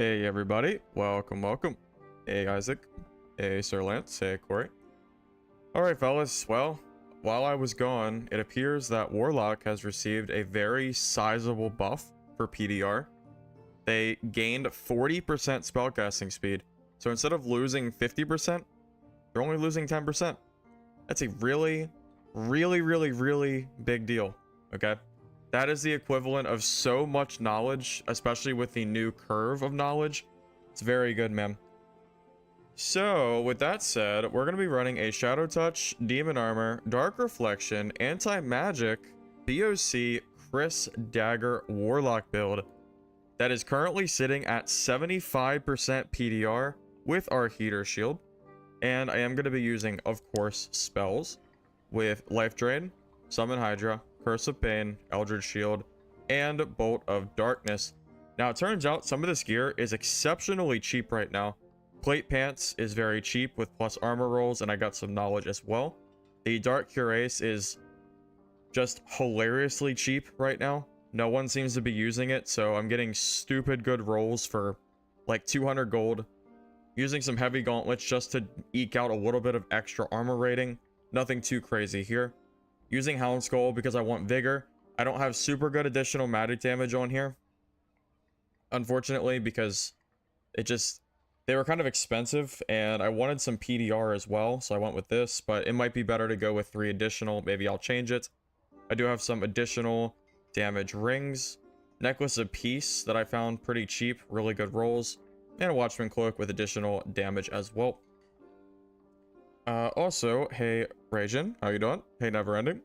Hey everybody, welcome. Hey Isaac, hey Sir Lance, hey Corey. Alright fellas, well, while I was gone, it appears that Warlock has received a very sizable buff for PDR. They gained 40% spellcasting speed, so instead of losing 50%, they're only losing 10%. That's a really big deal, okay? That is the equivalent of so much knowledge, especially with the new curve of knowledge. It's very good, man. So, with that said, we're going to be running a Shadow Touch, Demon Armor, Dark Reflection, Anti-Magic, BOC, Chris Dagger Warlock build that is currently sitting at 75% PDR with our Heater Shield. And I am going to be using, of course, spells with Life Drain, Summon Hydra, Curse of Pain, Eldritch Shield, and Bolt of Darkness. Now, it turns out some of this gear is exceptionally cheap right now. Plate Pants is very cheap with plus armor rolls, and I got some knowledge as well. The Dark Cuirass is just hilariously cheap right now. No one seems to be using it, so I'm getting stupid good rolls for like 200 gold. Using some heavy gauntlets just to eke out a little bit of extra armor rating. Nothing too crazy here. Using Hound Skull because I want vigor. I don't have super good additional magic damage on here, unfortunately, because they were kind of expensive and I wanted some PDR as well, so I went with this, but it might be better to go with 3 additional. Maybe I'll change it. I do have some additional damage rings, Necklace of Peace that I found pretty cheap, really good rolls, and a Watchman Cloak with additional damage as well. Also, hey Rajin, how you doing? Hey Neverending.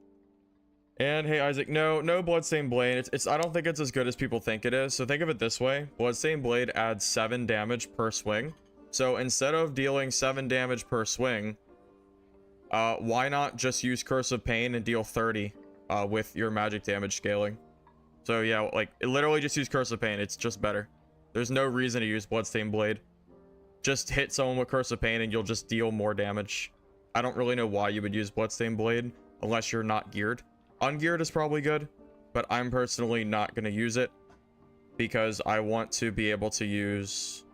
And hey Isaac, no Bloodstained Blade. I don't think it's as good as people think it is. So think of it this way. Bloodstained Blade adds 7 damage per swing. So instead of dealing 7 damage per swing, why not just use Curse of Pain and deal 30 with your magic damage scaling? So yeah, like literally just use Curse of Pain. It's just better. There's no reason to use Bloodstained Blade. Just hit someone with Curse of Pain and you'll just deal more damage. I don't really know why you would use Bloodstained Blade unless you're not geared. Ungeared is probably good, but I'm personally not going to use it because I want to be able to use...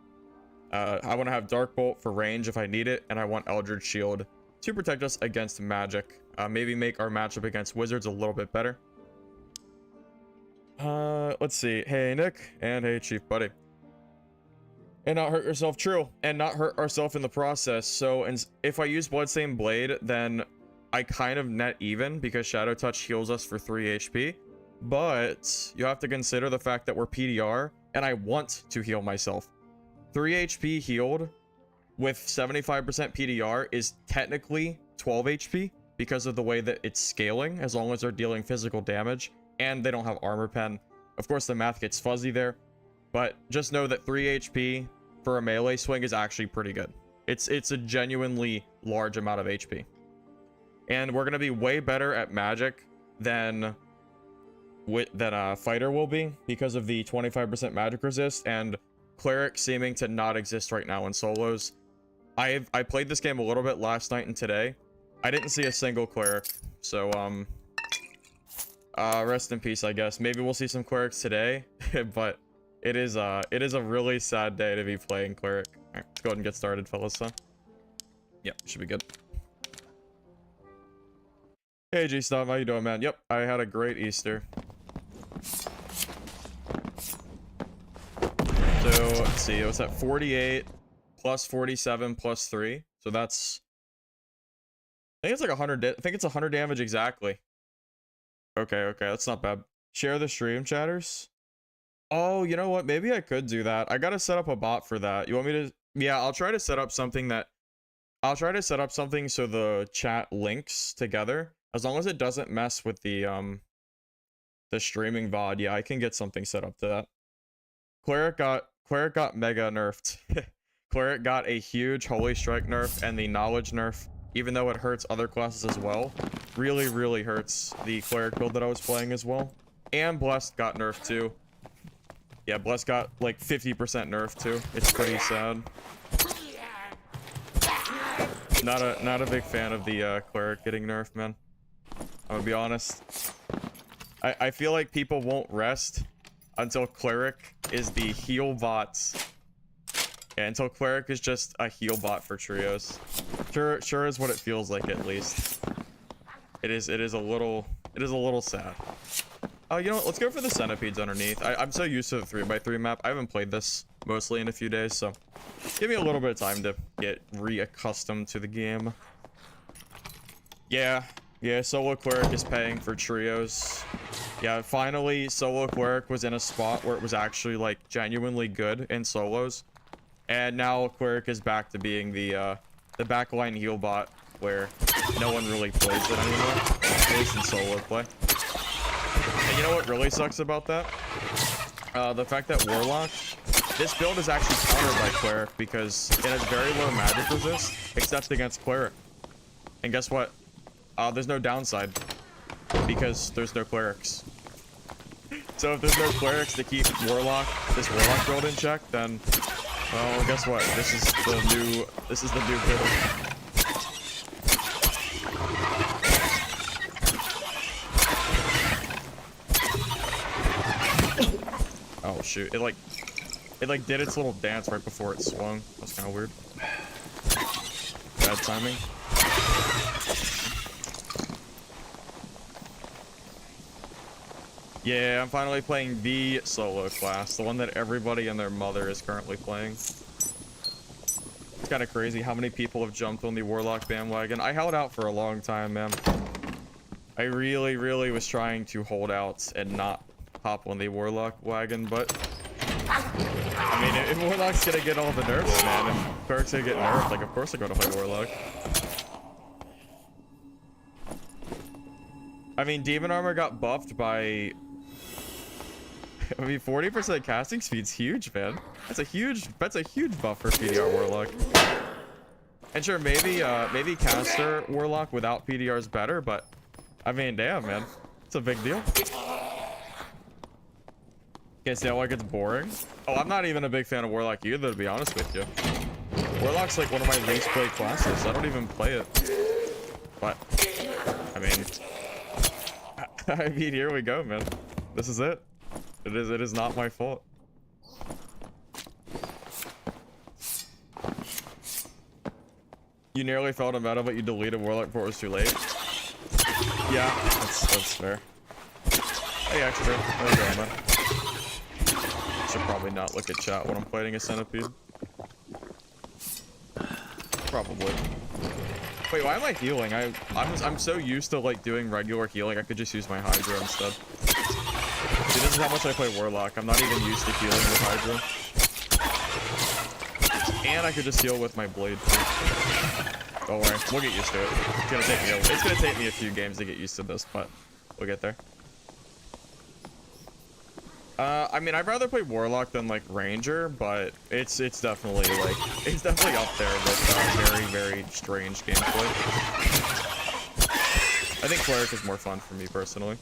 I want to have Dark Bolt for range if I need it, and I want Eldritch Shield to protect us against magic. Maybe make our matchup against wizards a little bit better. Let's see. Hey, Nick, and hey, Chief Buddy. And not hurt yourself, true, and not hurt ourselves in the process. So if I use Bloodstained Blade, then I kind of net even because Shadow Touch heals us for 3 HP. But you have to consider the fact that we're PDR, and I want to heal myself. 3 HP healed with 75% PDR is technically 12 HP because of the way that it's scaling, as long as they're dealing physical damage, and they don't have armor pen. Of course, the math gets fuzzy there. But just know that 3 HP for a melee swing is actually pretty good. It's a genuinely large amount of HP. And we're going to be way better at magic than a fighter will be because of the 25% magic resist and Cleric seeming to not exist right now in solos. I played this game a little bit last night and today. I didn't see a single Cleric. So, rest in peace, I guess. Maybe we'll see some Clerics today, but... It is a really sad day to be playing Cleric. Alright, let's go ahead and get started, fellas. Yep, should be good. Hey, G-Stomp, how you doing, man? Yep, I had a great Easter. So, let's see, what's that? 48 plus 47 plus 3. So that's... I think it's like 100... I think it's 100 damage exactly. Okay, that's not bad. Share the stream, chatters. Oh, you know what? Maybe I could do that. I gotta set up a bot for that. You want me to... Yeah, I'll try to set up something so the chat links together. As long as it doesn't mess with the streaming VOD. Yeah, I can get something set up to that. Cleric got mega nerfed. Cleric got a huge Holy Strike nerf and the Knowledge nerf. Even though it hurts other classes as well. Really hurts the Cleric build that I was playing as well. And Blessed got nerfed too. Yeah, Bless got like 50% nerf too. It's pretty sad. Not a big fan of the Cleric getting nerfed, man. I'm gonna be honest. I feel like people won't rest until Cleric is the heal bot Yeah, until Cleric is just a heal bot for trios. Sure is what it feels like, at least. It is a little sad. Oh, you know what? Let's go for the centipedes underneath. I'm so used to the 3x3 map. I haven't played this mostly in a few days, so give me a little bit of time to get reaccustomed to the game. Yeah, solo Cleric is paying for trios. Yeah, finally, solo Cleric was in a spot where it was actually, like, genuinely good in solos. And now Cleric is back to being the backline heal bot where no one really plays it anymore, at least in solo play. And you know what really sucks about that? The fact that Warlock, this build is actually countered by Cleric because it has very low magic resist, except against Cleric. And guess what? There's no downside because there's no Clerics. So if there's no Clerics to keep this Warlock build in check, then, well, guess what? This is the new build. Oh shoot! It like did its little dance right before it swung. That's kind of weird. Bad timing. Yeah, I'm finally playing the solo class, the one that everybody and their mother is currently playing. It's kind of crazy how many people have jumped on the Warlock bandwagon. I held out for a long time, man. I really was trying to hold out and not hop on the Warlock wagon, but I mean, if Warlock's gonna get all the nerfs, man, if Cleric's gonna get nerfed, like, of course I'm gonna play Warlock. I mean, Demon Armor got buffed by... I mean, 40% casting speed's huge, man. That's a huge buff for PDR Warlock. And sure, maybe caster Warlock without PDR is better, but I mean, damn, man, it's a big deal. Okay, see how like it's boring? Oh, I'm not even a big fan of Warlock either, to be honest with you. Warlock's like one of my least played classes. I don't even play it. But I mean, here we go, man. This is it. It is not my fault. You nearly fell to meta, but you deleted Warlock before it was too late. Yeah, that's fair. Hey, extra. There we go, man. Should probably not look at chat when I'm fighting a centipede. Probably. Wait, why am I healing? I'm so used to like doing regular healing. I could just use my Hydra instead. See, this is how much I play Warlock. I'm not even used to healing with Hydra. And I could just heal with my blade too. Don't worry, we'll get used to it. It's gonna take me a few games to get used to this, but we'll get there. I mean, I'd rather play Warlock than like Ranger, but it's definitely like up there with very strange gameplay. I think Cleric is more fun for me personally.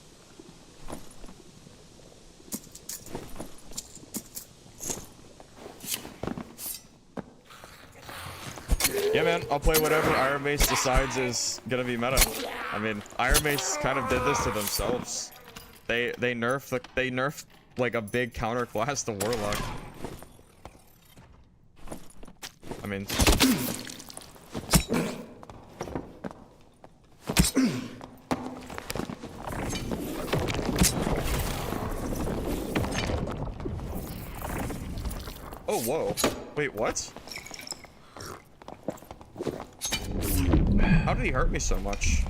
Yeah, man, I'll play whatever Iron Mace decides is gonna be meta. I mean, Iron Mace kind of did this to themselves. They nerfed like a big counter class to Warlock. I mean, oh, whoa. Wait, what? How did he hurt me so much?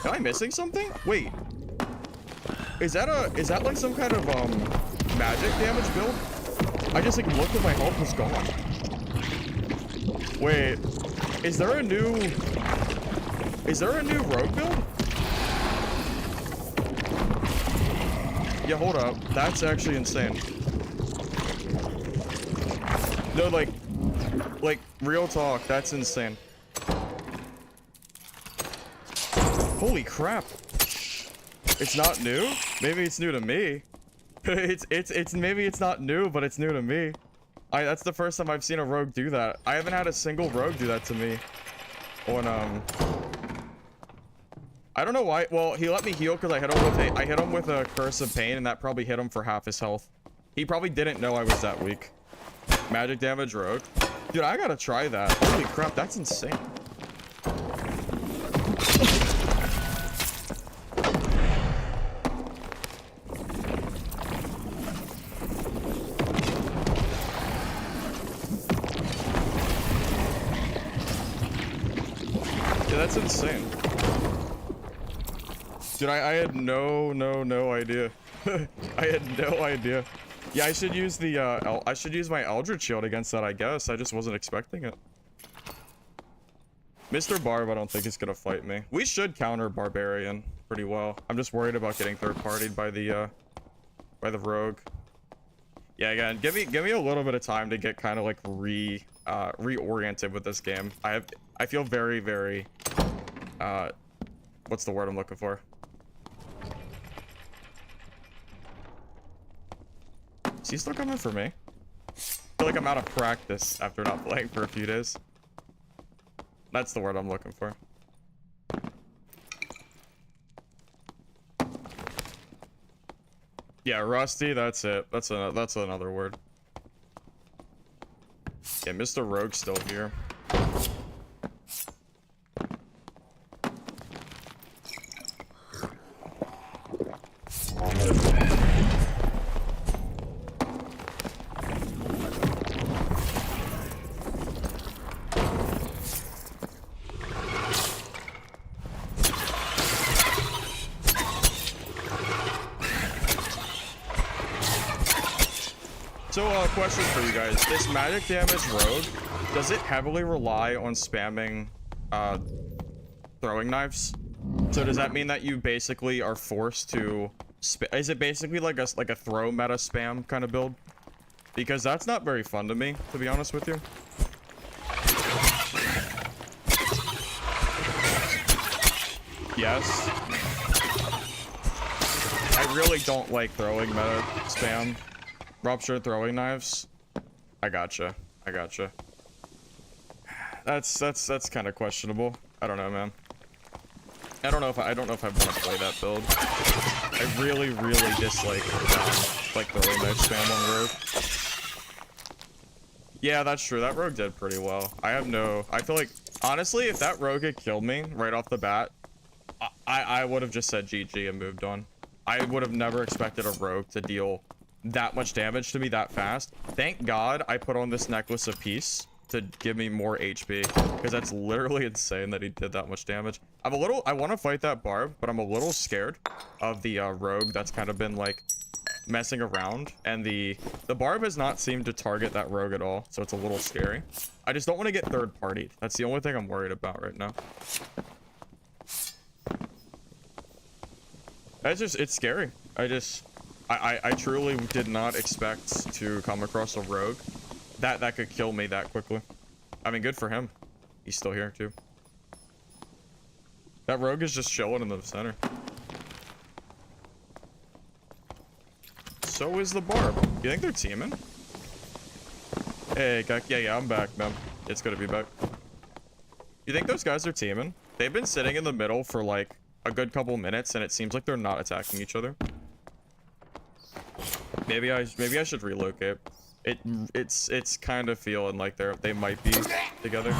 Am I missing something? Wait. Is that like some kind of magic damage build? I just like looked and my health was gone. Wait. Is there a new rogue build? Yeah, hold up. That's actually insane. No, like real talk, that's insane. Holy crap. It's not new? Maybe it's new to me. Maybe it's not new, but it's new to me. That's the first time I've seen a rogue do that. I haven't had a single rogue do that to me. On I don't know why. Well, he let me heal because I hit him with a Curse of Pain, and that probably hit him for half his health. He probably didn't know I was that weak. Magic damage rogue. Dude, I gotta try that. Holy crap, that's insane. Yeah, that's insane. Dude, I had no idea. I had no idea. Yeah, I should use the I should use my Eldritch Shield against that, I guess. I just wasn't expecting it. Mr. Barb, I don't think he's gonna fight me. We should counter Barbarian pretty well. I'm just worried about getting third-partied by the rogue. Yeah, again, give me a little bit of time to get kind of like reoriented with this game. I feel very what's the word I'm looking for? Is he still coming for me? I feel like I'm out of practice after not playing for a few days. That's the word I'm looking for. Yeah, rusty, that's it. That's another word. Yeah, Mr. Rogue's still here. So, question for you guys. This magic damage rogue, does it heavily rely on spamming throwing knives? So does that mean that you basically are forced to is it basically like a throw meta spam kind of build? Because that's not very fun to me, to be honest with you. Yes. I really don't like throwing meta spam. Rupture throwing knives. I gotcha. That's kind of questionable. I don't know, man. I don't know if I want to play that build. I really dislike like throwing knife spam on rogue. Yeah, that's true. That rogue did pretty well. I feel like honestly, if that rogue had killed me right off the bat, I would have just said GG and moved on. I would have never expected a rogue to deal that much damage to me that fast. Thank God I put on this necklace of peace to give me more HP, because that's literally insane that he did that much damage. I want to fight that barb, but I'm a little scared of the rogue that's kind of been like messing around, and the barb has not seemed to target that rogue at all, so it's a little scary. I just don't want to get third-partied. That's the only thing I'm worried about right now. It's scary. I truly did not expect to come across a rogue that could kill me that quickly. I mean, good for him. He's still here too. That rogue is just chilling in the center. So is the barb. You think they're teaming? Hey, yeah, I'm back, man. It's good to be back. You think those guys are teaming? They've been sitting in the middle for like a good couple minutes, and it seems like they're not attacking each other. Maybe I should relocate. It's kind of feeling like they might be together.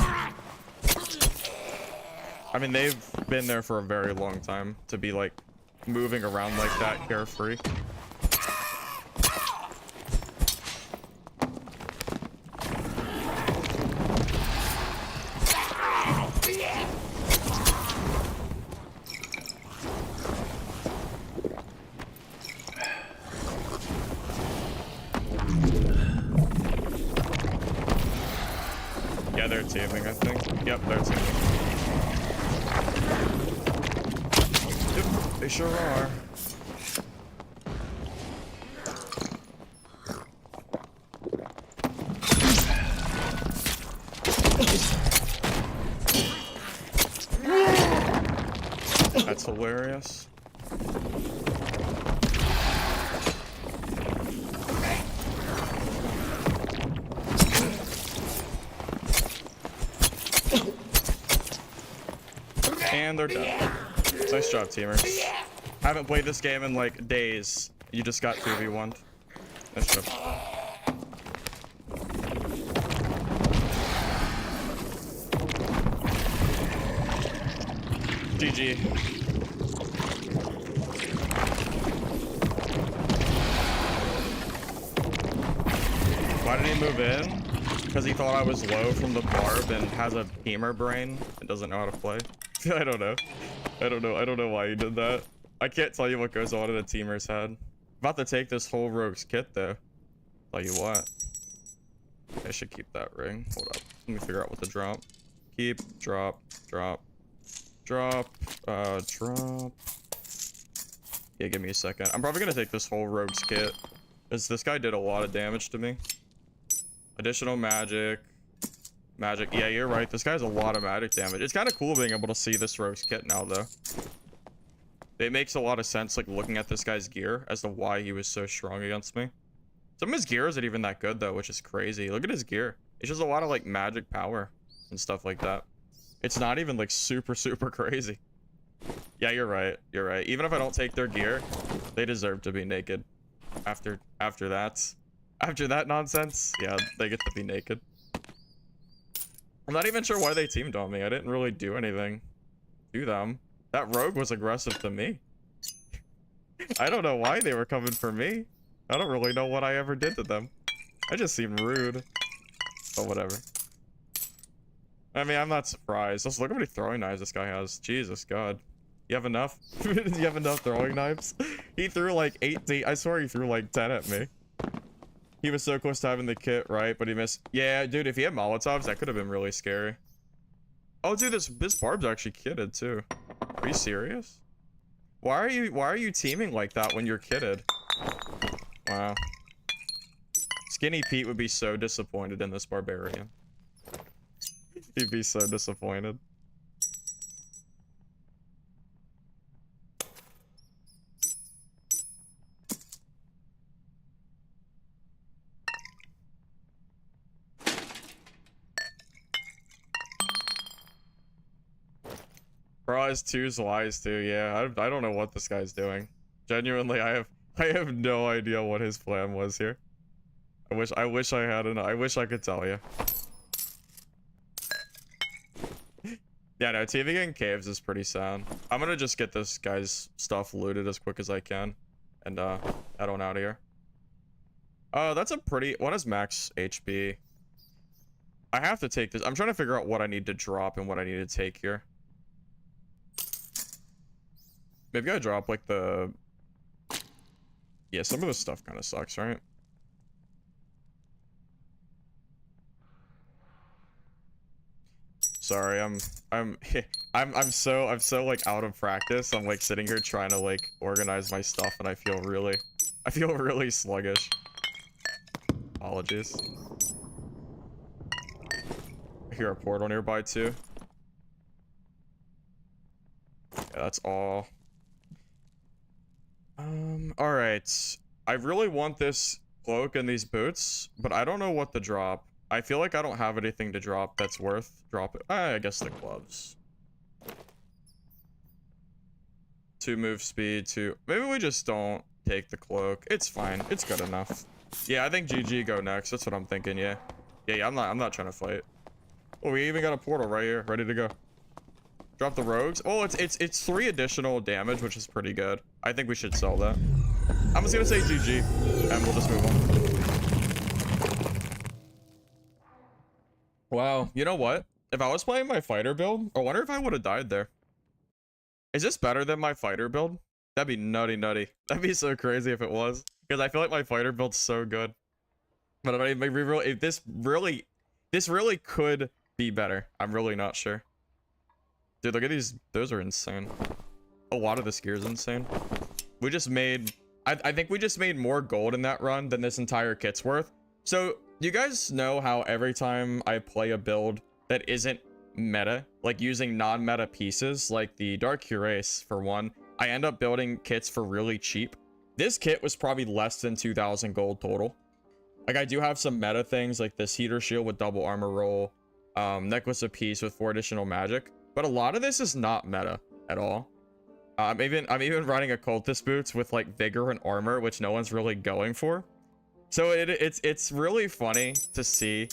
I mean, they've been there for a very long time to be like moving around like that carefree. Yeah, they're teaming, I think. Yep, they're teaming. Yep, they sure are. That's hilarious. And they're done. Nice job, teamers. I haven't played this game in like days. You just got 2v1'd. Nice job. GG. Why did he move in? Because he thought I was low from the barb and has a gamer brain and doesn't know how to play. I don't know. I don't know why he did that. I can't tell you what goes on in a teamer's head. About to take this whole rogue's kit though. Tell you what. I should keep that ring. Hold up. Let me figure out what to drop. Keep, drop, drop, drop, drop. Yeah, give me a second. I'm probably gonna take this whole rogue's kit, because this guy did a lot of damage to me. Additional magic. Magic. Yeah, you're right. This guy has a lot of magic damage. It's kind of cool being able to see this rogue's kit now, though. It makes a lot of sense, like, looking at this guy's gear as to why he was so strong against me. Some of his gear isn't even that good, though, which is crazy. Look at his gear. It's just a lot of, like, magic power and stuff like that. It's not even, like, super, super crazy. Yeah, you're right. You're right. Even if I don't take their gear, they deserve to be naked. After that nonsense, yeah, they get to be naked. I'm not even sure why they teamed on me. I didn't really do anything to them. That rogue was aggressive to me. I don't know why they were coming for me. I don't really know what I ever did to them. I just seemed rude. But whatever. I mean, I'm not surprised. Let's look at how many throwing knives this guy has. Jesus God. You have enough? Do you have enough throwing knives? He threw like 18. I swear he threw like 10 at me. He was so close to having the kit, right? But he missed. Yeah, dude, if he had Molotovs, that could have been really scary. Oh, dude, this barb's actually kitted too. Are you serious? Why are you teaming like that when you're kitted? Wow. Skinny Pete would be so disappointed in this barbarian. He'd be so disappointed. Bro has twos wise too. Yeah, I don't know what this guy's doing. Genuinely, I have no idea what his plan was here. I wish I had I wish I could tell you. Yeah, no, teaming in caves is pretty sound. I'm gonna just get this guy's stuff looted as quick as I can, and head on out of here. That's a pretty. What is max HP? I have to take this. I'm trying to figure out what I need to drop and what I need to take here. Maybe I drop like the. Yeah, some of this stuff kind of sucks, right? Sorry, I'm so like out of practice. I'm like sitting here trying to like organize my stuff, and I feel really sluggish. Apologies. I hear a portal nearby too. Yeah, that's all. All right. I really want this cloak and these boots, but I don't know what to drop. I feel like I don't have anything to drop that's worth dropping. I guess the gloves. 2 move speed, 2. Maybe we just don't take the cloak. It's fine. It's good enough. Yeah, I think GG go next. That's what I'm thinking. Yeah. Yeah, I'm not trying to fight. Oh, we even got a portal right here, ready to go. Drop the rogues. Oh, it's 3 additional damage, which is pretty good. I think we should sell that. I'm just gonna say GG, and we'll just move on. Wow, you know what? If I was playing my fighter build, I wonder if I would have died there. Is this better than my fighter build? That'd be nutty. That'd be so crazy if it was, because I feel like my fighter build's so good. But I mean, if this really could be better. I'm really not sure. Dude, look at these. Those are insane. A lot of this gear is insane. We just made. I think we just made more gold in that run than this entire kit's worth. So you guys know how every time I play a build that isn't meta, like using non-meta pieces, like the Dark Cuirass for one, I end up building kits for really cheap. This kit was probably less than 2,000 gold total. Like, I do have some meta things like this heater shield with double armor roll, necklace of peace with 4 additional magic, but a lot of this is not meta at all. I'm even running occultist boots with like vigor and armor, which no one's really going for. So it's really funny to see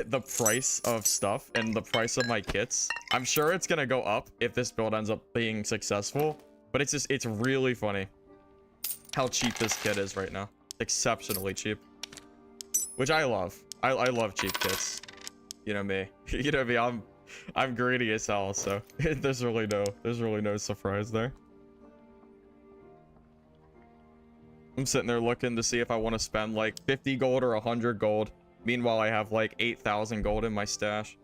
the price of stuff and the price of my kits. I'm sure it's gonna go up if this build ends up being successful, but it's really funny how cheap this kit is right now. Exceptionally cheap, which I love. I love cheap kits. You know me. You know me. I'm greedy as hell, so there's really no surprise there. I'm sitting there looking to see if I want to spend like 50 gold or 100 gold. Meanwhile, I have like 8,000 gold in my stash.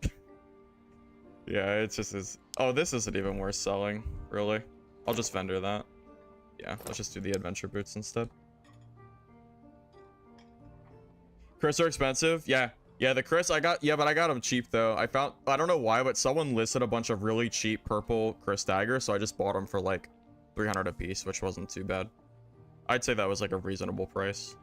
Yeah, it's just is. Oh, this isn't even worth selling, really. I'll just vendor that. Yeah, let's just do the adventure boots instead. Chris are expensive. Yeah, the Chris I got. Yeah, but I got them cheap though. I don't know why, but someone listed a bunch of really cheap purple Chris daggers, so I just bought them for like 300 a piece, which wasn't too bad. I'd say that was like a reasonable price.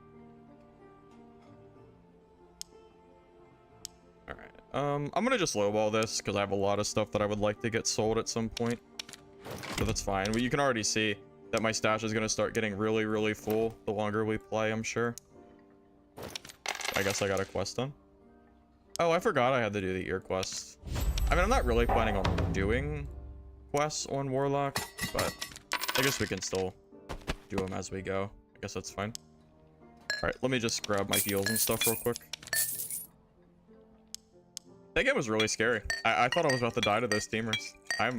All right. I'm gonna just lowball this because I have a lot of stuff that I would like to get sold at some point. So that's fine. Well, you can already see that my stash is gonna start getting really, really full the longer we play, I'm sure. I guess I got a quest done. Oh, I forgot I had to do the ear quest. I mean, I'm not really planning on doing quests on Warlock, but I guess we can still do them as we go. I guess that's fine. All right, let me just grab my heals and stuff real quick. That game was really scary. I thought I was about to die to those teamers. I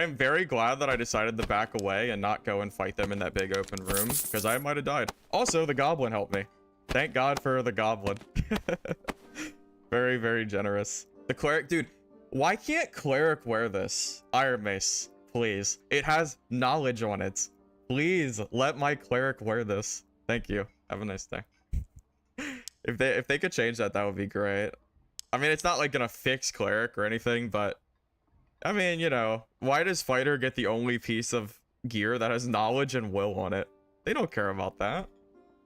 am very glad that I decided to back away and not go and fight them in that big open room, because I might have died. Also, the goblin helped me. Thank God for the goblin. Very, very generous. The cleric, dude, why can't cleric wear this? Iron Mace, please. It has knowledge on it. Please let my cleric wear this. Thank you. Have a nice day. If they could change that, that would be great. I mean, it's not like gonna fix cleric or anything, but I mean, you know, why does fighter get the only piece of gear that has knowledge and will on it? They don't care about that.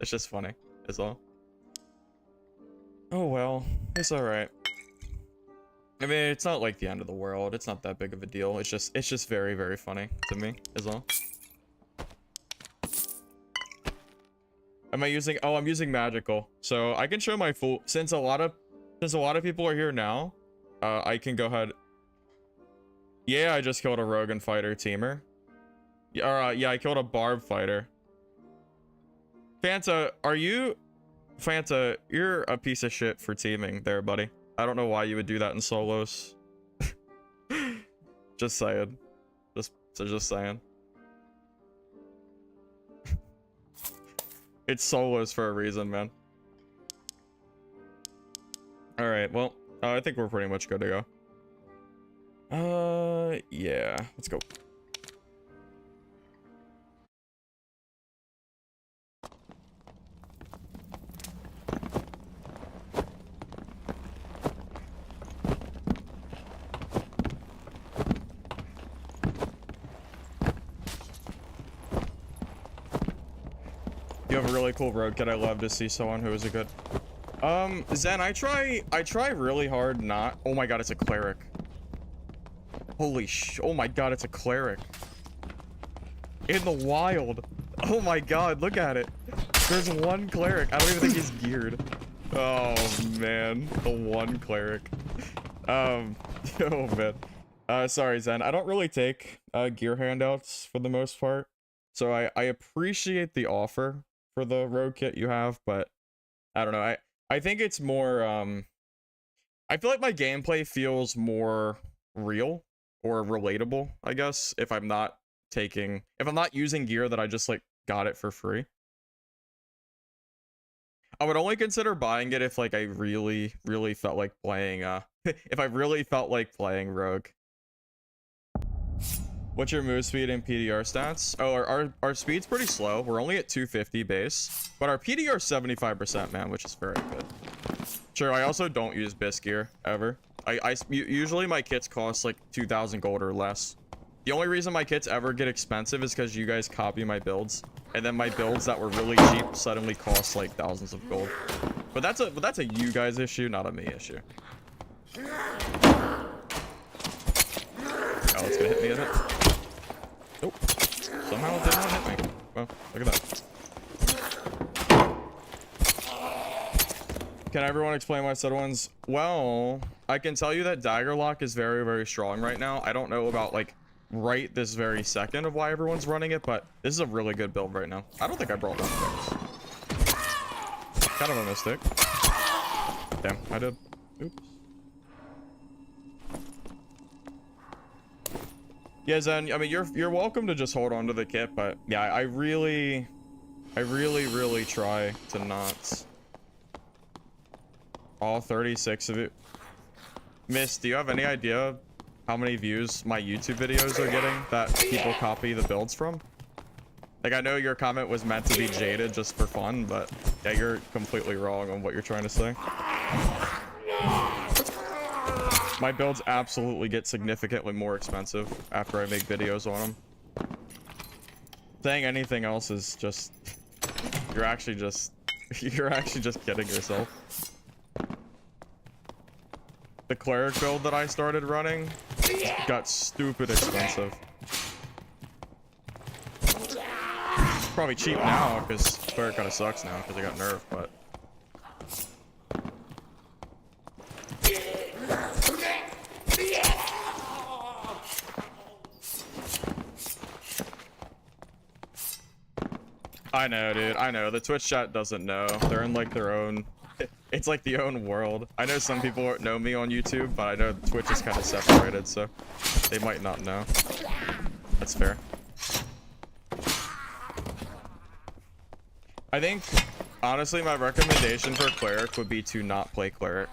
It's just funny, is all. Oh well, it's all right. I mean, it's not like the end of the world. It's not that big of a deal. It's just very, very funny to me, is all. Am I using? Oh, I'm using magical, so I can show my full. Since a lot of people are here now, I can go ahead. Yeah, I just killed a rogue and fighter teamer. Yeah, I killed a barb fighter. Fanta, Fanta, you're a piece of shit for teaming there, buddy. I don't know why you would do that in solos. Just saying. Just saying. It's solos for a reason, man. All right, well, I think we're pretty much good to go. Yeah, let's go. You have a really cool road kit. I love to see someone who is a good. Zen, I try really hard not. Oh my god, it's a cleric. Holy oh my god, it's a cleric. In the wild. Oh my god, look at it. There's one cleric. I don't even think he's geared. Oh man, the one cleric. Oh man. Sorry, Zen. I don't really take gear handouts for the most part. So I appreciate the offer for the rogue kit you have, but I don't know. I think it's more I feel like my gameplay feels more real or relatable, I guess, if I'm not using gear that I just like got it for free. I would only consider buying it if like I really felt like playing if I really felt like playing rogue. What's your move speed and PDR stats? Oh, our speed's pretty slow. We're only at 250 base, but our PDR is 75%, man, which is very good. Sure, I also don't use bisc gear ever. Usually my kits cost like 2,000 gold or less. The only reason my kits ever get expensive is because you guys copy my builds, and then my builds that were really cheap suddenly cost like thousands of gold. But that's a you guys issue, not a me issue. Oh, it's gonna hit me, is it? Nope. Somehow it did not hit me. Well, look at that. Can everyone explain why said ones? Well, I can tell you that dagger lock is very, very strong right now. I don't know about like right this very second of why everyone's running it, but this is a really good build right now. I don't think I brought one fix. Kind of a mistake. Damn, I did. Oops. Yeah, Zen, I mean, you're welcome to just hold on to the kit, but yeah, I really try to not. All 36 of it. Miss, do you have any idea how many views my YouTube videos are getting that people copy the builds from? Like, I know your comment was meant to be jaded just for fun, but yeah, you're completely wrong on what you're trying to say. My builds absolutely get significantly more expensive after I make videos on them. Saying anything else is just... You're actually just kidding yourself. The Cleric build that I started running got stupid expensive. Probably cheap now because Cleric kind of sucks now because it got nerfed, but I know, dude. I know. The Twitch chat doesn't know. They're in like their own... It's like the own world. I know some people know me on YouTube, but I know Twitch is kind of separated, so they might not know. That's fair. I think, honestly, my recommendation for Cleric would be to not play Cleric.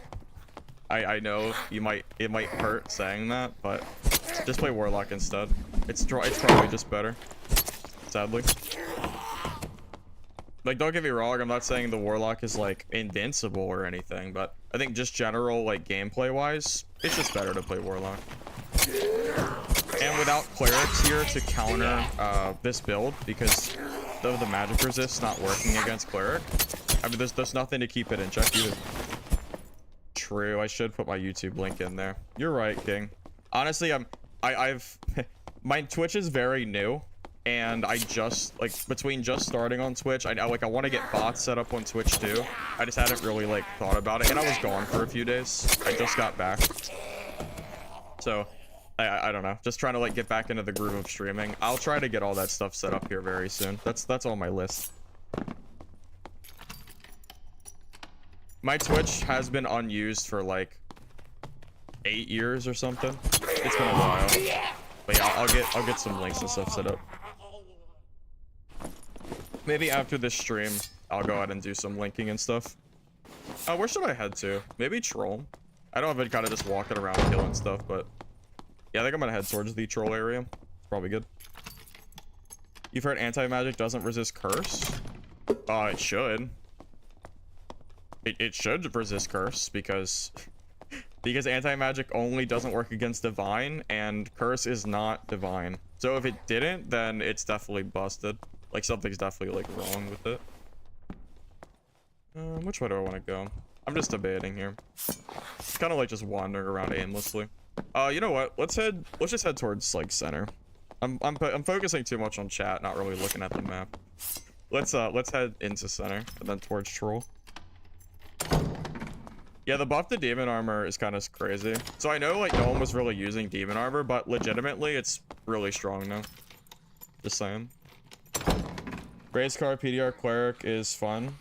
I know it might hurt saying that, but just play Warlock instead. It's probably just better, sadly. Like, don't get me wrong, I'm not saying the Warlock is, like, invincible or anything, but I think just general, like, gameplay-wise, it's just better to play Warlock. And without Clerics here to counter this build, because of the magic resist not working against Cleric, I mean, there's nothing to keep it in check either. True, I should put my YouTube link in there. You're right, King. Honestly, I've... my Twitch is very new. And I just, like, between just starting on Twitch, I want to get bots set up on Twitch too. I just hadn't really, like, thought about it. And I was gone for a few days. I just got back. So, I don't know. Just trying to, like, get back into the groove of streaming. I'll try to get all that stuff set up here very soon. That's on my list. My Twitch has been unused for, like, 8 years or something. It's been a while. But yeah, I'll get some links and stuff set up. Maybe after this stream, I'll go ahead and do some linking and stuff. Where should I head to? Maybe Troll. I don't have been kind of just walking around killing stuff, but yeah, I think I'm gonna head towards the Troll area. It's probably good. You've heard anti-magic doesn't resist curse? It should. It should resist curse because anti-magic only doesn't work against divine, and curse is not divine. So if it didn't, then it's definitely busted. Like, something's definitely, like, wrong with it. Which way do I want to go? I'm just debating here. It's kind of like just wandering around aimlessly. You know what? Let's just head towards, like, center. I'm focusing too much on chat, not really looking at the map. Let's head into center and then towards Troll. Yeah, the buff to demon armor is kind of crazy. So I know, like, no one was really using demon armor, but legitimately it's really strong now. Just saying. Race car PDR Cleric is fun.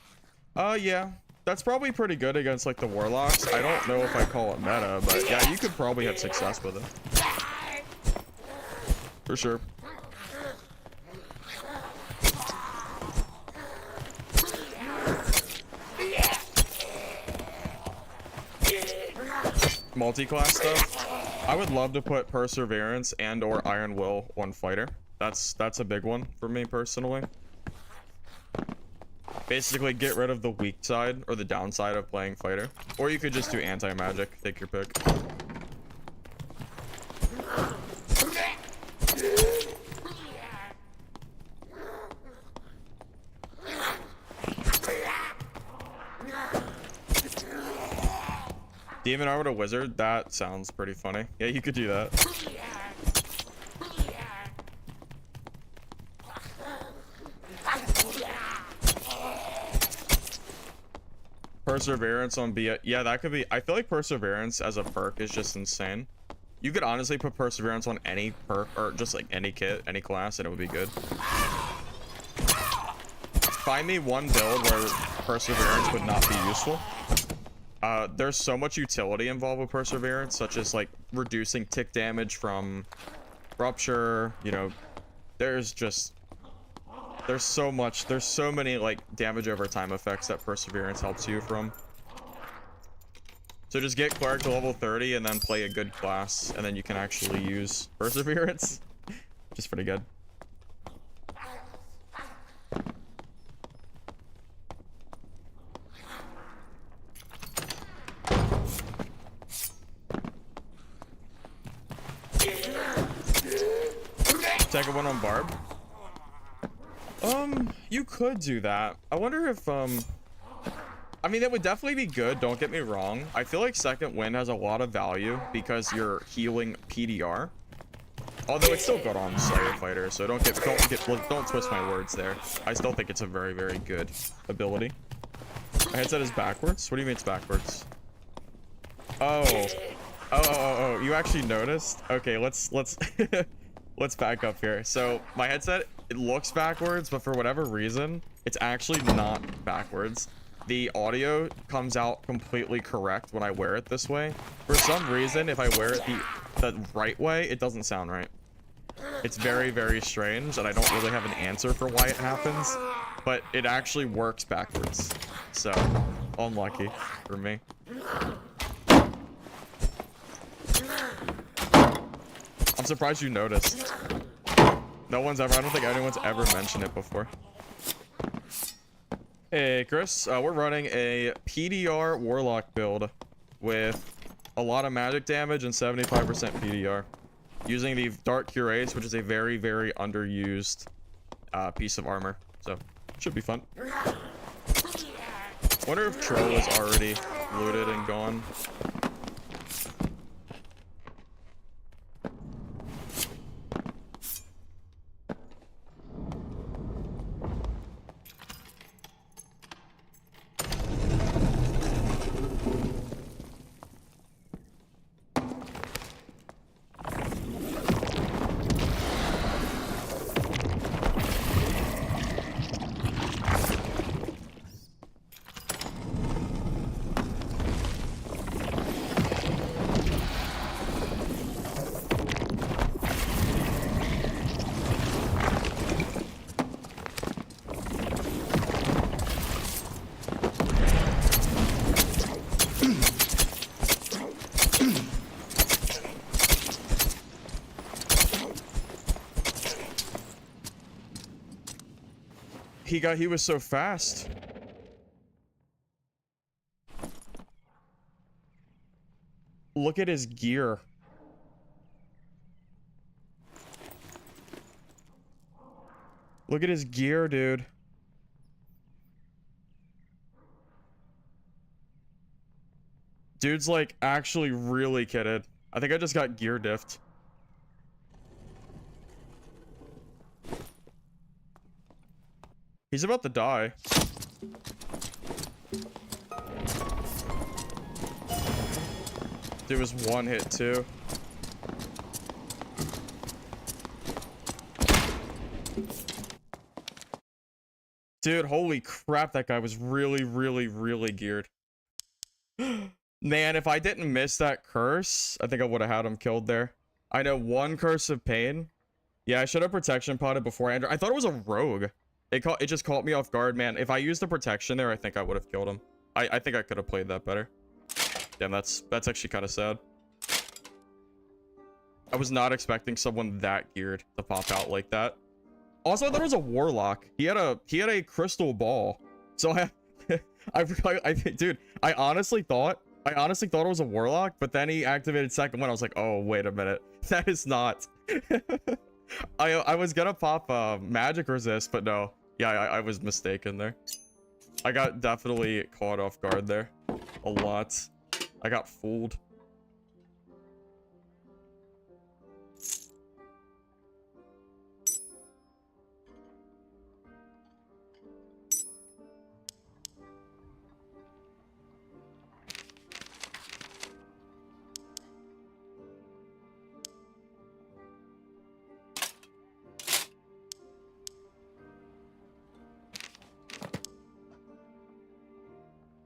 Yeah. That's probably pretty good against, like, the Warlocks. I don't know if I call it meta, but yeah, you could probably have success with it. For sure. Multi-class stuff. I would love to put Perseverance and or Iron Will on Fighter. That's a big one for me personally. Basically get rid of the weak side or the downside of playing Fighter. Or you could just do anti-magic. Take your pick. Demon armor to wizard, that sounds pretty funny. Yeah, you could do that. Perseverance on B. Yeah, that could be. I feel like Perseverance as a perk is just insane. You could honestly put Perseverance on any perk or just like any kit, any class, and it would be good. Find me one build where Perseverance would not be useful. There's so much utility involved with Perseverance, such as like reducing tick damage from Rupture. You know, there's so many like damage over time effects that Perseverance helps you from. So just get Cleric to level 30 and then play a good class, and then you can actually use Perseverance. Which is pretty good. Second one on Barb. You could do that. I wonder if, I mean, that would definitely be good, don't get me wrong. I feel like second wind has a lot of value because you're healing PDR. Although it's still good on Slayer Fighter, so don't twist my words there. I still think it's a very, very good ability. My headset is backwards? What do you mean it's backwards? Oh, you actually noticed? Okay, let's let's back up here. So my headset, it looks backwards, but for whatever reason, it's actually not backwards. The audio comes out completely correct when I wear it this way. For some reason, if I wear it the right way, it doesn't sound right. It's very, very strange, and I don't really have an answer for why it happens, but it actually works backwards. So, unlucky for me. I'm surprised you noticed. I don't think anyone's ever mentioned it before. Hey, Chris, we're running a PDR Warlock build with a lot of magic damage and 75% PDR. Using the Dark Cuirass, which is a very, very underused piece of armor. So, should be fun. Wonder if Troll is already looted and gone. He was so fast. Look at his gear. Look at his gear, dude. Dude's like actually really kitted. I think I just got gear diffed. He's about to die. Dude was one hit too. Dude, holy crap, that guy was really, really, really geared. Man, if I didn't miss that curse, I think I would have had him killed there. I know one curse of pain. Yeah, I should have protection potted before I entered. I thought it was a rogue. It just caught me off guard, man. If I used the protection there, I think I would have killed him. I think I could have played that better. Damn, that's actually kind of sad. I was not expecting someone that geared to pop out like that. Also, I thought it was a Warlock. He had a crystal ball. So dude, I honestly thought it was a Warlock, but then he activated second one. I was like, oh, wait a minute. That is not. I was gonna pop magic resist, but no. Yeah, I was mistaken there. I got definitely caught off guard there. A lot. I got fooled.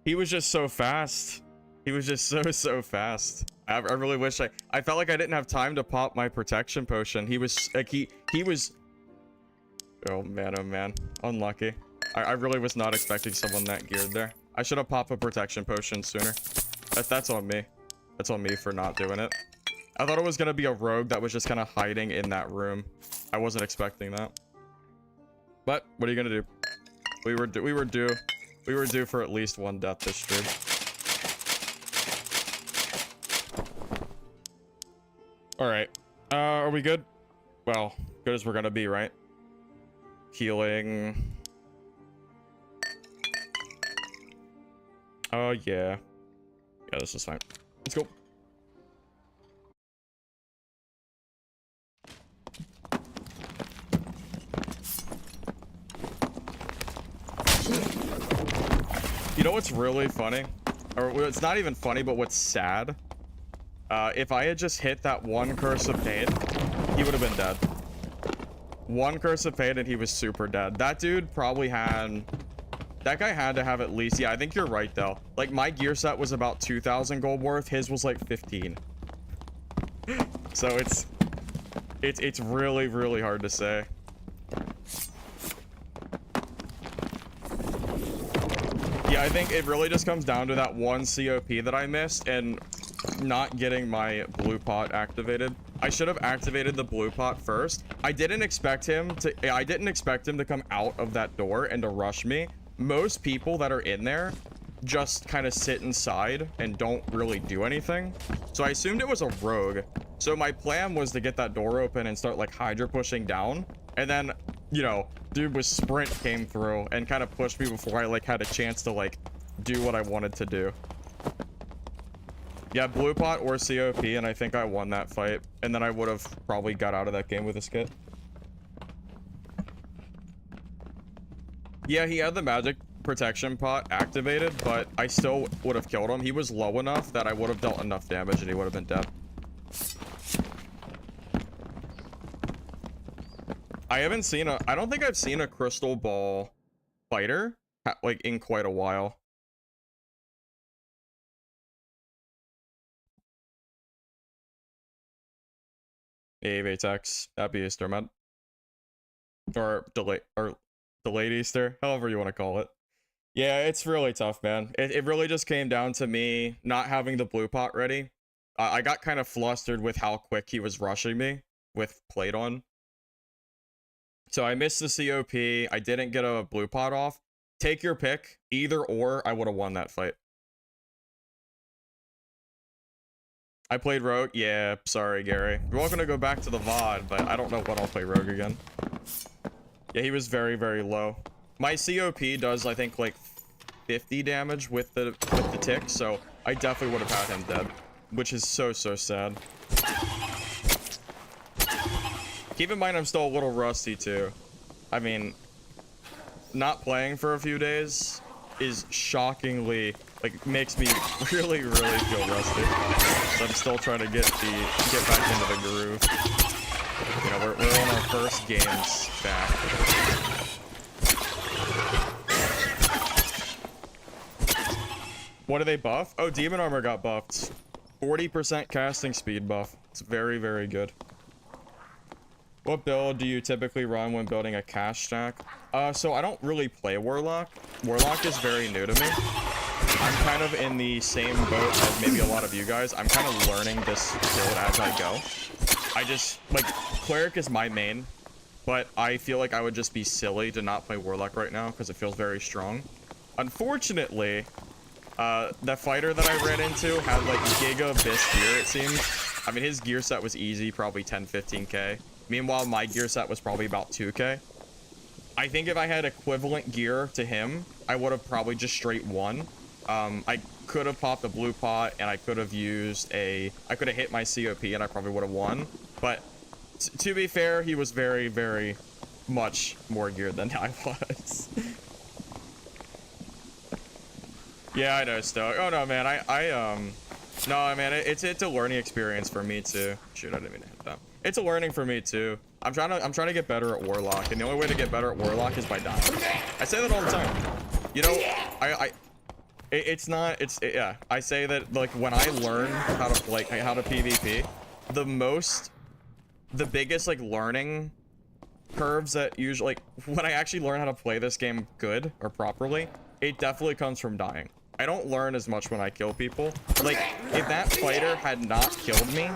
He was just so fast. He was just so fast. I really wish I felt like I didn't have time to pop my protection potion. He was like he was. Oh man, unlucky. I really was not expecting someone that geared there. I should have popped a protection potion sooner. That's on me. That's on me for not doing it. I thought it was gonna be a rogue that was just kind of hiding in that room. I wasn't expecting that. But what are you gonna do? We were due for at least one death this stream. All right. Are we good? Well, good as we're gonna be, right? Healing. Oh yeah. Yeah, this is fine. Let's go. You know what's really funny? Or it's not even funny, but what's sad? If I had just hit that one Curse of Pain, he would have been dead. One Curse of Pain and he was super dead. That dude probably had... That guy had to have at least... Yeah, I think you're right, though. Like, my gear set was about 2,000 gold worth. His was like 15. So it's really, really hard to say. Yeah, I think it really just comes down to that one COP that I missed and not getting my blue pot activated. I should have activated the blue pot first. I didn't expect him to come out of that door and to rush me. Most people that are in there just kind of sit inside and don't really do anything. So I assumed it was a rogue. So my plan was to get that door open and start like Hydra pushing down. And then, you know, dude with sprint came through and kind of pushed me before I like had a chance to like do what I wanted to do. Yeah, blue pot or COP, and I think I won that fight. And then I would have probably got out of that game with a skit. Yeah, he had the magic protection pot activated, but I still would have killed him. He was low enough that I would have dealt enough damage and he would have been dead. I don't think I've seen a crystal ball fighter like in quite a while. Hey, Vatex, happy Easter, man. Or delayed Easter, however you want to call it. Yeah, it's really tough, man. It really just came down to me not having the blue pot ready. I got kind of flustered with how quick he was rushing me with plate on. So I missed the COP. I didn't get a blue pot off. Take your pick. Either or, I would have won that fight. I played Rogue. Yeah, sorry, Gary. You're welcome to go back to the VOD, but I don't know when I'll play Rogue again. Yeah, he was very, very low. My COP does, I think, like 50 damage with the tick, so I definitely would have had him dead, which is so sad. Keep in mind, I'm still a little rusty too. I mean, not playing for a few days is shockingly, like, makes me really feel rusty. So I'm still trying to get back into the groove. You know, we're on our first games back. What do they buff? Oh, Demon Armor got buffed. 40% casting speed buff. It's very, very good. What build do you typically run when building a cash stack? So I don't really play Warlock. Warlock is very new to me. I'm kind of in the same boat as maybe a lot of you guys. I'm kind of learning this build as I go. I just, like, Cleric is my main, but I feel like I would just be silly to not play Warlock right now because it feels very strong. Unfortunately, the fighter that I ran into had, like, Giga Abyss gear, it seems. I mean, his gear set was easy, probably 10, 15k. Meanwhile, my gear set was probably about 2k. I think if I had equivalent gear to him, I would have probably just straight won. I could have popped a blue pot and I could have used I could have hit my COP and I probably would have won. But to be fair, he was very, very much more geared than I was. Yeah, I know, Stoic. Oh no, man, no, man, it's a learning experience for me too. Shoot, I didn't mean to hit that. It's a learning for me too. I'm trying to get better at Warlock, and the only way to get better at Warlock is by dying. I say that all the time. You know, It's not, yeah, I say that, like, when I learn how to play, how to PvP, the biggest, like, learning curves that usually, like, when I actually learn how to play this game good or properly, it definitely comes from dying. I don't learn as much when I kill people. Like, if that fighter had not killed me,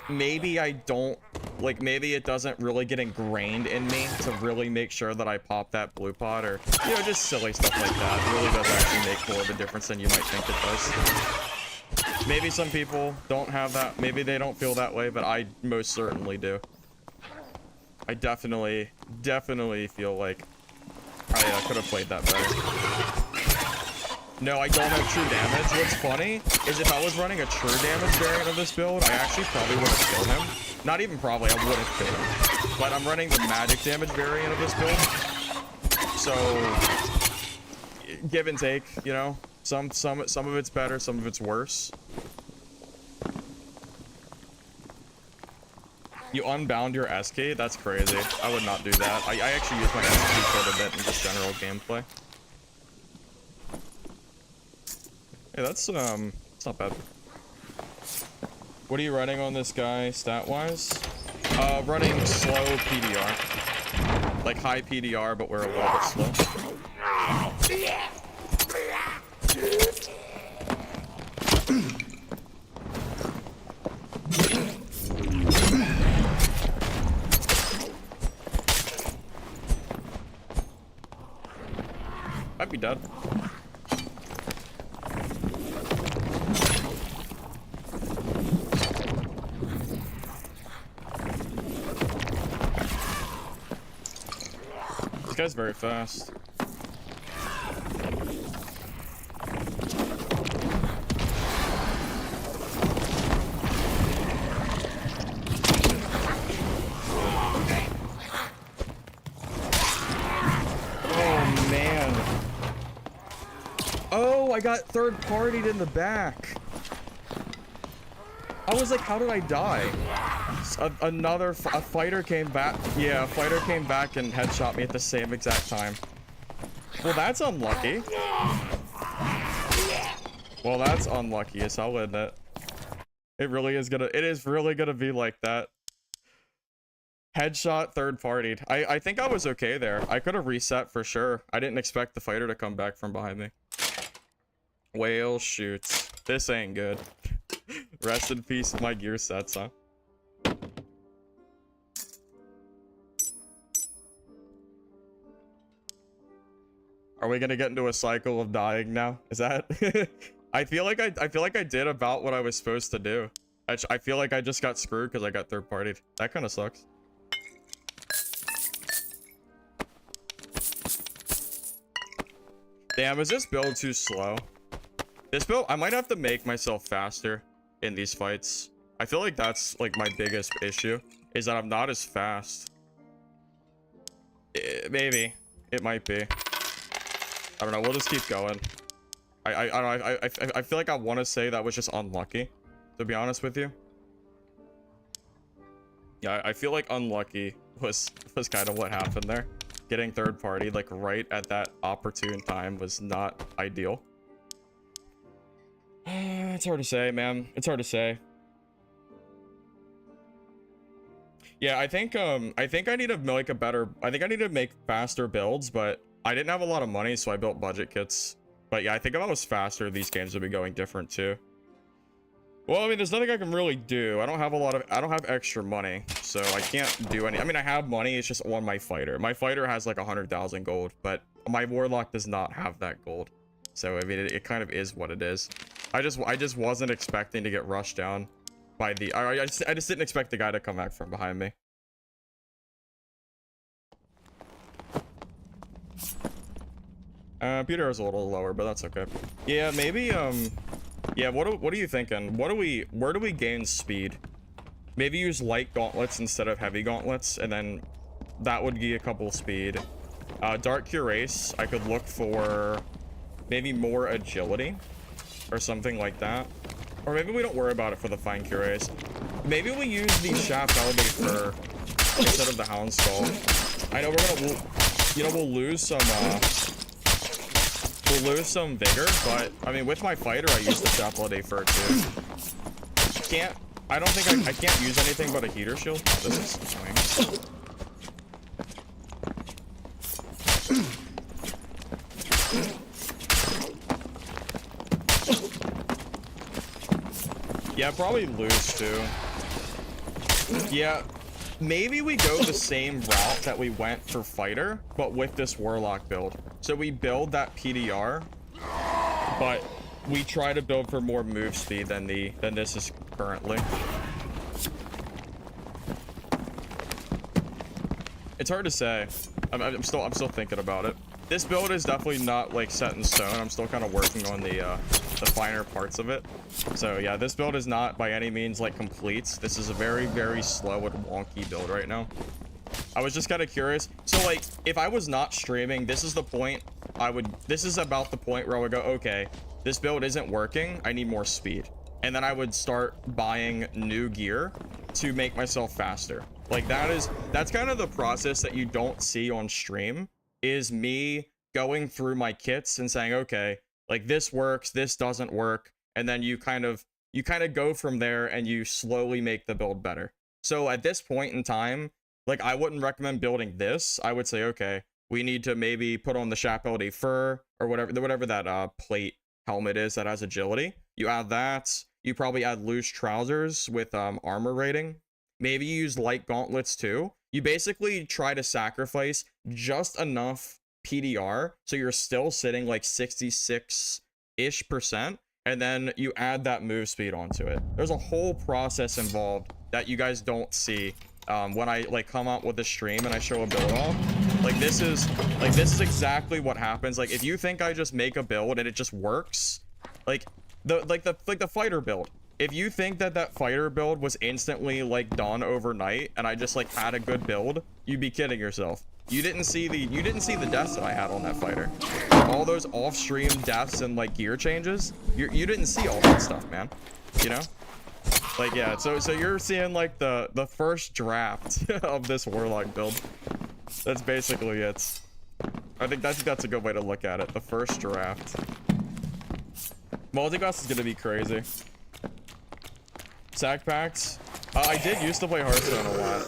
maybe I don't, like, maybe it doesn't really get ingrained in me to really make sure that I pop that blue pot, or, you know, just silly stuff like that. It really does actually make more of a difference than you might think it does. Maybe some people don't have that, maybe they don't feel that way, but I most certainly do. I definitely feel like I could have played that better. No, I don't have true damage. What's funny is if I was running a true damage variant of this build, I actually probably would have killed him. Not even probably, I would have killed him. But I'm running the magic damage variant of this build. So, give and take, you know? Some of it's better, some of it's worse. You unbound your S key? That's crazy. I would not do that. I actually use my S key quite a bit in just general gameplay. Hey, that's it's not bad. What are you running on this guy stat-wise? Running slow PDR. Like high PDR, but we're a little bit slow. I'd be dead. This guy's very fast. Oh man. Oh, I got third partied in the back. I was like, how did I die? A fighter came back. Yeah, a fighter came back and headshot me at the same exact time. Well, that's unlucky. Well, that's unlucky, yes, I'll admit. It is really gonna be like that. Headshot, third partied. I think I was okay there. I could have reset for sure. I didn't expect the fighter to come back from behind me. Whale shoots. This ain't good. Rest in peace, my gear sets, huh? Are we gonna get into a cycle of dying now? Is that? I feel like I did about what I was supposed to do. I feel like I just got screwed because I got third partied. That kind of sucks. Damn, is this build too slow? This build, I might have to make myself faster in these fights. I feel like that's like my biggest issue, is that I'm not as fast. Maybe it might be. I don't know. We'll just keep going. I feel like I want to say that was just unlucky, to be honest with you. Yeah, I feel like unlucky was kind of what happened there. Getting third party like right at that opportune time was not ideal. It's hard to say, man. It's hard to say. Yeah, I think I need to make I need to make faster builds, but I didn't have a lot of money, so I built budget kits. But yeah, I think if I was faster, these games would be going different too. Well, I mean, there's nothing I can really do. I don't have extra money, so I can't do any. I mean, I have money, it's just on my fighter. My fighter has like 100,000 gold, but my Warlock does not have that gold. So, I mean, it kind of is what it is. I just wasn't expecting to get rushed down by the... I just didn't expect the guy to come back from behind me. Peter is a little lower, but that's okay. Yeah, maybe, yeah, what are you thinking? Where do we gain speed? Maybe use light gauntlets instead of heavy gauntlets, and then that would give a couple speed. Dark Cuirass, I could look for maybe more agility or something like that. Or maybe we don't worry about it for the fine Cuirass. Maybe we use the shaft elevate for instead of the hound skull. I know we'll lose some we'll lose some vigor, but I mean, with my fighter, I use the Chapel Day for it too. I don't think I can't use anything but a heater shield. This is annoying. Yeah, probably lose too. Yeah, maybe we go the same route that we went for fighter, but with this Warlock build. So we build that PDR, but we try to build for more move speed than this is currently. It's hard to say. I'm still thinking about it. This build is definitely not like set in stone. I'm still kind of working on the finer parts of it. So yeah, this build is not by any means like complete. This is a very, very slow and wonky build right now. I was just kind of curious. So like, if I was not streaming, this is the point this is about the point where I would go, okay, this build isn't working. I need more speed. And then I would start buying new gear to make myself faster. Like that's kind of the process that you don't see on stream, is me going through my kits and saying, okay, like this works, this doesn't work. And then you kind of go from there and you slowly make the build better. So at this point in time, like I wouldn't recommend building this. I would say, okay, we need to maybe put on the Chapel de Fur or whatever that plate helmet is that has agility. You add that. You probably add loose trousers with armor rating. Maybe you use light gauntlets too. You basically try to sacrifice just enough PDR so you're still sitting like 66-ish%, and then you add that move speed onto it. There's a whole process involved that you guys don't see when I like come out with a stream and I show a build off. Like this is exactly what happens. Like if you think I just make a build and it just works, like the fighter build. If you think that fighter build was instantly like done overnight and I just like had a good build, you'd be kidding yourself. You didn't see the deaths that I had on that fighter. All those off-stream deaths and like gear changes. You didn't see all that stuff, man. You know? Like yeah, so you're seeing like the first draft of this Warlock build. That's basically it. I think that's a good way to look at it. The first draft. Multiclass is gonna be crazy. Sack packs. I did used to play Hearthstone a lot.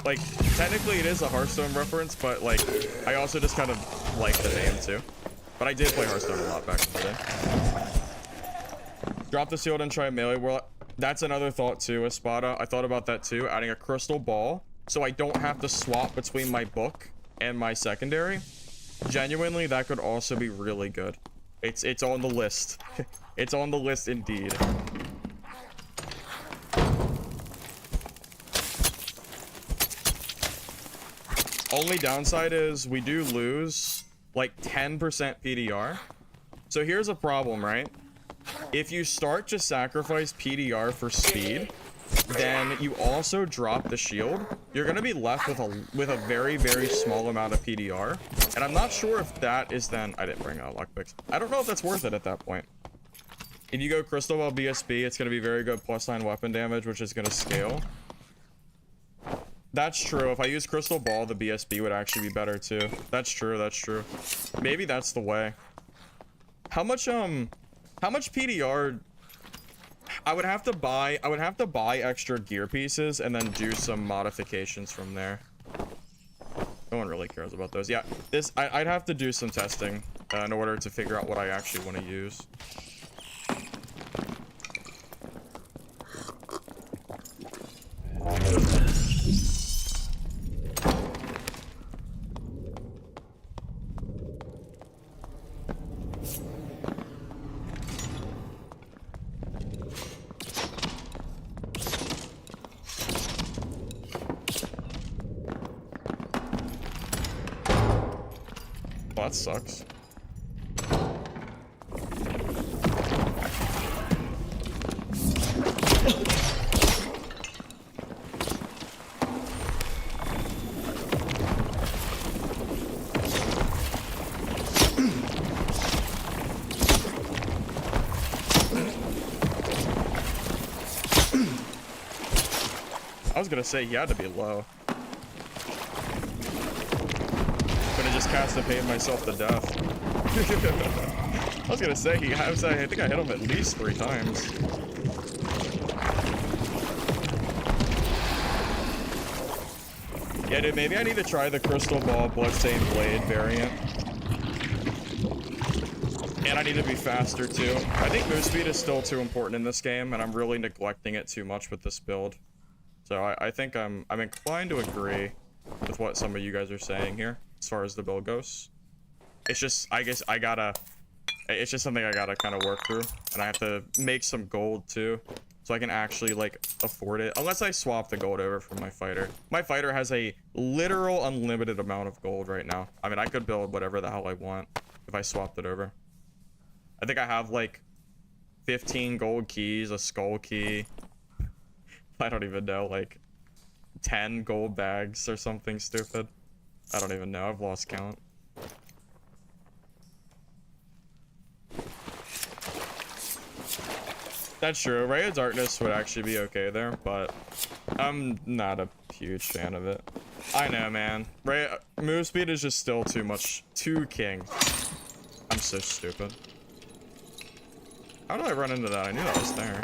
Like technically it is a Hearthstone reference, but like I also just kind of like the name too. But I did play Hearthstone a lot back in the day. Drop the shield and try melee Warlock. That's another thought too, Espada. I thought about that too, adding a crystal ball so I don't have to swap between my book and my secondary. Genuinely, that could also be really good. It's on the list. It's on the list indeed. Only downside is we do lose like 10% PDR. So here's a problem, right? If you start to sacrifice PDR for speed, then you also drop the shield. You're gonna be left with a very, very small amount of PDR. And I'm not sure if that is then... I didn't bring out lockpicks. I don't know if that's worth it at that point. If you go Crystal Ball BSB, it's gonna be very good +9 weapon damage, which is gonna scale. That's true. If I use Crystal Ball, the BSB would actually be better too. That's true, that's true. Maybe that's the way. How much PDR... I would have to buy extra gear pieces and then do some modifications from there. No one really cares about those. Yeah, I'd have to do some testing in order to figure out what I actually want to use. That sucks. I was gonna say he had to be low. Just cast to pain myself to death. I was gonna say, I think I hit him at least 3 times. Yeah, dude, maybe I need to try the Crystal Ball Bloodstain Blade variant. And I need to be faster too. I think move speed is still too important in this game, and I'm really neglecting it too much with this build. So I think I'm inclined to agree with what some of you guys are saying here as far as the build goes. It's just, I guess it's just something I gotta kind of work through, and I have to make some gold too, so I can actually like afford it. Unless I swap the gold over from my fighter. My fighter has a literal unlimited amount of gold right now. I mean, I could build whatever the hell I want if I swapped it over. I think I have like 15 gold keys, a skull key. I don't even know, like 10 gold bags or something stupid. I don't even know. I've lost count. That's true. Ray of Darkness would actually be okay there, but I'm not a huge fan of it. I know, man. Move speed is just still too much. Too king. I'm so stupid. How did I run into that? I knew that was there.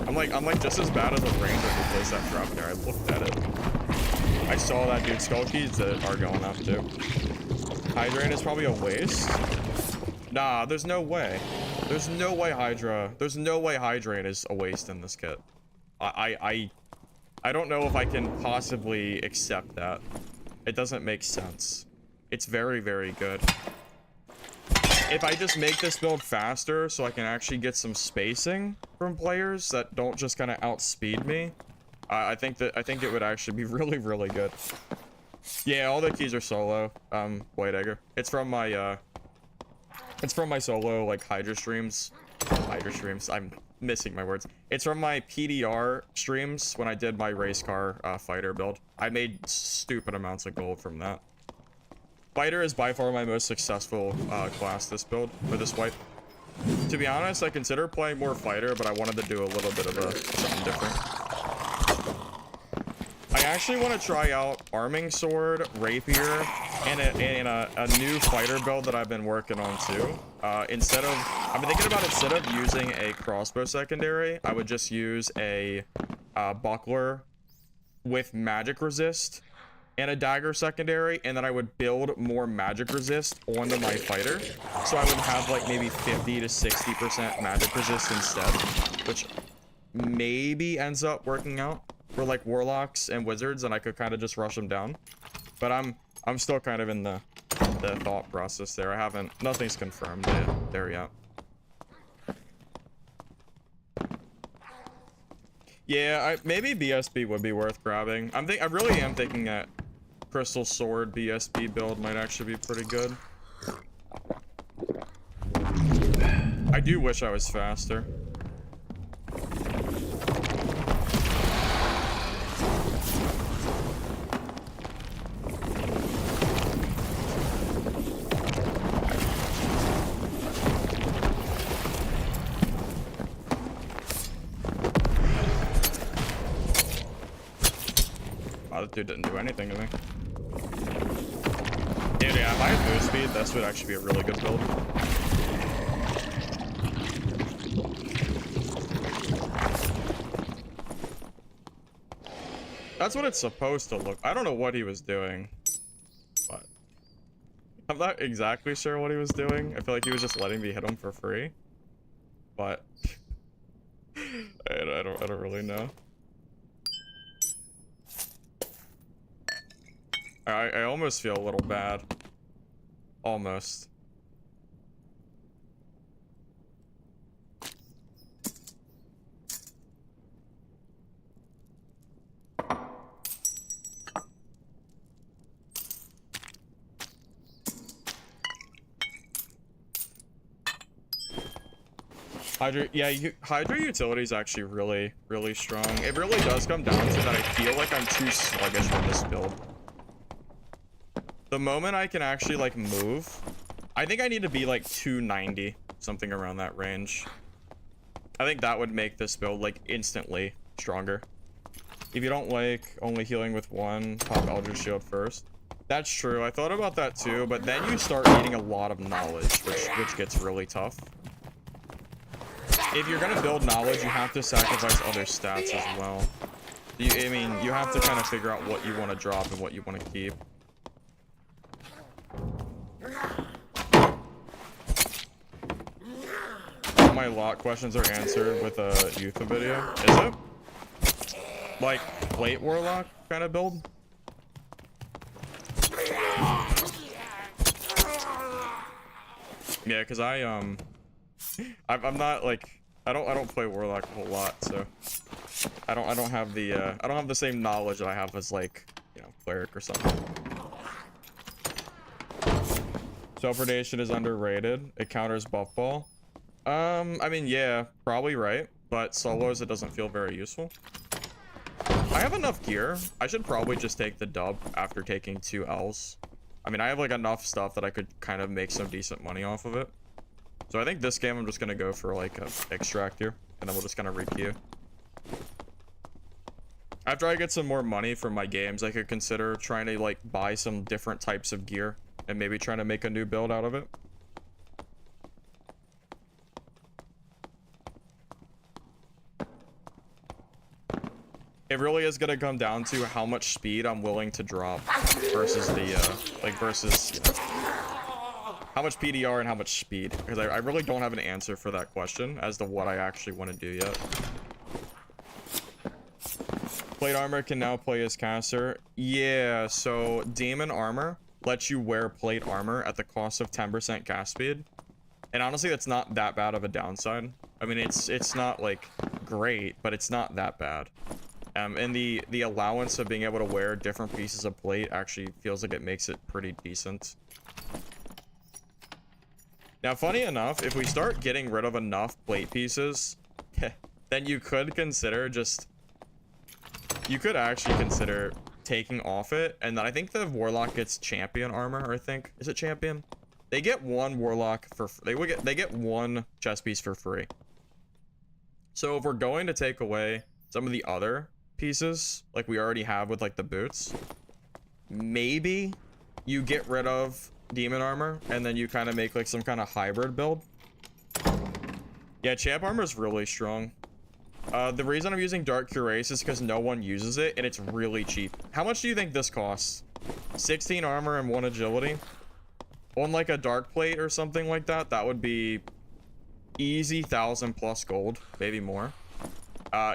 I'm like just as bad as a ranger who plays that drop there. I looked at it. I saw that dude. Skull keys that are going up too. Hydrate is probably a waste. Nah, there's no way. There's no way Hydrate is a waste in this kit. I don't know if I can possibly accept that. It doesn't make sense. It's very, very good. If I just make this build faster so I can actually get some spacing from players that don't just kind of outspeed me, I think it would actually be really, really good. Yeah, all the keys are solo. White Egger. It's from my solo like Hydra streams. I'm missing my words. It's from my PDR streams when I did my race car fighter build. I made stupid amounts of gold from that. Fighter is by far my most successful class this build, for this wipe. To be honest, I consider playing more fighter, but I wanted to do a little bit of something different. I actually want to try out Arming Sword, Rapier, and a new fighter build that I've been working on too. I've been thinking about instead of using a crossbow secondary, I would just use a buckler with magic resist and a dagger secondary, and then I would build more magic resist onto my fighter, so I would have like maybe 50 to 60% magic resist instead, which maybe ends up working out for like warlocks and wizards, and I could kind of just rush them down. But I'm still kind of in the thought process there. Nothing's confirmed there yet. Yeah, maybe BSB would be worth grabbing. I really am thinking that Crystal Sword BSB build might actually be pretty good. I do wish I was faster. Oh, that dude didn't do anything to me. Dude, yeah, if I had move speed, this would actually be a really good build. That's what it's supposed to look. I don't know what he was doing, but I'm not exactly sure what he was doing. I feel like he was just letting me hit him for free, but I don't really know. I almost feel a little bad. Almost. Hydra, yeah, Hydra utility is actually really, really strong. It really does come down to that I feel like I'm too sluggish for this build. The moment I can actually like move, I think I need to be like 290, something around that range. I think that would make this build like instantly stronger. If you don't like only healing with one, pop Eldritch Shield first. That's true. I thought about that too, but then you start needing a lot of knowledge, which gets really tough. If you're gonna build knowledge, you have to sacrifice other stats as well. I mean, you have to kind of figure out what you want to drop and what you want to keep. All my lot questions are answered with a Utha video. Is it? Like, plate Warlock kind of build? Yeah, because I'm not like I don't play Warlock a whole lot, so I don't have the same knowledge that I have as like, you know, Cleric or something. Self-predation is underrated. It counters buff ball. I mean, yeah, probably right, but solos it doesn't feel very useful. I have enough gear. I should probably just take the dub after taking 2 L's. I mean, I have like enough stuff that I could kind of make some decent money off of it. So I think this game I'm just gonna go for like a extract here, and then we'll just kind of requeue. After I get some more money from my games, I could consider trying to like buy some different types of gear and maybe trying to make a new build out of it. It really is gonna come down to how much speed I'm willing to drop versus the versus, you know, how much PDR and how much speed, because I really don't have an answer for that question as to what I actually want to do yet. Plate armor can now play as caster. Yeah, so demon armor lets you wear plate armor at the cost of 10% cast speed, and honestly that's not that bad of a downside. I mean, it's not like great, but it's not that bad. And the allowance of being able to wear different pieces of plate actually feels like it makes it pretty decent. Now, funny enough, if we start getting rid of enough plate pieces, then you could consider you could actually consider taking off it. And then I think the Warlock gets champion armor, I think. Is it champion? They get 1 Warlock for, they get 1 chest piece for free. So if we're going to take away some of the other pieces, like we already have with like the boots, maybe you get rid of demon armor and then you kind of make like some kind of hybrid build. Yeah, champ armor is really strong. The reason I'm using dark cuirass is because no one uses it and it's really cheap. How much do you think this costs? 16 armor and 1 agility on like a dark plate or something like that. That would be easy 1,000+ gold, maybe more.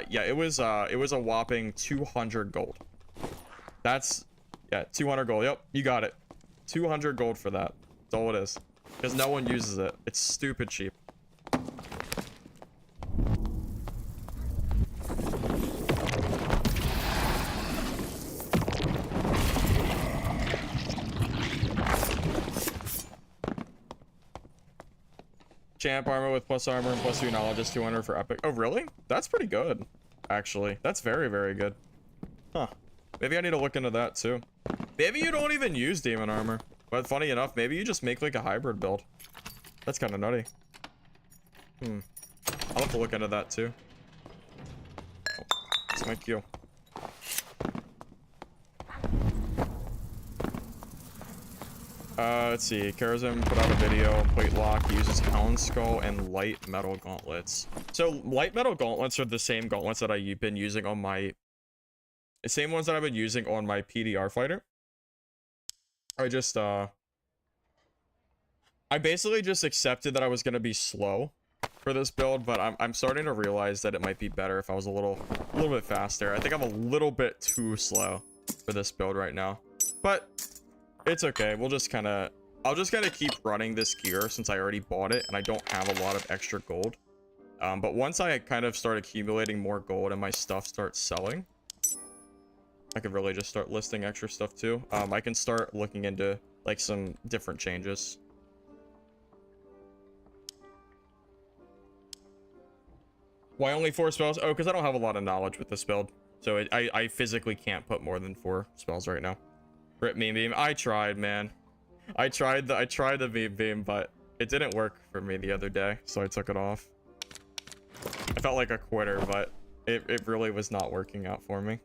Yeah, it was a whopping 200 gold. That's, yeah, 200 gold. Yep, you got it. 200 gold for that. That's all it is. Because no one uses it. It's stupid cheap. Champ armor with plus armor and plus 2 knowledge is 200 for epic. Oh, really? That's pretty good, actually. That's very, very good. Huh. Maybe I need to look into that, too. Maybe you don't even use demon armor. But funny enough, maybe you just make, like, a hybrid build. That's kind of nutty. I'll have to look into that, too. Oh, that's my cue. Let's see. Karazim put out a video. Plate lock uses Hound Skull and light metal gauntlets. So light metal gauntlets are the same gauntlets that I've been using on my, the same ones that I've been using on my PDR fighter. I basically just accepted that I was gonna be slow for this build, but I'm starting to realize that it might be better if I was a little bit faster. I think I'm a little bit too slow for this build right now, but it's okay. I'll just kind of keep running this gear since I already bought it and I don't have a lot of extra gold. But once I kind of start accumulating more gold and my stuff starts selling, I could really just start listing extra stuff too. I can start looking into like some different changes. Why only 4 spells? Oh, because I don't have a lot of knowledge with this build. So I physically can't put more than 4 spells right now. Rip meme beam. I tried, man. I tried the meme beam, but it didn't work for me the other day, so I took it off. I felt like a quitter, but it really was not working out for me.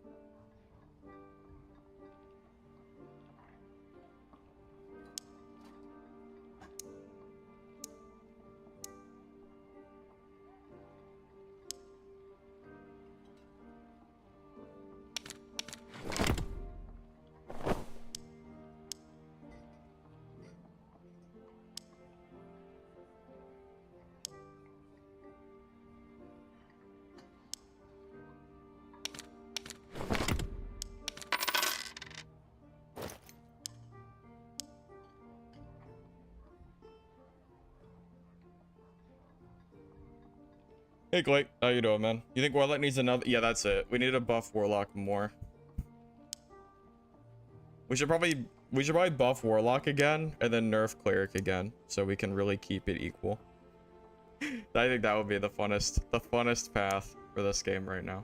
Hey, Blake. How you doing, man? You think Warlock needs another? Yeah, that's it. We need to buff Warlock more. We should probably buff Warlock again and then nerf Cleric again so we can really keep it equal. I think that would be the funnest path for this game right now.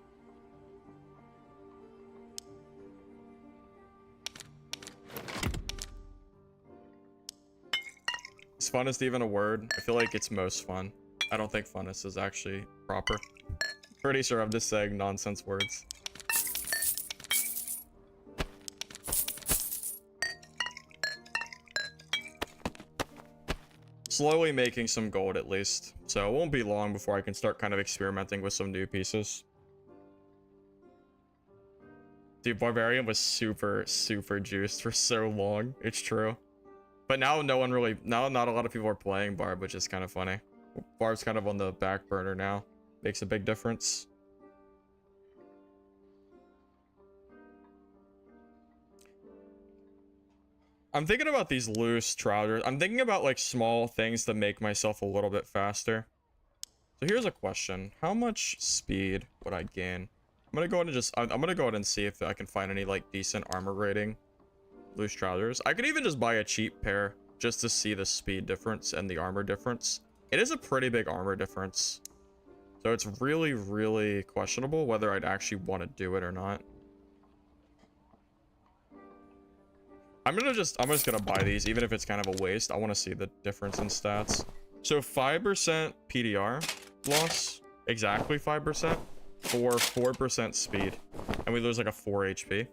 Is funnest even a word? I feel like it's most fun. I don't think funnest is actually proper. Pretty sure I'm just saying nonsense words. Slowly making some gold at least. So it won't be long before I can start kind of experimenting with some new pieces. Dude, Barbarian was super juiced for so long. It's true. But now not a lot of people are playing Barb, which is kind of funny. Barb's kind of on the back burner now. Makes a big difference. I'm thinking about these loose trousers. I'm thinking about like small things to make myself a little bit faster. So here's a question. How much speed would I gain? I'm gonna go ahead and see if I can find any like decent armor rating loose trousers. I could even just buy a cheap pair just to see the speed difference and the armor difference. It is a pretty big armor difference. So it's really questionable whether I'd actually want to do it or not. I'm just gonna buy these even if it's kind of a waste. I want to see the difference in stats. So 5% PDR loss, exactly 5% for 4% speed, and we lose like a 4 HP.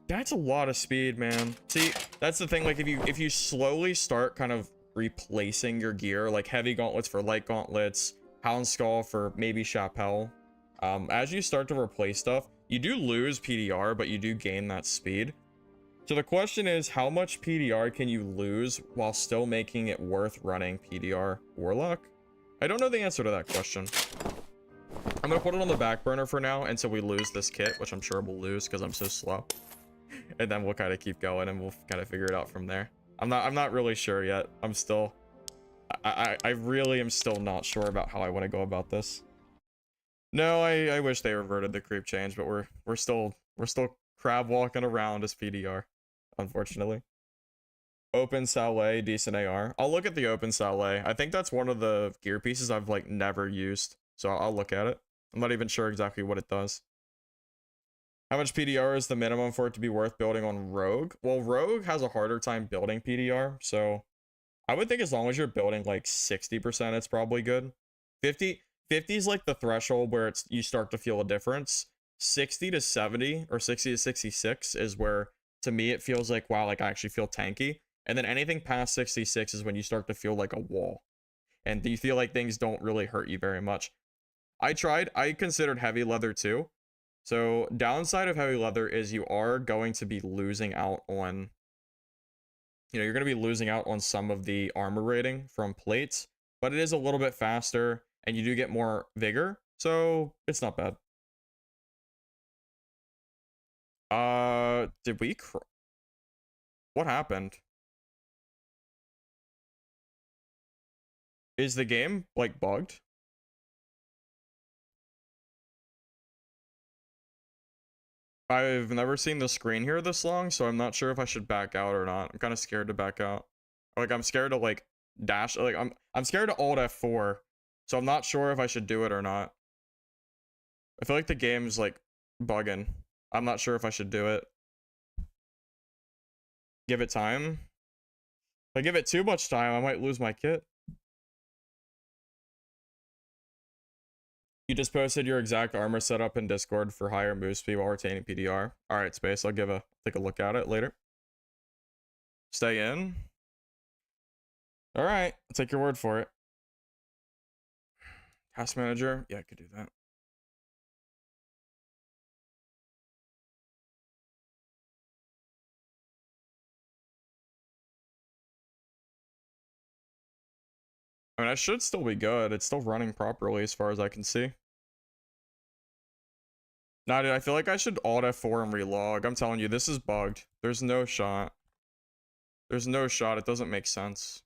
That's a lot of speed, man. See, that's the thing, like if you slowly start kind of replacing your gear, like heavy gauntlets for light gauntlets, Hound Skull for maybe Chapelle, as you start to replace stuff, you do lose PDR, but you do gain that speed. So the question is, how much PDR can you lose while still making it worth running PDR Warlock? I don't know the answer to that question. I'm gonna put it on the back burner for now until we lose this kit, which I'm sure we'll lose because I'm so slow. And then we'll kind of keep going and we'll kind of figure it out from there. I'm not really sure yet. I really am still not sure about how I want to go about this. No, I wish they reverted the creep change, but we're still crab walking around as PDR, unfortunately. Open Saleh, decent AR. I'll look at the open Saleh. I think that's one of the gear pieces I've like never used, so I'll look at it. I'm not even sure exactly what it does. How much PDR is the minimum for it to be worth building on Rogue? Well, Rogue has a harder time building PDR, so I would think as long as you're building like 60%, it's probably good. 50 is like the threshold where you start to feel a difference. 60 to 70 or 60 to 66 is where, to me, it feels like, wow, like I actually feel tanky. And then anything past 66 is when you start to feel like a wall. And you feel like things don't really hurt you very much. I considered heavy leather too. So downside of heavy leather is you are going to be losing out on, you're going to be losing out on some of the armor rating from plates, but it is a little bit faster and you do get more vigor. So it's not bad. Did we what happened? Is the game like bugged? I've never seen the screen here this long, so I'm not sure if I should back out or not. I'm kind of scared to back out. Like I'm scared to like dash, like I'm scared to alt F4, so I'm not sure if I should do it or not. I feel like the game's like bugging. I'm not sure if I should do it. Give it time. If I give it too much time, I might lose my kit. You just posted your exact armor setup in Discord for higher move speed while retaining PDR. Alright, Space, I'll take a look at it later. Stay in. Alright, I'll take your word for it. Task manager, yeah, I could do that. I mean, I should still be good. It's still running properly as far as I can see. Nah, dude, I feel like I should alt F4 and relog. I'm telling you, this is bugged. There's no shot. There's no shot. It doesn't make sense.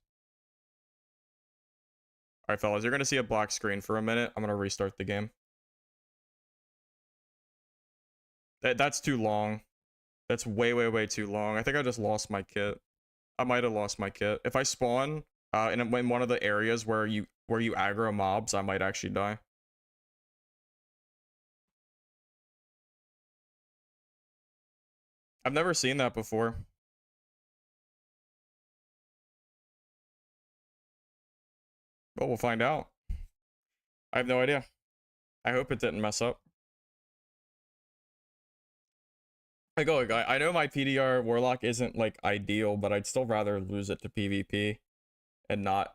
Alright, fellas, you're gonna see a black screen for a minute. I'm gonna restart the game. That's too long. That's way, way, way too long. I think I just lost my kit. I might have lost my kit. If I spawn in one of the areas where you aggro mobs, I might actually die. I've never seen that before. But we'll find out. I have no idea. I hope it didn't mess up. Like, oh, I know my PDR Warlock isn't like ideal, but I'd still rather lose it to PvP and not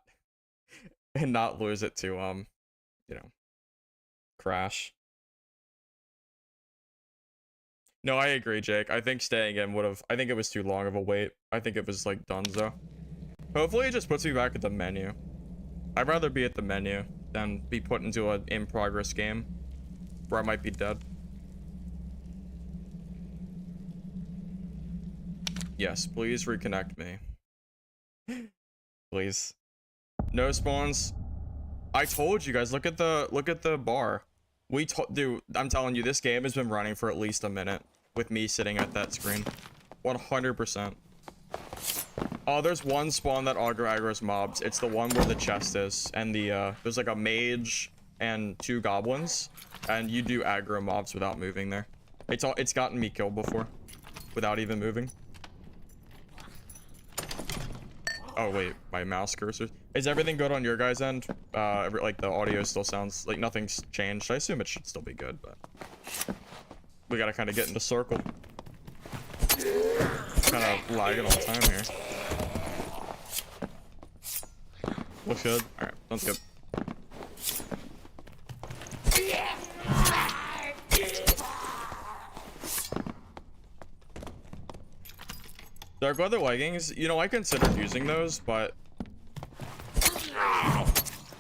lose it to you know, crash. No, I agree, Jake. I think staying in would have, I think it was too long of a wait. I think it was like donezo. Hopefully it just puts me back at the menu. I'd rather be at the menu than be put into an in-progress game where I might be dead. Yes, please reconnect me. Please. No spawns. I told you guys, look at the bar. Dude, I'm telling you, this game has been running for at least a minute with me sitting at that screen. 100%. Oh, there's one spawn that aggro's mobs. It's the one where the chest is, and there's like a mage and 2 goblins, and you do aggro mobs without moving there. It's gotten me killed before without even moving. Oh wait, my mouse cursor. Is everything good on your guys' end? Like the audio still sounds like nothing's changed. I assume it should still be good, but we gotta kind of get into circle. Kind of lagging all the time here. Looks good. All right, sounds good. Dark leather leggings, you know, I considered using those, but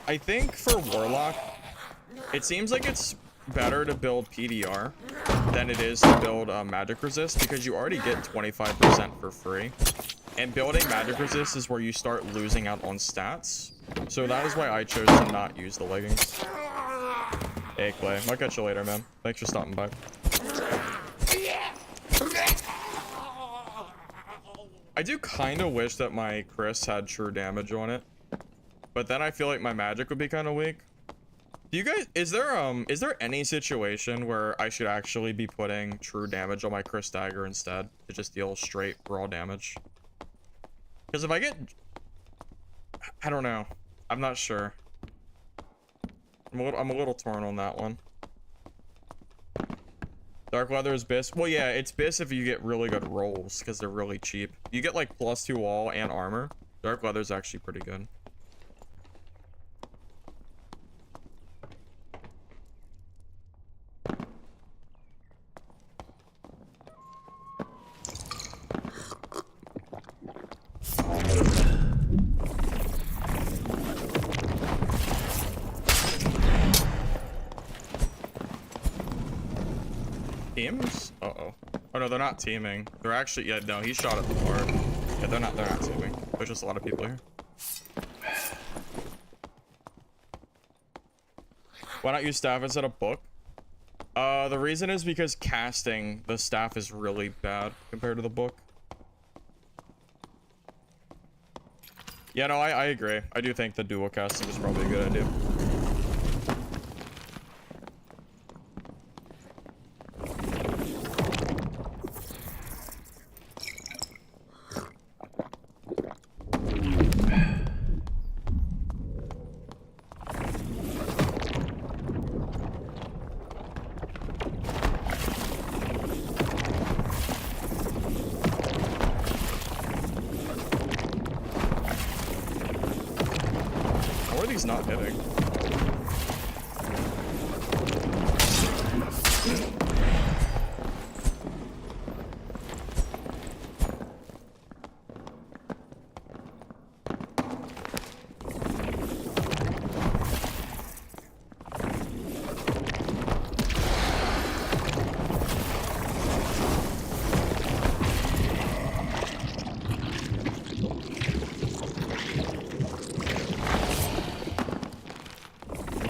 I think for Warlock, it seems like it's better to build PDR than it is to build magic resist, because you already get 25% for free, and building magic resist is where you start losing out on stats. So that is why I chose to not use the leggings. Hey Clay, I'll catch you later, man. Thanks for stopping by. I do kind of wish that my Chris had true damage on it, but then I feel like my magic would be kind of weak. Do you guys, is there any situation where I should actually be putting true damage on my Chris dagger instead to just deal straight raw damage? Because if I get, I don't know, I'm not sure. I'm a little torn on that one. Dark leather is BIS. Well, yeah, it's BIS if you get really good rolls, because they're really cheap. You get like +2 wall and armor. Dark leather is actually pretty good. Teams? Uh-oh. Oh no, they're not teaming. They're actually, yeah, no, he shot at the bar. Yeah, they're not teaming. There's just a lot of people here. Why not use staff instead of book? The reason is because casting the staff is really bad compared to the book. Yeah, no, I agree. I do think the dual casting is probably a good idea. He's not hitting.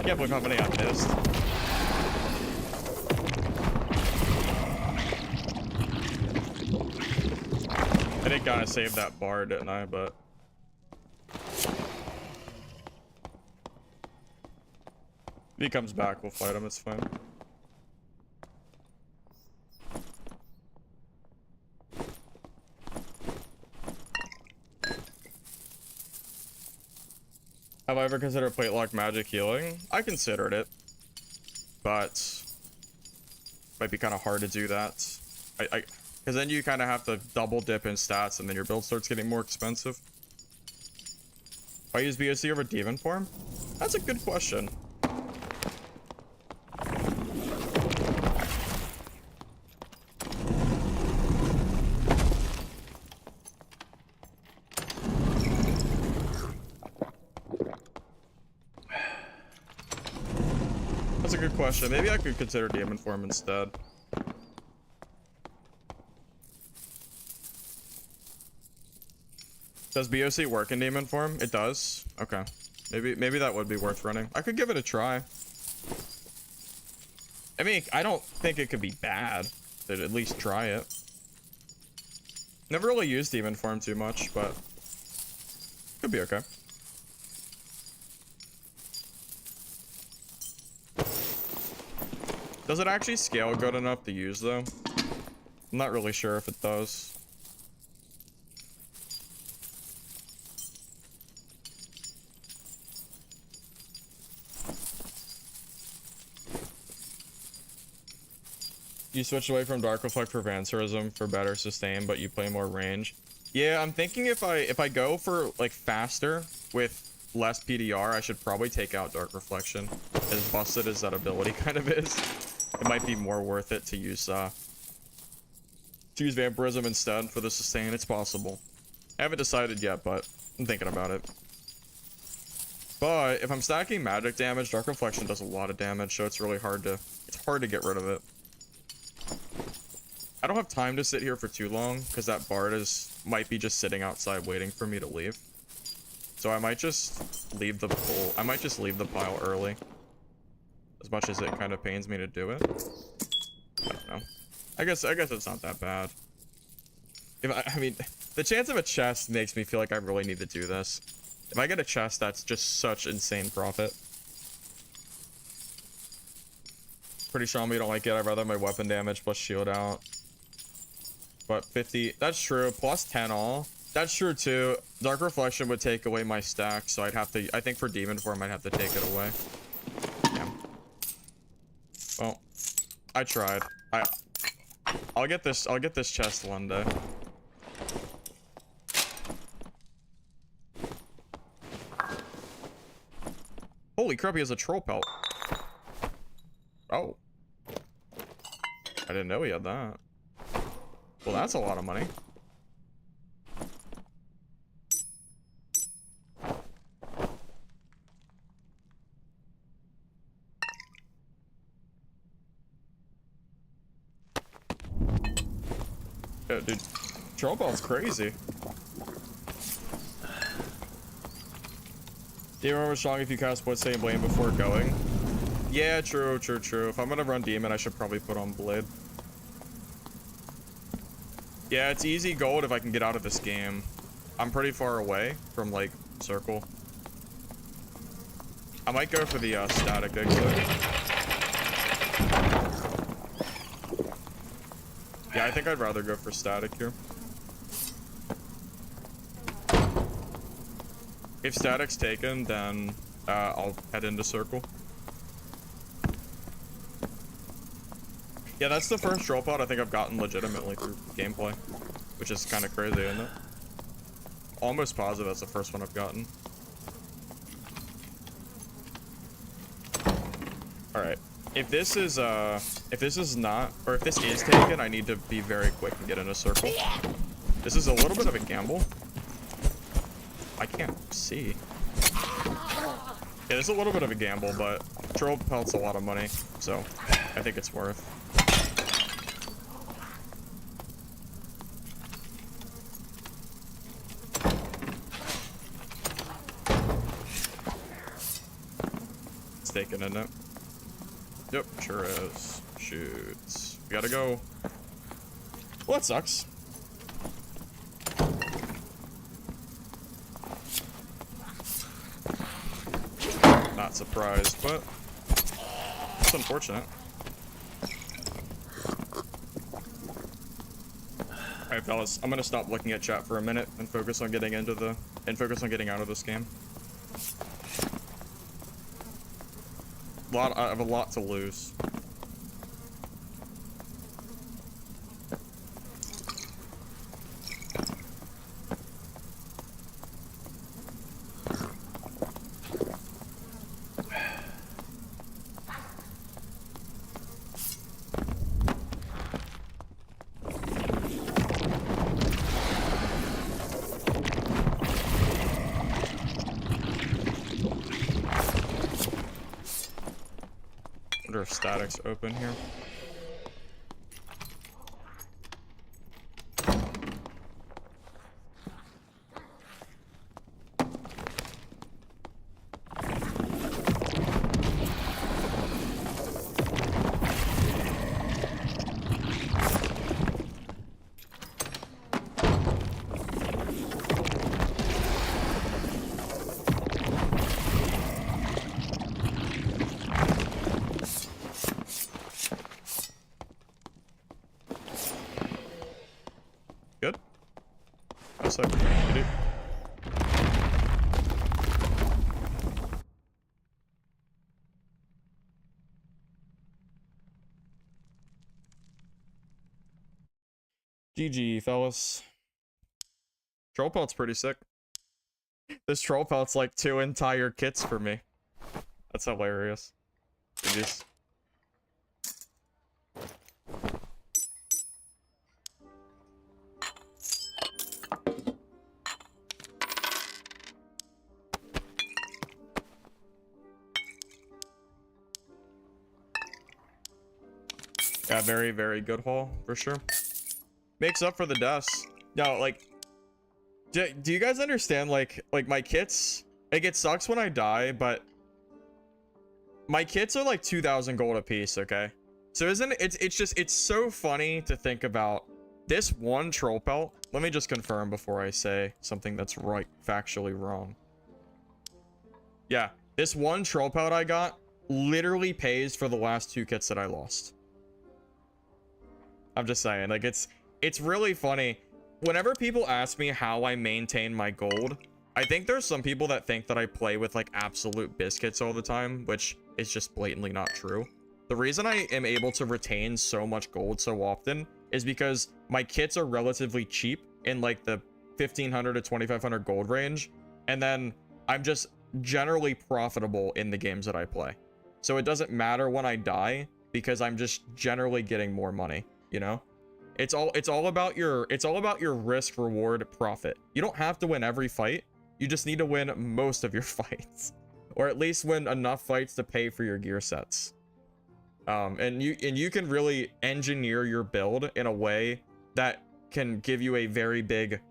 Can't believe how many I missed. I did kind of save that bar, didn't I? But if he comes back, we'll fight him. It's fine. Have I ever considered plate lock magic healing? I considered it, but might be kind of hard to do that. Because then you kind of have to double dip in stats, and then your build starts getting more expensive. If I use BOC over demon form? That's a good question. That's a good question. Maybe I could consider demon form instead. Does BOC work in demon form? It does. Okay. Maybe that would be worth running. I could give it a try. I mean, I don't think it could be bad to at least try it. Never really used demon form too much, but could be okay. Does it actually scale good enough to use though? I'm not really sure if it does. You switch away from Dark Reflect for Vampirism for better sustain, but you play more range. Yeah, I'm thinking if I go for like faster with less PDR, I should probably take out Dark Reflection. As busted as that ability kind of is, it might be more worth it to use Vampirism instead for the sustain. It's possible. I haven't decided yet, but I'm thinking about it. But if I'm stacking magic damage, Dark Reflection does a lot of damage, so it's really hard to get rid of it. I don't have time to sit here for too long because that bard might be just sitting outside waiting for me to leave. So I might just leave the pool. I might just leave the pile early. As much as it kind of pains me to do it. I don't know. I guess it's not that bad. I mean, the chance of a chest makes me feel like I really need to do this. If I get a chest, that's just such insane profit. Pretty strong, we don't like it. I'd rather my weapon damage plus shield out. But 50, that's true. Plus 10 all. That's true too. Dark Reflection would take away my stack, so I'd have to, I think for demon form, I'd have to take it away. Yeah. Well, I tried. I'll get this chest one day. Holy crap, he has a troll pelt. Oh. I didn't know he had that. Well, that's a lot of money. Yeah, dude, troll pelt's crazy. Demon was strong if you cast Bloodstain Blade before going. Yeah, true. If I'm gonna run Demon, I should probably put on Blade. Yeah, it's easy gold if I can get out of this game. I'm pretty far away from, like, circle. I might go for the static exit. Yeah, I think I'd rather go for static here. If static's taken, then I'll head into circle. Yeah, that's the first troll pot I think I've gotten legitimately through gameplay, which is kind of crazy, isn't it? Almost positive that's the first one I've gotten. All right, if this is not, or if this is taken, I need to be very quick and get in a circle. This is a little bit of a gamble. I can't see. Yeah, it's a little bit of a gamble, but troll pelt's a lot of money, so I think it's worth. mistaken, isn't it? Yep, sure is. Shoots. We gotta go. Well, that sucks. Not surprised, but it's unfortunate. Alright, fellas, I'm gonna stop looking at chat for a minute and focus on getting out of this game. I have a lot to lose. If static's open here. Good. That's like you do. GG, fellas. Troll pelt's pretty sick. This troll pelt's like 2 entire kits for me. That's hilarious. GG's. Yeah, very, very good haul, for sure. Makes up for the deaths. No, like, do you guys understand, like my kits, like, it sucks when I die, but my kits are like 2,000 gold a piece, okay? So it's so funny to think about this one troll pelt. Let me just confirm before I say something that's factually wrong. Yeah, this one troll pelt I got literally pays for the last 2 kits that I lost. I'm just saying, like, it's really funny. Whenever people ask me how I maintain my gold, I think there's some people that think that I play with, like, absolute biscuits all the time, which is just blatantly not true. The reason I am able to retain so much gold so often is because my kits are relatively cheap in, like, the 1,500 to 2,500 gold range, and then I'm just generally profitable in the games that I play. So it doesn't matter when I die, because I'm just generally getting more money. You know, it's all about your risk reward profit. You don't have to win every fight. You just need to win most of your fights, or at least win enough fights to pay for your gear sets. And you can really engineer your build in a way that can give you a very big,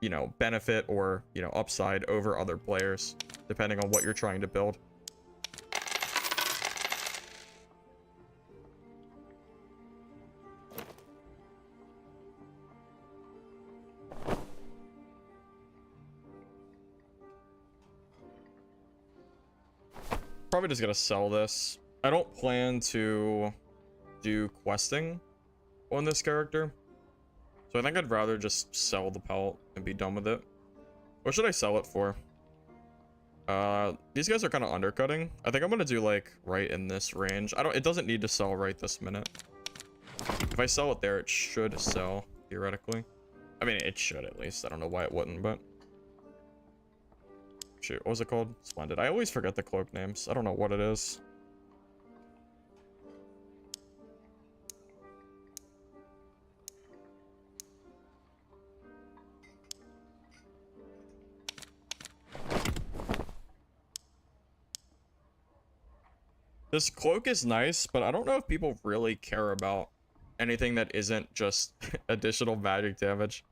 you know, benefit or, you know, upside over other players, depending on what you're trying to build. Probably just gonna sell this. I don't plan to do questing on this character, so I think I'd rather just sell the pelt and be done with it. What should I sell it for? These guys are kind of undercutting. I think I'm gonna do, like, right in this range. It doesn't need to sell right this minute. If I sell it there, it should sell, theoretically. I mean, it should at least. I don't know why it wouldn't, but shoot, what was it called? Splendid. I always forget the cloak names. I don't know what it is. This cloak is nice, but I don't know if people really care about anything that isn't just additional magic damage.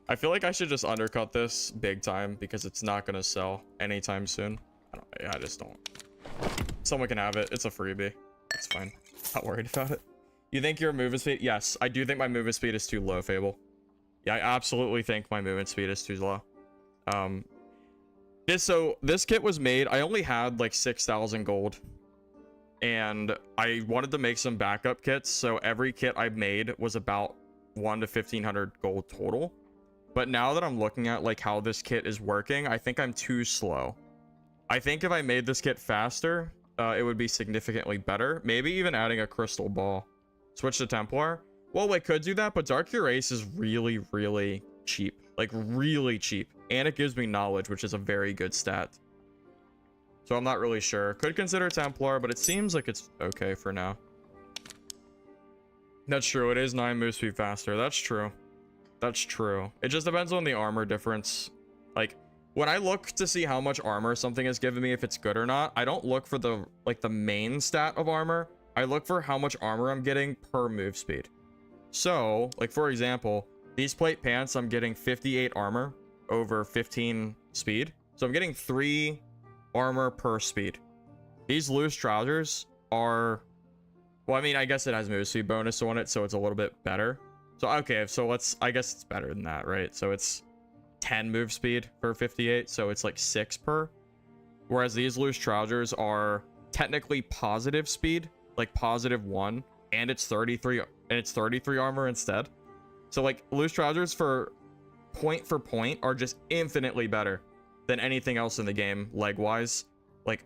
I feel like I should just undercut this big time because it's not going to sell anytime soon. I just don't. Someone can have it. It's a freebie. It's fine. Not worried about it. You think your movement speed? Yes, I do think my movement speed is too low, Fable. Yeah, I absolutely think my movement speed is too low. This kit was made. I only had like 6,000 gold, and I wanted to make some backup kits. So every kit I made was about 1 to 1,500 gold total. But now that I'm looking at like how this kit is working, I think I'm too slow. I think if I made this kit faster, it would be significantly better. Maybe even adding a crystal ball. Switch to Templar. Well, I could do that, but Dark Cuirass is really, really cheap. Like, really cheap. And it gives me knowledge, which is a very good stat. So I'm not really sure. Could consider Templar, but it seems like it's okay for now. That's true. It is 9 move speed faster. That's true. That's true. It just depends on the armor difference. Like, when I look to see how much armor something has given me, if it's good or not, I don't look for the main stat of armor. I look for how much armor I'm getting per move speed. So, like, for example, these plate pants, I'm getting 58 armor over 15 speed. So I'm getting 3 armor per speed. These loose trousers are, well, I mean, I guess it has move speed bonus on it, so it's a little bit better. So, okay, so I guess it's better than that, right? So it's 10 move speed for 58, so it's like 6 per. Whereas these loose trousers are technically positive speed, like +1, and it's 33 armor instead. So like loose trousers for point are just infinitely better than anything else in the game leg wise. Like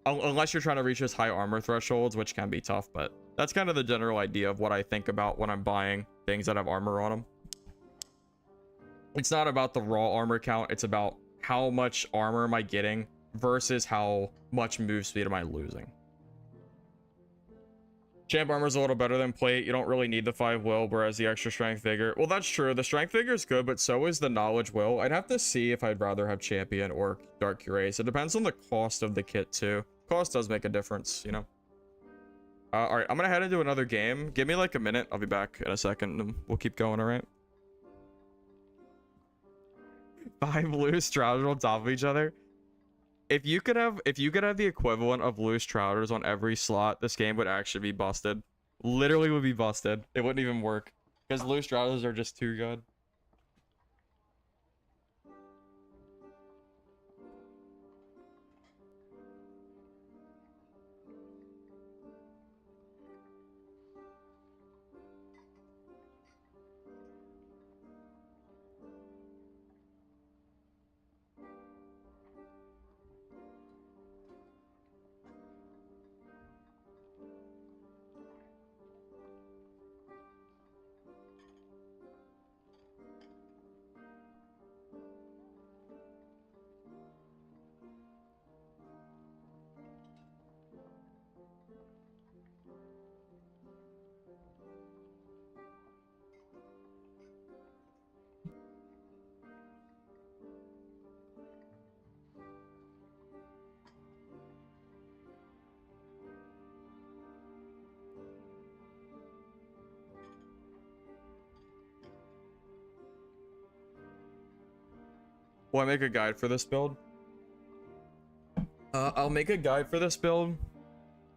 unless you're trying to reach those high armor thresholds, which can be tough, but that's kind of the general idea of what I think about when I'm buying things that have armor on them. It's not about the raw armor count, it's about how much armor am I getting versus how much move speed am I losing. Champ armor is a little better than plate. You don't really need the 5 will, whereas the extra strength vigor. Well, that's true. The strength vigor is good, but so is the knowledge will. I'd have to see if I'd rather have champion or dark cuirass. It depends on the cost of the kit too. Cost does make a difference, you know. All right, I'm gonna head into another game. Give me like a minute. I'll be back in a second, and we'll keep going. All right. 5 loose trousers on top of each other. If you could have the equivalent of loose trousers on every slot, this game would actually be busted. Literally would be busted. It wouldn't even work because loose trousers are just too good. Will I make a guide for this build? I'll make a guide for this build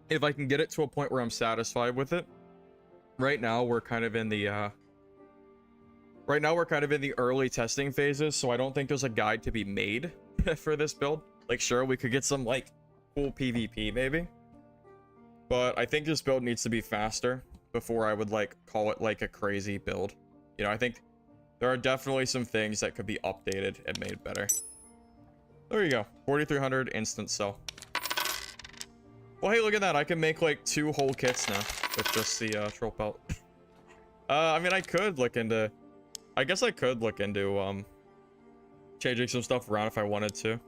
if I can get it to a point where I'm satisfied with it. Right now we're kind of in the early testing phases, so I don't think there's a guide to be made for this build. Like, sure, we could get some like cool PvP maybe, but I think this build needs to be faster before I would like call it like a crazy build. You know, I think there are definitely some things that could be updated and made better. There you go. 4,300 instant sell. Well, hey, look at that. I can make like 2 whole kits now with just the troll pelt. I mean, I could look into... I guess I could look into changing some stuff around if I wanted to.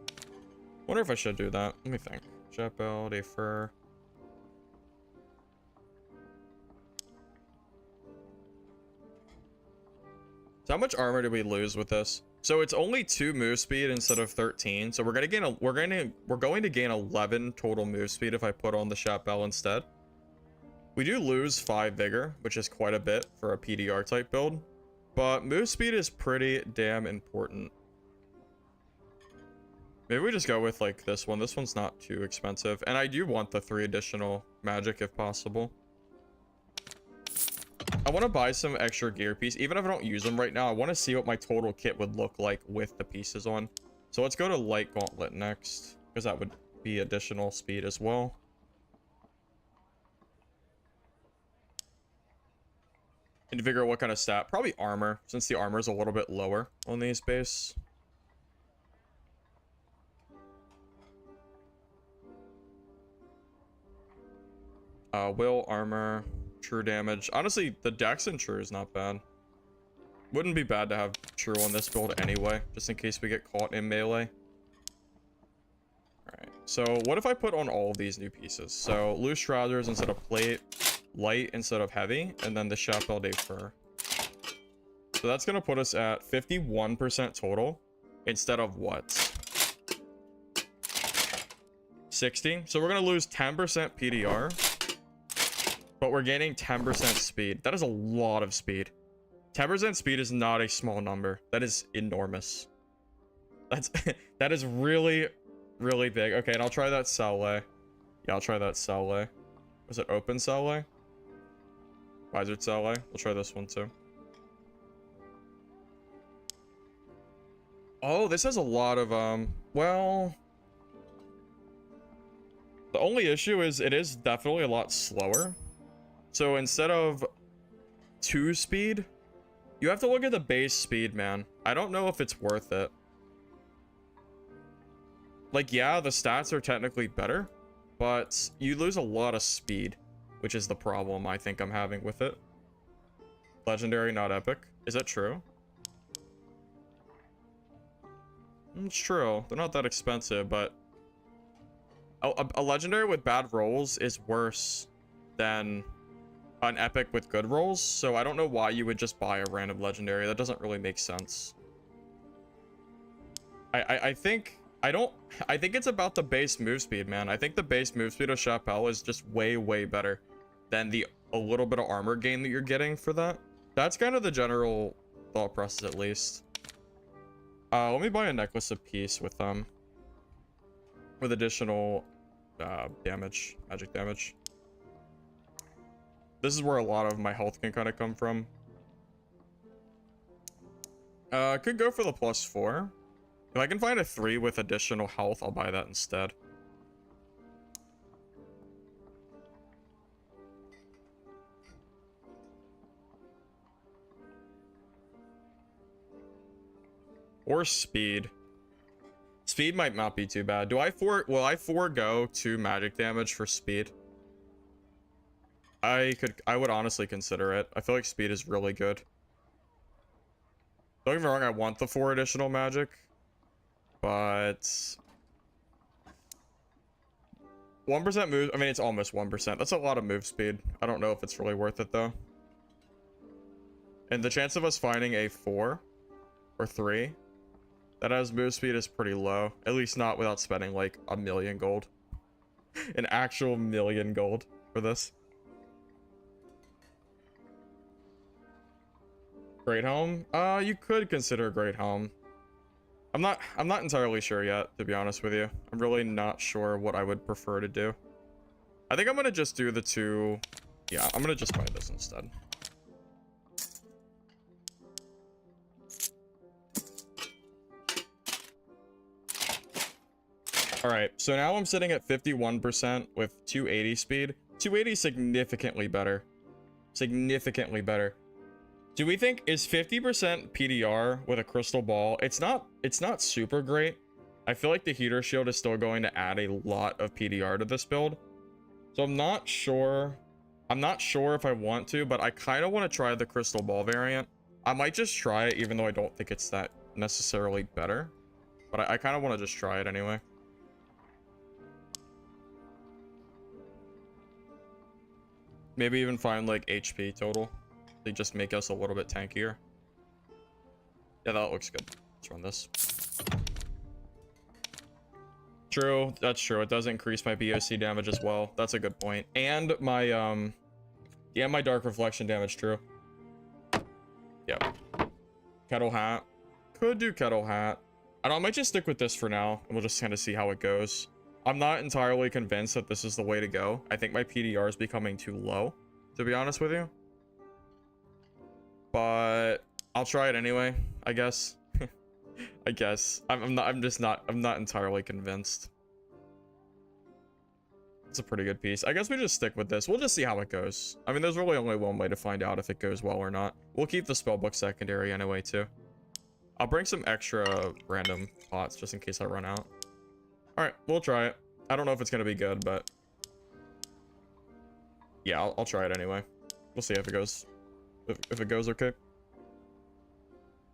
Wonder if I should do that. Let me think. Jet belt, a fur. So how much armor did we lose with this? So it's only 2 move speed instead of 13. So we're going to gain 11 total move speed if I put on the Chapelle instead. We do lose 5 vigor, which is quite a bit for a PDR type build, but move speed is pretty damn important. Maybe we just go with like this one. This one's not too expensive. And I do want the 3 additional magic if possible. I want to buy some extra gear piece. Even if I don't use them right now, I want to see what my total kit would look like with the pieces on. So let's go to light gauntlet next, because that would be additional speed as well. And to figure out what kind of stat. Probably armor, since the armor is a little bit lower on these base. Will, armor, true damage. Honestly, the dex and true is not bad. Wouldn't be bad to have true on this build anyway, just in case we get caught in melee. Alright, so what if I put on all of these new pieces? So loose trousers instead of plate, light instead of heavy, and then the chapelle de fur. So that's going to put us at 51% total instead of what? 60. So we're going to lose 10% PDR. But we're gaining 10% speed. That is a lot of speed. 10% speed is not a small number. That is enormous. That is really, really big. Okay, and I'll try that Saleh. Yeah, I'll try that Saleh. Was it open Saleh? Wizard Saleh. We'll try this one too. Oh, this has a lot of, well... The only issue is it is definitely a lot slower. So instead of 2 speed, you have to look at the base speed, man. I don't know if it's worth it. Like, yeah, the stats are technically better, but you lose a lot of speed, which is the problem I think I'm having with it. Legendary, not epic. Is that true? It's true. They're not that expensive, but a legendary with bad rolls is worse than an epic with good rolls, so I don't know why you would just buy a random legendary. That doesn't really make sense. I think it's about the base move speed, man. I think the base move speed of Chapelle is just way better than a little bit of armor gain that you're getting for that. That's kind of the general thought process, at least. Let me buy a necklace apiece with additional damage, magic damage. This is where a lot of my health can kind of come from. Could go for the +4. If I can find a 3 with additional health, I'll buy that instead. Or speed. Speed might not be too bad. Will I forego 2 magic damage for speed? I would honestly consider it. I feel like speed is really good. Don't get me wrong, I want the 4 additional magic, but 1% move, I mean, it's almost 1%. That's a lot of move speed. I don't know if it's really worth it though. And the chance of us finding a 4 or 3 that has move speed is pretty low. At least not without spending like 1,000,000 gold. An actual 1,000,000 gold for this. Great Helm? You could consider Great Helm. I'm not entirely sure yet, to be honest with you. I'm really not sure what I would prefer to do. I think I'm gonna just do the 2. Yeah, I'm gonna just buy this instead. Alright, so now I'm sitting at 51% with 280 speed. 280 significantly better. Significantly better. Do we think is 50% PDR with a crystal ball? It's not super great. I feel like the heater shield is still going to add a lot of PDR to this build. So I'm not sure. I'm not sure if I want to, but I kind of want to try the crystal ball variant. I might just try it, even though I don't think it's that necessarily better. But I kind of want to just try it anyway. Maybe even find like HP total. They just make us a little bit tankier. Yeah, that looks good. Let's run this. True, that's true. It does increase my BOC damage as well. That's a good point. And my yeah, my dark reflection damage, true. Yep. Kettle hat. Could do kettle hat. I don't, I might just stick with this for now, and we'll just kind of see how it goes. I'm not entirely convinced that this is the way to go. I think my PDR is becoming too low, to be honest with you. But I'll try it anyway, I guess. I guess. I'm not entirely convinced. It's a pretty good piece. I guess we just stick with this. We'll just see how it goes. I mean, there's really only one way to find out if it goes well or not. We'll keep the spellbook secondary anyway, too. I'll bring some extra random pots just in case I run out. Alright, we'll try it. I don't know if it's going to be good, but... yeah, I'll try it anyway. We'll see if it goes... if it goes okay.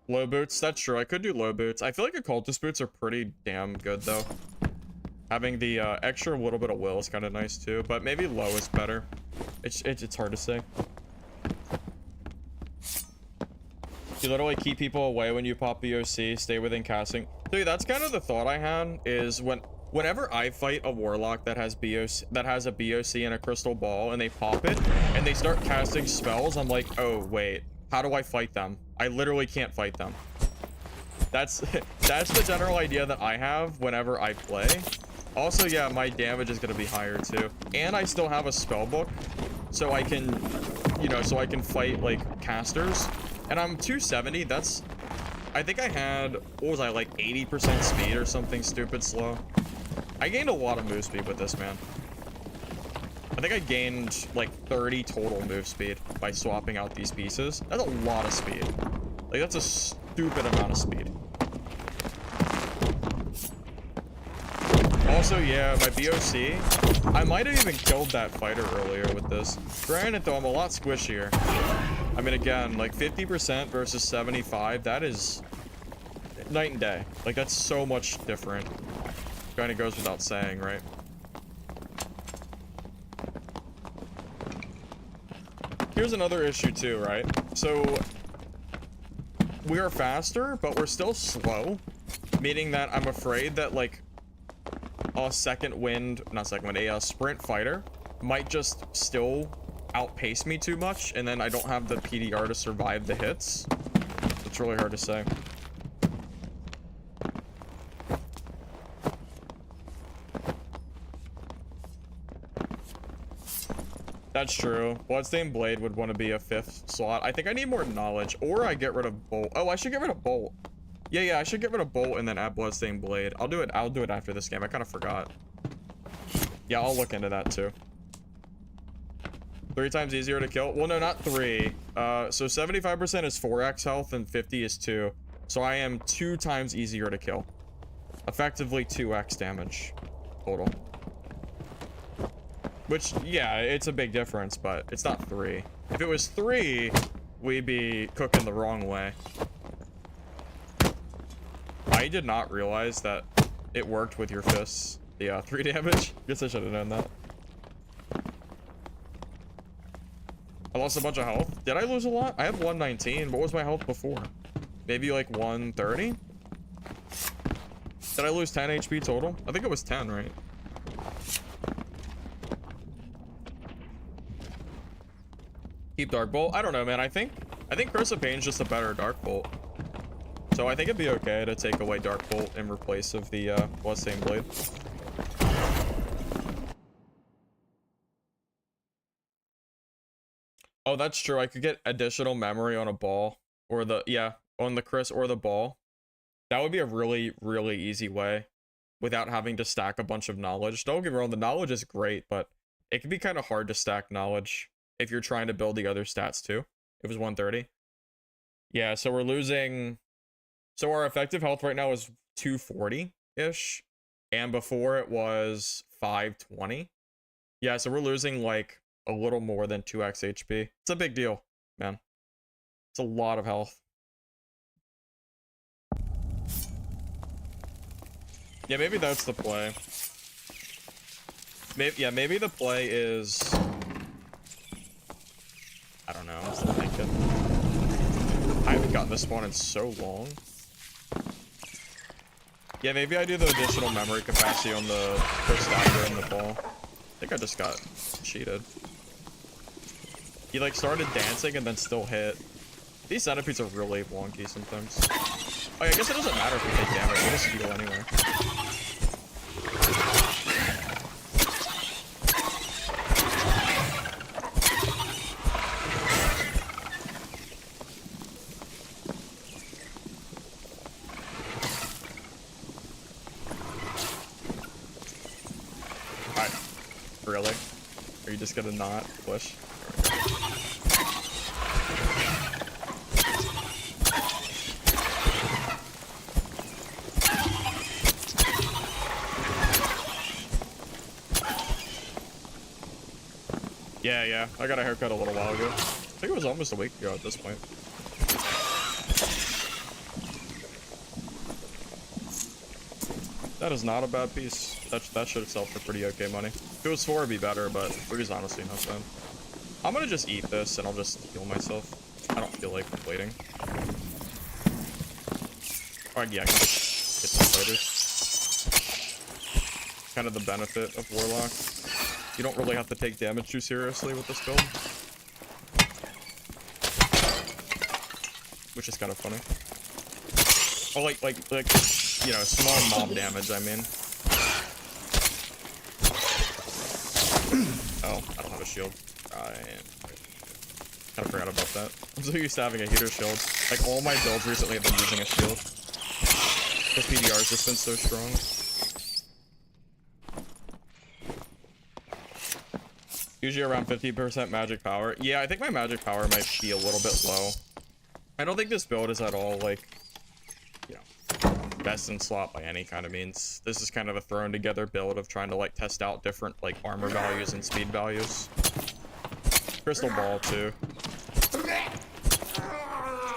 Low boots, that's true. I could do low boots. I feel like occultist boots are pretty damn good, though. Having the extra little bit of will is kind of nice, too. But maybe low is better. It's hard to say. You literally keep people away when you pop BOC, stay within casting. Dude, that's kind of the thought I had, is whenever I fight a warlock that has a BOC and a crystal ball, and they pop it, and they start casting spells, I'm like, oh, wait, how do I fight them? I literally can't fight them. That's the general idea that I have whenever I play. Also, yeah, my damage is going to be higher, too. And I still have a spell book, so I can, you know, so I can fight, like, casters. And I'm 270, that's... I think I had, what was I, like 80% speed or something stupid slow. I gained a lot of move speed with this, man. I think I gained, like, 30 total move speed by swapping out these pieces. That's a lot of speed. Like, that's a stupid amount of speed. Also, yeah, my BOC, I might have even killed that fighter earlier with this. Granted, though, I'm a lot squishier. I mean, again, like 50% versus 75, that is night and day. Like, that's so much different. Kind of goes without saying, right? Here's another issue too, right? So we are faster, but we're still slow, meaning that I'm afraid that like a sprint fighter might just still outpace me too much, and then I don't have the PDR to survive the hits. It's really hard to say. That's true. Bloodstain Blade would want to be a 5th slot. I think I need more knowledge, or I get rid of Bolt. Oh, I should get rid of Bolt. Yeah, I should get rid of Bolt and then add Bloodstain Blade. I'll do it after this game. I kind of forgot. Yeah, I'll look into that too. 3 times easier to kill. Well, no, not 3. So 75% is 4x health and 50 is 2. So I am 2 times easier to kill. Effectively 2x damage total. Which, yeah, it's a big difference, but it's not 3. If it was 3, we'd be cooking the wrong way. I did not realize that it worked with your fists. Yeah, 3 damage. Guess I should have known that. I lost a bunch of health. Did I lose a lot? I had 119. What was my health before? Maybe like 130? Did I lose 10 HP total? I think it was 10, right? Keep Dark Bolt. I don't know, man. I think Curse of Pain's just a better Dark Bolt. So I think it'd be okay to take away Dark Bolt in replace of the Bloodstain Blade. Oh, that's true. I could get additional memory on a ball, or on the Chris or the ball. That would be a really, really easy way without having to stack a bunch of knowledge. Don't get me wrong, the knowledge is great, but it can be kind of hard to stack knowledge if you're trying to build the other stats too. It was 130. Yeah, so we're losing. So our effective health right now is 240-ish, and before it was 520. Yeah, so we're losing like a little more than 2x HP. It's a big deal, man. It's a lot of health. Yeah, maybe that's the play. Maybe the play is... I don't know, I'm still thinking. I haven't gotten this one in so long. Yeah, maybe I do the additional memory capacity on the first dagger and the ball. I think I just got cheated. He like started dancing and then still hit. These centipedes are really wonky sometimes. Oh, yeah, I guess it doesn't matter if we take damage. We'll just heal anyway. Alright. Really? Are you just gonna not push? Yeah, I got a haircut a little while ago. I think it was almost a week ago at this point. That is not a bad piece. That should sell for pretty okay money. If it was 4, it'd be better, but 3 is honestly not bad. I'm gonna just eat this and I'll just heal myself. I don't feel like waiting. Alright, yeah, I can just get some fighters. Kind of the benefit of Warlock. You don't really have to take damage too seriously with this build. Which is kind of funny. Oh, like, you know, small mob damage, I mean. Oh, I don't have a shield. Kind of forgot about that. I'm so used to having a heater shield. Like, all my builds recently have been using a shield. Because PDR's just been so strong. Usually around 50% magic power. Yeah, I think my magic power might be a little bit low. I don't think this build is at all, like, you know, best in slot by any kind of means. This is kind of a thrown together build of trying to, like, test out different, like, armor values and speed values. Crystal ball, too.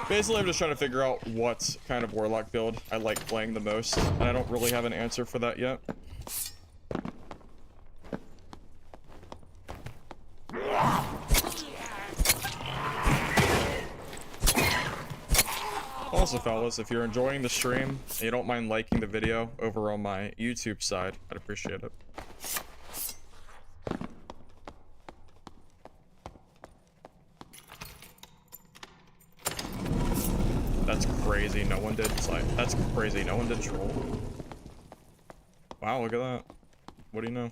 Basically, I'm just trying to figure out what kind of Warlock build I like playing the most, and I don't really have an answer for that yet. Also, fellas, if you're enjoying the stream and you don't mind liking the video over on my YouTube side, I'd appreciate it. That's crazy. No one did that's crazy. No one did troll. Wow, look at that. What do you know?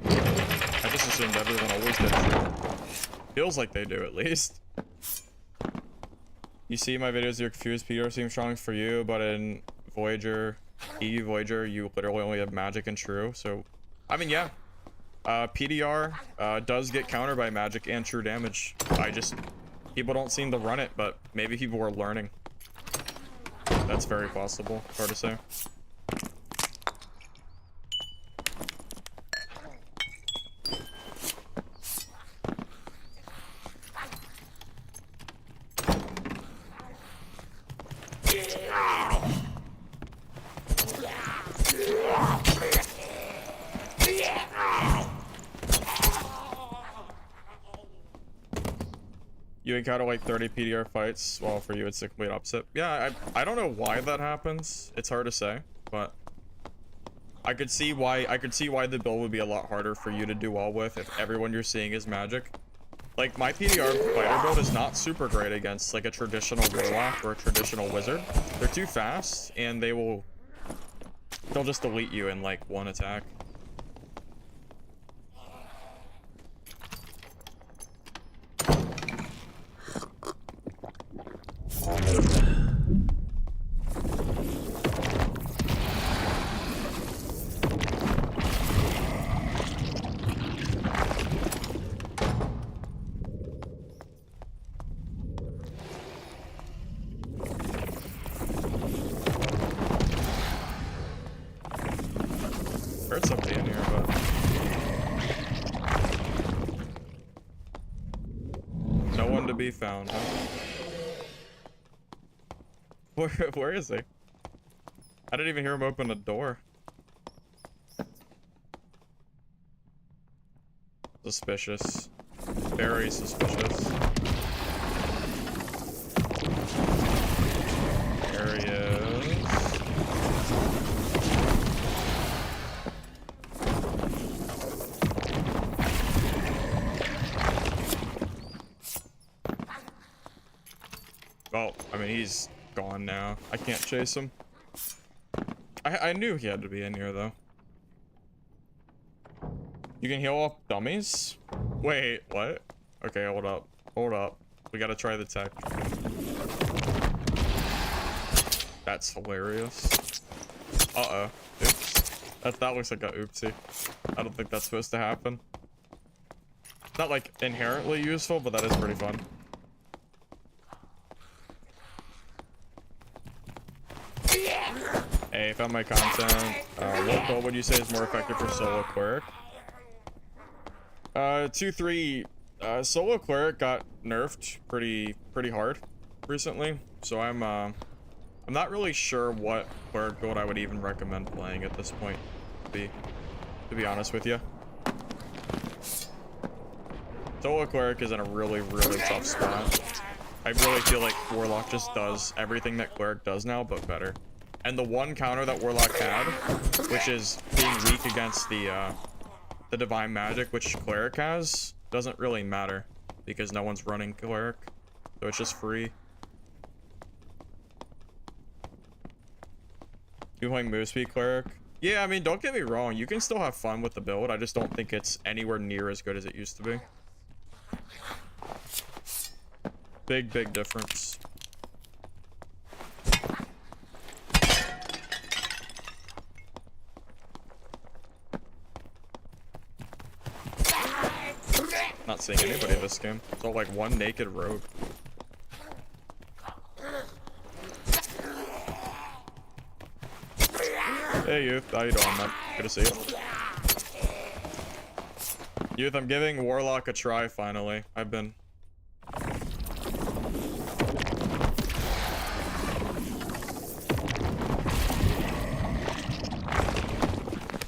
I just assumed everyone always did troll. Feels like they do, at least. You see my videos, you're confused. PDR seems strong for you, but in Voyager, EU Voyager, you literally only have magic and true. So, I mean, yeah. PDR does get countered by magic and true damage. People don't seem to run it, but maybe people are learning. That's very possible. Hard to say. You encounter like 30 PDR fights, while for you it's the complete opposite. Yeah, I don't know why that happens. It's hard to say, but I could see why the build would be a lot harder for you to do well with if everyone you're seeing is magic. Like, my PDR fighter build is not super great against like a traditional Warlock or a traditional Wizard. They're too fast, and they'll just delete you in like one attack. Heard somebody in here, but no one to be found, huh? Where is he? I didn't even hear him open a door. Suspicious. Very suspicious. There he is. Well, I mean, he's gone now. I can't chase him. I knew he had to be in here, though. You can heal off dummies? Wait, what? Okay, hold up. Hold up. We gotta try the tech. That's hilarious. Uh-oh. Oops. That looks like a oopsie. I don't think that's supposed to happen. Not, like, inherently useful, but that is pretty fun. Hey, found my content. What build would you say is more effective for solo cleric? 2-3. Solo cleric got nerfed pretty hard recently, so I'm not really sure what cleric build I would even recommend playing at this point. To be honest with you, solo cleric is in a really tough spot. I really feel like Warlock just does everything that cleric does now, but better. And the one counter that Warlock had, which is being weak against the divine magic, which cleric has, doesn't really matter because no one's running cleric, so it's just free. You playing move speed cleric? Yeah, I mean, don't get me wrong, you can still have fun with the build. I just don't think it's anywhere near as good as it used to be. Big difference. Not seeing anybody this game. It's all like one naked rogue. Hey Youth, how you doing, man? Good to see you. Youth, I'm giving Warlock a try finally. I've been...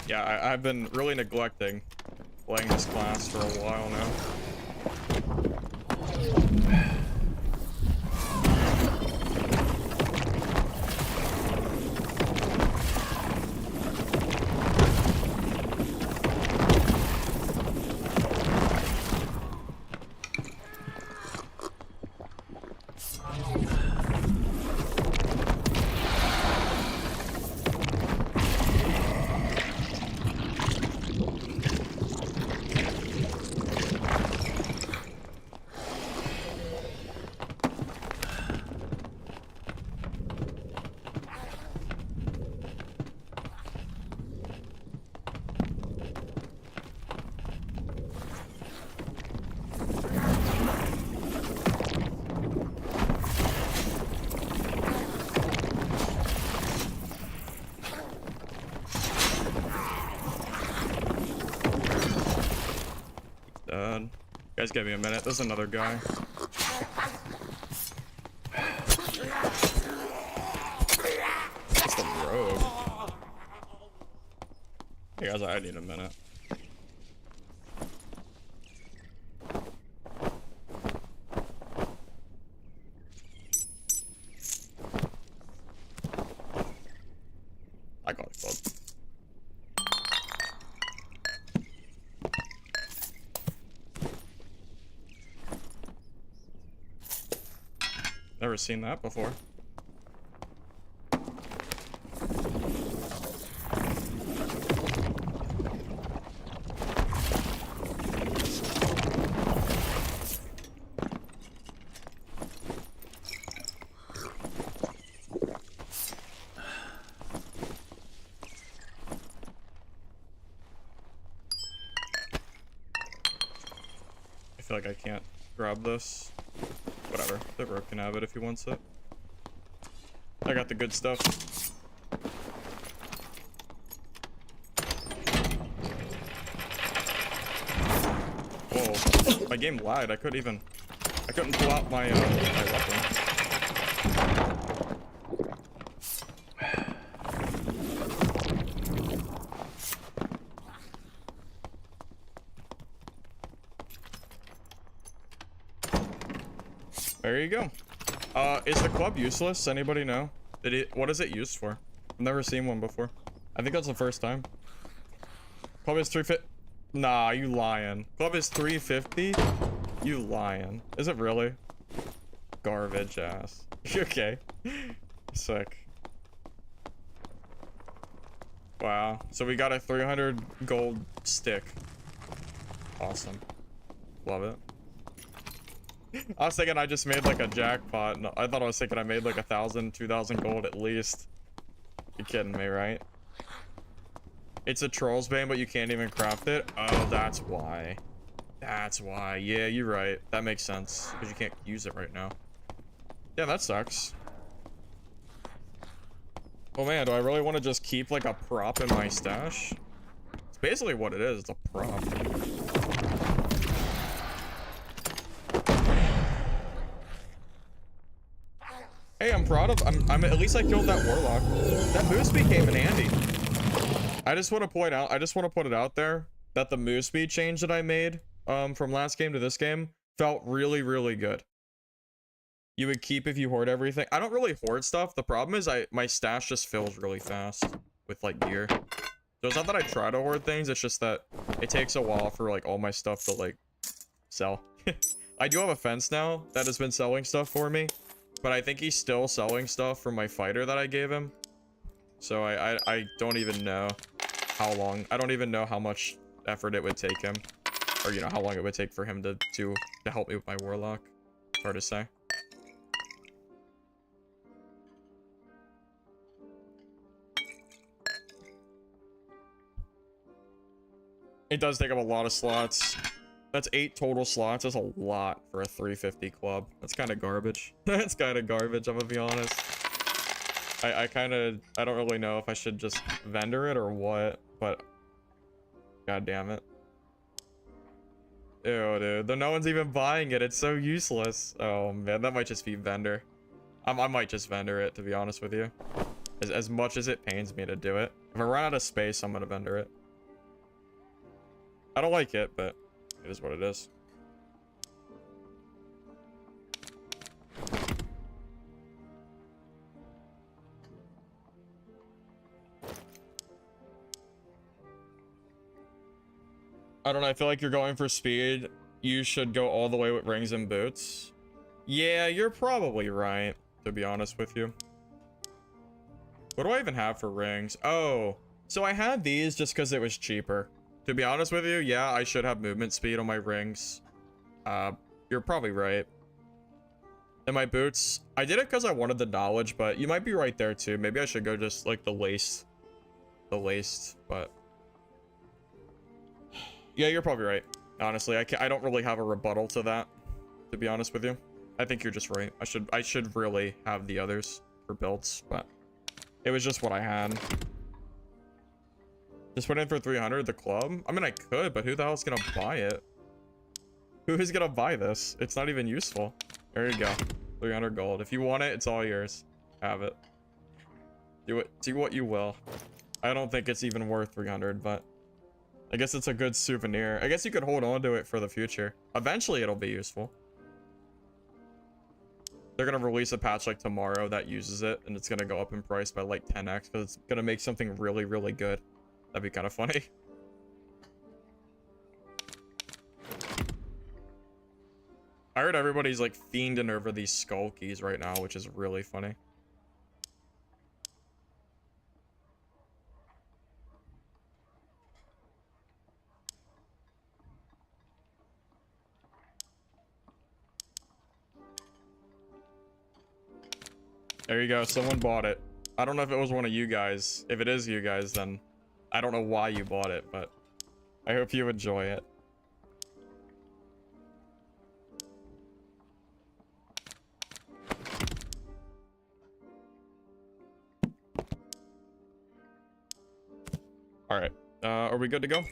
Yeah, I've been really neglecting playing this class for a while now. Guys, give me a minute. There's another guy. It's the rogue. Hey guys, I need a minute. I got it, bud. Never seen that before. I feel like I can't grab this. Whatever, the rogue can have it if he wants it. I got the good stuff. Whoa, my game lagged. I couldn't pull out my weapon. There you go. Is the club useless? Anybody know? What is it used for? I've never seen one before. I think that's the first time. Club is 350. Nah, you lying. Club is 350? You lying. Is it really? garbage ass. Okay. Sick. Wow. So we got a 300 gold stick. Awesome. Love it. I was thinking I just made like a jackpot. No, I thought I was thinking I made like 1,000, 2,000 gold at least. You're kidding me, right? It's a troll's bane, but you can't even craft it. Oh, that's why. That's why. Yeah, you're right. That makes sense because you can't use it right now. Yeah, that sucks. Oh man, do I really want to just keep like a prop in my stash? It's basically what it is. It's a prop. Hey, I'm proud of. I'm at least I killed that warlock. That move speed came in handy. I just want to point out. I just want to put it out there that the move speed change that I made from last game to this game felt really, really good. You would keep if you hoard everything. I don't really hoard stuff. The problem is my stash just fills really fast with like gear. So it's not that I try to hoard things. It's just that it takes a while for like all my stuff to like sell. I do have a fence now that has been selling stuff for me. But I think he's still selling stuff from my fighter that I gave him. So I don't even know how long. I don't even know how much effort it would take him. Or, you know, how long it would take for him to help me with my warlock. Hard to say. It does take up a lot of slots. That's 8 total slots. That's a lot for a 350 club. That's kind of garbage. That's kind of garbage, I'm gonna be honest. I don't really know if I should just vendor it or what, but god damn it. Ew, dude. No one's even buying it. It's so useless. Oh man, that might just be vendor. I might just vendor it, to be honest with you. As much as it pains me to do it. If I run out of space, I'm gonna vendor it. I don't like it, but it is what it is. I don't know. I feel like you're going for speed. You should go all the way with rings and boots. Yeah, you're probably right, to be honest with you. What do I even have for rings? Oh, so I had these just because it was cheaper. To be honest with you, yeah, I should have movement speed on my rings. You're probably right. And my boots, I did it because I wanted the knowledge, but you might be right there too. Maybe I should go just like the laced, but yeah, you're probably right. Honestly, I don't really have a rebuttal to that, to be honest with you. I think you're just right. I should really have the others for builds, but it was just what I had. Just put in for 300 the club. I mean, I could, but who the hell's gonna buy it? Who is gonna buy this? It's not even useful. There you go. 300 gold. If you want it, it's all yours. Have it. Do what you will. I don't think it's even worth 300, but I guess it's a good souvenir. I guess you could hold on to it for the future. Eventually, it'll be useful. They're gonna release a patch like tomorrow that uses it, and it's gonna go up in price by like 10x because it's gonna make something really, really good. That'd be kind of funny. I heard everybody's like fiending over these skull keys right now, which is really funny. There you go. Someone bought it. I don't know if it was one of you guys. If it is you guys, then I don't know why you bought it, but I hope you enjoy it. All right. Are we good to go?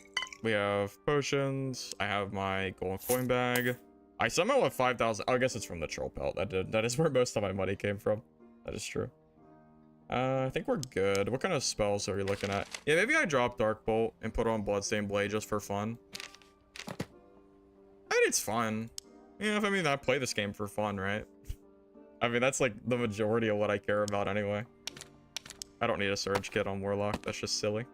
We have potions. I have my golden coin bag. I somehow have 5,000. Oh, I guess it's from the troll pelt. That is where most of my money came from. That is true. I think we're good. What kind of spells are we looking at? Yeah, maybe I drop Dark Bolt and put on Bloodstain Blade just for fun. I mean, it's fun. Yeah, I mean, I play this game for fun, right? I mean, that's like the majority of what I care about anyway. I don't need a Surge Kit on Warlock. That's just silly.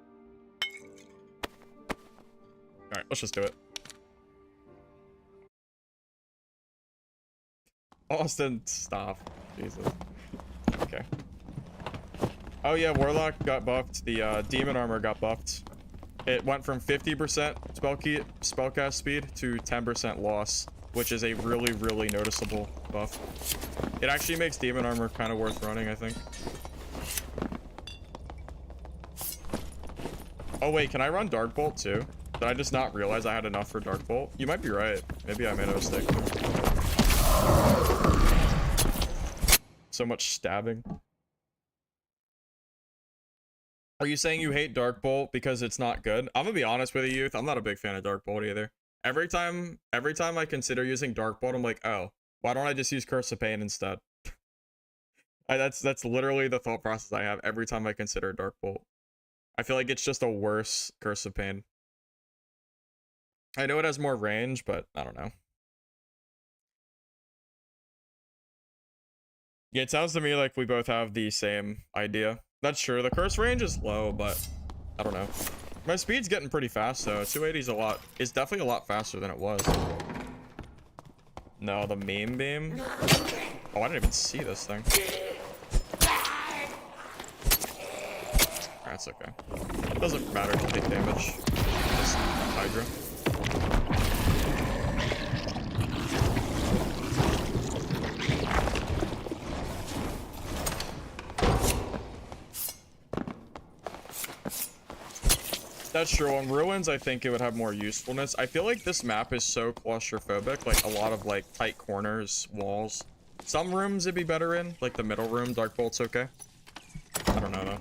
Alright, let's just do it. Austin, stop. Jesus. Okay. Oh yeah, Warlock got buffed. The demon armor got buffed. It went from 50% spellcast speed to 10% loss, which is a really, really noticeable buff. It actually makes demon armor kind of worth running, I think. Oh wait, can I run Dark Bolt too? Did I just not realize I had enough for Dark Bolt? You might be right. Maybe I made a mistake. So much stabbing. Are you saying you hate Dark Bolt because it's not good? I'm gonna be honest with you, youth. I'm not a big fan of Dark Bolt either. Every time I consider using Dark Bolt, I'm like, oh, why don't I just use Curse of Pain instead? That's literally the thought process I have every time I consider Dark Bolt. I feel like it's just a worse Curse of Pain. I know it has more range, but I don't know. Yeah, it sounds to me like we both have the same idea. That's true. The curse range is low, but I don't know. My speed's getting pretty fast, though. 280 is definitely a lot faster than it was. No, the meme beam. Oh, I didn't even see this thing. That's okay. It doesn't matter to take damage. Just Hydra. That's true. On Ruins, I think it would have more usefulness. I feel like this map is so claustrophobic. Like, a lot of, like, tight corners, walls. Some rooms it'd be better in. Like, the middle room, Dark Bolt's okay. I don't know, though.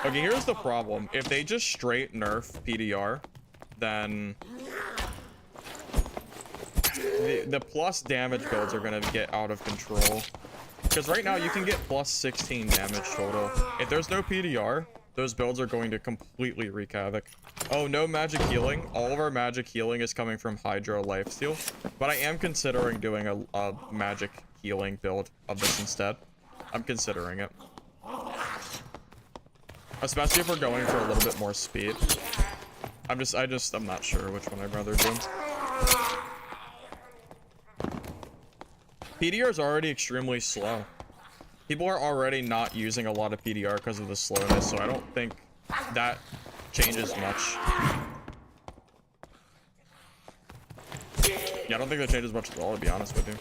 Okay, here's the problem. If they just straight nerf PDR, then the plus damage builds are gonna get out of control. Because right now you can get plus 16 damage total. If there's no PDR, those builds are going to completely wreak havoc. Oh, no magic healing. All of our magic healing is coming from Hydra Lifesteal. But I am considering doing a magic healing build of this instead. I'm considering it. Especially if we're going for a little bit more speed. I'm not sure which one I'd rather do. PDR is already extremely slow. People are already not using a lot of PDR because of the slowness, so I don't think that changes much. Yeah, I don't think that changes much at all, to be honest with you.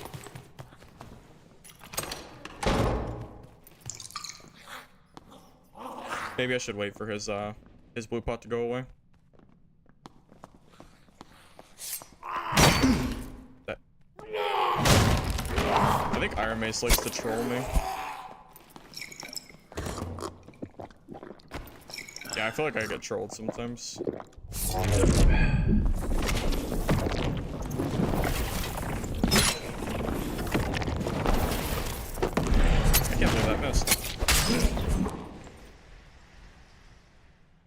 Maybe I should wait for his blue pot to go away. I think Iron Mace likes to troll me. Yeah, I feel like I get trolled sometimes. I can't believe that missed.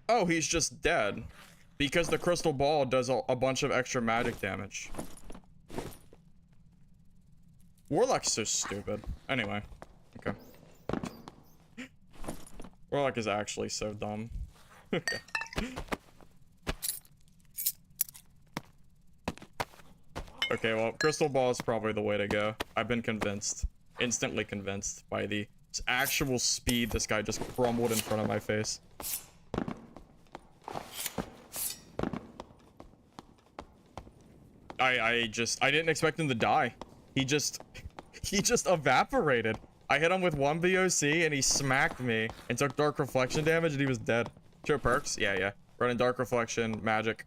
Oh, he's just dead. Because the crystal ball does a bunch of extra magic damage. Warlock's so stupid. Anyway. Okay. Warlock is actually so dumb. Okay. Okay, well, crystal ball is probably the way to go. I've been convinced. Instantly convinced by the actual speed this guy just crumbled in front of my face. I didn't expect him to die. He just evaporated. I hit him with one VOC and he smacked me and took Dark Reflection damage and he was dead. Show perks? Yeah. Running Dark Reflection, Magic,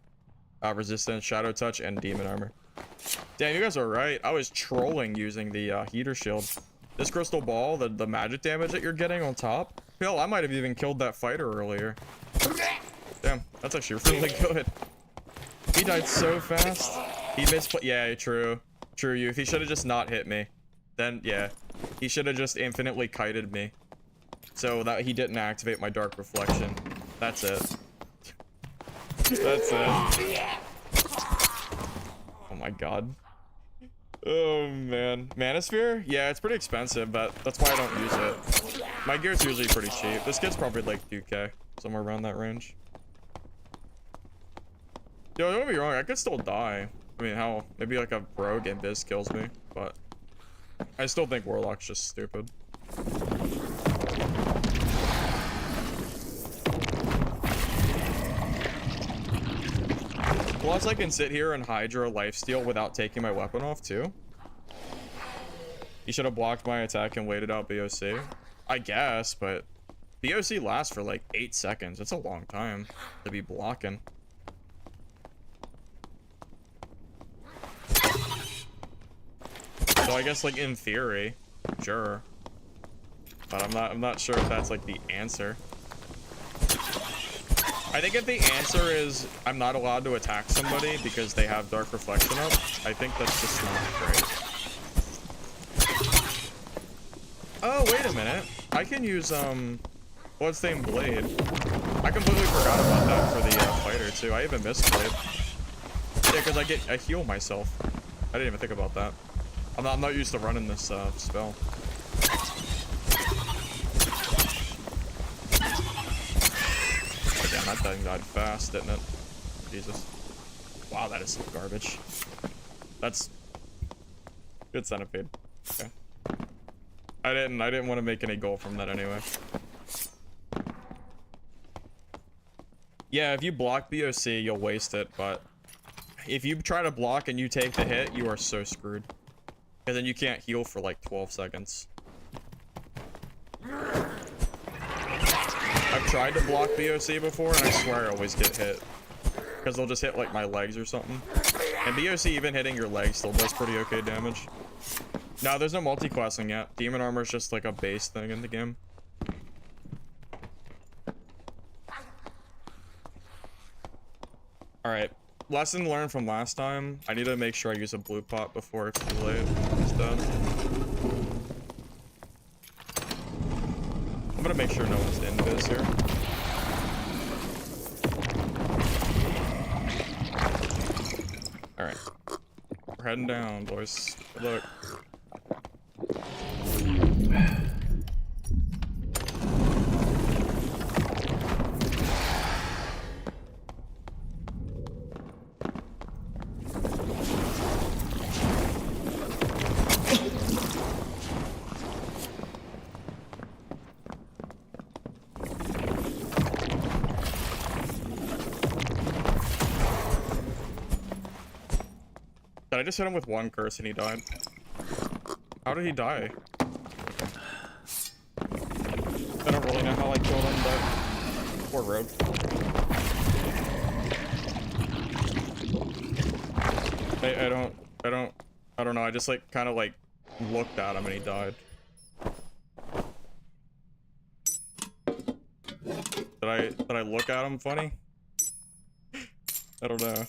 Resistance, Shadow Touch, and Demon Armor. Damn, you guys are right. I was trolling using the Heater Shield. This Crystal Ball, the magic damage that you're getting on top. Hell, I might have even killed that fighter earlier. Damn, that's actually really good. He died so fast. He misplayed. Yeah, true. True, youth. He should have just not hit me. Then, yeah. He should have just infinitely kited me. So that he didn't activate my Dark Reflection. That's it. That's it. Oh my god. Oh man. Manosphere? Yeah, it's pretty expensive, but that's why I don't use it. My gear's usually pretty cheap. This kid's probably like 2K. Somewhere around that range. Yo, don't get me wrong, I could still die. I mean, how? Maybe like a rogue invis kills me, but I still think Warlock's just stupid. Plus, I can sit here and Hydra lifesteal without taking my weapon off, too. He should have blocked my attack and waited out BOC. I guess, but BOC lasts for like 8 seconds. It's a long time to be blocking. So I guess, like, in theory, sure. But I'm not sure if that's like the answer. I think if the answer is I'm not allowed to attack somebody because they have Dark Reflection up, I think that's just not great. Oh, wait a minute. I can use Bloodstain Blade. I completely forgot about that for the fighter too. I even missed Blade. Yeah, because I heal myself. I didn't even think about that. I'm not used to running this spell. Damn, that thing died fast, didn't it? Jesus. Wow, that is some garbage. That's good centipede. Okay. I didn't want to make any goal from that anyway. Yeah, if you block BOC, you'll waste it, but if you try to block and you take the hit, you are so screwed. And then you can't heal for like 12 seconds. I've tried to block BOC before, and I swear I always get hit. Because they'll just hit like my legs or something. And BOC even hitting your legs still does pretty okay damage. No, there's no multi-classing yet. Demon armor is just like a base thing in the game. Alright. Lesson learned from last time. I need to make sure I use a blue pot before it's too late. It's done. I'm gonna make sure no one's in this here. Alright. We're heading down, boys. Good luck. I just hit him with one curse and he died. How did he die? I don't really know how I killed him, but poor rogue. I don't know. I just like kind of like looked at him and he died. Did I look at him funny? I don't know.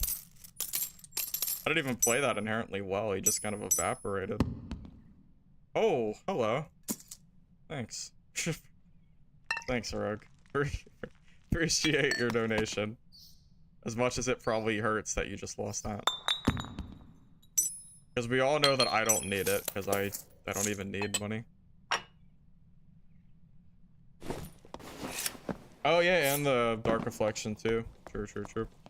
I didn't even play that inherently well. He just kind of evaporated. Oh, hello. Thanks. Thanks, Rogue. Appreciate your donation. As much as it probably hurts that you just lost that. Because we all know that I don't need it, because I don't even need money. Oh yeah, and the Dark Reflection too. True.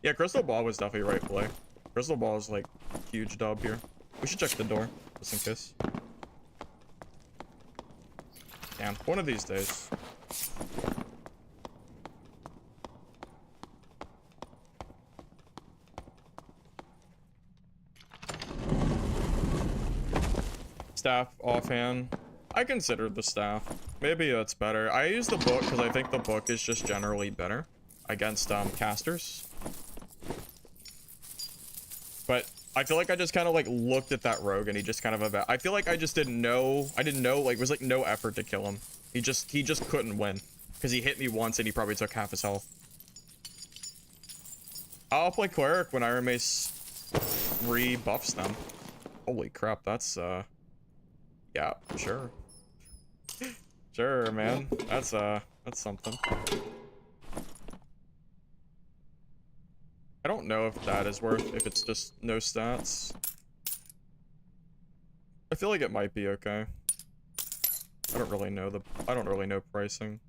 Yeah, Crystal Ball was definitely right play. Crystal Ball is like huge dub here. We should check the door, just in case. Damn, one of these days. Staff offhand. I considered the staff. Maybe that's better. I use the book because I think the book is just generally better against casters. But I feel like I just kind of like looked at that rogue and he just kind of I feel like I just didn't know. I didn't know, like, it was like no effort to kill him. He just couldn't win because he hit me once and he probably took half his health. I'll play Cleric when Iron Mace rebuffs them. Holy crap, that's yeah, sure. Sure, man. That's something. I don't know if that is worth, if it's just no stats. I feel like it might be okay. I don't really know pricing.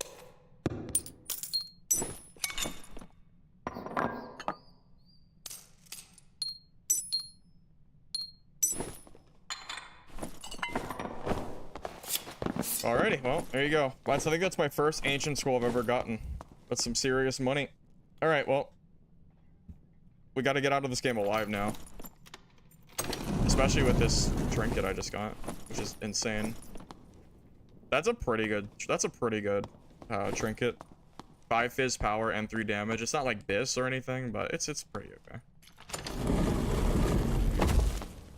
Alrighty, well, there you go. I think that's my first ancient scroll I've ever gotten. That's some serious money. Alright, well. We gotta get out of this game alive now. Especially with this trinket I just got, which is insane. That's a pretty good trinket. 5 fizz power and 3 damage. It's not like this or anything, but it's pretty okay.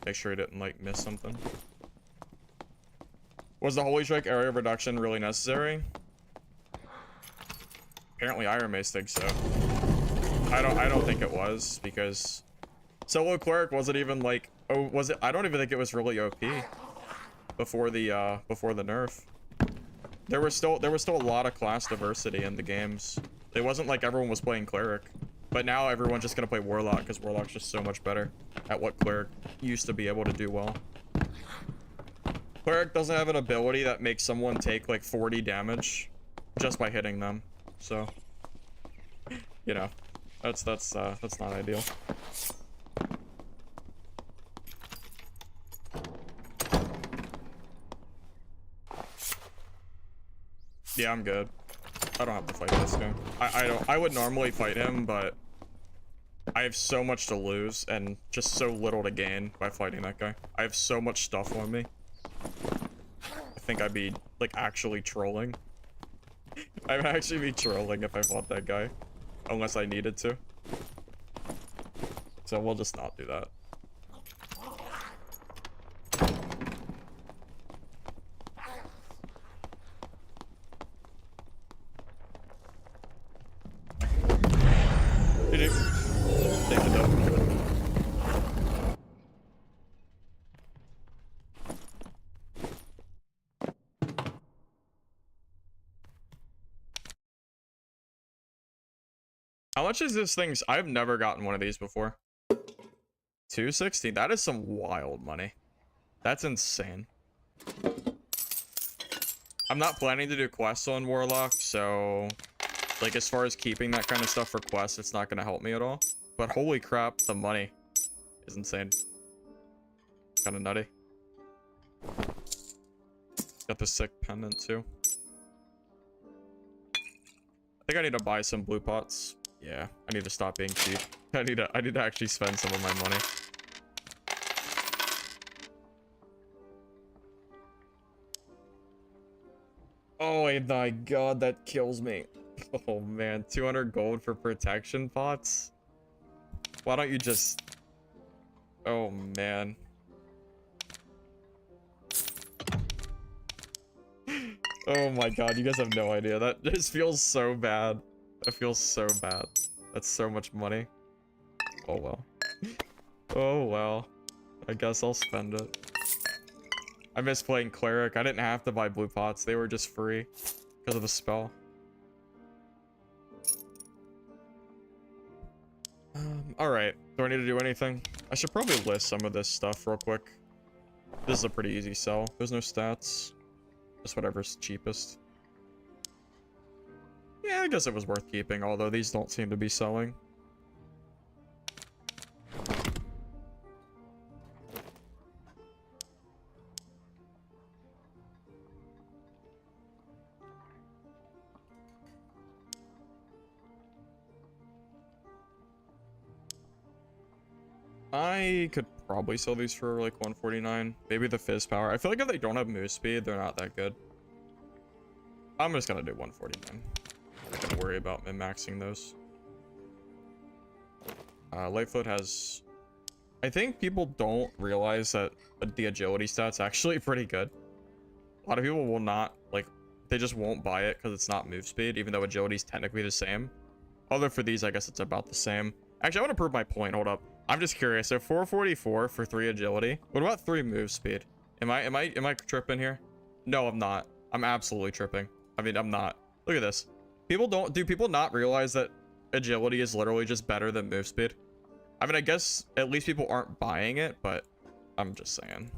Make sure he didn't like miss something. Was the Holy Strike area reduction really necessary? Apparently Iron Mace thinks so. I don't think it was, because solo Cleric wasn't even like, oh, was it? I don't even think it was really OP before the nerf. There was still a lot of class diversity in the games. It wasn't like everyone was playing Cleric, but now everyone's just gonna play Warlock because Warlock's just so much better at what Cleric used to be able to do well. Cleric doesn't have an ability that makes someone take like 40 damage just by hitting them, so you know, that's not ideal. Yeah, I'm good. I don't have to fight this guy. I would normally fight him, but I have so much to lose and just so little to gain by fighting that guy. I have so much stuff on me. I think I'd be like actually trolling. I'd actually be trolling if I fought that guy, unless I needed to. So we'll just not do that. Take the dope. How much is this thing? I've never gotten one of these before. 260. That is some wild money. That's insane. I'm not planning to do quests on Warlock, so like as far as keeping that kind of stuff for quests, it's not going to help me at all. But holy crap, the money is insane. Kind of nutty. Got the sick pendant too. I think I need to buy some blue pots. Yeah, I need to stop being cheap. I need to actually spend some of my money. Oh my god, that kills me. Oh man, 200 gold for protection pots? Why don't you just... Oh man. Oh my god, you guys have no idea. That just feels so bad. That feels so bad. That's so much money. Oh well. Oh well. I guess I'll spend it. I miss playing Cleric. I didn't have to buy blue pots. They were just free because of the spell. Alright. Do I need to do anything? I should probably list some of this stuff real quick. This is a pretty easy sell. There's no stats. Just whatever's cheapest. Yeah, I guess it was worth keeping, although these don't seem to be selling. I could probably sell these for like 149. Maybe the fizz power. I feel like if they don't have move speed, they're not that good. I'm just gonna do 149. I'm not gonna worry about min-maxing those. Lightfoot has... I think people don't realize that the agility stat's actually pretty good. A lot of people will not, like, they just won't buy it because it's not move speed, even though agility's technically the same. Although for these, I guess it's about the same. Actually, I want to prove my point. Hold up. I'm just curious. So 444 for 3 agility. What about 3 move speed? Am I tripping here? No, I'm not. I'm absolutely tripping. I mean, I'm not. Look at this. Do people not realize that agility is literally just better than move speed? I mean, I guess at least people aren't buying it, but I'm just saying.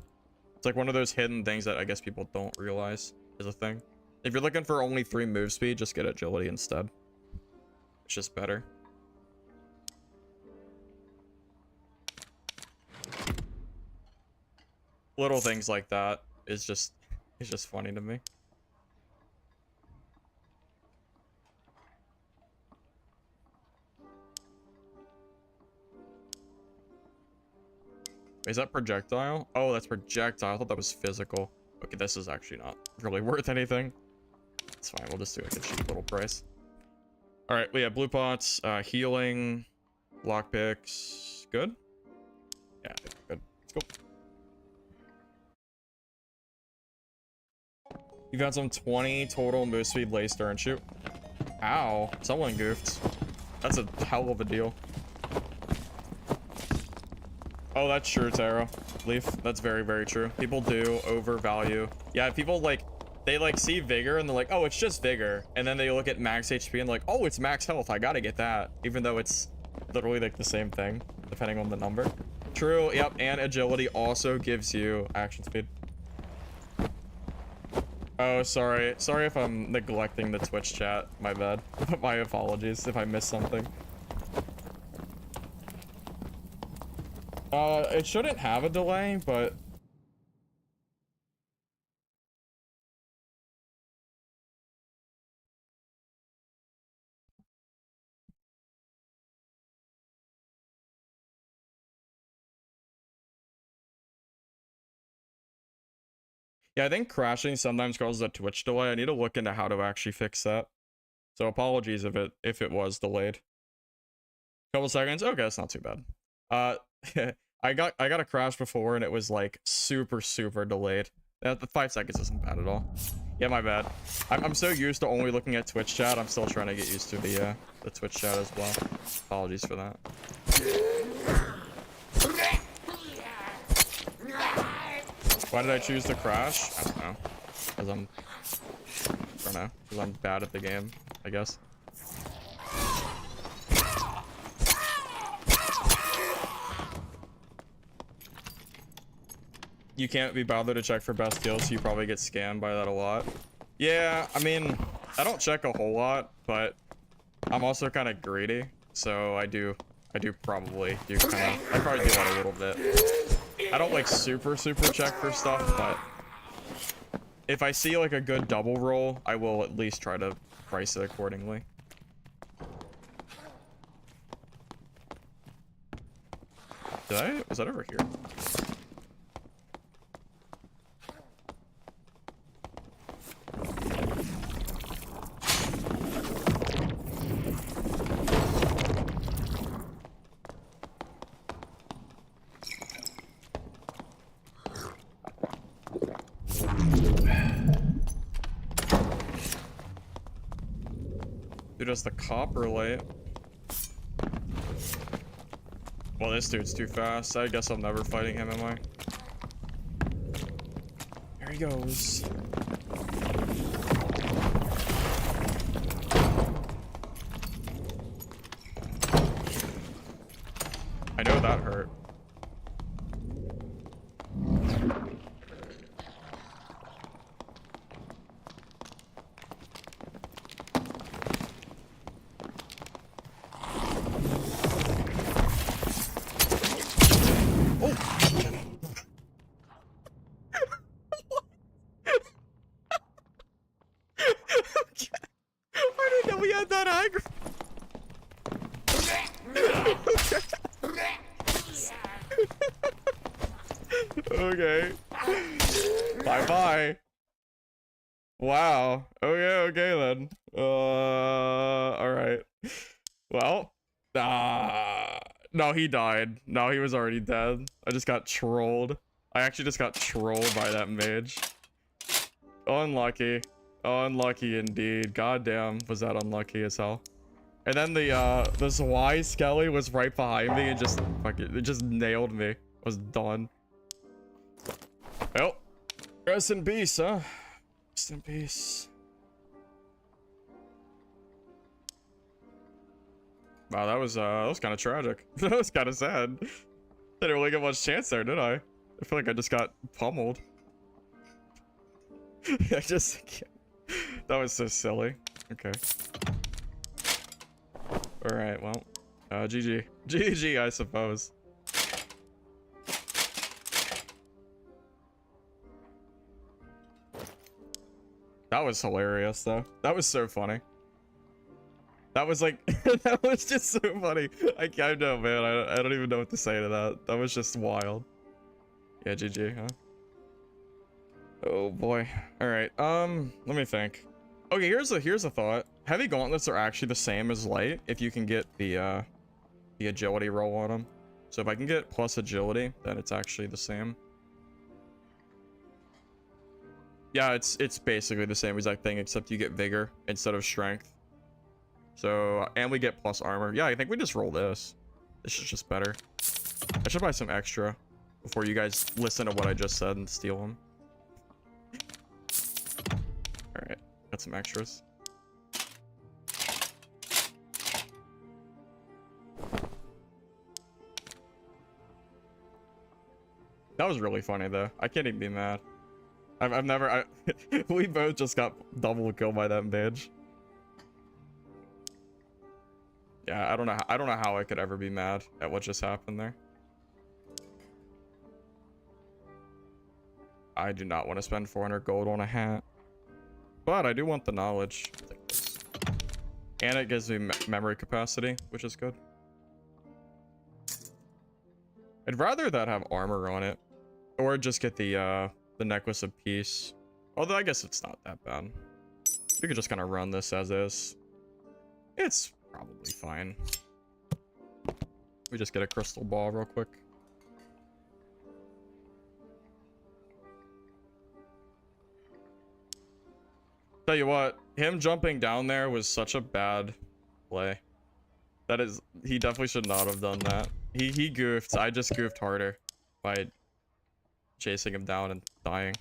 It's like one of those hidden things that I guess people don't realize is a thing. If you're looking for only 3 move speed, just get agility instead. It's just better. Little things like that is just, it's just funny to me. Is that projectile? Oh, that's projectile. I thought that was physical. Okay, this is actually not really worth anything. It's fine. We'll just do like a cheap little price. All right, we have blue pots, healing, lockpicks. Good? Yeah, good. Let's go. You found some 20 total moose speed lace turn shoot. Ow, someone goofed. That's a hell of a deal. Oh, that's true, Taro. Leaf, that's very, very true. People do overvalue. Yeah, people like, they like see vigor and they're like, oh, it's just vigor. And then they look at max HP and like, oh, it's max health. I gotta get that. Even though it's literally like the same thing, depending on the number. True, yep, and agility also gives you action speed. Oh, sorry. Sorry if I'm neglecting the Twitch chat. My bad. My apologies if I missed something. It shouldn't have a delay, but... Yeah, I think crashing sometimes causes a Twitch delay. I need to look into how to actually fix that. So apologies if it was delayed. Couple seconds. Okay, that's not too bad. I got a crash before and it was like super delayed. The 5 seconds isn't bad at all. Yeah, my bad. I'm so used to only looking at Twitch chat. I'm still trying to get used to the Twitch chat as well. Apologies for that. Why did I choose to crash? I don't know. Because I'm bad at the game, I guess. You can't be bothered to check for best deals, so you probably get scammed by that a lot. Yeah, I mean, I don't check a whole lot, but I'm also kind of greedy, so I probably do kind of, I probably do that a little bit. I don't like super check for stuff, but if I see like a good double roll, I will at least try to price it accordingly. Was that over here? Dude, does the copper light? Well, this dude's too fast. I guess I'm never fighting him, am I? There he goes. I know that hurt. Okay. Bye. Wow. Okay then. Alright. Well. No, he died. No, he was already dead. I just got trolled. I actually just got trolled by that mage. Unlucky. Unlucky indeed. Goddamn, was that unlucky as hell. And then the Zwei Skelly was right behind me and just fucking, it just nailed me. Was done. Well, rest in peace, huh? Rest in peace. Wow, that was kind of tragic. That was kind of sad. Didn't really get much chance there, did I? I feel like I just got pummeled. I just can't. That was so silly. Okay. All right. Well, GG. GG, I suppose. That was hilarious, though. That was so funny. That was like, that was just so funny. I know, man. I don't even know what to say to that. That was just wild. Yeah, GG, huh? Oh boy. All right. Let me think. Okay, here's a thought. Heavy gauntlets are actually the same as light if you can get the agility roll on them. So if I can get plus agility, then it's actually the same. Yeah, it's basically the same exact thing, except you get vigor instead of strength. So, and we get plus armor. Yeah, I think we just roll this. This is just better. I should buy some extra before you guys listen to what I just said and steal them. All right, got some extras. That was really funny though. I can't even be mad. I've never. We both just got double killed by that bitch. Yeah, I don't know how I could ever be mad at what just happened there. I do not want to spend 400 gold on a hat, but I do want the knowledge. Take this. And it gives me memory capacity, which is good. I'd rather that have armor on it, or just get the necklace of peace. Although I guess it's not that bad. We could just kind of run this as is. It's probably fine. We just get a crystal ball real quick. Tell you what, him jumping down there was such a bad play. That is, he definitely should not have done that. He goofed. I just goofed harder by chasing him down and dying.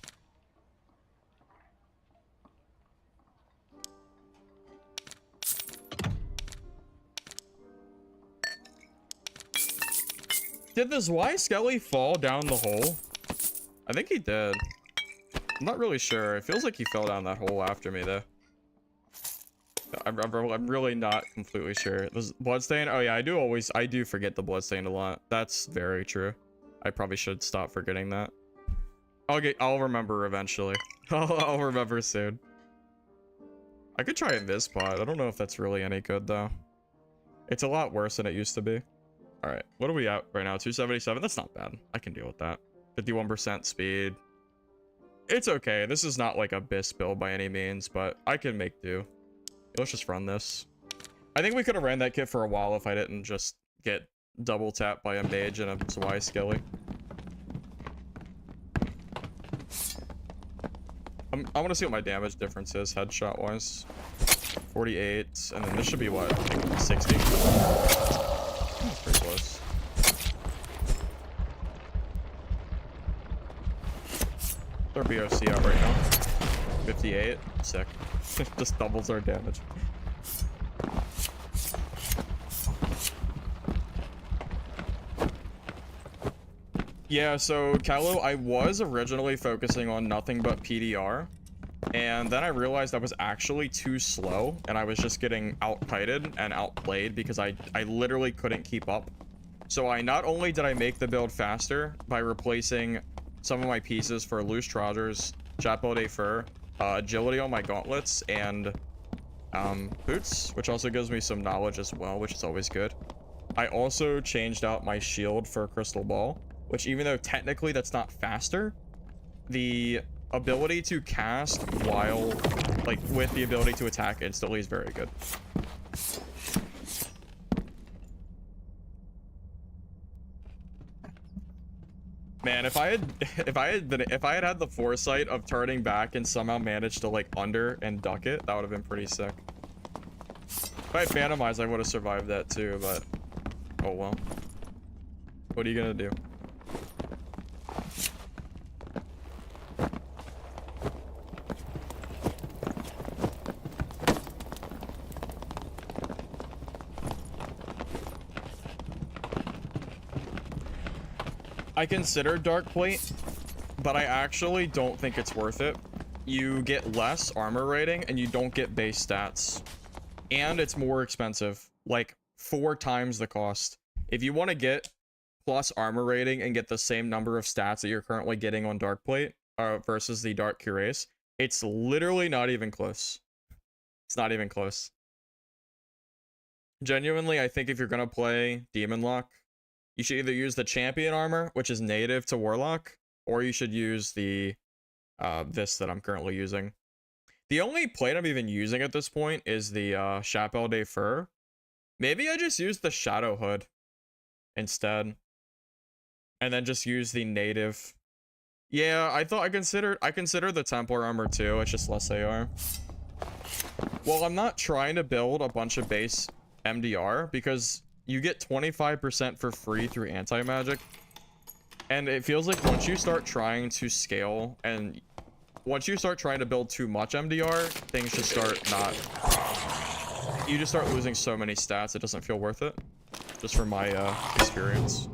Did this Y Skelly fall down the hole? I think he did. I'm not really sure. It feels like he fell down that hole after me though. I'm really not completely sure. Was Bloodstain? Oh yeah, I do forget the Bloodstain a lot. That's very true. I probably should stop forgetting that. I'll remember eventually. I'll remember soon. I could try this spot. I don't know if that's really any good though. It's a lot worse than it used to be. All right, what are we at right now? 277. That's not bad. I can deal with that. 51% speed. It's okay. This is not like a BIS build by any means, but I can make do. Let's just run this. I think we could have ran that kit for a while if I didn't just get double tapped by a mage and a Y Skelly. I want to see what my damage difference is headshot wise. 48, and then this should be what? I think 60. Pretty close. Our BOC out right now. 58. Sick. Just doubles our damage. Yeah, so Calo, I was originally focusing on nothing but PDR. And then I realized I was actually too slow, and I was just getting out-kited and outplayed because I literally couldn't keep up. So not only did I make the build faster by replacing some of my pieces for loose trousers, chapeau de fur, agility on my gauntlets, and boots, which also gives me some knowledge as well, which is always good. I also changed out my shield for crystal ball, which even though technically that's not faster, the ability to cast while like with the ability to attack instantly is very good. Man, if I had the foresight of turning back and somehow managed to like under and duck it, that would have been pretty sick. If I had Phantom Eyes, I would have survived that too, but oh well. What are you gonna do? I consider Dark Plate, but I actually don't think it's worth it. You get less armor rating and you don't get base stats. And it's more expensive, like 4 times the cost. If you want to get plus armor rating and get the same number of stats that you're currently getting on Dark Plate versus the Dark Cuirass, it's literally not even close. It's not even close. Genuinely, I think if you're going to play Demon Lock, you should either use the champion armor, which is native to Warlock, or you should use the this that I'm currently using. The only plate I'm even using at this point is the Chapelle de Fur. Maybe I just use the Shadow Hood instead, and then just use the native. Yeah, I consider the Templar armor too. It's just less AR. Well, I'm not trying to build a bunch of base MDR because you get 25% for free through anti-magic. And it feels like once you start trying to scale and once you start trying to build too much MDR, things just start not... You just start losing so many stats, it doesn't feel worth it. Just from my experience.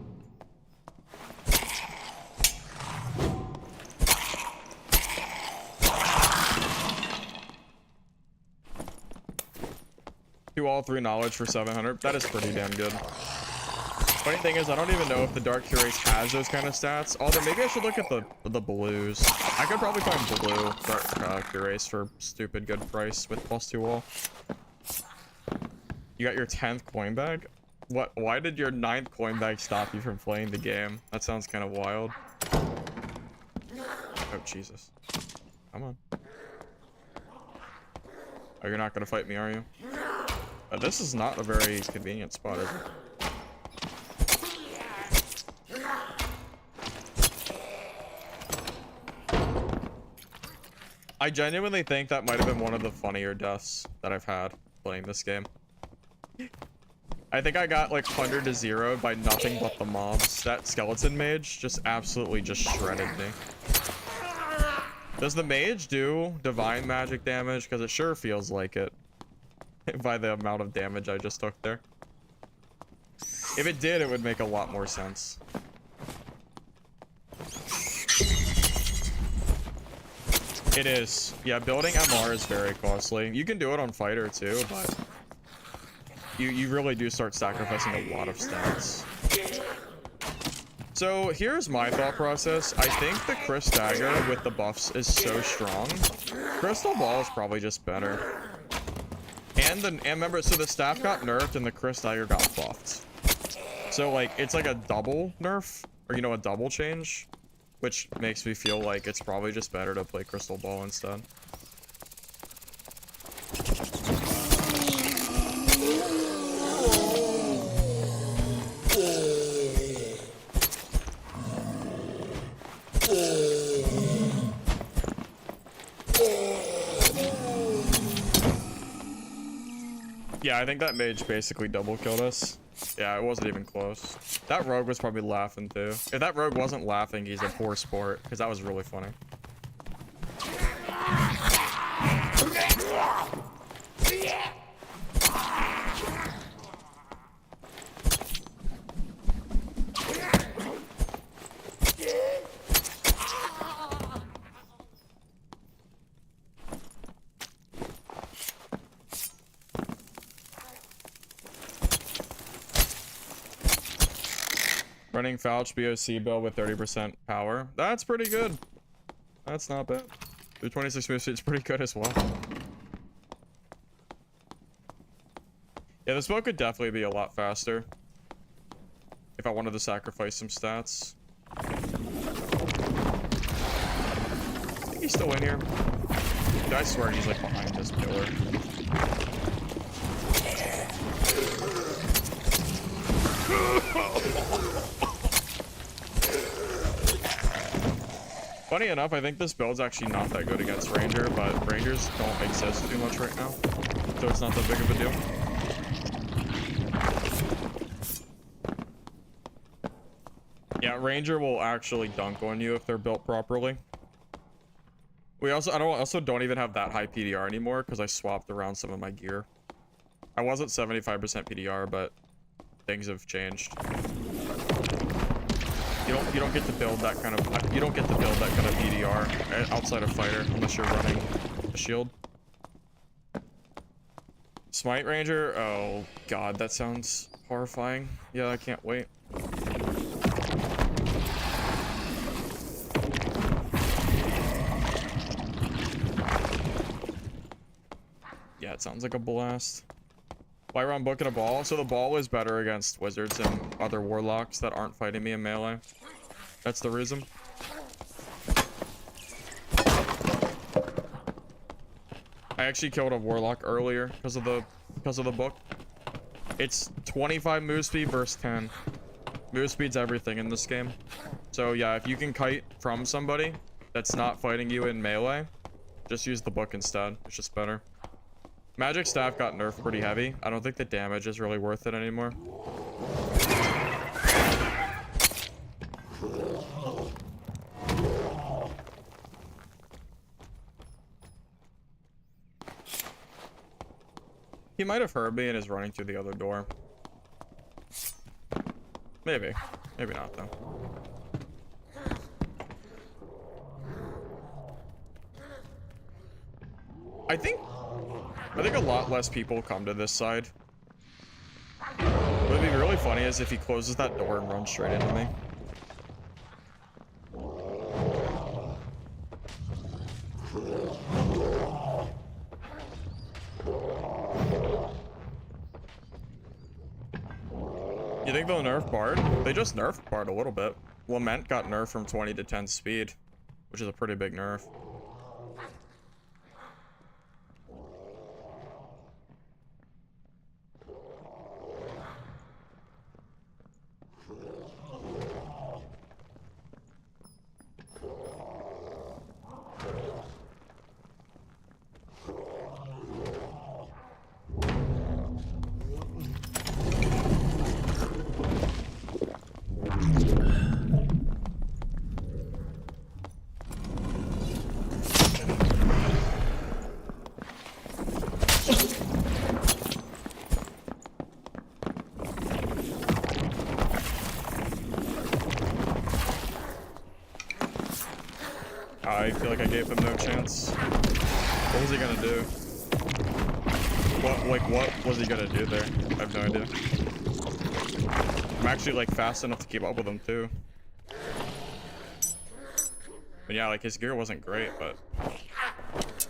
Do all 3 knowledge for 700. That is pretty damn good. Funny thing is, I don't even know if the Dark Cuirass has those kind of stats. Although maybe I should look at the blues. I could probably find blue Dark Cuirass for stupid good price with +2 wall. You got your 10th coin bag? What? Why did your 9th coin bag stop you from playing the game? That sounds kind of wild. Oh, Jesus. Come on. Oh, you're not gonna fight me, are you? This is not a very convenient spot, is it? I genuinely think that might have been one of the funnier deaths that I've had playing this game. I think I got like 100 to 0 by nothing but the mobs. That skeleton mage just absolutely just shredded me. Does the mage do divine magic damage? Because it sure feels like it. By the amount of damage I just took there. If it did, it would make a lot more sense. It is. Yeah, building MR is very costly. You can do it on fighter too, but you really do start sacrificing a lot of stats. So here's my thought process. I think the Chris Dagger with the buffs is so strong. Crystal Ball is probably just better. And remember, so the staff got nerfed and the Chris Dagger got buffed. So like it's like a double nerf, or you know, a double change, which makes me feel like it's probably just better to play Crystal Ball instead. Yeah, I think that mage basically double killed us. Yeah, it wasn't even close. That rogue was probably laughing too. If that rogue wasn't laughing, he's a poor sport, because that was really funny. Running Fouch BOC build with 30% power. That's pretty good. That's not bad. The 26 move speed's pretty good as well. Yeah, this build could definitely be a lot faster if I wanted to sacrifice some stats. I think he's still in here. Dude, I swear he's like behind this pillar. Funny enough, I think this build's actually not that good against Ranger, but Rangers don't exist too much right now, so it's not that big of a deal. Yeah, Ranger will actually dunk on you if they're built properly. I also don't even have that high PDR anymore because I swapped around some of my gear. I was at 75% PDR, but things have changed. You don't get to build that kind of PDR outside of fighter unless you're running a shield. Smite Ranger? Oh god, that sounds horrifying. Yeah, I can't wait. Yeah, it sounds like a blast. Why run book and a ball? So the ball is better against wizards and other warlocks that aren't fighting me in melee. That's the reason. I actually killed a Warlock earlier because of the book. It's 25 move speed versus 10. Move speed's everything in this game. So yeah, if you can kite from somebody that's not fighting you in melee, just use the book instead. It's just better. Magic staff got nerfed pretty heavy. I don't think the damage is really worth it anymore. He might have heard me and is running through the other door. Maybe. Maybe not, though. I think a lot less people come to this side. What would be really funny is if he closes that door and runs straight into me. You think they'll nerf Bard? They just nerfed Bard a little bit. Lament got nerfed from 20 to 10 speed, which is a pretty big nerf. I feel like I gave him no chance. What was he gonna do? What was he gonna do there? I have no idea. I'm actually like fast enough to keep up with him too. But yeah, like his gear wasn't great, but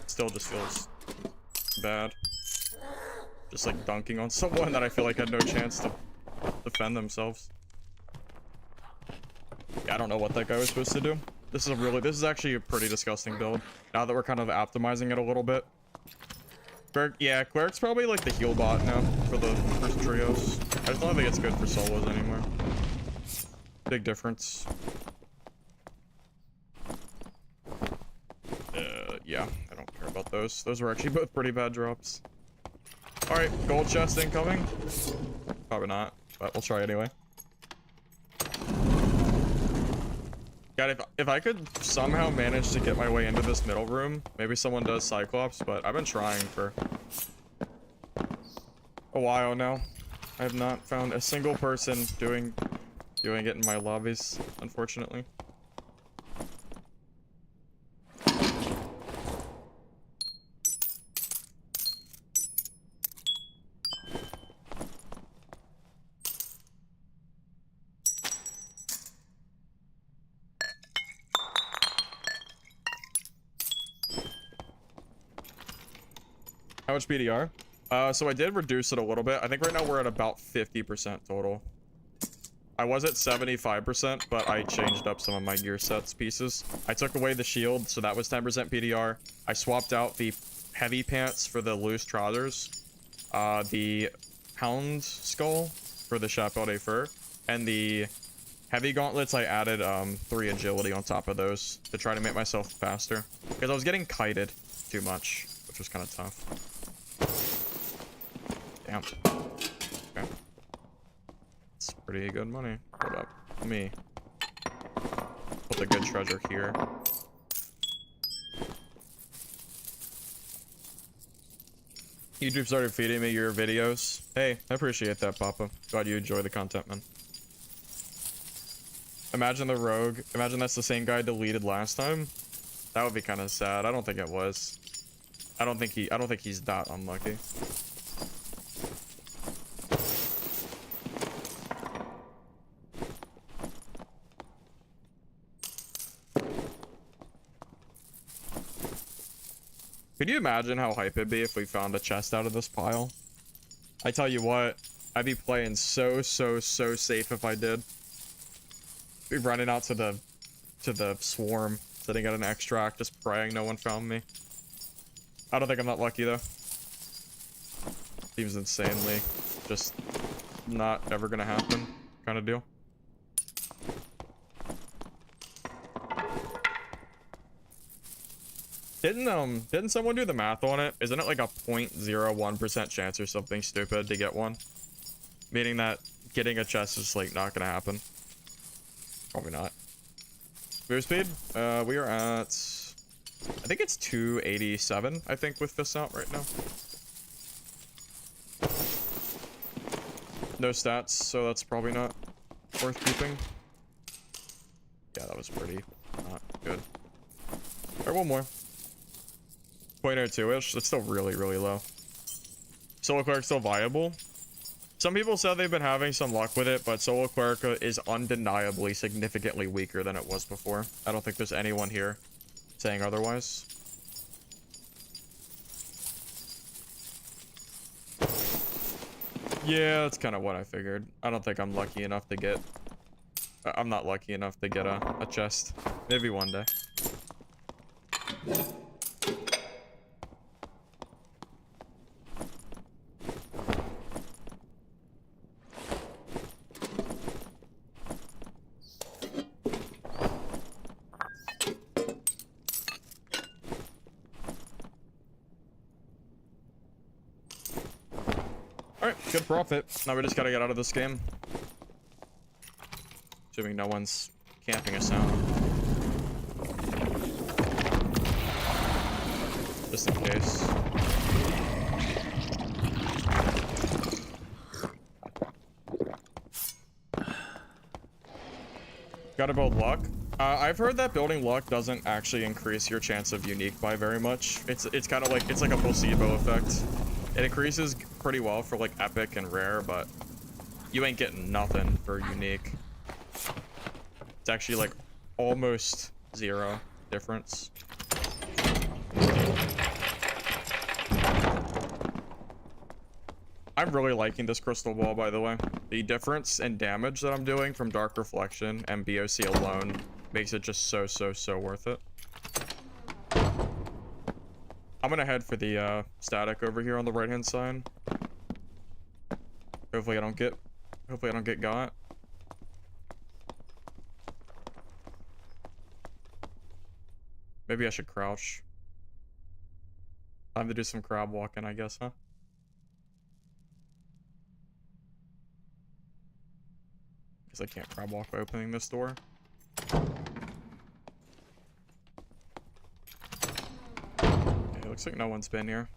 still just feels bad. Just like dunking on someone that I feel like had no chance to defend themselves. Yeah, I don't know what that guy was supposed to do. This is actually a pretty disgusting build. Now that we're kind of optimizing it a little bit. Cleric, yeah, Cleric's probably like the heal bot now for the first trios. I just don't think it's good for solos anymore. Big difference. Yeah, I don't care about those. Those were actually both pretty bad drops. Alright, gold chest incoming. Probably not, but we'll try anyway. God, if I could somehow manage to get my way into this middle room, maybe someone does Cyclops, but I've been trying for a while now. I have not found a single person doing it in my lobbies, unfortunately. How much BDR? So I did reduce it a little bit. I think right now we're at about 50% total. I was at 75%, but I changed up some of my gear sets pieces. I took away the shield, so that was 10% PDR. I swapped out the heavy pants for the loose trousers, the hound skull for the chapeau de fur, and the heavy gauntlets. I added 3 agility on top of those to try to make myself faster, because I was getting kited too much, which was kind of tough. Damn. Okay. It's pretty good money. Hold up. Let me put the good treasure here. YouTube started feeding me your videos. Hey, I appreciate that, Papa. Glad you enjoy the content, man. Imagine the rogue. Imagine that's the same guy deleted last time. That would be kind of sad. I don't think it was. I don't think he's that unlucky. Could you imagine how hype it'd be if we found a chest out of this pile? I tell you what, I'd be playing so safe if I did. Be running out to the swarm, sitting at an extract, just praying no one found me. I don't think I'm that lucky though. Seems insanely just not ever gonna happen kind of deal. Didn't someone do the math on it? Isn't it like a 0.01% chance or something stupid to get one? Meaning that getting a chest is like not gonna happen. Probably not. Move speed? We are at, I think it's 287, I think, with this out right now. No stats, so that's probably not worth keeping. Yeah, that was pretty not good. Alright, one more. 0.02-ish. That's still really, really low. Solo Cleric still viable. Some people said they've been having some luck with it, but Solo Cleric is undeniably significantly weaker than it was before. I don't think there's anyone here saying otherwise. Yeah, that's kind of what I figured. I don't think I'm lucky enough to get... I'm not lucky enough to get a chest. Maybe one day. Alright, good profit. Now we just gotta get out of this game. Assuming no one's camping us out. Just in case. Gotta build luck. I've heard that building luck doesn't actually increase your chance of unique by very much. It's kind of like, it's like a placebo effect. It increases pretty well for like epic and rare, but you ain't getting nothing for unique. It's actually like almost zero difference. I'm really liking this crystal ball, by the way. The difference in damage that I'm doing from Dark Reflection and BOC alone makes it just so worth it. I'm gonna head for the static over here on the right hand side. Hopefully I don't get got. Maybe I should crouch. Time to do some crab walking, I guess, huh? Because I can't crab walk by opening this door. Okay, looks like no one's been here.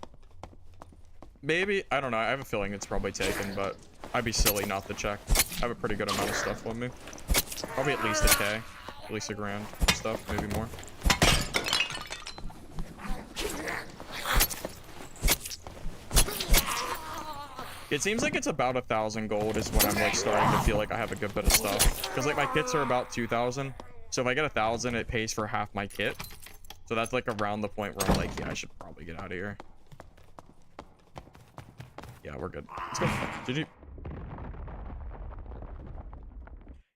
Maybe, I don't know, I have a feeling it's probably taken, but I'd be silly not to check. I have a pretty good amount of stuff on me. Probably at least a K, at least a grand stuff, maybe more. It seems like it's about 1,000 gold is when I'm like starting to feel like I have a good bit of stuff. Because like my kits are about 2,000. So if I get 1,000, it pays for half my kit. So that's like around the point where I'm like, yeah, I should probably get out of here. Yeah, we're good. Let's go. GG.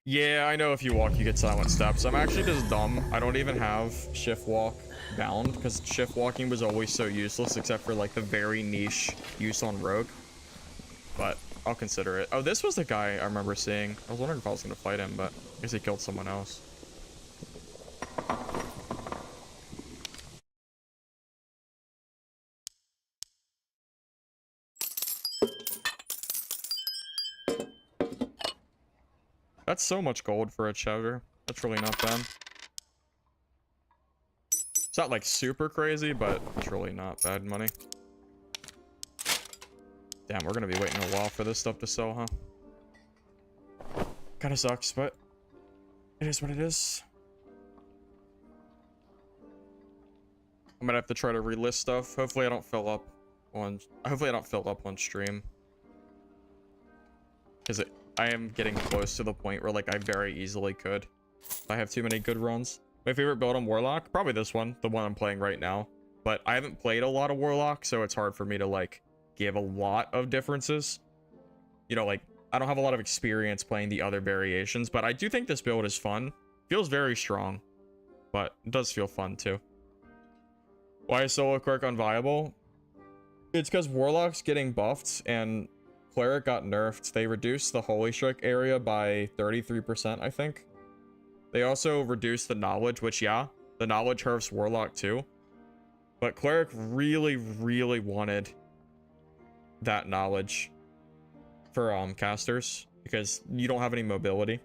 Yeah, I know if you walk, you get silent steps. I'm actually just dumb. I don't even have shift walk bound because shift walking was always so useless except for like the very niche use on rogue. But I'll consider it. Oh, this was the guy I remember seeing. I was wondering if I was going to fight him, but I guess he killed someone else. That's so much gold for a chowder. That's really not bad. It's not like super crazy, but it's really not bad money. Damn, we're gonna be waiting a while for this stuff to sell, huh? Kinda sucks, but it is what it is. I'm gonna have to try to relist stuff. Hopefully I don't fill up on stream. Because I am getting close to the point where like I very easily could. If I have too many good runs. My favorite build on Warlock? Probably this one, the one I'm playing right now. But I haven't played a lot of Warlock, so it's hard for me to like give a lot of differences. You know, like I don't have a lot of experience playing the other variations, but I do think this build is fun. Feels very strong, but it does feel fun too. Why is solo Cleric unviable? It's because Warlock's getting buffed and Cleric got nerfed. They reduced the Holy Strike area by 33%, I think. They also reduced the knowledge, which, yeah, the knowledge hurts Warlock too. But Cleric really, really wanted that knowledge for casters because you don't have any mobility.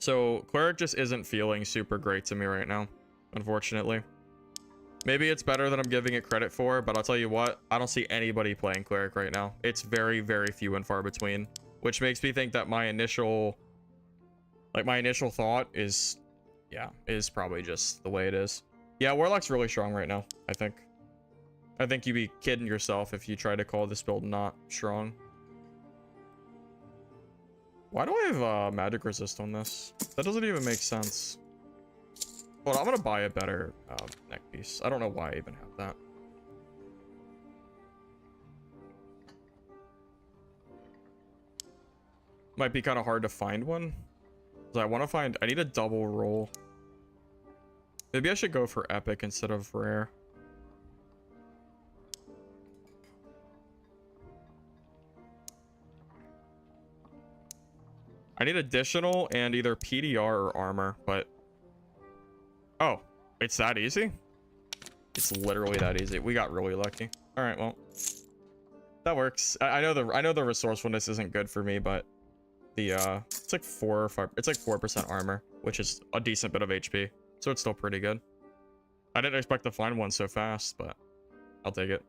So Cleric just isn't feeling super great to me right now, unfortunately. Maybe it's better than I'm giving it credit for, but I'll tell you what, I don't see anybody playing Cleric right now. It's very, very few and far between, which makes me think that my initial thought is, yeah, is probably just the way it is. Yeah, Warlock's really strong right now, I think. I think you'd be kidding yourself if you try to call this build not strong. Why do I have magic resist on this? That doesn't even make sense. Hold on, I'm gonna buy a better neck piece. I don't know why I even have that. Might be kind of hard to find one. I want to find, I need a double roll. Maybe I should go for epic instead of rare. I need additional and either PDR or armor, but oh, it's that easy? It's literally that easy. We got really lucky. All right, well, that works. I know the resourcefulness isn't good for me, but the it's like 4 or 5, it's like 4% armor, which is a decent bit of HP, so it's still pretty good. I didn't expect to find one so fast, but I'll take it.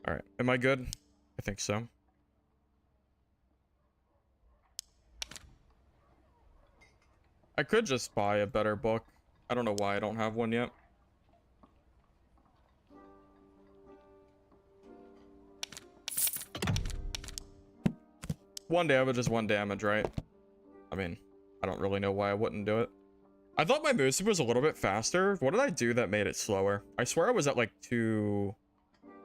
All right, am I good? I think so. I could just buy a better book. I don't know why I don't have one yet. One damage is one damage, right? I mean, I don't really know why I wouldn't do it. I thought my move speed was a little bit faster. What did I do that made it slower? I swear I was at like 2...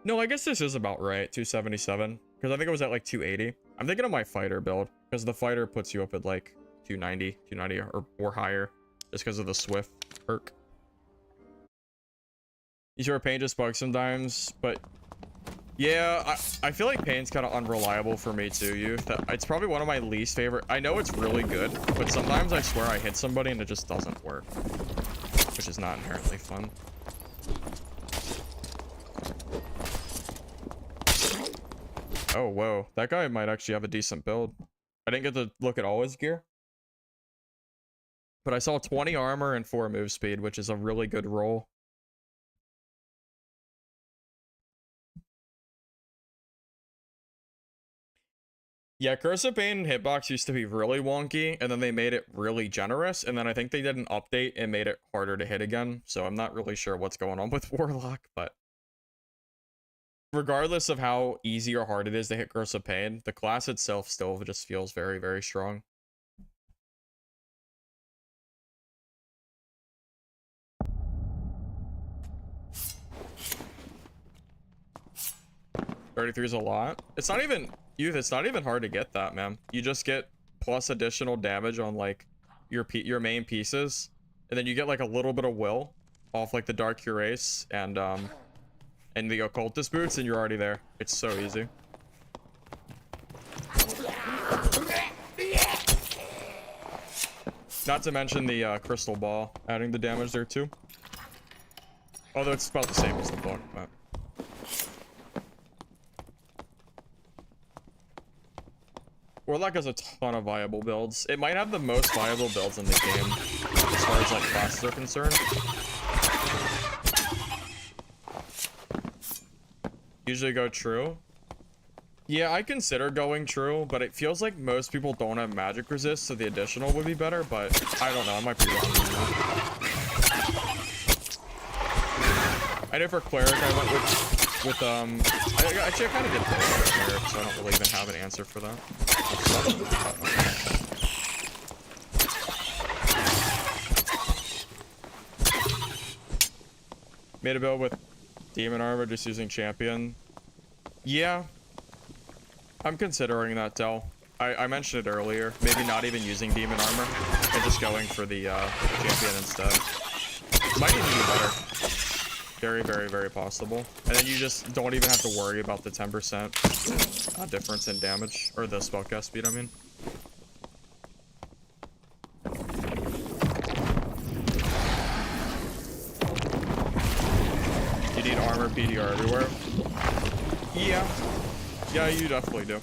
No, I guess this is about right. 277. Because I think it was at like 280. I'm thinking of my fighter build. Because the fighter puts you up at like 290 or higher. Just because of the Swift perk. You sure pain just bugs sometimes, but... Yeah, I feel like pain's kind of unreliable for me too, Youth. It's probably one of my least favorite. I know it's really good, but sometimes I swear I hit somebody and it just doesn't work. Which is not inherently fun. Oh, whoa. That guy might actually have a decent build. I didn't get to look at all his gear. But I saw 20 armor and 4 move speed, which is a really good roll. Yeah, Curse of Pain hitbox used to be really wonky, and then they made it really generous, and then I think they did an update and made it harder to hit again, so I'm not really sure what's going on with Warlock, but... Regardless of how easy or hard it is to hit Curse of Pain, the class itself still just feels very, very strong. $33 is a lot. It's not even... Youth, it's not even hard to get that, man. You just get plus additional damage on, like, your main pieces. And then you get, like, a little bit of will off, like, the Dark Cuirass and the Occultist boots, and you're already there. It's so easy. Not to mention the Crystal Ball, adding the damage there, too. Although it's about the same as the book, but... Warlock has a ton of viable builds. It might have the most viable builds in the game as far as like classes are concerned. Usually go true. Yeah, I consider going true, but it feels like most people don't have magic resist, so the additional would be better, but I don't know, I might be wrong on that. I know for Cleric I went with actually I kind of did Cleric, so I don't really even have an answer for that. Made a build with demon armor just using champion. Yeah, I'm considering that, Del. I mentioned it earlier. Maybe not even using demon armor and just going for the champion instead. Might even be better. Very, very, very possible. And then you just don't even have to worry about the 10% difference in damage. Or the spellcast speed, I mean. You need armor PDR everywhere? Yeah. Yeah, you definitely do.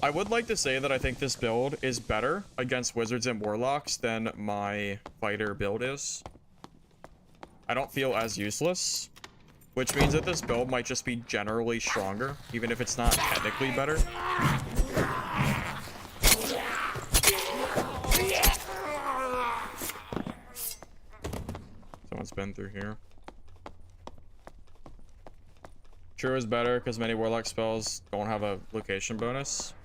I would like to say that I think this build is better against wizards and warlocks than my fighter build is. I don't feel as useless, which means that this build might just be generally stronger, even if it's not technically better. Someone's been through here. True is better because many warlock spells don't have a location bonus.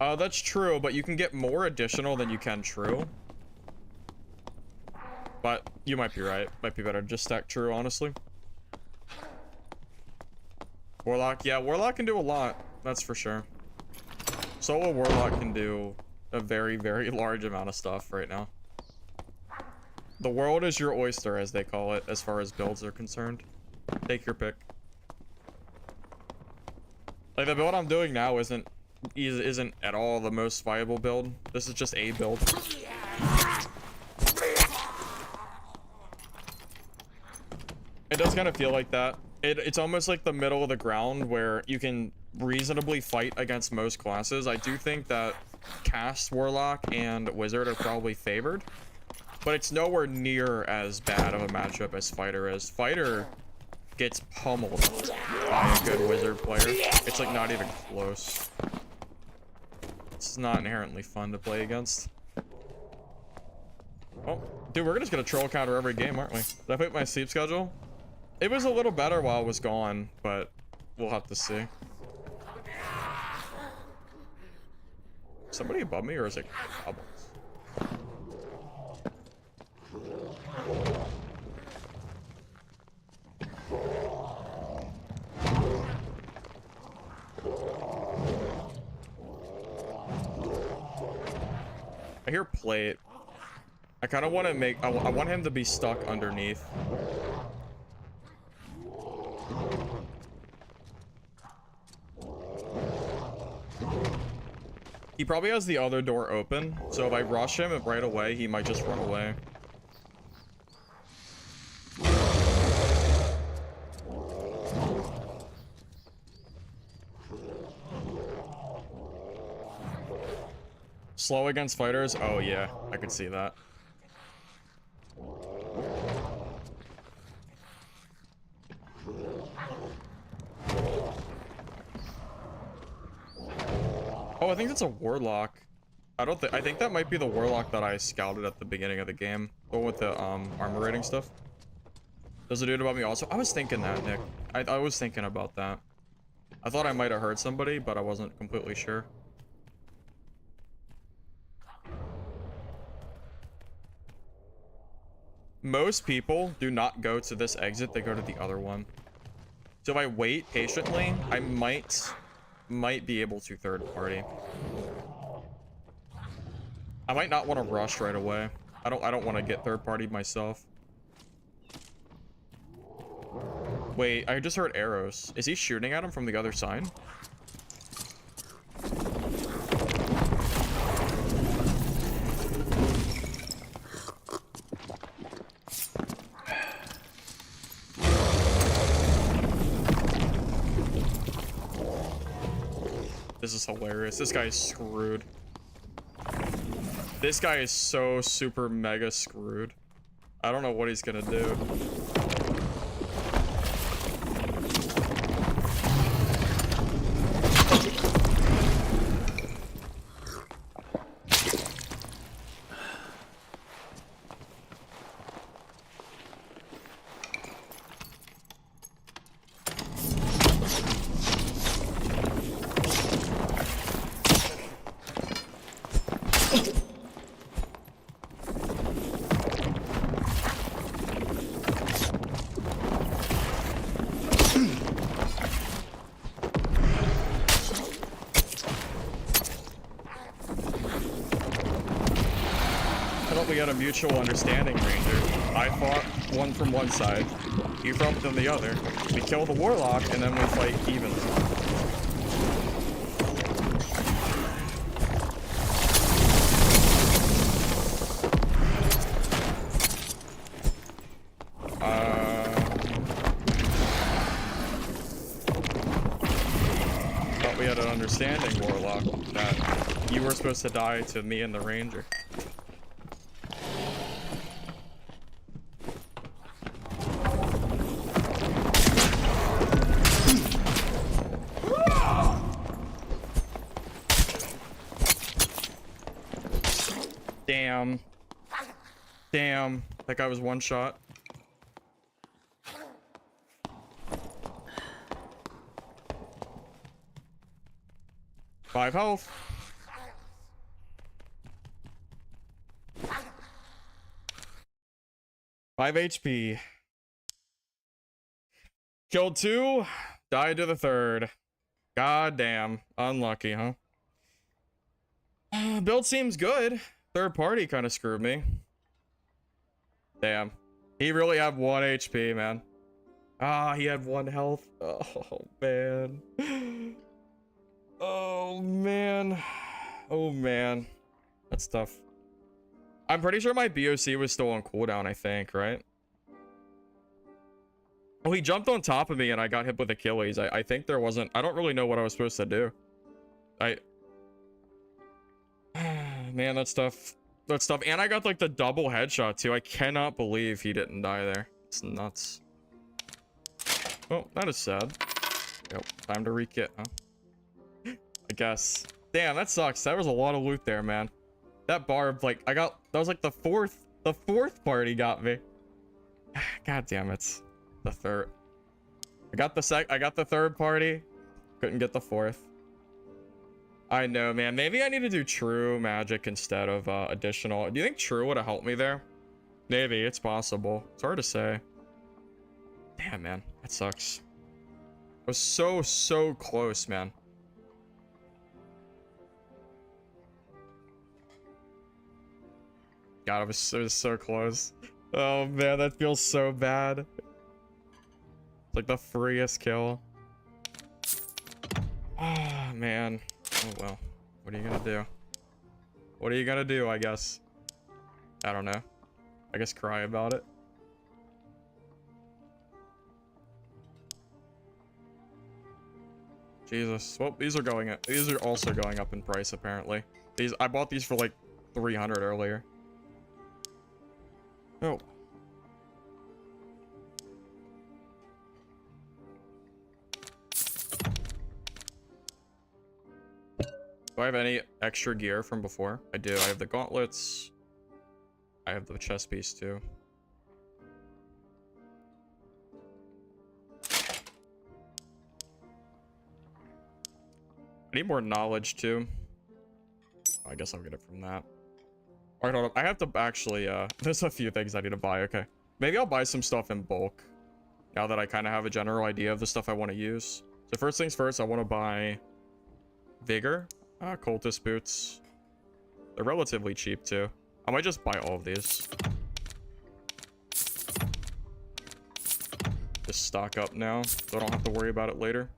That's true, but you can get more additional than you can true. But you might be right. Might be better to just stack true, honestly. Warlock, yeah, warlock can do a lot. That's for sure. Solo warlock can do a very, very large amount of stuff right now. The world is your oyster, as they call it, as far as builds are concerned. Take your pick. Like, the build I'm doing now isn't at all the most viable build. This is just a build. It does kind of feel like that. It's almost like the middle of the ground where you can reasonably fight against most classes. I do think that cast warlock and wizard are probably favored, but it's nowhere near as bad of a matchup as fighter is. Fighter gets pummeled by a good wizard player. It's like not even close. It's not inherently fun to play against. Oh, dude, we're just gonna troll counter every game, aren't we? Did I put my sleep schedule? It was a little better while I was gone, but we'll have to see. Somebody above me, or is it goblins? I hear plate. I kind of want to make... I want him to be stuck underneath. He probably has the other door open, so if I rush him right away, he might just run away. Slow against fighters? Oh yeah, I could see that. Oh, I think that's a warlock. I think that might be the warlock that I scouted at the beginning of the game. The one with the armor rating stuff. Does it do it about me also? I was thinking that, Nick. I was thinking about that. I thought I might have heard somebody, but I wasn't completely sure. Most people do not go to this exit, they go to the other one. So if I wait patiently, I might be able to third party. I might not want to rush right away. I don't want to get third party myself. Wait, I just heard arrows. Is he shooting at him from the other side? This is hilarious. This guy is screwed. This guy is so super mega screwed. I don't know what he's gonna do. thought we had a mutual understanding, Ranger. I fought one from one side, you fought from the other. We kill the Warlock, and then we fight even. Thought we had an understanding, Warlock, that you were supposed to die to me and the Ranger. Damn. Damn. That guy was one shot. Five health. Five HP. Killed two. Died to the third. God damn. Unlucky, huh? Build seems good. Third party kind of screwed me. Damn. He really had 1 HP, man. Ah, he had 1 health. Oh, man. Oh, man. Oh, man. That's tough. I'm pretty sure my BOC was still on cooldown, I think, right? Oh, he jumped on top of me and I got hit with Achilles. I think there wasn't... I don't really know what I was supposed to do. Man, that's tough. That's tough. And I got like the double headshot too. I cannot believe he didn't die there. It's nuts. Well, that is sad. Yep, time to re-kit, huh? I guess. Damn, that sucks. That was a lot of loot there, man. That barb, like, that was like the fourth party got me. God damn it. The third. I got the third party. Couldn't get the fourth. I know, man. Maybe I need to do true magic instead of additional. Do you think true would have helped me there? Maybe. It's possible. It's hard to say. Damn, man. That sucks. It was so close, man. God, it was so close. Oh, man. That feels so bad. It's like the freest kill. Ah, oh, man. Oh, well. What are you gonna do? What are you gonna do, I guess? I don't know. I guess cry about it. Jesus. Well, these are also going up in price, apparently. I bought these for like 300 earlier. Oh. Do I have any extra gear from before? I do. I have the gauntlets. I have the chest piece too. I need more knowledge too. I guess I'll get it from that. Alright, hold on. I have to actually, there's a few things I need to buy. Okay. Maybe I'll buy some stuff in bulk. Now that I kind of have a general idea of the stuff I want to use. So first things first, I want to buy Vigor. Cultist boots. They're relatively cheap too. I might just buy all of these. Just stock up now, so I don't have to worry about it later.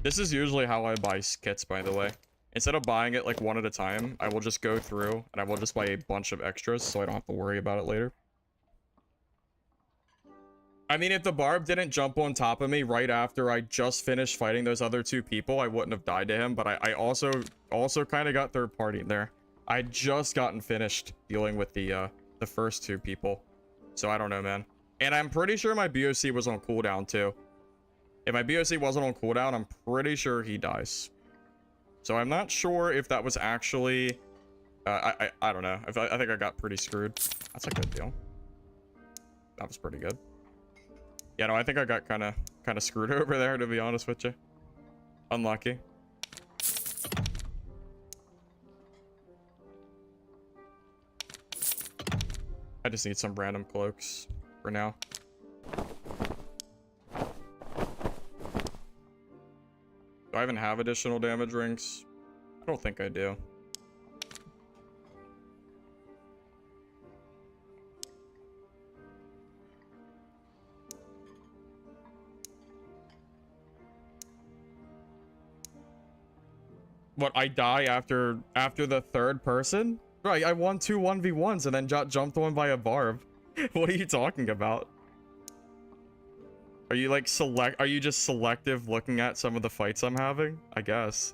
This is usually how I buy kits, by the way. Instead of buying it like one at a time, I will just go through and I will just buy a bunch of extras so I don't have to worry about it later. I mean, if the barb didn't jump on top of me right after I just finished fighting those other two people, I wouldn't have died to him. But I also kind of got third party there. I just gotten finished dealing with the first two people. So I don't know, man. And I'm pretty sure my BOC was on cooldown too. If my BOC wasn't on cooldown, I'm pretty sure he dies. So I'm not sure if that was actually... I don't know. I think I got pretty screwed. That's a good deal. That was pretty good. Yeah, no, I think I got kind of screwed over there, to be honest with you. Unlucky. I just need some random cloaks for now. Do I even have additional damage rings? I don't think I do. What, I die after the third person? Right, I won 2 1v1s and then got jumped on by a barb. What are you talking about? Are you like are you just selective looking at some of the fights I'm having? I guess.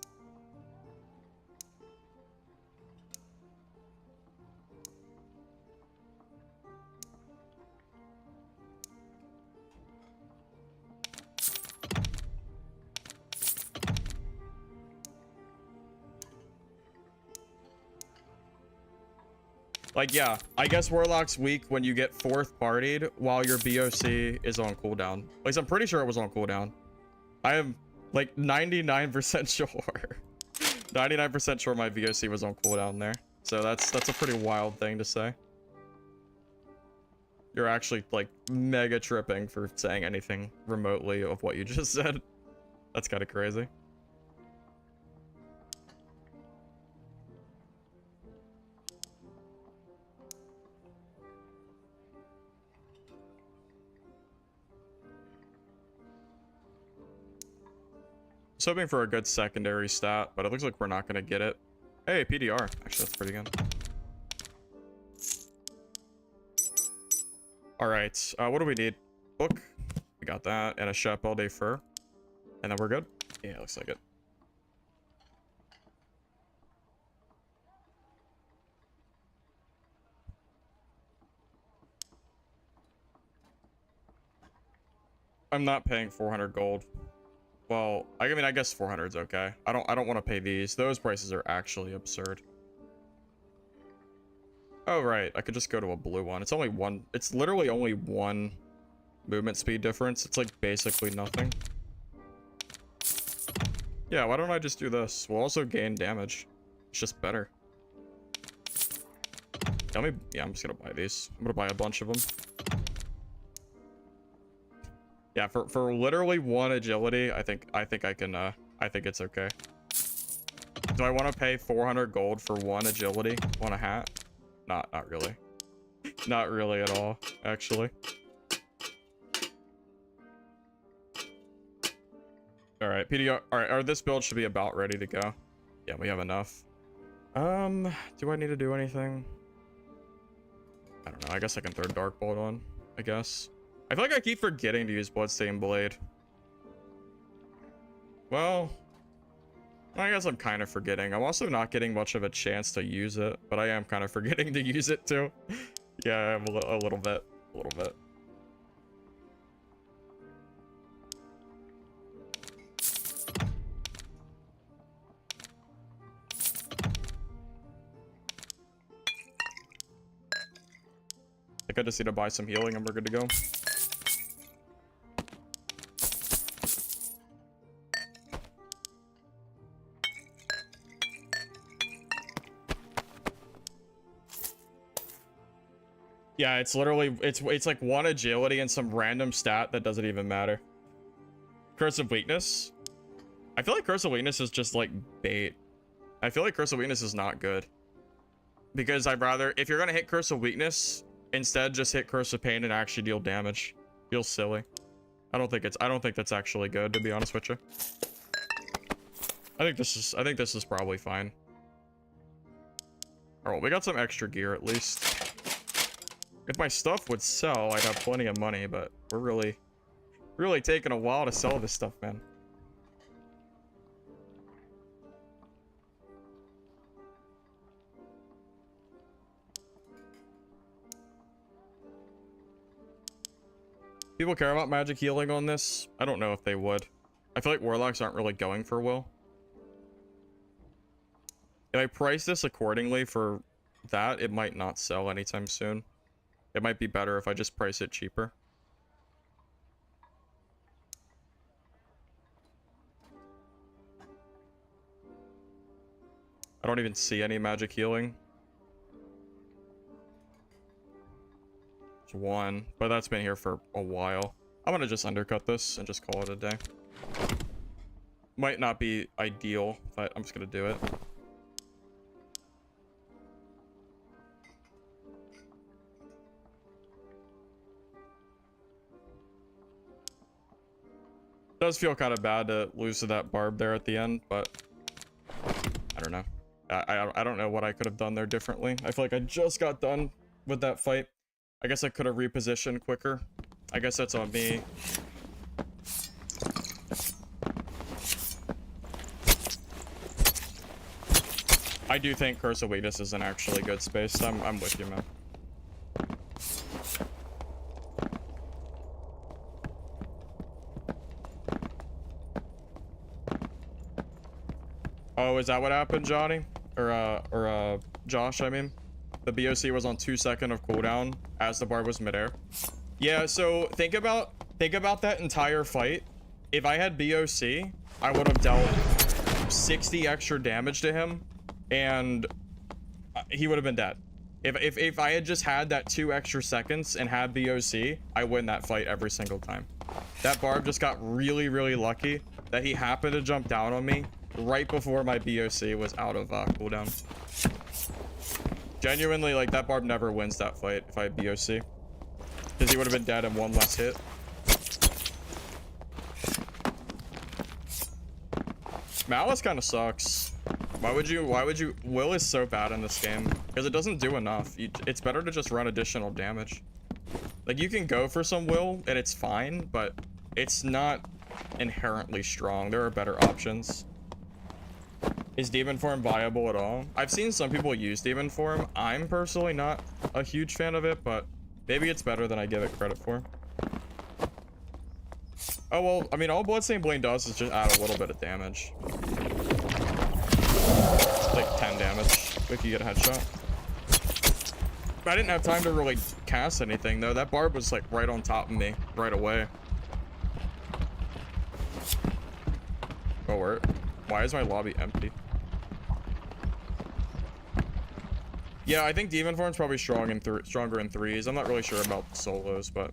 Like, yeah, I guess Warlock's weak when you get 4th partied while your BOC is on cooldown. At least I'm pretty sure it was on cooldown. I am like 99% sure. 99% sure my VOC was on cooldown there. So that's a pretty wild thing to say. You're actually like mega tripping for saying anything remotely of what you just said. That's kind of crazy. I was hoping for a good secondary stat, but it looks like we're not going to get it. Hey, PDR. Actually, that's pretty good. All right. What do we need? Book. We got that. And a Chapelle de Fur. And then we're good. Yeah, looks like it. I'm not paying 400 gold. Well, I mean, I guess 400 is okay. I don't want to pay these. Those prices are actually absurd. Oh, right. I could just go to a blue one. It's only one. It's literally only 1 movement speed difference. It's like basically nothing. Yeah, why don't I just do this? We'll also gain damage. It's just better. Yeah, I'm just gonna buy these. I'm gonna buy a bunch of them. Yeah, for literally 1 agility, I think I can I think it's okay. Do I want to pay 400 gold for 1 agility on a hat? Not really. Not really at all, actually. All right, PDR. All right, this build should be about ready to go. Yeah, we have enough. Do I need to do anything? I don't know. I guess I can throw Dark Bolt on, I guess. I feel like I keep forgetting to use Bloodstain Blade. Well, I guess I'm kind of forgetting. I'm also not getting much of a chance to use it, but I am kind of forgetting to use it too. Yeah, I'm a little bit. A little bit. I think I just need to buy some healing and we're good to go. Yeah, it's literally, it's like 1 agility and some random stat that doesn't even matter. Curse of Weakness. I feel like Curse of Weakness is just like bait. I feel like Curse of Weakness is not good. Because I'd rather, if you're gonna hit Curse of Weakness, instead just hit Curse of Pain and actually deal damage. Feels silly. I don't think that's actually good, to be honest with you. I think this is probably fine. Alright, we got some extra gear at least. If my stuff would sell, I'd have plenty of money, but we're really taking a while to sell this stuff, man. People care about magic healing on this? I don't know if they would. I feel like Warlocks aren't really going for will. If I price this accordingly for that, it might not sell anytime soon. It might be better if I just price it cheaper. I don't even see any magic healing. It's 1, but that's been here for a while. I'm gonna just undercut this and just call it a day. Might not be ideal, but I'm just gonna do it. Does feel kind of bad to lose to that barb there at the end, but I don't know. I don't know what I could have done there differently. I feel like I just got done with that fight. I guess I could have repositioned quicker. I guess that's on me. I do think Curse of Weakness is an actually good space. I'm with you, man. Oh, is that what happened, Johnny? Or Josh, I mean? The BOC was on 2 seconds of cooldown as the bar was midair. Yeah, so think about that entire fight. If I had BOC, I would have dealt 60 extra damage to him, and he would have been dead. If I had just had that 2 extra seconds and had BOC, I win that fight every single time. That barb just got really, really lucky that he happened to jump down on me right before my BOC was out of cooldown. Genuinely, like, that barb never wins that fight if I had BOC, because he would have been dead in 1 less hit. Malice kind of sucks. Why would you Will is so bad in this game because it doesn't do enough. It's better to just run additional damage. Like, you can go for some Will and it's fine, but it's not inherently strong. There are better options. Is Demon Form viable at all? I've seen some people use Demon Form. I'm personally not a huge fan of it, but maybe it's better than I give it credit for. Oh, well, I mean, all Bloodstain Blade does is just add a little bit of damage. Like 10 damage if you get a headshot. I didn't have time to really cast anything, though. That barb was, like, right on top of me right away. Oh, where? Why is my lobby empty? Yeah, I think Demon Form's probably stronger in threes. I'm not really sure about solos, but...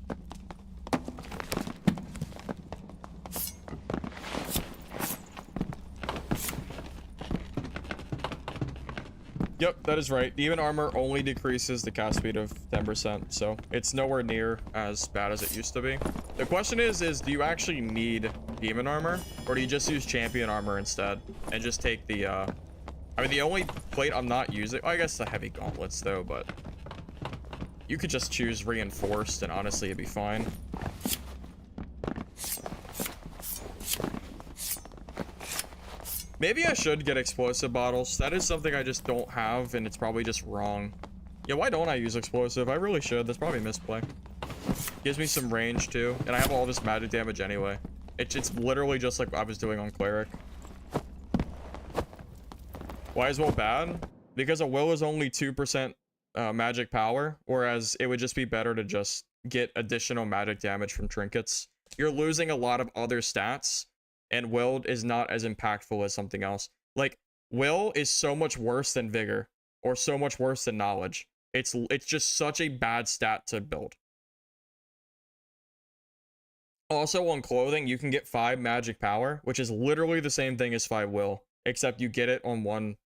Yep, that is right. Demon Armor only decreases the cast speed of 10%, so it's nowhere near as bad as it used to be. The question is do you actually need Demon Armor, or do you just use Champion Armor instead and just take the, I mean, the only plate I'm not using, I guess the Heavy Gauntlets though, but you could just choose Reinforced and honestly it'd be fine. Maybe I should get explosive bottles. That is something I just don't have, and it's probably just wrong. Yeah, why don't I use explosive? I really should. That's probably a misplay. Gives me some range too, and I have all this magic damage anyway. It's literally just like I was doing on Cleric. Why is Will bad? Because a Will is only 2% magic power, whereas it would just be better to just get additional magic damage from trinkets. You're losing a lot of other stats, and Will is not as impactful as something else. Like, Will is so much worse than Vigor, or so much worse than Knowledge. It's just such a bad stat to build. Also, on clothing, you can get 5 magic power, which is literally the same thing as 5 Will, except you get it on 1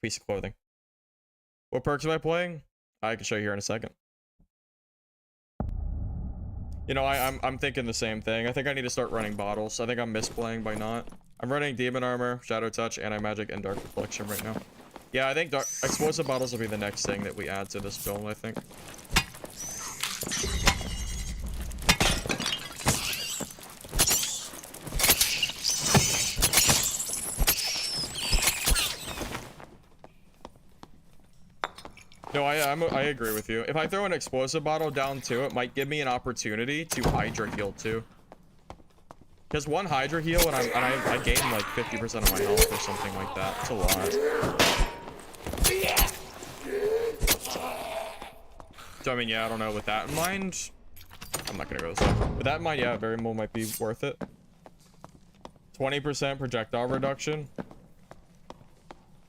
piece of clothing. What perks am I playing? I can show you here in a second. You know, I'm thinking the same thing. I think I need to start running bottles. I think I'm misplaying by not. I'm running Demon Armor, Shadow Touch, Anti-Magic, and Dark Reflection right now. Yeah, I think explosive bottles will be the next thing that we add to this build, I think. No, I agree with you. If I throw an explosive bottle down too, it might give me an opportunity to Hydra heal too. Because 1 Hydra heal and I gain like 50% of my health or something like that. It's a lot. So I mean, yeah, I don't know. With that in mind, I'm not gonna go this way. With that in mind, yeah, very well might be worth it. 20% projectile reduction.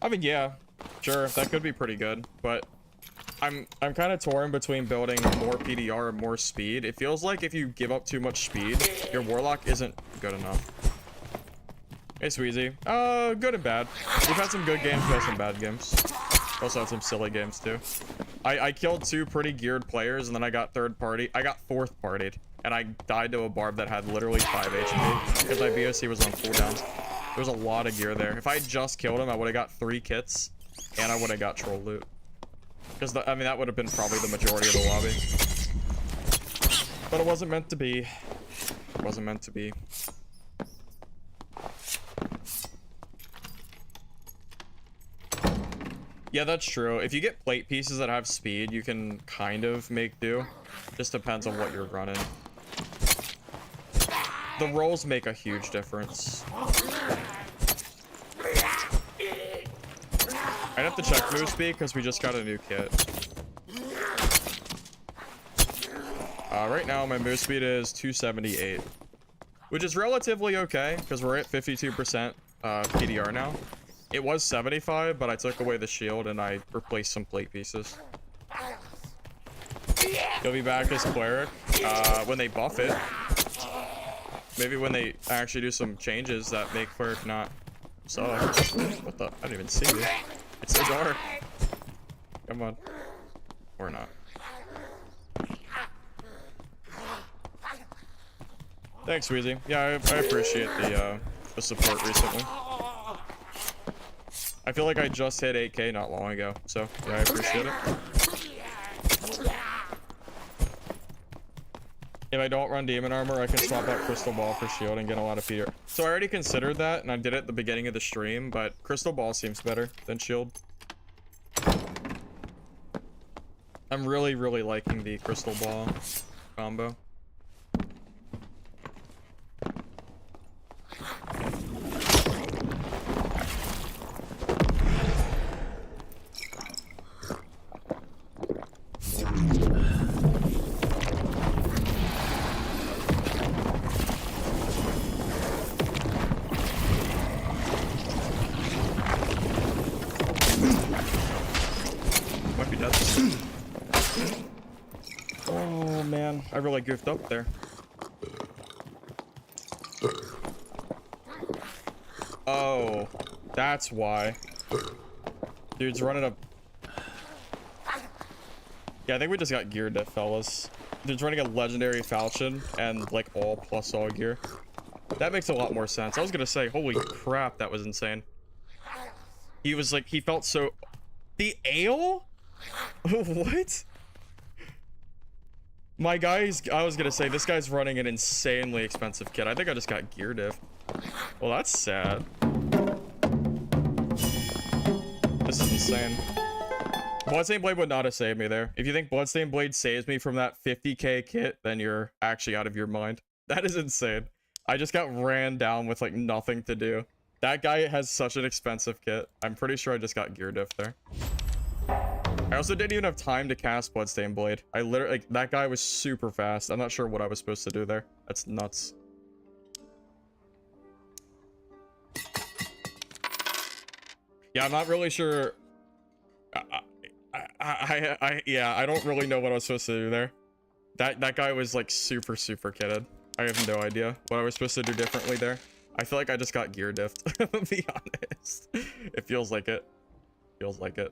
I mean, yeah, sure, that could be pretty good, but I'm kind of torn between building more PDR and more speed. It feels like if you give up too much speed, your Warlock isn't good enough. Hey, Sweezy. Good and bad. We've had some good games, we've had some bad games. Also had some silly games too. I killed 2 pretty geared players, and then I got 4th partied. And I died to a barb that had literally 5 HP because my BOC was on cooldown. There's a lot of gear there. If I just killed him, I would have got 3 kits, and I would have got troll loot. Because, I mean, that would have been probably the majority of the lobby. But it wasn't meant to be. It wasn't meant to be. Yeah, that's true. If you get plate pieces that have speed, you can kind of make do. Just depends on what you're running. The rolls make a huge difference. I'd have to check move speed because we just got a new kit. Right now, my move speed is 278, which is relatively okay because we're at 52% PDR now. It was 75, but I took away the shield and I replaced some plate pieces. He'll be back as Cleric when they buff it. Maybe when they actually do some changes that make Cleric not suck. What the? I didn't even see you. It's so dark. Come on. Or not. Thanks, Weezy. Yeah, I appreciate the support recently. I feel like I just hit 8K not long ago, so yeah, I appreciate it. If I don't run demon armor, I can swap out crystal ball for shield and get a lot of PDR. So I already considered that, and I did it at the beginning of the stream, but crystal ball seems better than shield. I'm really, really liking the crystal ball combo. Might be dead. Oh man, I really goofed up there. Oh, that's why. Dude's running a... Yeah, I think we just got gear diff, fellas. Dude's running a legendary falchion and like all plus all gear. That makes a lot more sense. I was gonna say, holy crap, that was insane. He was like, he felt so... The ale? What? My guy's... I was gonna say, this guy's running an insanely expensive kit. I think I just got gear diff. Well, that's sad. This is insane. Bloodstain Blade would not have saved me there. If you think Bloodstain Blade saves me from that 50k kit, then you're actually out of your mind. That is insane. I just got ran down with like nothing to do. That guy has such an expensive kit. I'm pretty sure I just got gear diff there. I also didn't even have time to cast Bloodstain Blade. I literally, like, that guy was super fast. I'm not sure what I was supposed to do there. That's nuts. Yeah, I'm not really sure. Yeah, I don't really know what I was supposed to do there. That guy was like super kitted. I have no idea what I was supposed to do differently there. I feel like I just got gear diffed, to be honest. It feels like it. Feels like it.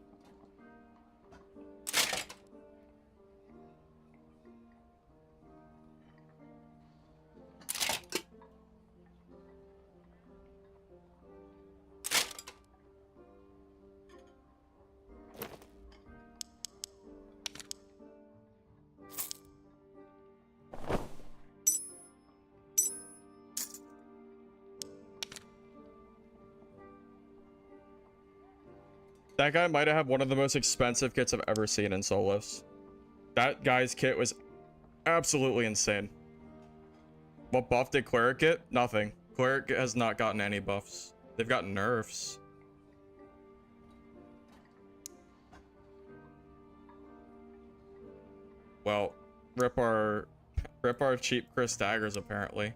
That guy might have had one of the most expensive kits I've ever seen in solos. That guy's kit was absolutely insane. What buff did Cleric get? Nothing. Cleric has not gotten any buffs. They've gotten nerfs. Well, rip our cheap Chris daggers apparently.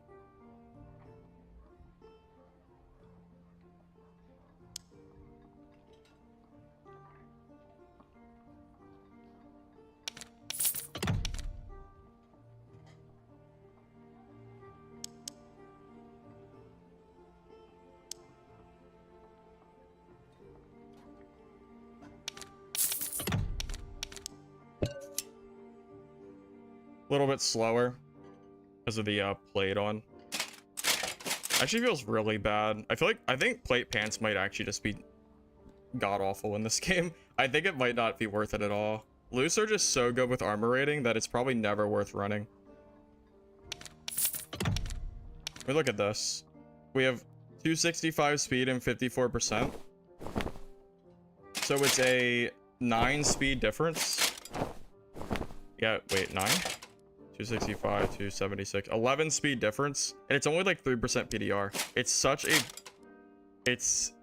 A little bit slower because of the plate on. Actually feels really bad. I think plate pants might actually just be god awful in this game. I think it might not be worth it at all. Loose are just so good with armor rating that it's probably never worth running. I mean, look at this. We have 265 speed and 54%. So it's a 9 speed difference. Yeah, wait, 9? 265, 276, 11 speed difference. And it's only like 3% PDR. It's such a... It's...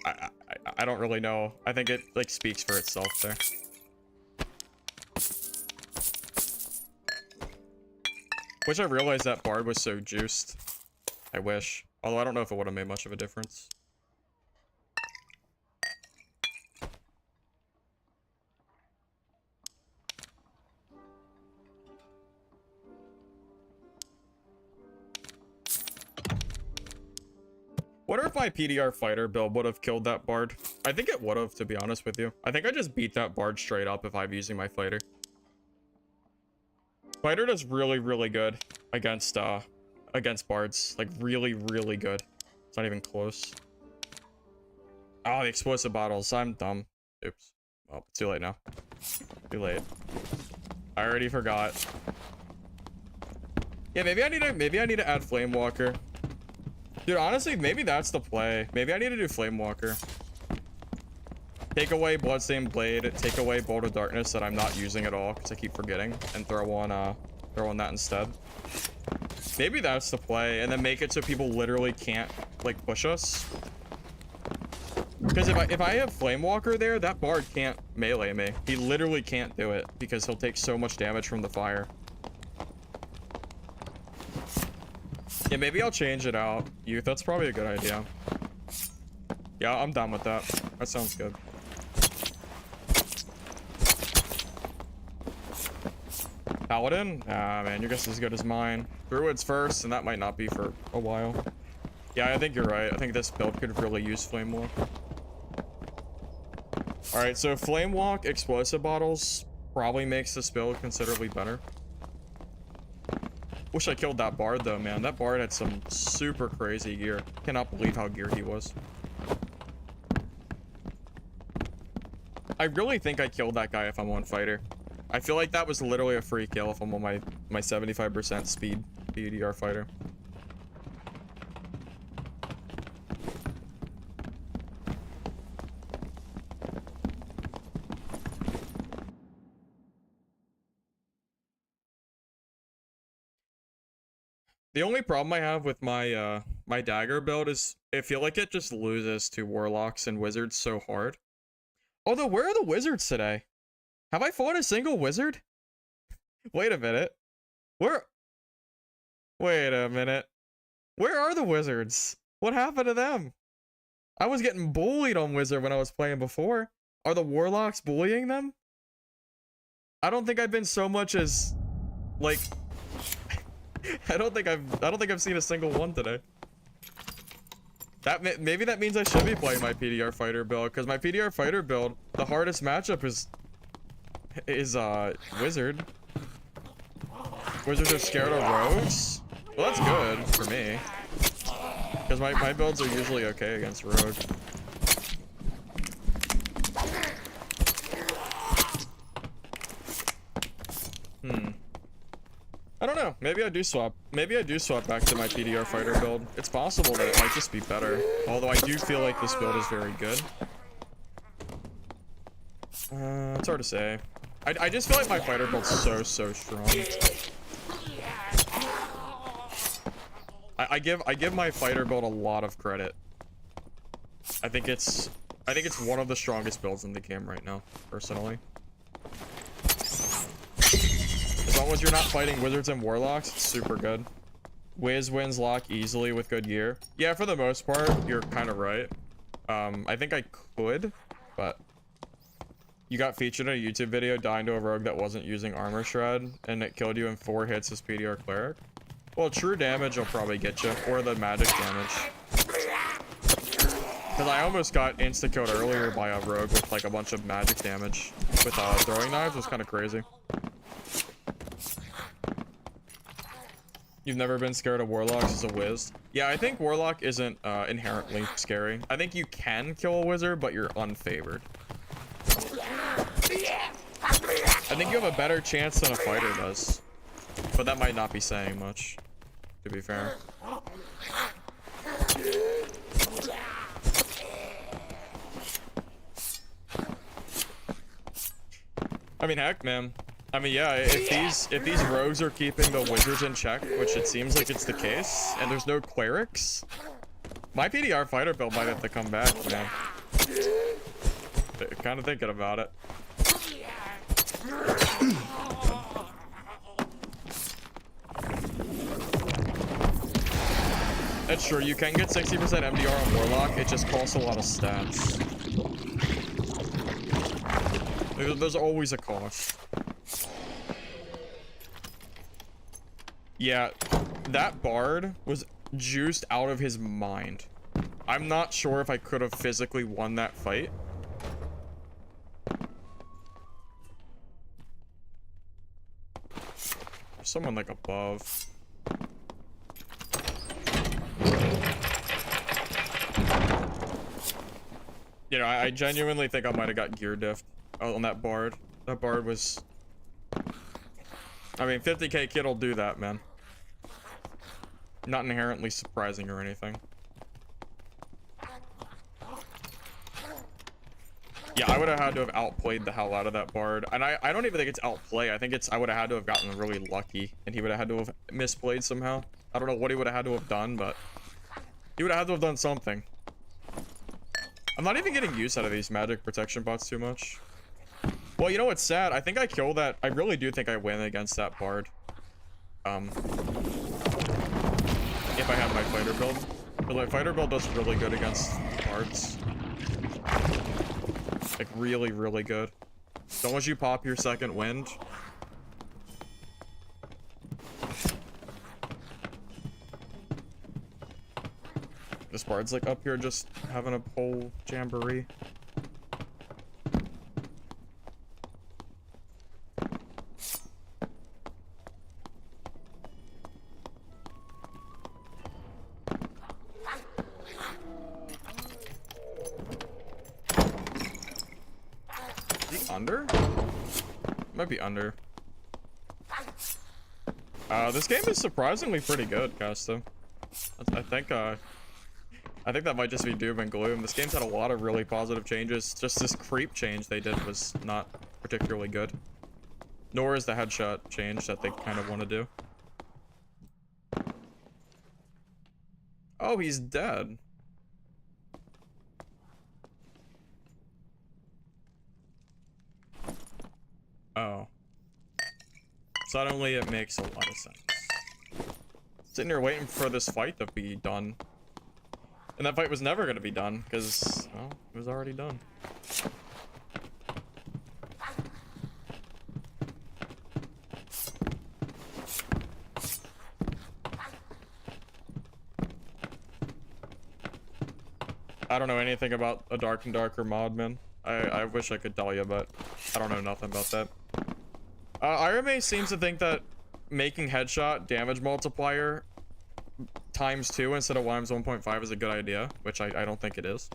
I don't really know. I think it like speaks for itself there. Wish I realized that Bard was so juiced. I wish. Although I don't know if it would have made much of a difference. Wonder if my PDR fighter build would have killed that Bard. I think it would have, to be honest with you. I think I just beat that Bard straight up if I'm using my fighter. Fighter does really, really good against Bards. Like, really, really good. It's not even close. Oh, the explosive bottles. I'm dumb. Oops. Well, it's too late now. Too late. I already forgot. Yeah, maybe I need to add Flame Walker. Dude, honestly, maybe that's the play. Maybe I need to do Flame Walker. Take away Bloodstain Blade, take away Bolt of Darkness that I'm not using at all because I keep forgetting, and throw on that instead. Maybe that's the play, and then make it so people literally can't like push us. Because if I have Flame Walker there, that Bard can't melee me. He literally can't do it because he'll take so much damage from the fire. Yeah, maybe I'll change it out. Youth, that's probably a good idea. Yeah, I'm down with that. That sounds good. Paladin? Ah, man, your guess is as good as mine. Druid's first, and that might not be for a while. Yeah, I think you're right. I think this build could really use Flame Walk. Alright, so Flame Walk, Explosive Bottles probably makes this build considerably better. Wish I killed that Bard though, man. That Bard had some super crazy gear. Cannot believe how geared he was. I really think I killed that guy if I'm on fighter. I feel like that was literally a free kill if I'm on my 75% speed PDR fighter. The only problem I have with my my dagger build is I feel like it just loses to warlocks and wizards so hard. Although, where are the wizards today? Have I fought a single wizard? Wait a minute. Wait a minute. Where are the wizards? What happened to them? I was getting bullied on wizard when I was playing before. Are the warlocks bullying them? I don't think I've been so much as like I don't think I've seen a single one today. Maybe that means I should be playing my PDR fighter build, because my PDR fighter build, the hardest matchup is wizard. Wizards are scared of rogues. Well, that's good for me, because my builds are usually okay against rogue. I don't know. Maybe I do swap. Maybe I do swap back to my PDR fighter build. It's possible that it might just be better. Although I do feel like this build is very good. It's hard to say. I just feel like my fighter build's so strong. I give my fighter build a lot of credit. I think it's one of the strongest builds in the game right now, personally. As long as you're not fighting wizards and warlocks, it's super good. Wiz wins lock easily with good gear. Yeah, for the most part, you're kind of right. I think I could, but you got featured in a YouTube video dying to a rogue that wasn't using armor shred, and it killed you in 4 hits as PDR cleric. Well, true damage will probably get you, or the magic damage. Because I almost got insta-killed earlier by a rogue with like a bunch of magic damage with throwing knives. It was kind of crazy. You've never been scared of warlocks as a wiz? Yeah, I think warlock isn't inherently scary. I think you can kill a wizard, but you're unfavored. I think you have a better chance than a fighter does. But that might not be saying much, to be fair. I mean, heck, man. I mean, yeah, if these rogues are keeping the wizards in check, which it seems like it's the case, and there's no clerics, my PDR fighter build might have to come back, man. Kind of thinking about it. That's true, you can get 60% MDR on Warlock, it just costs a lot of stats. There's always a cost. Yeah, that bard was juiced out of his mind. I'm not sure if I could have physically won that fight. There's someone like above. You know, I genuinely think I might have got gear diffed on that bard. That bard was... I mean, 50k kid will do that, man. Not inherently surprising or anything. Yeah, I would have had to have outplayed the hell out of that bard. And I don't even think it's outplay. I think it's I would have had to have gotten really lucky. And he would have had to have misplayed somehow. I don't know what he would have had to have done, but... he would have had to have done something. I'm not even getting use out of these magic protection bots too much. Well, you know what's sad? I think I kill that. I really do think I win against that bard. If I have my fighter build. But my fighter build does really good against bards. Like really, really good. So once you pop your second wind. This bard's like up here just having a whole jamboree. Is he under? Might be under. This game is surprisingly pretty good, Costa. I think that might just be doom and gloom. This game's had a lot of really positive changes. Just this creep change they did was not particularly good. Nor is the headshot change that they kind of want to do. Oh, he's dead. Oh. Suddenly it makes a lot of sense. Sitting here waiting for this fight to be done. And that fight was never going to be done, because, well, it was already done. I don't know anything about a Dark and Darker mod, man. I wish I could tell you, but I don't know nothing about that. Iron Mace seems to think that making headshot damage multiplier ×2 instead of Wimes 1.5 is a good idea, which I don't think it is.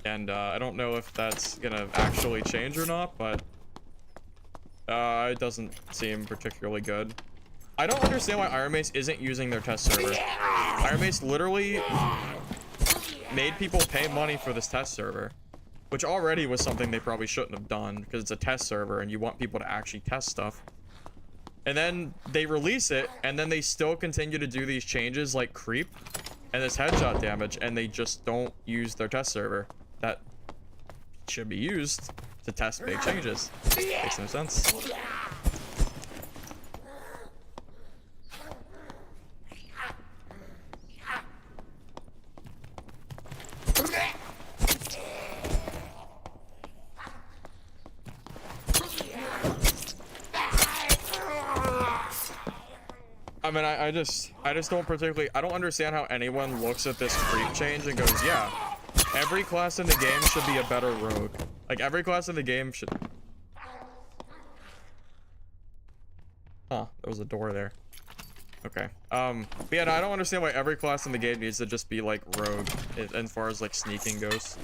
And I don't know if that's gonna actually change or not, but it doesn't seem particularly good. I don't understand why Iron Mace isn't using their test server. Iron Mace literally made people pay money for this test server, which already was something they probably shouldn't have done, because it's a test server and you want people to actually test stuff. And then they release it, and then they still continue to do these changes like creep and this headshot damage, and they just don't use their test server that should be used to test big changes. Makes no sense. I mean, I just don't particularly, I don't understand how anyone looks at this creep change and goes, yeah, every class in the game should be a better rogue. Like, every class in the game should... Huh, there was a door there. Okay. But yeah, no, I don't understand why every class in the game needs to just be like rogue as far as like sneaking goes.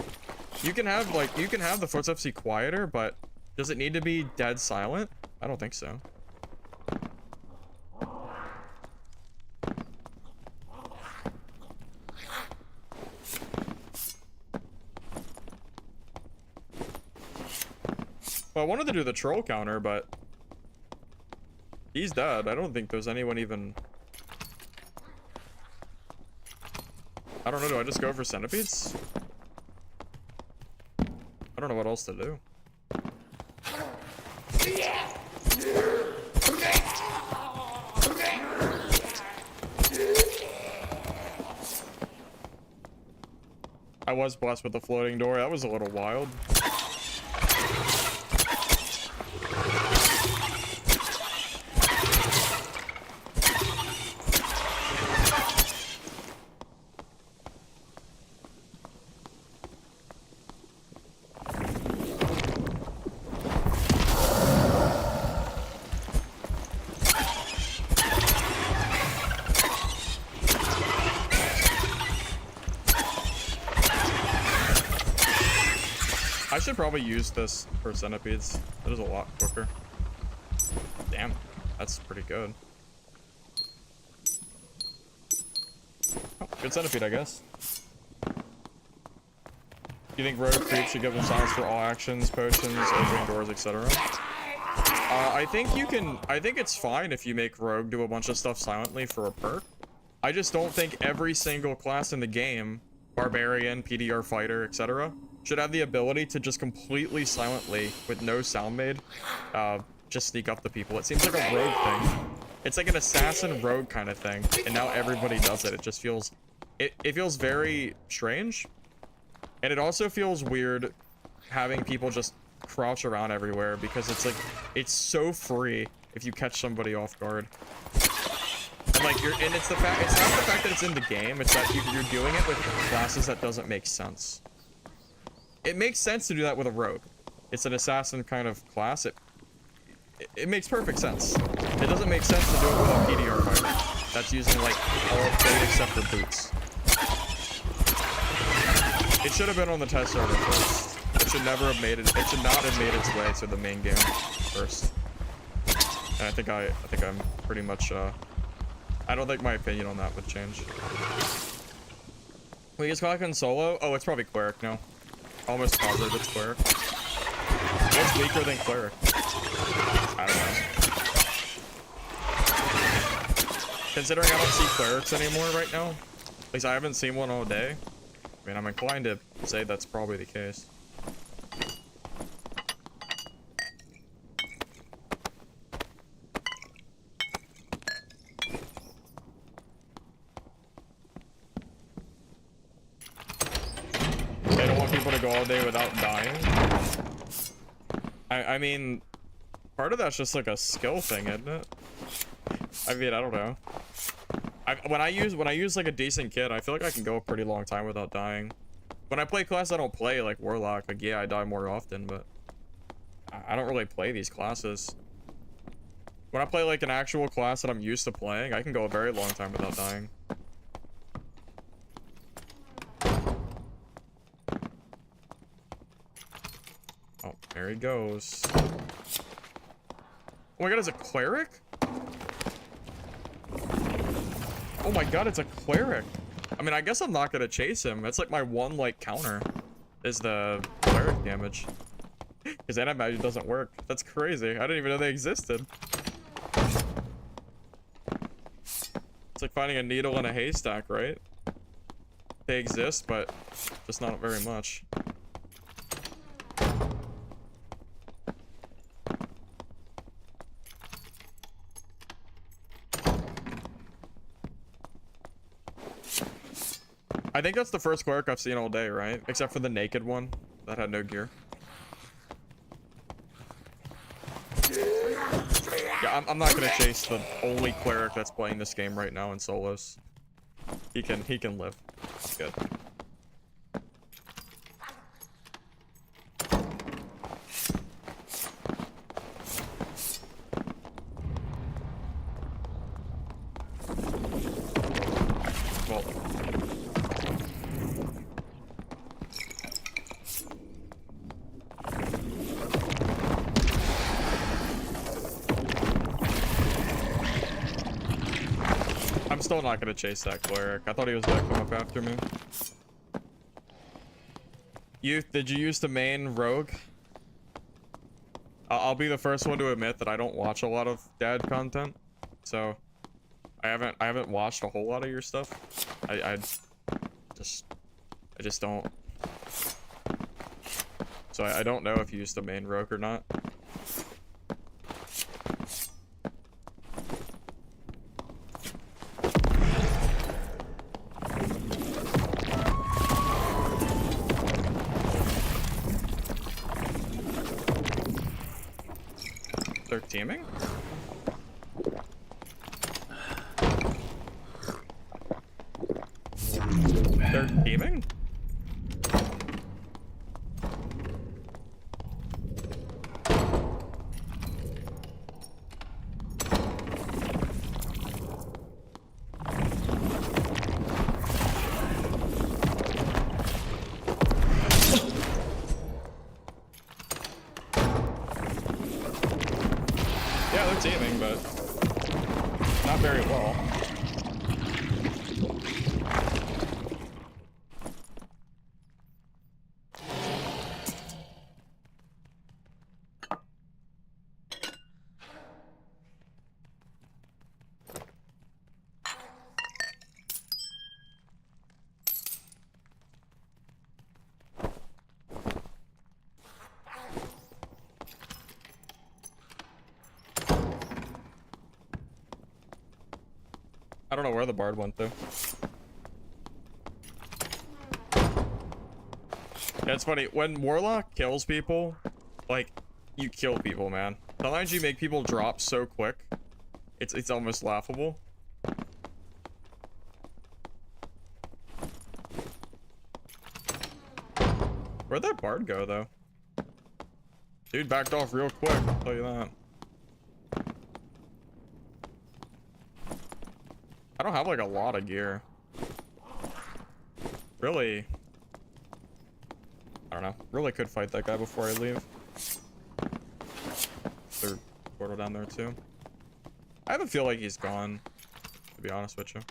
You can have the footsteps be quieter, but does it need to be dead silent? I don't think so. Well, I wanted to do the troll counter, but he's dead. I don't think there's anyone even... I don't know, do I just go for centipedes? I don't know what else to do. I was blessed with the floating door. That was a little wild. I should probably use this for centipedes. It is a lot quicker. Damn, that's pretty good. Oh, good centipede, I guess. You think rogue creeps should give them silence for all actions, potions, opening doors, etc.? I think you can. I think it's fine if you make rogue do a bunch of stuff silently for a perk. I just don't think every single class in the game, barbarian, PDR fighter, etc., should have the ability to just completely silently, with no sound made, just sneak up to people. It seems like a rogue thing. It's like an assassin rogue kind of thing, and now everybody does it. It just feels, it feels very strange, and it also feels weird having people just crouch around everywhere, because it's like, it's so free if you catch somebody off guard. And like and it's the fact, it's not the fact that it's in the game, it's that you're doing it with classes that doesn't make sense. It makes sense to do that with a rogue. It's an assassin kind of class. It makes perfect sense. It doesn't make sense to do it with a PDR fighter that's using like all plate except for boots. It should have been on the test server first. It should never have made it. It should not have made its way to the main game first. And I think I'm pretty much. I don't think my opinion on that would change. We just clock in solo. Oh, it's probably Cleric now. Almost positive it's Cleric. What's weaker than Cleric? I don't know. Considering I don't see Clerics anymore right now, at least I haven't seen one all day, I mean, I'm inclined to say that's probably the case. To go all day without dying. I mean, part of that's just like a skill thing, isn't it? I mean, I don't know. When I use like a decent kit, I feel like I can go a pretty long time without dying. When I play class I don't play, like Warlock, like yeah, I die more often, but I don't really play these classes. When I play like an actual class that I'm used to playing, I can go a very long time without dying. Oh, there he goes. Oh my god, it's a Cleric? Oh my god, it's a Cleric. I mean, I guess I'm not gonna chase him. That's like my one, like, counter. Is the Cleric damage. Because anti-magic doesn't work. That's crazy. I didn't even know they existed. It's like finding a needle in a haystack, right? They exist, but just not very much. I think that's the first Cleric I've seen all day, right? Except for the naked one that had no gear. Yeah, I'm not gonna chase the only Cleric that's playing this game right now in solos. He can live. That's good. still not gonna chase that cleric. I thought he was gonna come up after me. Youth, did you use the main rogue? I'll be the first one to admit that I don't watch a lot of dad content, so I haven't watched a whole lot of your stuff. I just don't. So I don't know if you used the main rogue or not. They're teaming? They're teaming? Yeah, they're teaming, but not very well. I don't know where the bard went though. Yeah, it's funny when Warlock kills people, like you kill people, man. Sometimes you make people drop so quick, it's almost laughable. Where'd that bard go though? Dude backed off real quick, I'll tell you that. I don't have like a lot of gear. Really, I don't know. Really could fight that guy before I leave. Third portal down there too. I have a feel like he's gone, to be honest with you.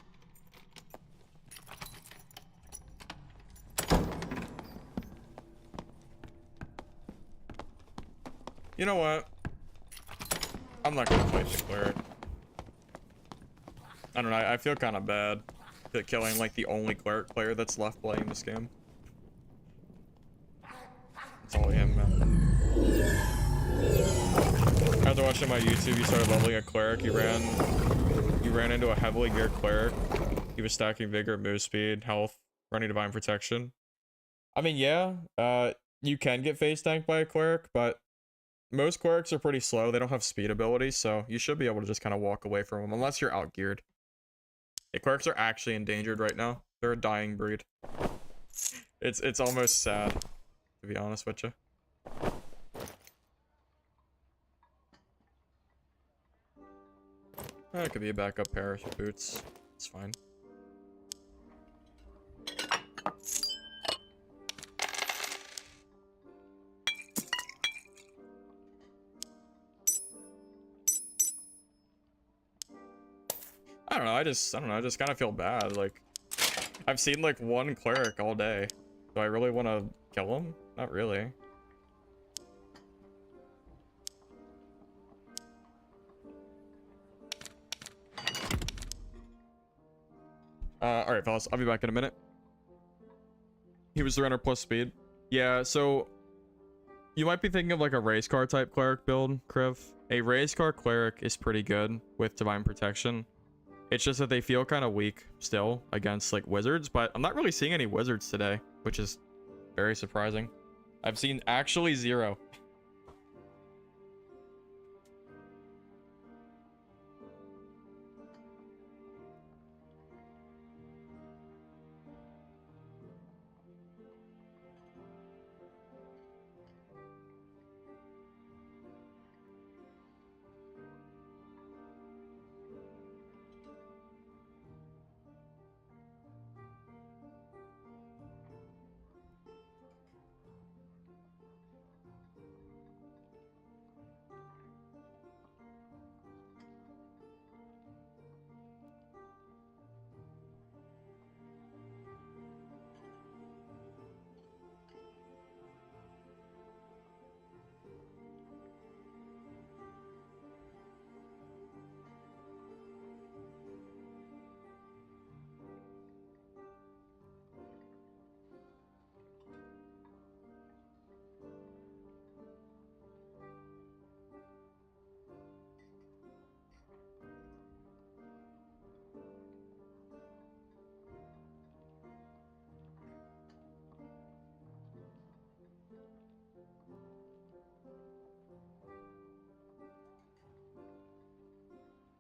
You know what? I'm not gonna fight the cleric. I don't know, I feel kind of bad that killing like the only cleric player that's left playing this game. It's all him, man. After watching my YouTube, you started leveling a cleric. You ran into a heavily geared cleric. He was stacking vigor, move speed, health, running divine protection. I mean, yeah, you can get face tanked by a cleric, but most clerics are pretty slow. They don't have speed abilities, so you should be able to just kind of walk away from them unless you're out geared. The clerics are actually endangered right now. They're a dying breed. It's almost sad, to be honest with you. That could be a backup pair of boots. It's fine. I don't know, I don't know, I just kind of feel bad. Like, I've seen like one cleric all day. Do I really want to kill him? Not really. Alright, fellas, I'll be back in a minute. He was the runner plus speed. Yeah, so you might be thinking of like a race car type cleric build, Kriv. A race car cleric is pretty good with divine protection. It's just that they feel kind of weak still against like wizards, but I'm not really seeing any wizards today, which is very surprising. I've seen actually 0.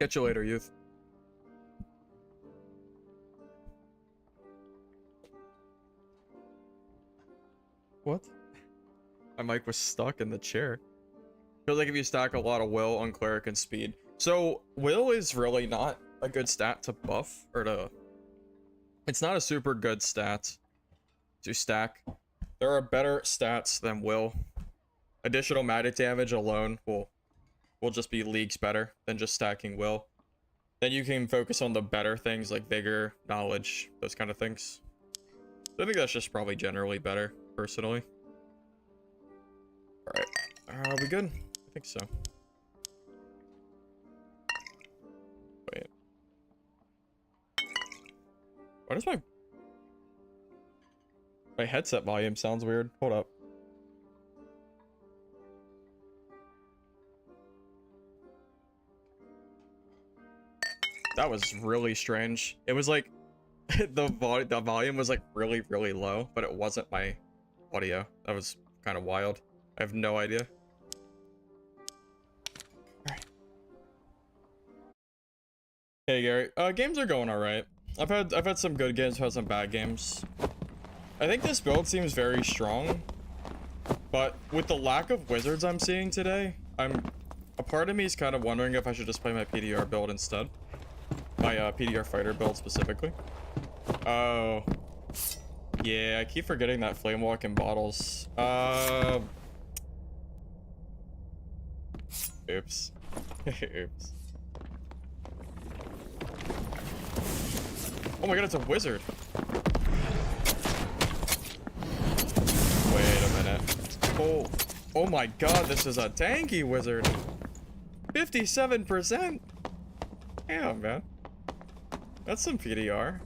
Catch you later, youth. What? My mic was stuck in the chair. Feels like if you stack a lot of will on cleric and speed. So will is really not a good stat to buff or to. It's not a super good stat to stack. There are better stats than will. Additional magic damage alone will just be leagues better than just stacking will. Then you can focus on the better things like vigor, knowledge, those kind of things. So I think that's just probably generally better, personally. Alright. Are we good? I think so. Wait. Why does my headset volume sounds weird? Hold up. That was really strange. It was like the volume was like really low, but it wasn't my audio. That was kind of wild. I have no idea. Alright. Hey Gary, games are going alright. I've had some good games, I've had some bad games. I think this build seems very strong, but with the lack of wizards I'm seeing today, a part of me is kind of wondering if I should just play my PDR build instead. My PDR fighter build specifically. Oh. Yeah, I keep forgetting that flame walk in bottles. Oops. Oops. Oh my god, it's a wizard. Wait a minute. Oh my god, this is a tanky wizard. 57%. Damn, man. That's some PDR.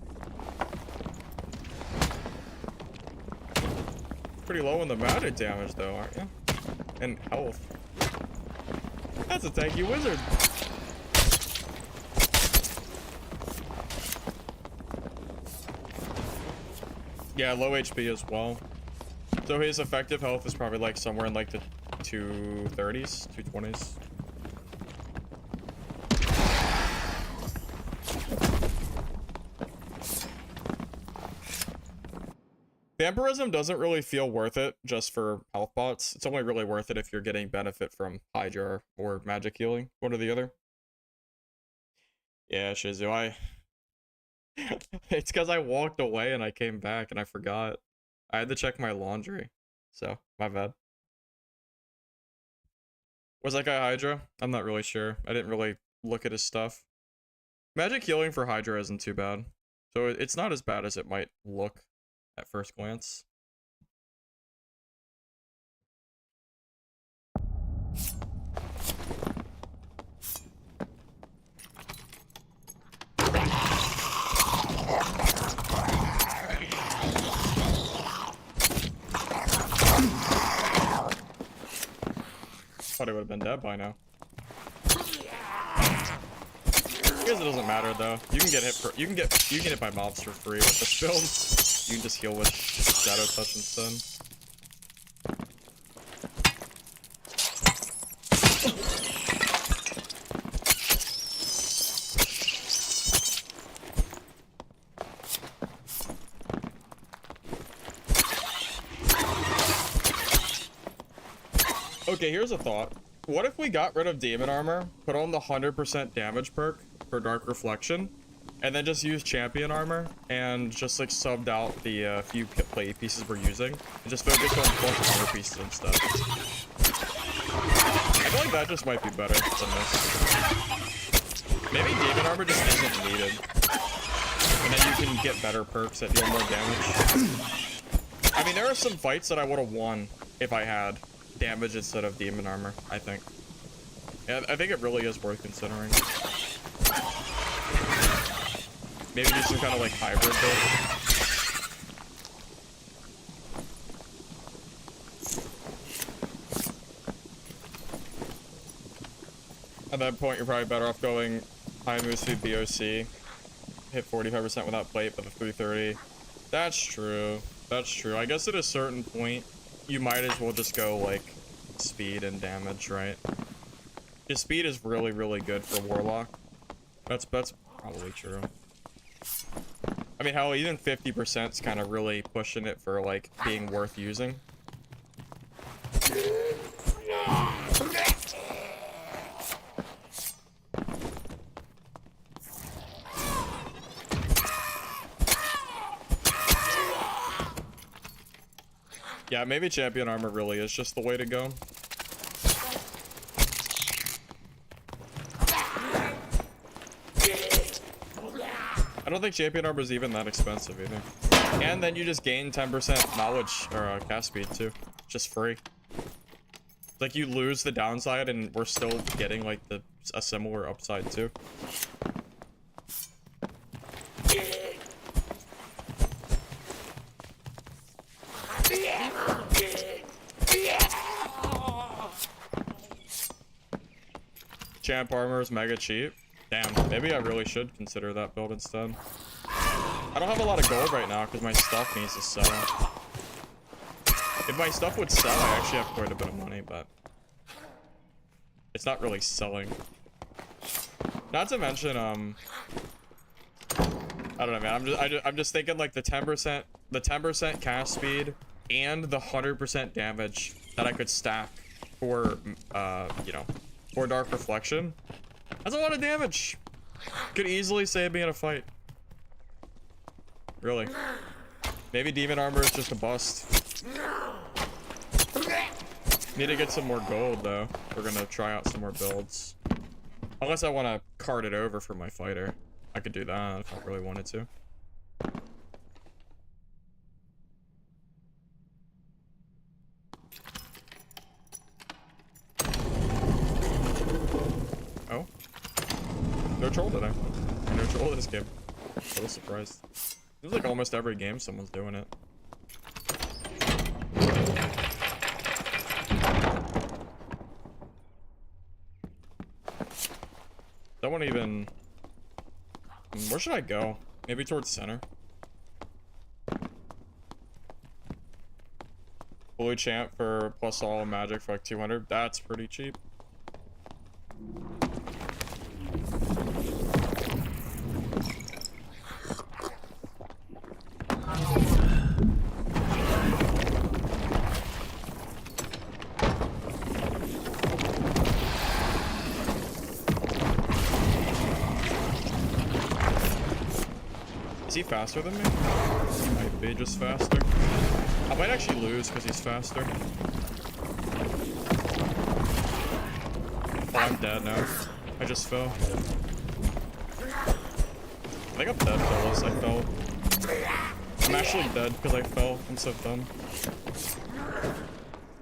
Pretty low in the magic damage though, aren't you? And health. That's a tanky wizard. Yeah, low HP as well. So his effective health is probably like somewhere in like the 230s, 220s. Vampirism doesn't really feel worth it just for health bots. It's only really worth it if you're getting benefit from Hydra or magic healing, one or the other. Yeah, Shizu, it's because I walked away and I came back and I forgot. I had to check my laundry, so my bad. Was that guy Hydra? I'm not really sure. I didn't really look at his stuff. Magic healing for Hydra isn't too bad, so it's not as bad as it might look at first glance. Thought he would have been dead by now. I guess it doesn't matter though. You can get hit by mobs for free with this build. You can just heal with Shadow Touch instead. Okay, here's a thought. What if we got rid of Demon Armor, put on the 100% damage perk for Dark Reflection, and then just use Champion Armor, and just like subbed out the few play pieces we're using, and just focus on plus armor pieces instead. I feel like that just might be better than this. Maybe Demon Armor just isn't needed. And then you can get better perks that deal more damage. I mean, there are some fights that I would have won if I had damage instead of Demon Armor, I think. Yeah, I think it really is worth considering. Maybe do some kind of like hybrid build. At that point, you're probably better off going high move speed BOC, hit 45% without plate, but the 330. That's true. That's true. I guess at a certain point, you might as well just go like speed and damage, right? His speed is really, really good for Warlock. That's probably true. I mean, hell, even 50% is kind of really pushing it for like being worth using. Yeah, maybe champion armor really is just the way to go. I don't think champion armor is even that expensive either. And then you just gain 10% knowledge or cast speed too. Just free. It's like you lose the downside and we're still getting like a similar upside too. Champ armor is mega cheap. Damn, maybe I really should consider that build instead. I don't have a lot of gold right now because my stuff needs to sell. If my stuff would sell, I actually have quite a bit of money, but it's not really selling. Not to mention, I don't know, man. I'm just thinking like the 10% cast speed and the 100% damage that I could stack for, you know, for Dark Reflection. That's a lot of damage. Could easily save me in a fight. Really. Maybe demon armor is just a bust. Need to get some more gold though. We're gonna try out some more builds. Unless I want to cart it over for my fighter. I could do that if I really wanted to. Oh. No troll today. No troll in this game. A little surprised. Seems like almost every game someone's doing it. Don't want to even... Where should I go? Maybe towards center. Blue champ for plus all magic for like 200. That's pretty cheap. Is he faster than me? He might be just faster. I might actually lose because he's faster. Oh, I'm dead now. I just fell. I think I'm dead, fellas. I fell. I'm actually dead because I fell. I'm so dumb.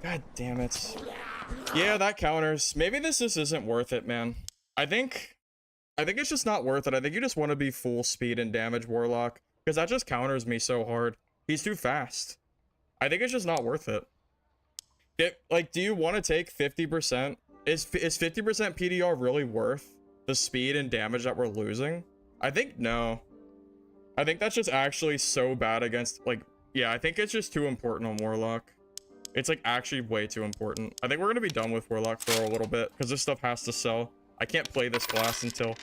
God damn it. Yeah, that counters. Maybe this just isn't worth it, man. I think it's just not worth it. I think you just want to be full speed and damage Warlock because that just counters me so hard. He's too fast. I think it's just not worth it. Like, do you want to take 50%? Is 50% PDR really worth the speed and damage that we're losing? I think no. I think that's just actually so bad against, like, yeah, I think it's just too important on Warlock. It's like actually way too important. I think we're gonna be done with Warlock for a little bit because this stuff has to sell. I can't play this class until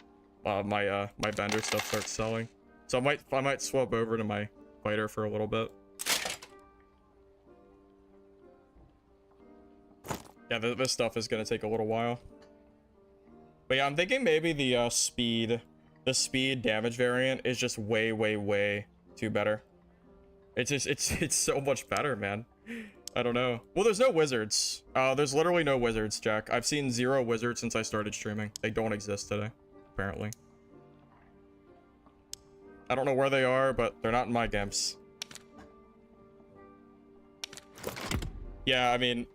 my vendor stuff starts selling. So I might swap over to my fighter for a little bit. Yeah, this stuff is gonna take a little while. But yeah, I'm thinking maybe the speed damage variant is just way too better. It's just it's so much better, man. I don't know. Well, there's no wizards. There's literally no wizards, Jack. I've seen 0 wizards since I started streaming. They don't exist today, apparently. I don't know where they are, but they're not in my games. Yeah, I mean,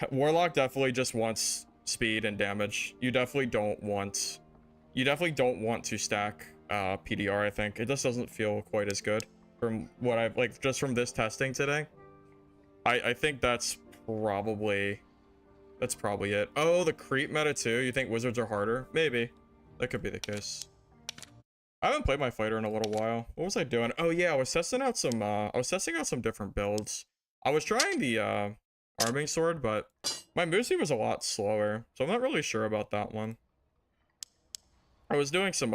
Warlock definitely just wants speed and damage. You definitely don't want to stack PDR, I think. It just doesn't feel quite as good from what I've, like, just from this testing today. I think that's probably it. Oh, the creep meta too. You think wizards are harder? Maybe. That could be the case. I haven't played my fighter in a little while. What was I doing? Oh yeah, I was testing out some different builds. I was trying the arming sword, but my move speed was a lot slower, so I'm not really sure about that one. I was doing some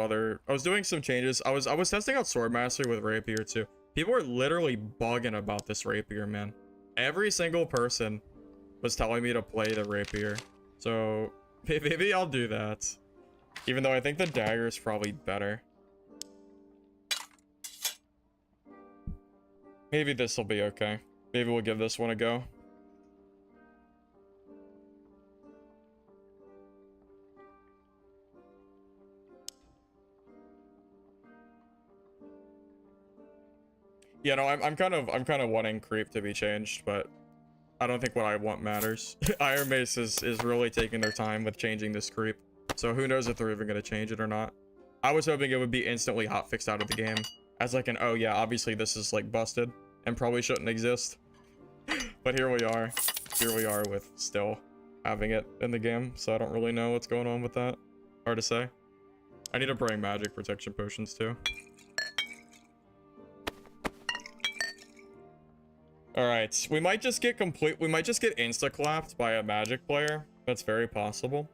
changes. I was testing out sword mastery with rapier too. People are literally bugging about this rapier, man. Every single person was telling me to play the rapier. So maybe I'll do that. Even though I think the dagger is probably better. Maybe this will be okay. Maybe we'll give this one a go. Yeah, no, I'm kind of wanting creep to be changed, but I don't think what I want matters. Iron Mace is really taking their time with changing this creep. So who knows if they're even gonna change it or not. I was hoping it would be instantly hotfixed out of the game as like an, oh yeah, obviously this is like busted and probably shouldn't exist. But here we are. Here we are with still having it in the game. So I don't really know what's going on with that. Hard to say. I need to bring magic protection potions too. Alright, we might just get insta-clapped by a magic player. That's very possible.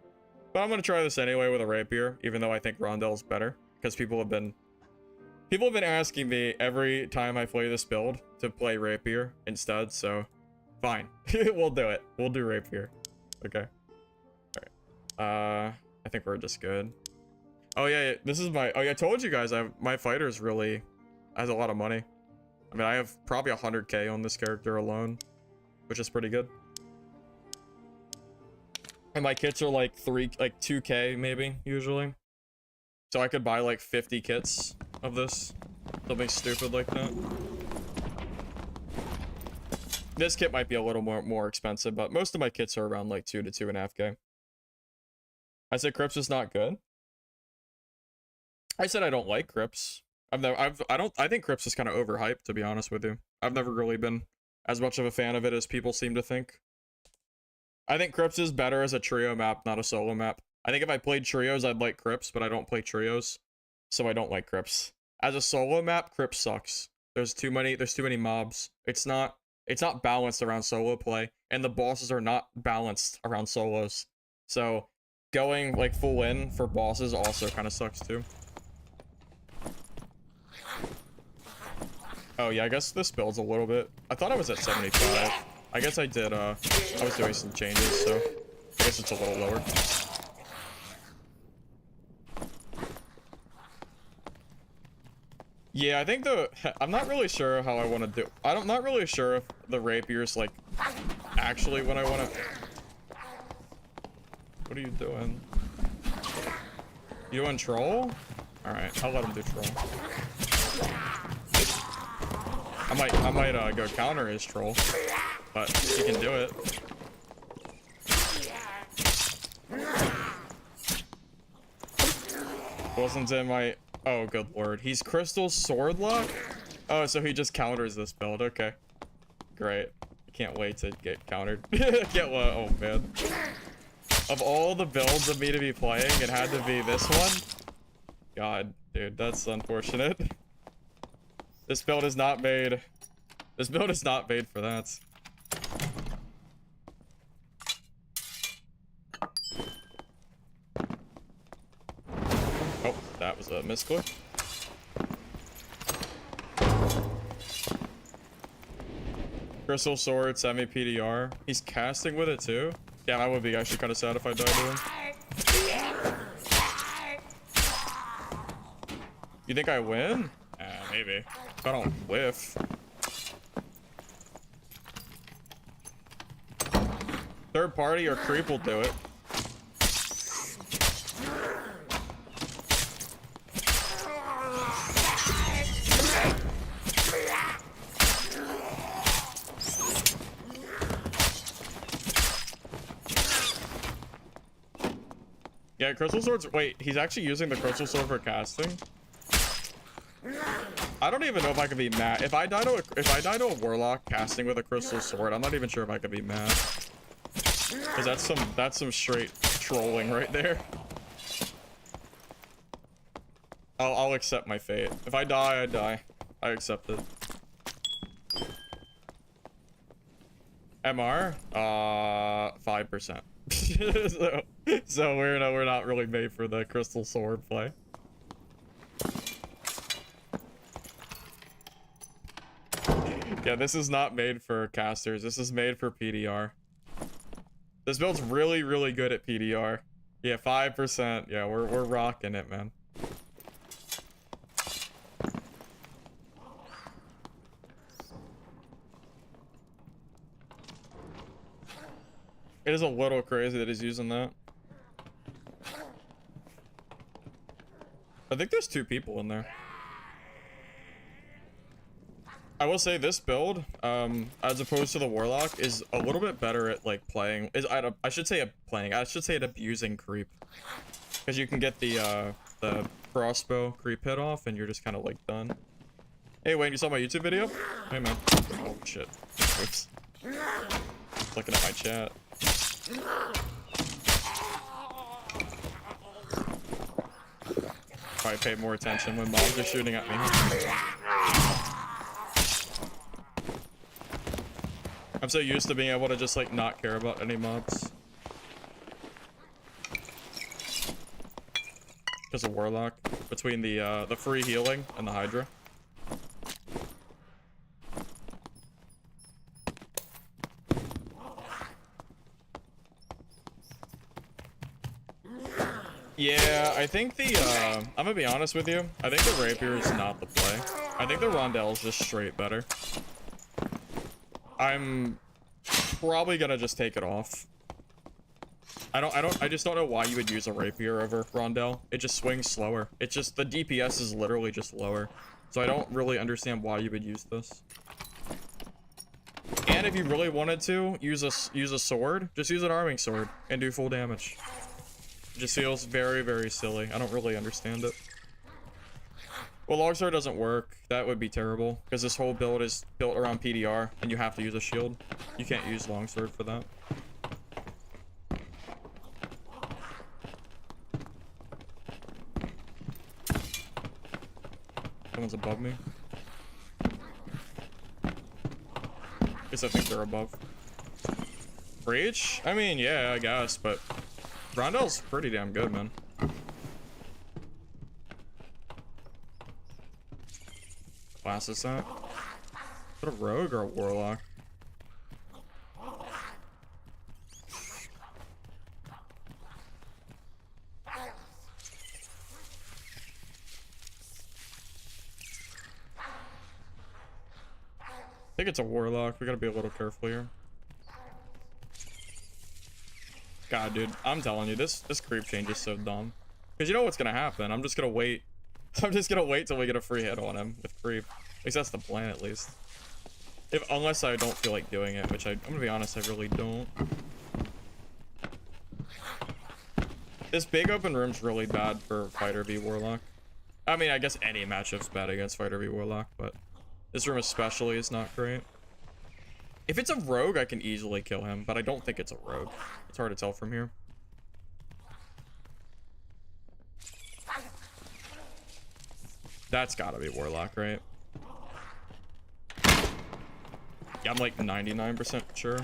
But I'm gonna try this anyway with a rapier, even though I think Rondel's better. Because people have been asking me every time I play this build to play rapier instead, so fine. We'll do it. We'll do rapier. Okay. Alright. I think we're just good. Oh yeah, this is my, oh yeah, I told you guys my fighter's really has a lot of money. I mean, I have probably 100k on this character alone, which is pretty good. And my kits are like 2k maybe, usually. So I could buy like 50 kits of this. Something stupid like that. This kit might be a little more expensive, but most of my kits are around like 2 to 2.5k. I said Crips is not good. I said I don't like Crips. I think Crips is kind of overhyped, to be honest with you. I've never really been as much of a fan of it as people seem to think. I think Crips is better as a trio map, not a solo map. I think if I played trios, I'd like Crips, but I don't play trios, so I don't like Crips. As a solo map, Crips sucks. There's too many mobs. It's not balanced around solo play, and the bosses are not balanced around solos. So going like full in for bosses also kind of sucks too. Oh yeah, I guess this build's a little bit. I thought I was at 75. I guess I did, I was doing some changes, so I guess it's a little lower. Yeah, I think I'm not really sure how I want to do. I'm not really sure if the rapier's like actually what I want to. What are you doing? You doing troll? All right, I'll let him do troll. I might go counter his troll, but he can do it. Wilson's in my, oh good lord, he's Crystal Sword Lock? Oh, so he just counters this build, okay. Great. I can't wait to get countered. Oh man. Of all the builds of me to be playing, it had to be this one? God, dude, that's unfortunate. This build is not made. This build is not made for that. Oh, that was a misclick. Crystal Sword, semi-PDR. He's casting with it too? Yeah, I would be actually kind of sad if I died to him. You think I win? Maybe. If I don't whiff. Third party or creep will do it. Yeah, Crystal Swords. Wait, he's actually using the Crystal Sword for casting? I don't even know if I could be mad. If I die to a Warlock casting with a Crystal Sword, I'm not even sure if I could be mad. Cause that's some straight trolling right there. I'll accept my fate. If I die, I die. I accept it. MR? 5%. so we're not really made for the crystal sword play. Yeah, this is not made for casters. This is made for PDR. This build's really, really good at PDR. Yeah, 5%. Yeah, we're rocking it, man. It is a little crazy that he's using that. I think there's 2 people in there. I will say this build, as opposed to the Warlock, is a little bit better at like playing. I should say at abusing creep, because you can get the crossbow creep hit off, and you're just kind of like done. Hey Wayne, you saw my YouTube video? Hey man. Oh shit. Oops. Looking at my chat. Probably pay more attention when mobs are shooting at me. I'm so used to being able to just like not care about any mobs. Because of Warlock. Between the free healing and the Hydra. Yeah, I think I'm gonna be honest with you. I think the Rapier is not the play. I think the Rondelle is just straight better. I'm probably gonna just take it off. I just don't know why you would use a Rapier over Rondelle. It just swings slower. It's just, the DPS is literally just lower. So I don't really understand why you would use this. And if you really wanted to use a sword, just use an arming sword and do full damage. It just feels very, very silly. I don't really understand it. Well, longsword doesn't work. That would be terrible, because this whole build is built around PDR, and you have to use a shield. You can't use longsword for that. Someone's above me. Guess I think they're above. Breach? I mean, yeah, I guess, but Rondelle's pretty damn good, man. Class is that? Is it a rogue or a warlock? I think it's a warlock. We gotta be a little careful here. God, dude, I'm telling you, this creep change is so dumb. Because you know what's gonna happen. I'm just gonna wait. I'm just gonna wait till we get a free hit on him with creep. At least that's the plan, at least. Unless I don't feel like doing it, which I'm gonna be honest, I really don't. This big open room's really bad for fighter v warlock. I mean, I guess any matchup's bad against fighter v warlock, but this room especially is not great. If it's a rogue, I can easily kill him, but I don't think it's a rogue. It's hard to tell from here. That's gotta be warlock, right? Yeah, I'm like 99% sure.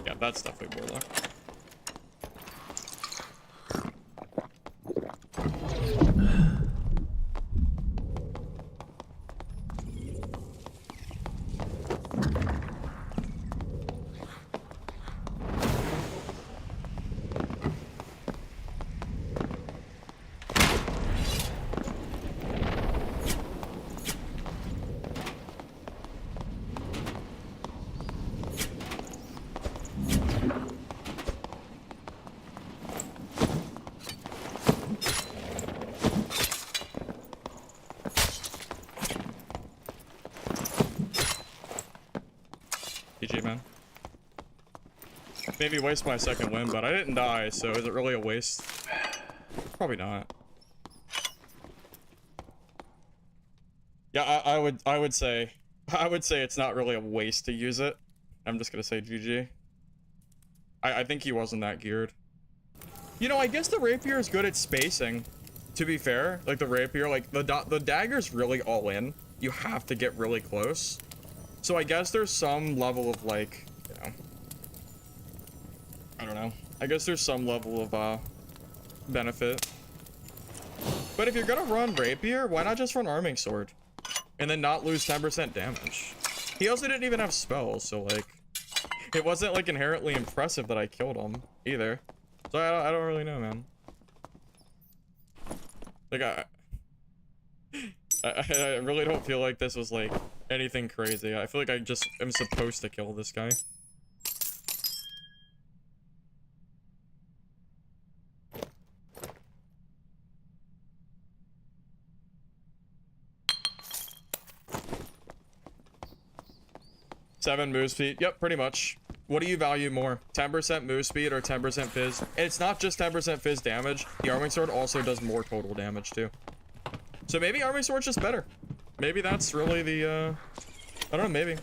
Yeah, that's definitely warlock. GG, man. Maybe waste my second win, but I didn't die, so is it really a waste? Probably not. Yeah, I would say it's not really a waste to use it. I'm just gonna say GG. I think he wasn't that geared. You know, I guess the rapier is good at spacing. To be fair, like the rapier, like the dagger's really all in. You have to get really close. So I guess there's some level of like, you know, I don't know. I guess there's some level of benefit. But if you're gonna run rapier, why not just run arming sword? And then not lose 10% damage. He also didn't even have spells, so like, it wasn't like inherently impressive that I killed him either. So I don't really know, man. Like I really don't feel like this was like anything crazy. I feel like I just am supposed to kill this guy. Seven move speed. Yep, pretty much. What do you value more? 10% move speed or 10% fizz? And it's not just 10% fizz damage. The arming sword also does more total damage too. So maybe arming sword's just better. Maybe that's really the, I don't know, maybe.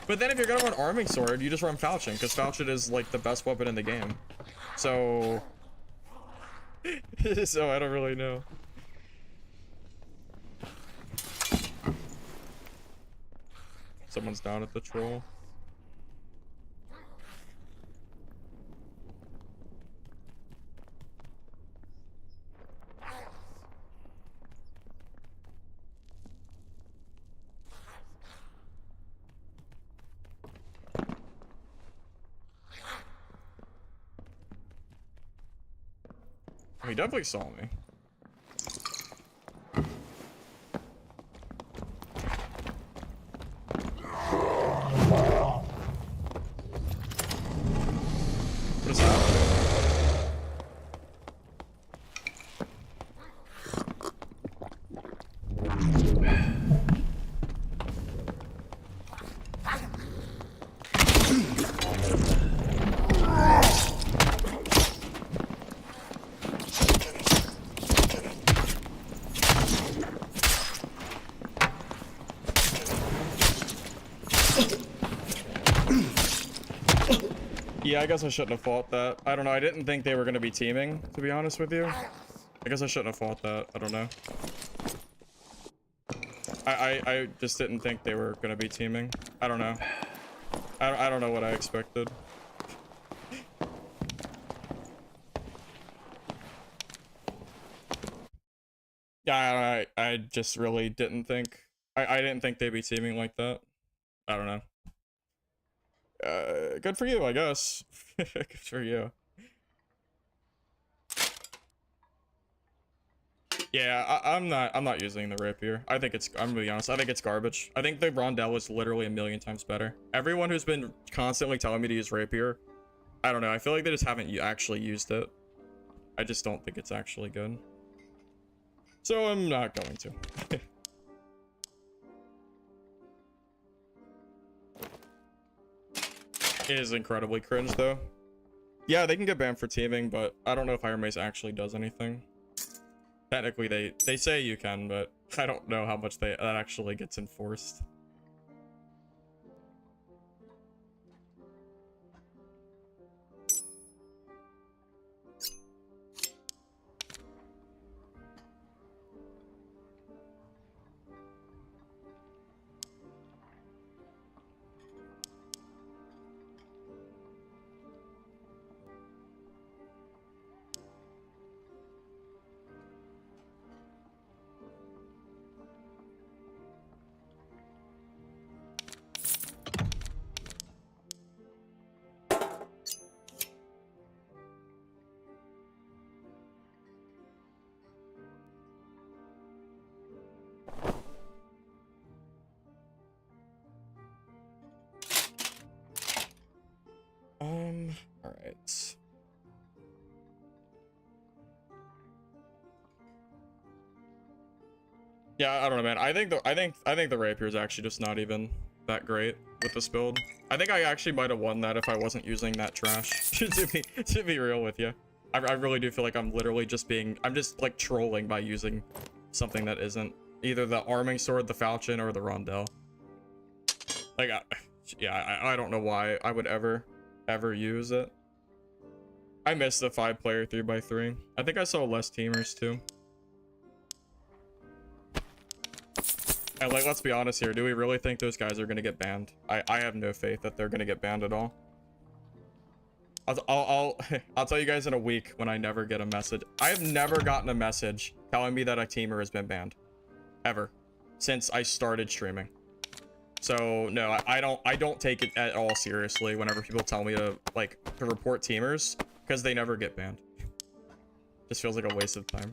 But then if you're gonna run arming sword, you just run falchion, because falchion is like the best weapon in the game. So, so I don't really know. Someone's down at the troll. He definitely saw me. What is that? Yeah, I guess I shouldn't have fought that. I don't know. I didn't think they were going to be teaming, to be honest with you. I guess I shouldn't have fought that. I don't know. I just didn't think they were going to be teaming. I don't know. I don't know what I expected. Yeah, I just really didn't think. I didn't think they'd be teaming like that. I don't know. Good for you, I guess. Good for you. Yeah, I'm not using the rapier. I think it's, I'm gonna be honest, I think it's garbage. I think the rondelle is literally a million times better. Everyone who's been constantly telling me to use rapier, I don't know, I feel like they just haven't actually used it. I just don't think it's actually good. So I'm not going to. It is incredibly cringe though. Yeah, they can get banned for teaming, but I don't know if Iron Mace actually does anything. Technically they say you can, but I don't know how much that actually gets enforced. All right. Yeah, I don't know, man. I think the rapier is actually just not even that great with this build. I think I actually might have won that if I wasn't using that trash. to be real with you, I really do feel like I'm literally just I'm just like trolling by using something that isn't either the arming sword, the falchion, or the rondelle. Like, yeah, I don't know why I would ever use it. I missed the 5-player 3x3. I think I saw less teamers too. And like, let's be honest here. Do we really think those guys are gonna get banned? I have no faith that they're gonna get banned at all. I'll tell you guys in a week when I never get a message. I have never gotten a message telling me that a teamer has been banned, ever, since I started streaming. So no, I don't take it at all seriously whenever people tell me to report teamers, because they never get banned. Just feels like a waste of time.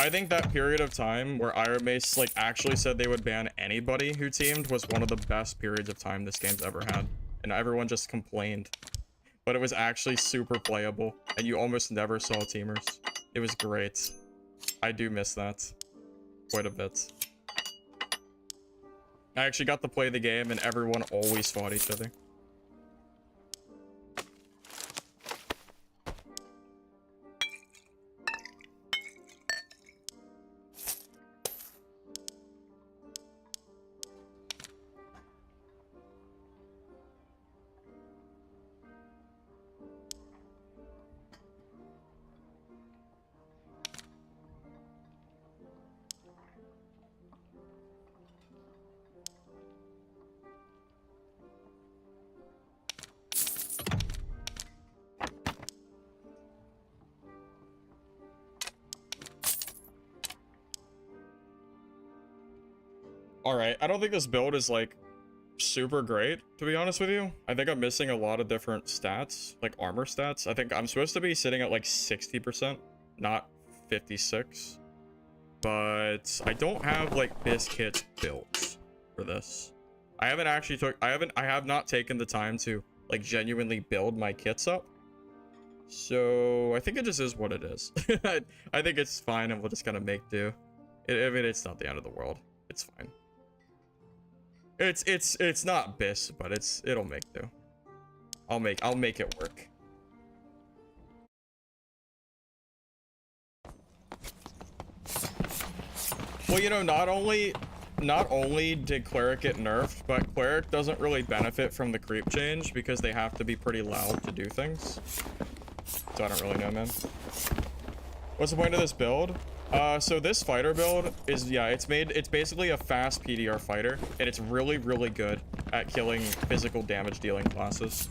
I think that period of time where Iron Mace actually said they would ban anybody who teamed was one of the best periods of time this game's ever had. And everyone just complained. But it was actually super playable, and you almost never saw teamers. It was great. I do miss that quite a bit. I actually got to play the game, and everyone always fought each other. All right, I don't think this build is super great, to be honest with you. I think I'm missing a lot of different stats, like armor stats. I think I'm supposed to be sitting at 60%, not 56. But I don't have this kit built for this. I have not taken the time to genuinely build my kits up. So I think it just is what it is. I think it's fine, and we'll just kind of make do. I mean, it's not the end of the world. It's fine. It's not BIS, but it'll make do. I'll make it work. Well, you know, not only did Cleric get nerfed, but Cleric doesn't really benefit from the creep change because they have to be pretty loud to do things. So I don't really know, man. What's the point of this build? So this fighter build is, yeah, it's basically a fast PDR fighter, and it's really, really good at killing physical damage dealing classes.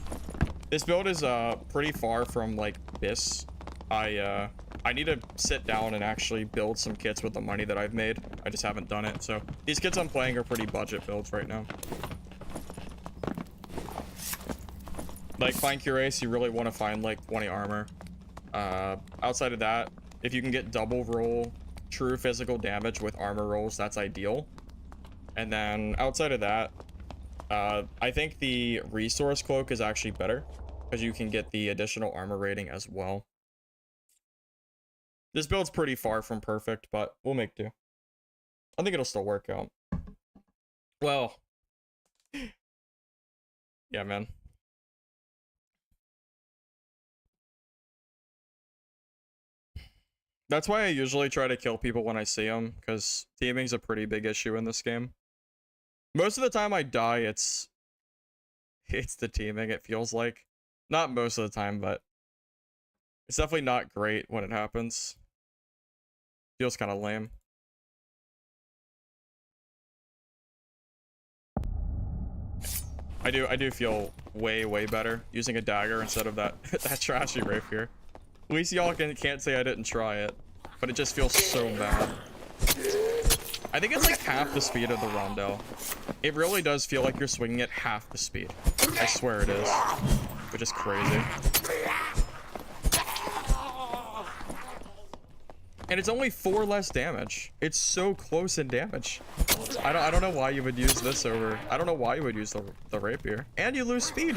This build is, pretty far from, BIS. I need to sit down and actually build some kits with the money that I've made. I just haven't done it, so these kits I'm playing are pretty budget builds right now. Fine Curace, you really want to find, 20 armor. Outside of that, if you can get double roll true physical damage with armor rolls, that's ideal. And then outside of that, I think the resource cloak is actually better because you can get the additional armor rating as well. This build's pretty far from perfect, but we'll make do. I think it'll still work out. Well, yeah, man. That's why I usually try to kill people when I see them, because teaming's a pretty big issue in this game. Most of the time I die, it's the teaming, it feels like. Not most of the time, but it's definitely not great when it happens. Feels kind of lame. I do feel way better using a dagger instead of that that trashy rapier. At least y'all can't say I didn't try it, but it just feels so bad. I think it's half the speed of the rondel. It really does feel like you're swinging at half the speed. I swear it is, which is crazy. And it's only 4 less damage. It's so close in damage. I don't know why you would use this over. I don't know why you would use the rapier. And you lose speed.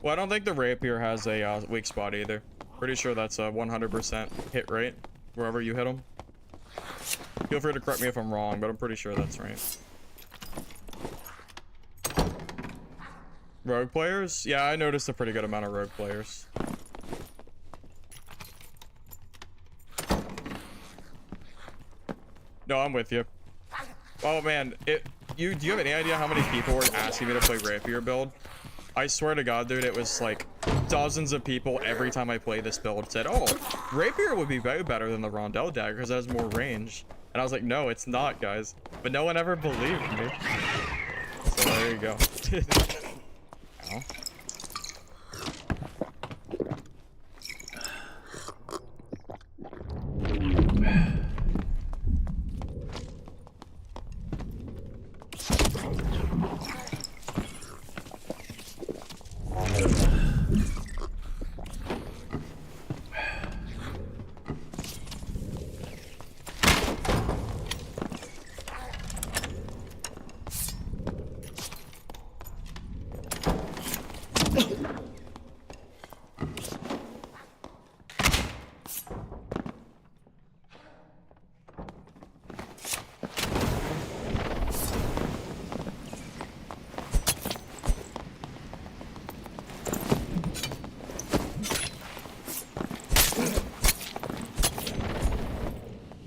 Well, I don't think the rapier has a weak spot either. Pretty sure that's a 100% hit rate wherever you hit them. Feel free to correct me if I'm wrong, but I'm pretty sure that's right. Rogue players? Yeah, I noticed a pretty good amount of rogue players. No, I'm with you. Oh man, do you have any idea how many people were asking me to play rapier build? I swear to God, dude, it was like dozens of people every time I play this build said, oh, rapier would be way better than the rondelle dagger because it has more range. And I was like, no, it's not, guys. But no one ever believed me. So there you go. Ow.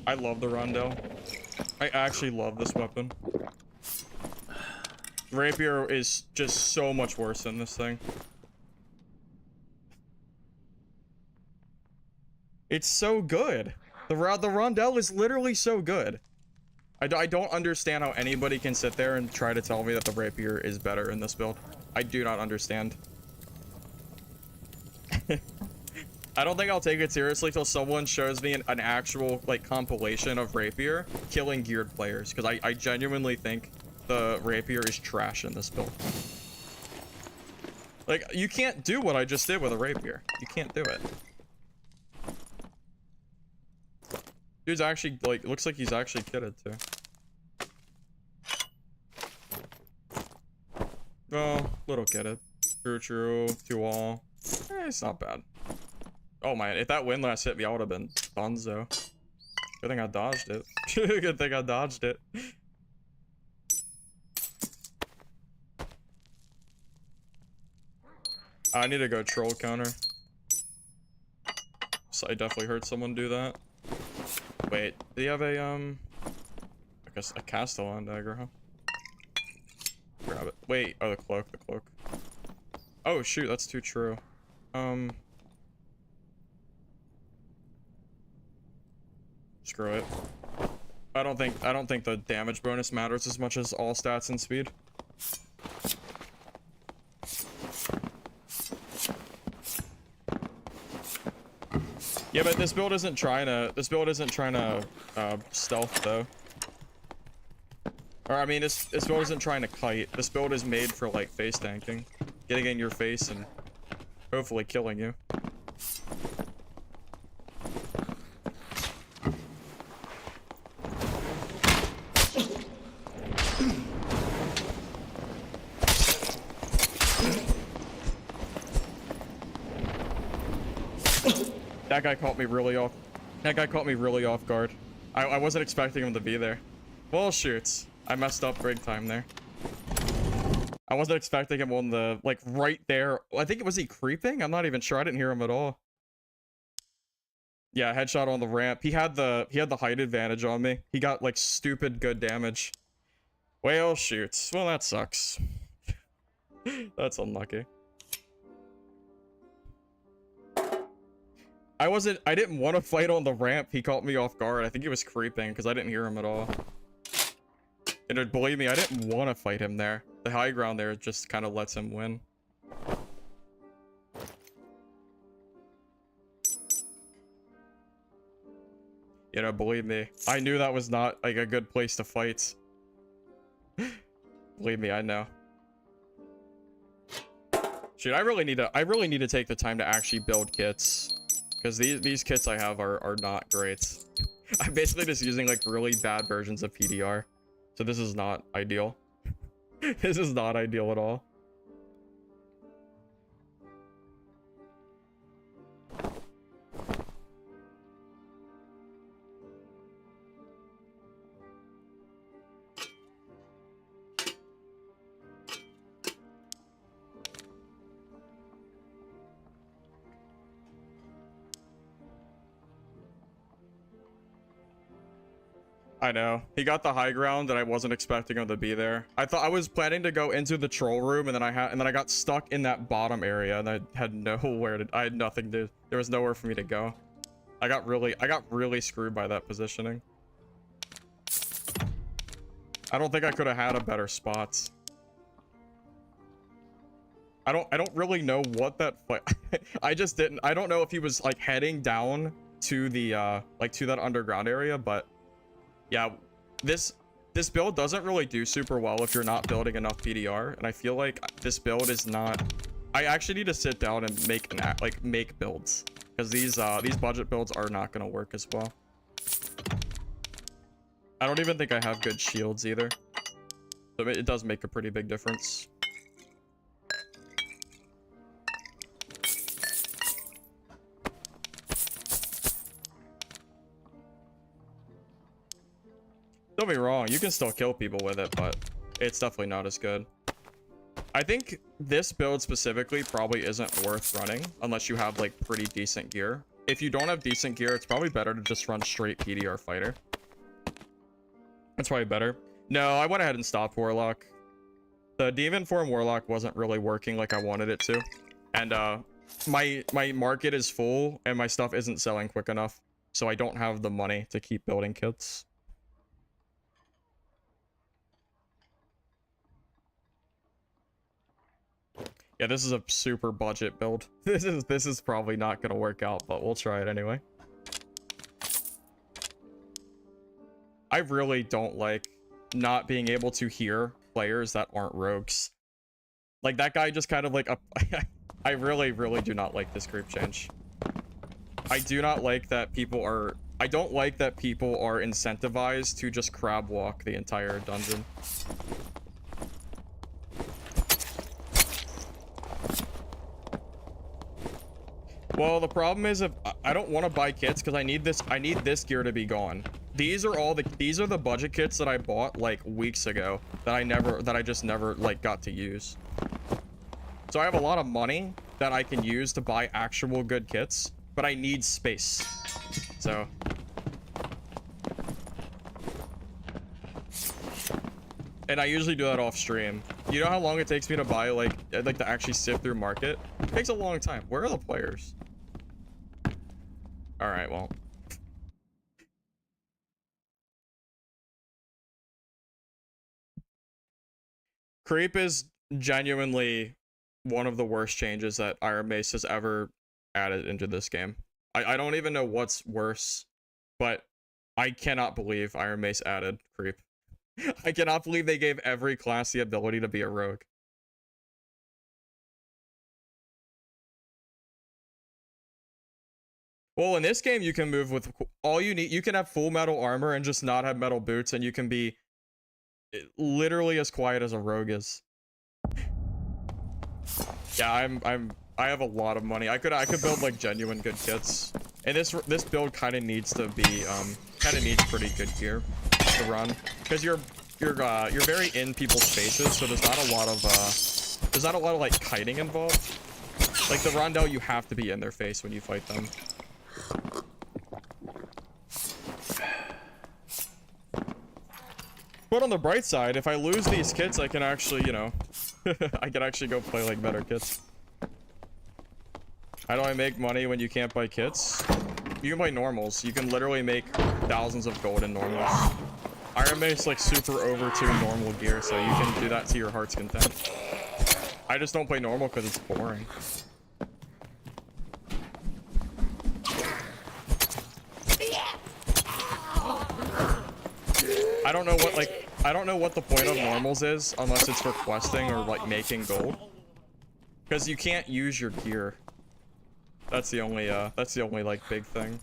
I love the rondelle. I actually love this weapon. Rapier is just so much worse than this thing. It's so good. The rondelle is literally so good. I don't understand how anybody can sit there and try to tell me that the rapier is better in this build. I do not understand. I don't think I'll take it seriously till someone shows me an actual like compilation of rapier killing geared players, because I genuinely think the rapier is trash in this build. Like, you can't do what I just did with a rapier. You can't do it. Dude's actually like, looks like he's actually kitted too. Oh, little kitted. True, to all. It's not bad. Oh man, if that windlass hit me, I would have been dunzo. Good thing I dodged it. Good thing I dodged it. I need to go troll counter. So I definitely heard someone do that. Wait, do you have a I guess a Castellan dagger, huh? Grab it. Wait, oh, the cloak. Oh shoot, that's too true. Screw it. I don't think the damage bonus matters as much as all stats and speed. Yeah, but this build isn't trying to stealth though. Or I mean, this build isn't trying to kite. This build is made for like face tanking, getting in your face and hopefully killing you. That guy caught me really off guard. I wasn't expecting him to be there. Well, shoots. I messed up big time there. I wasn't expecting him on the, like, right there. I think, was he creeping? I'm not even sure. I didn't hear him at all. Yeah, headshot on the ramp. He had the height advantage on me. He got, like, stupid good damage. Well, shoots. Well, that sucks. That's unlucky. I didn't want to fight on the ramp. He caught me off guard. I think he was creeping because I didn't hear him at all. And believe me, I didn't want to fight him there. The high ground there just kind of lets him win. You know, believe me, I knew that was not like a good place to fight. Believe me, I know. Shoot, I really need to take the time to actually build kits. Because these kits I have are not great. I'm basically just using like really bad versions of PDR. So this is not ideal. This is not ideal at all. I know. He got the high ground and I wasn't expecting him to be there. I was planning to go into the troll room and then I got stuck in that bottom area and I had nowhere to, I had nothing to, there was nowhere for me to go. I got really screwed by that positioning. I don't think I could have had a better spot. I don't really know what that fight. I just didn't. I don't know if he was like heading down to the like to that underground area, but yeah, this build doesn't really do super well if you're not building enough PDR, and I feel like this build is not. I actually need to sit down and make builds, because these budget builds are not going to work as well. I don't even think I have good shields either, so it does make a pretty big difference. Don't be wrong, you can still kill people with it, but it's definitely not as good. I think this build specifically probably isn't worth running unless you have like pretty decent gear. If you don't have decent gear, it's probably better to just run straight PDR fighter. That's probably better. No, I went ahead and stopped Warlock. The demon form Warlock wasn't really working like I wanted it to. And my market is full and my stuff isn't selling quick enough. So I don't have the money to keep building kits. Yeah, this is a super budget build. This is probably not gonna work out, but we'll try it anyway. I really don't like not being able to hear players that aren't rogues. Like that guy just kind of like I really do not like this group change. I do not like that people are I don't like that people are incentivized to just crab walk the entire dungeon. Well, the problem is if I don't want to buy kits because I need this gear to be gone. These are the budget kits that I bought like weeks ago that I just never like got to use. So I have a lot of money that I can use to buy actual good kits, but I need space. So and I usually do that off stream. You know how long it takes me to buy like to actually sift through market? It takes a long time. Where are the players? All right, well. Creep is genuinely one of the worst changes that Iron Mace has ever added into this game. I don't even know what's worse, but I cannot believe Iron Mace added creep. I cannot believe they gave every class the ability to be a rogue. Well, in this game, you can move with all you need. You can have full metal armor and just not have metal boots, and you can be literally as quiet as a rogue is. Yeah, I have a lot of money. I could build like genuine good kits, and this build kind of needs to be needs pretty good gear to run, because you're very in people's faces, so there's not a lot of like kiting involved. Like the rondel, you have to be in their face when you fight them. But on the bright side, if I lose these kits, I can actually, you know, I can actually go play like better kits. How do I make money when you can't buy kits? You can buy normals. You can literally make thousands of gold in normals. Iron Mace like super overtuned normal gear, so you can do that to your heart's content. I just don't play normal because it's boring. I don't know what the point of normals is unless it's for questing or like making gold. Because you can't use your gear. That's the only like big thing.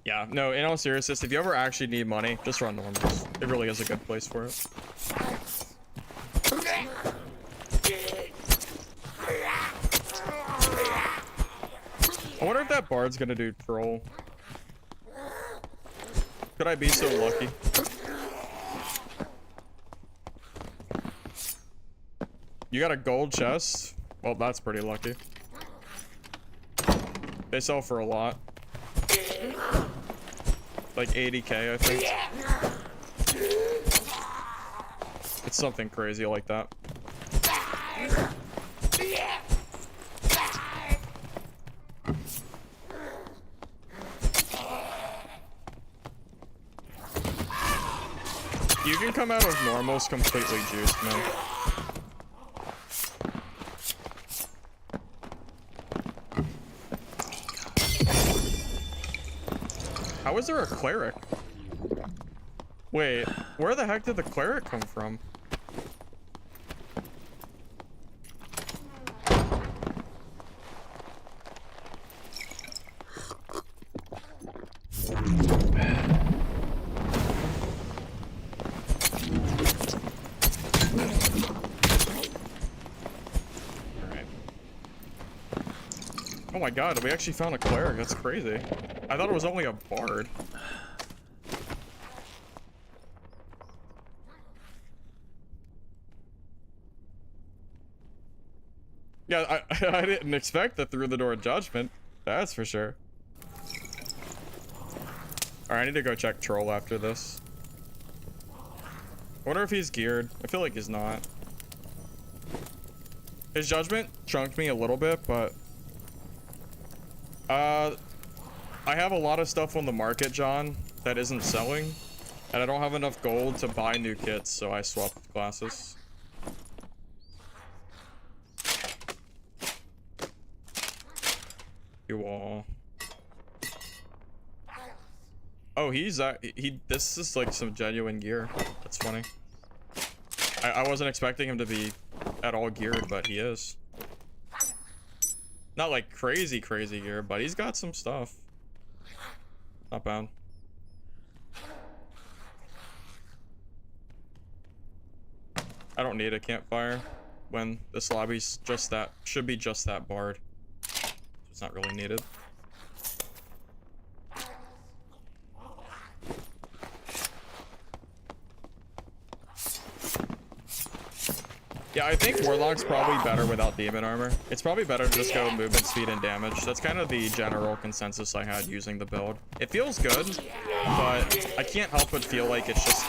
Yeah, no, in all seriousness, if you ever actually need money, just run normals. It really is a good place for it. I wonder if that bard's gonna do troll. Could I be so lucky? You got a gold chest? Well, that's pretty lucky. They sell for a lot. Like 80K, I think. It's something crazy like that. You can come out of normals completely juiced, man. How is there a cleric? Wait, where the heck did the cleric come from? Oh my god, we actually found a cleric. That's crazy. I thought it was only a bard. Yeah, I didn't expect the through the door judgment. That's for sure. Alright, I need to go check troll after this. I wonder if he's geared. I feel like he's not. His judgment chunked me a little bit, but I have a lot of stuff on the market, John, that isn't selling, and I don't have enough gold to buy new kits, so I swapped classes. You all. Oh, this is like some genuine gear. That's funny. I wasn't expecting him to be at all geared, but he is. Not like crazy gear, but he's got some stuff. Not bad. I don't need a campfire when this lobby's just that, should be just that bard. It's not really needed. Yeah, I think Warlock's probably better without demon armor. It's probably better to just go movement speed and damage. That's kind of the general consensus I had using the build. It feels good, but I can't help but feel like it's just...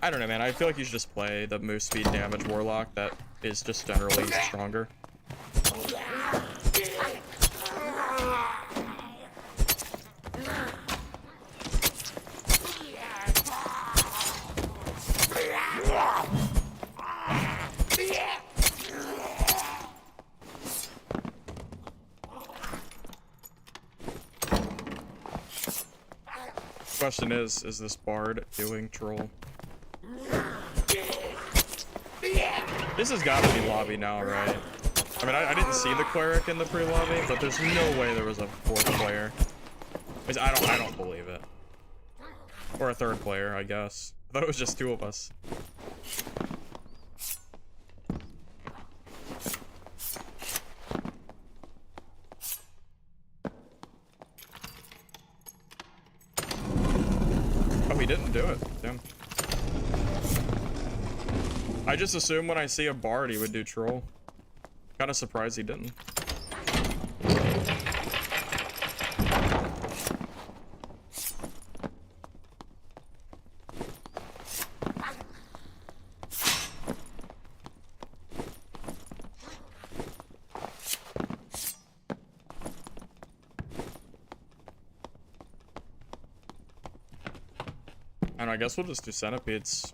I don't know, man. I feel like you should just play the move speed damage Warlock that is just generally stronger. Question is this bard doing troll? This has got to be lobby now, right? I mean, I didn't see the cleric in the pre-lobby, but there's no way there was a fourth player. I don't believe it. Or a third player, I guess. I thought it was just two of us. Oh, he didn't do it. Damn. I just assume when I see a bard he would do troll. Kinda surprised he didn't. And I guess we'll just do centipedes.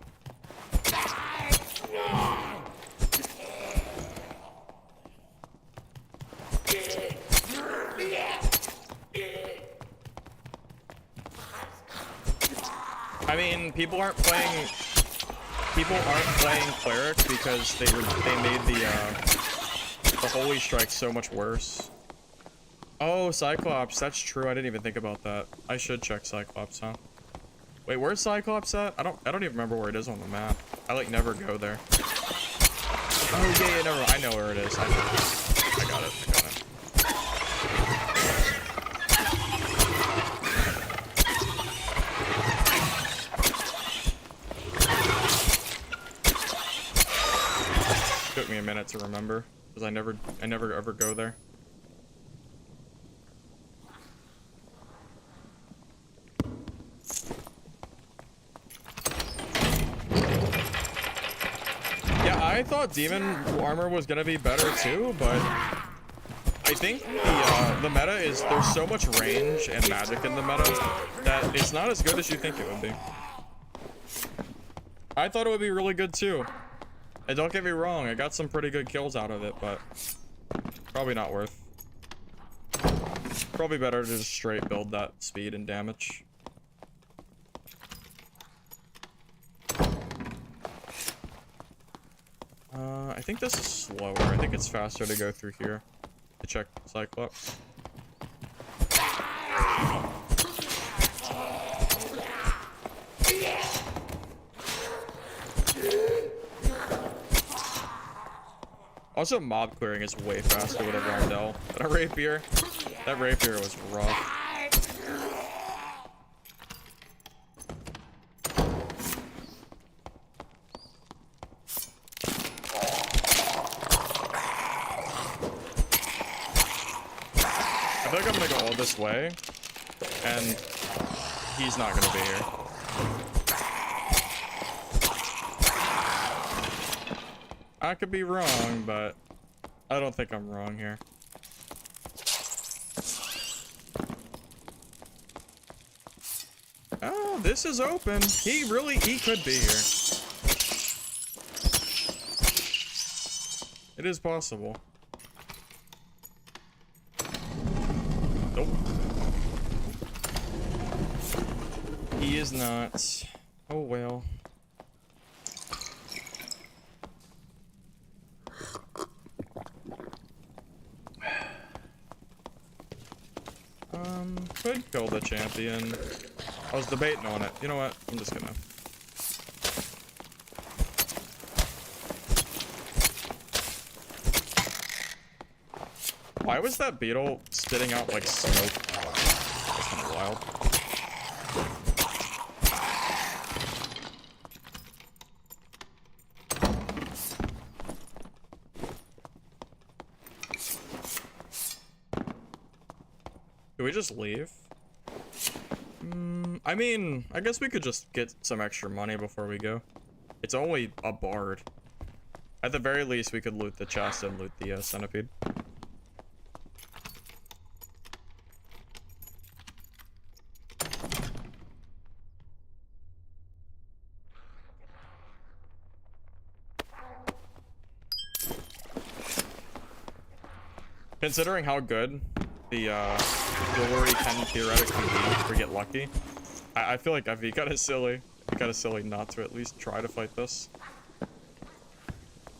I mean, people aren't playing Cleric because they made the Holy Strike so much worse. Oh, Cyclops, that's true. I didn't even think about that. I should check Cyclops, huh? Wait, where's Cyclops at? I don't even remember where it is on the map. I like never go there. Oh yeah, never mind. I know where it is. I got it. Took me a minute to remember because I never ever go there. Yeah, I thought demon armor was gonna be better too, but I think the meta is there's so much range and magic in the meta that it's not as good as you think it would be. I thought it would be really good too. And don't get me wrong, I got some pretty good kills out of it, but probably not worth. Probably better to just straight build that speed and damage. I think this is slower. I think it's faster to go through here to check Cyclops. Also, mob clearing is way faster with a rondel. But a rapier, that rapier was rough. I feel like I'm gonna go all this way, and he's not gonna be here. I could be wrong, but I don't think I'm wrong here. Oh, this is open. He could be here. It is possible. Nope. He is not. Oh well. Could kill the champion. I was debating on it. You know what? I'm just gonna. Why was that beetle spitting out like smoke? That's kind of wild. Do we just leave? I mean, I guess we could just get some extra money before we go. It's only a bard. At the very least, we could loot the chest and loot the centipede. Considering how good the jewelry can theoretically be if we get lucky, I feel like I'd be kind of silly. Kind of silly not to at least try to fight this.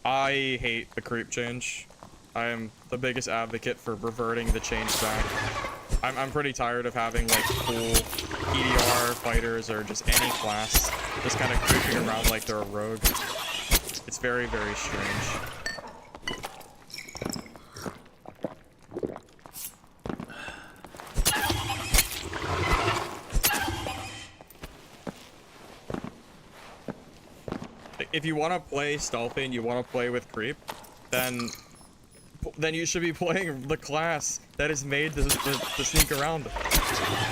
I hate the creep change. I am the biggest advocate for reverting the change back. I'm pretty tired of having like cool EDR fighters or just any class just kind of creeping around like they're a rogue. It's very, very strange. If you want to play stealthy and you want to play with creep, then you should be playing the class that is made to sneak around.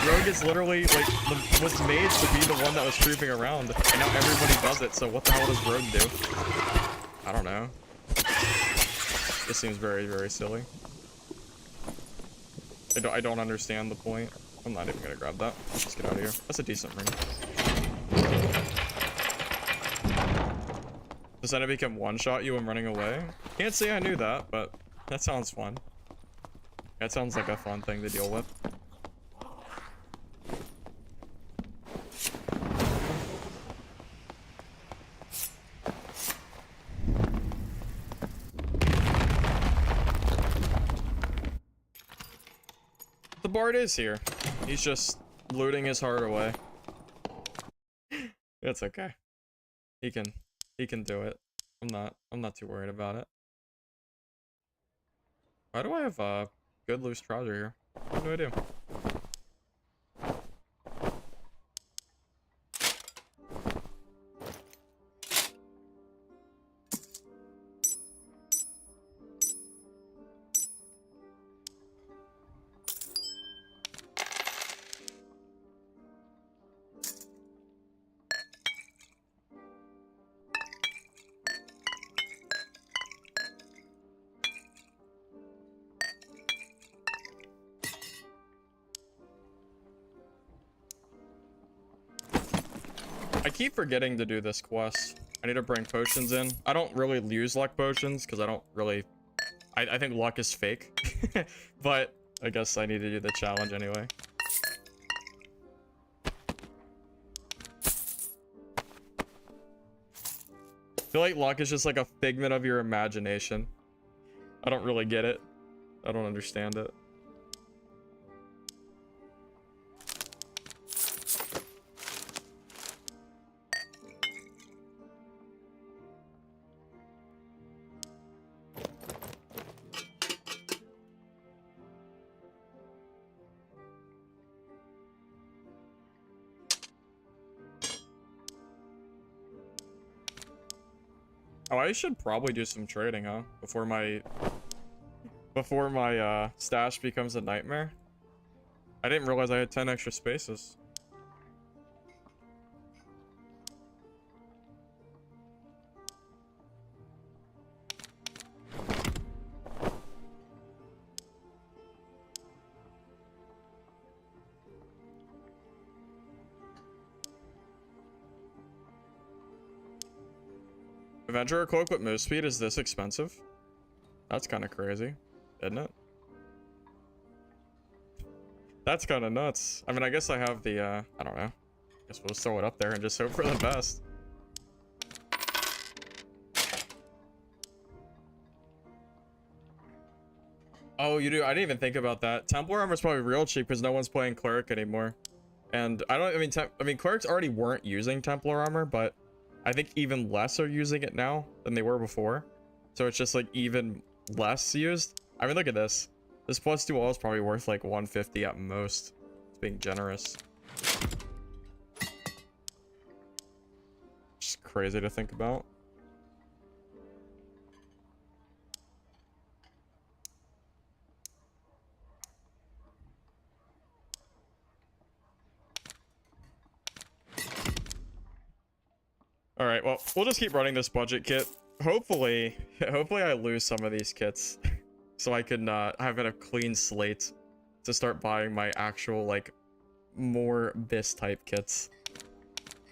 Rogue is literally like was made to be the one that was creeping around, and now everybody does it. So what the hell does Rogue do? I don't know. It seems very, very silly. I don't understand the point. I'm not even gonna grab that. Let's just get out of here. That's a decent ring. Does that become one-shot you when running away? Can't say I knew that, but that sounds fun. That sounds like a fun thing to deal with. The bard is here. He's just looting his heart away. That's okay. He can do it. I'm not too worried about it. Why do I have a good loose trouser here? What do I do? I keep forgetting to do this quest. I need to bring potions in. I don't really use luck potions because I don't really... I think luck is fake. But I guess I need to do the challenge anyway. I feel like luck is just like a figment of your imagination. I don't really get it. I don't understand it. Oh, I should probably do some trading, huh? Before my stash becomes a nightmare. I didn't realize I had 10 extra spaces. Avenger cloak with move speed is this expensive? That's kind of crazy, isn't it? That's kind of nuts. I mean, I guess I have the, I don't know. I guess we'll just throw it up there and just hope for the best. Oh, you do? I didn't even think about that. Templar armor is probably real cheap because no one's playing Cleric anymore. And I mean, Clerics already weren't using Templar armor, but I think even less are using it now than they were before. So it's just like even less used. I mean, look at this. This +2 all is probably worth like 150 at most. It's being generous. Just crazy to think about. All right, well, we'll just keep running this budget kit. Hopefully I lose some of these kits so I can have a clean slate to start buying my actual, like, more BIS type kits.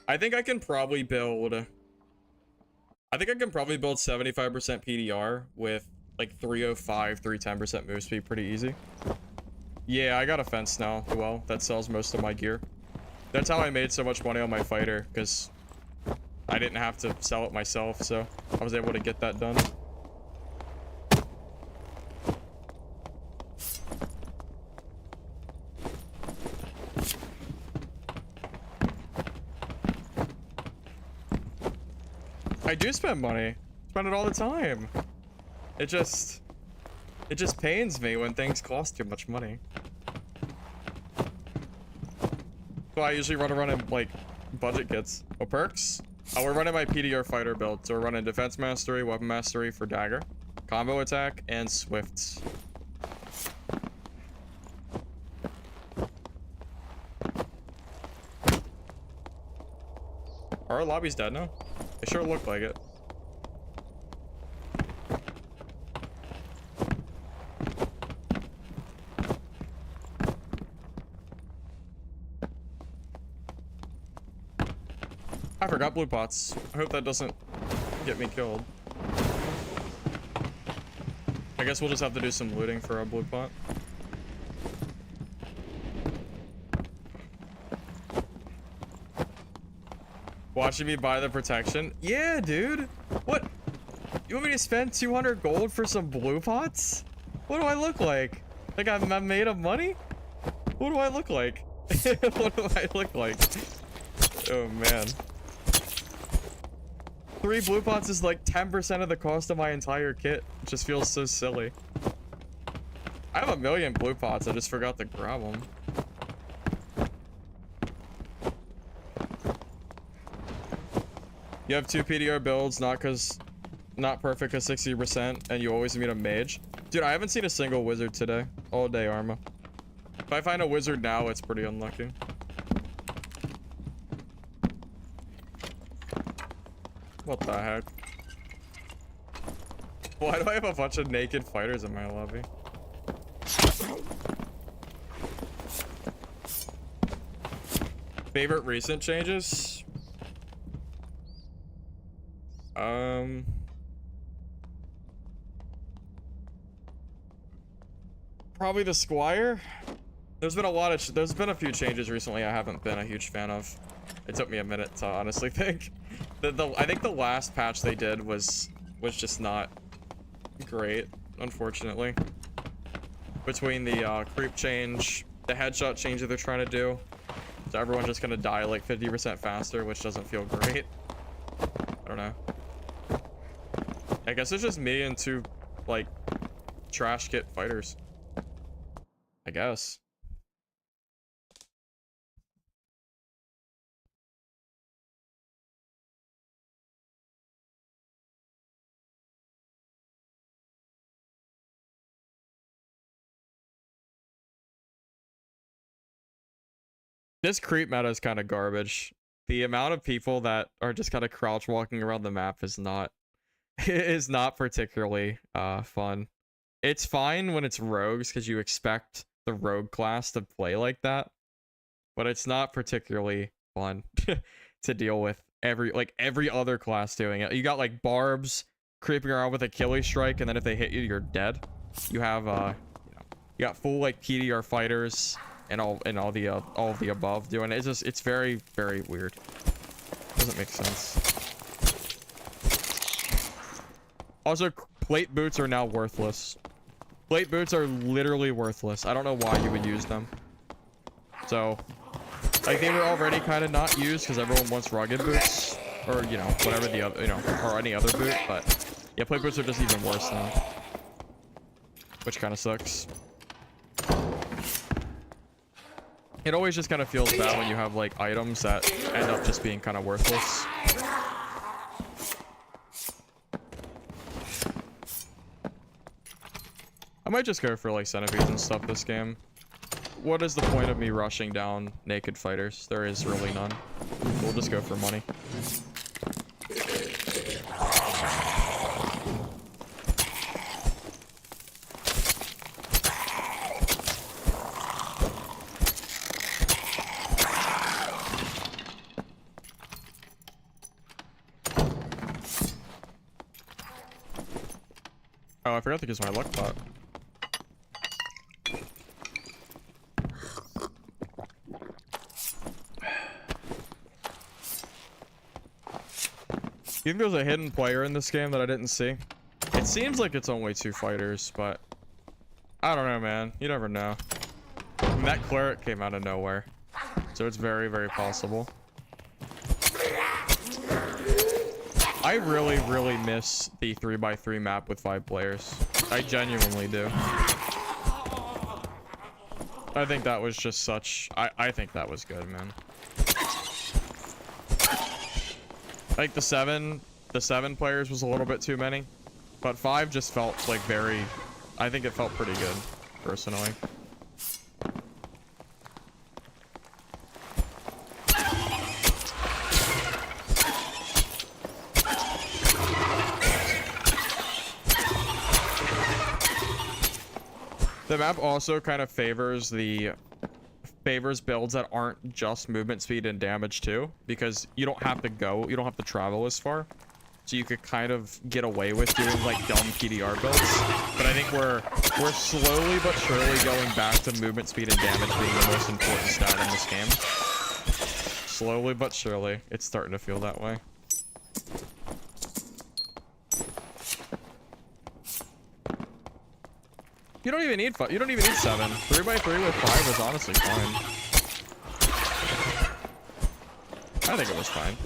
I think I can probably build 75% PDR with like 305, 310% move speed pretty easy. Yeah, I got a fence now. Well, that sells most of my gear. That's how I made so much money on my fighter, because I didn't have to sell it myself, so I was able to get that done. I do spend money. Spend it all the time. It just pains me when things cost too much money. So I usually run around in like budget kits. Oh, perks? Oh, we're running my PDR fighter build. So we're running defense mastery, weapon mastery for dagger, combo attack, and swifts. Our lobby's dead now? It sure looked like it. I forgot blue pots. I hope that doesn't get me killed. I guess we'll just have to do some looting for our blue pot. Watching me buy the protection? Yeah, dude. What? You want me to spend 200 gold for some blue pots? What do I look like? Like I'm made of money? What do I look like? What do I look like? Oh, man. 3 blue pots is like 10% of the cost of my entire kit. It just feels so silly. I have 1 million blue pots. I just forgot to grab them. You have 2 PDR builds, not perfect cause 60%, and you always meet a mage. Dude, I haven't seen a single wizard today. All day, Arma. If I find a wizard now, it's pretty unlucky. What the heck? Why do I have a bunch of naked fighters in my lobby? Favorite recent changes? Probably the Squire. There's been a few changes recently I haven't been a huge fan of. It took me a minute to honestly think. I think the last patch they did was just not great, unfortunately. Between the creep change, the headshot change that they're trying to do, so everyone's just gonna die like 50% faster, which doesn't feel great. I don't know. I guess it's just me and two like trash kit fighters, I guess. This creep meta is kind of garbage. The amount of people that are just kind of crouch walking around the map is not particularly fun. It's fine when it's rogues because you expect the rogue class to play like that, but it's not particularly fun to deal with every other class doing it. You got like barbs creeping around with a killing strike, and then if they hit you, you're dead. You have you got full like PDR fighters and all of the above doing it. It's very, very weird. Doesn't make sense. Also, plate boots are now worthless. Plate boots are literally worthless. I don't know why you would use them. So, like, they were already kind of not used because everyone wants rugged boots, or you know, whatever the other, or any other boot. But yeah, plate boots are just even worse now, which kind of sucks. It always just kind of feels bad when you have like items that end up just being kind of worthless. I might just go for like centipedes and stuff this game. What is the point of me rushing down naked fighters? There is really none. We'll just go for money. Oh, I forgot to use my luck pot. You think there's a hidden player in this game that I didn't see? It seems like it's only 2 fighters, but I don't know, man. You never know. And that cleric came out of nowhere, so it's very, very possible. I really, really miss the 3x3 map with 5 players. I genuinely do. I think that was just such... I think that was good, man. Like the 7 players was a little bit too many, but 5 just felt like very... I think it felt pretty good, personally. The map also kind of favors builds that aren't just movement speed and damage too, because you don't have to travel as far, so you could kind of get away with doing like dumb PDR builds. But I think we're slowly but surely going back to movement speed and damage being the most important stat in this game. Slowly but surely, it's starting to feel that way. You don't even need 7. 3x3 with 5 was honestly fine. I think it was fine.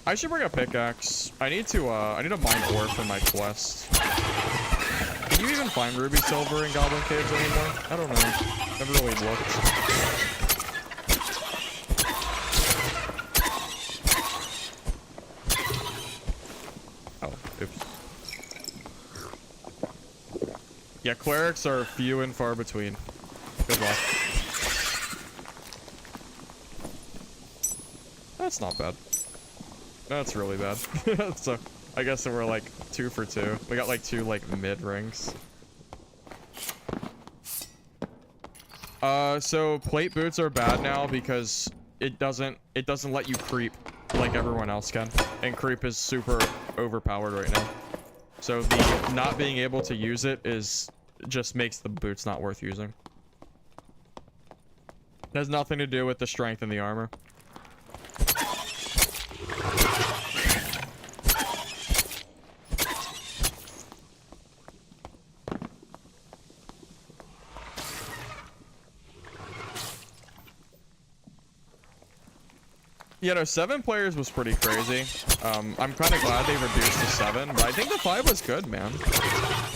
I should bring a pickaxe. I need to mine ore for my quest. Can you even find ruby silver in goblin caves anymore? I don't know. Never really looked. Yeah, clerics are few and far between. Good luck. That's not bad. That's really bad. So, I guess we're like 2 for 2. We got like 2 like mid rings. So plate boots are bad now because it doesn't let you creep like everyone else can, and creep is super overpowered right now. So the not being able to use it just makes the boots not worth using. It has nothing to do with the strength and the armor. You know, 7 players was pretty crazy. I'm kind of glad they reduced to 7, but I think the 5 was good, man.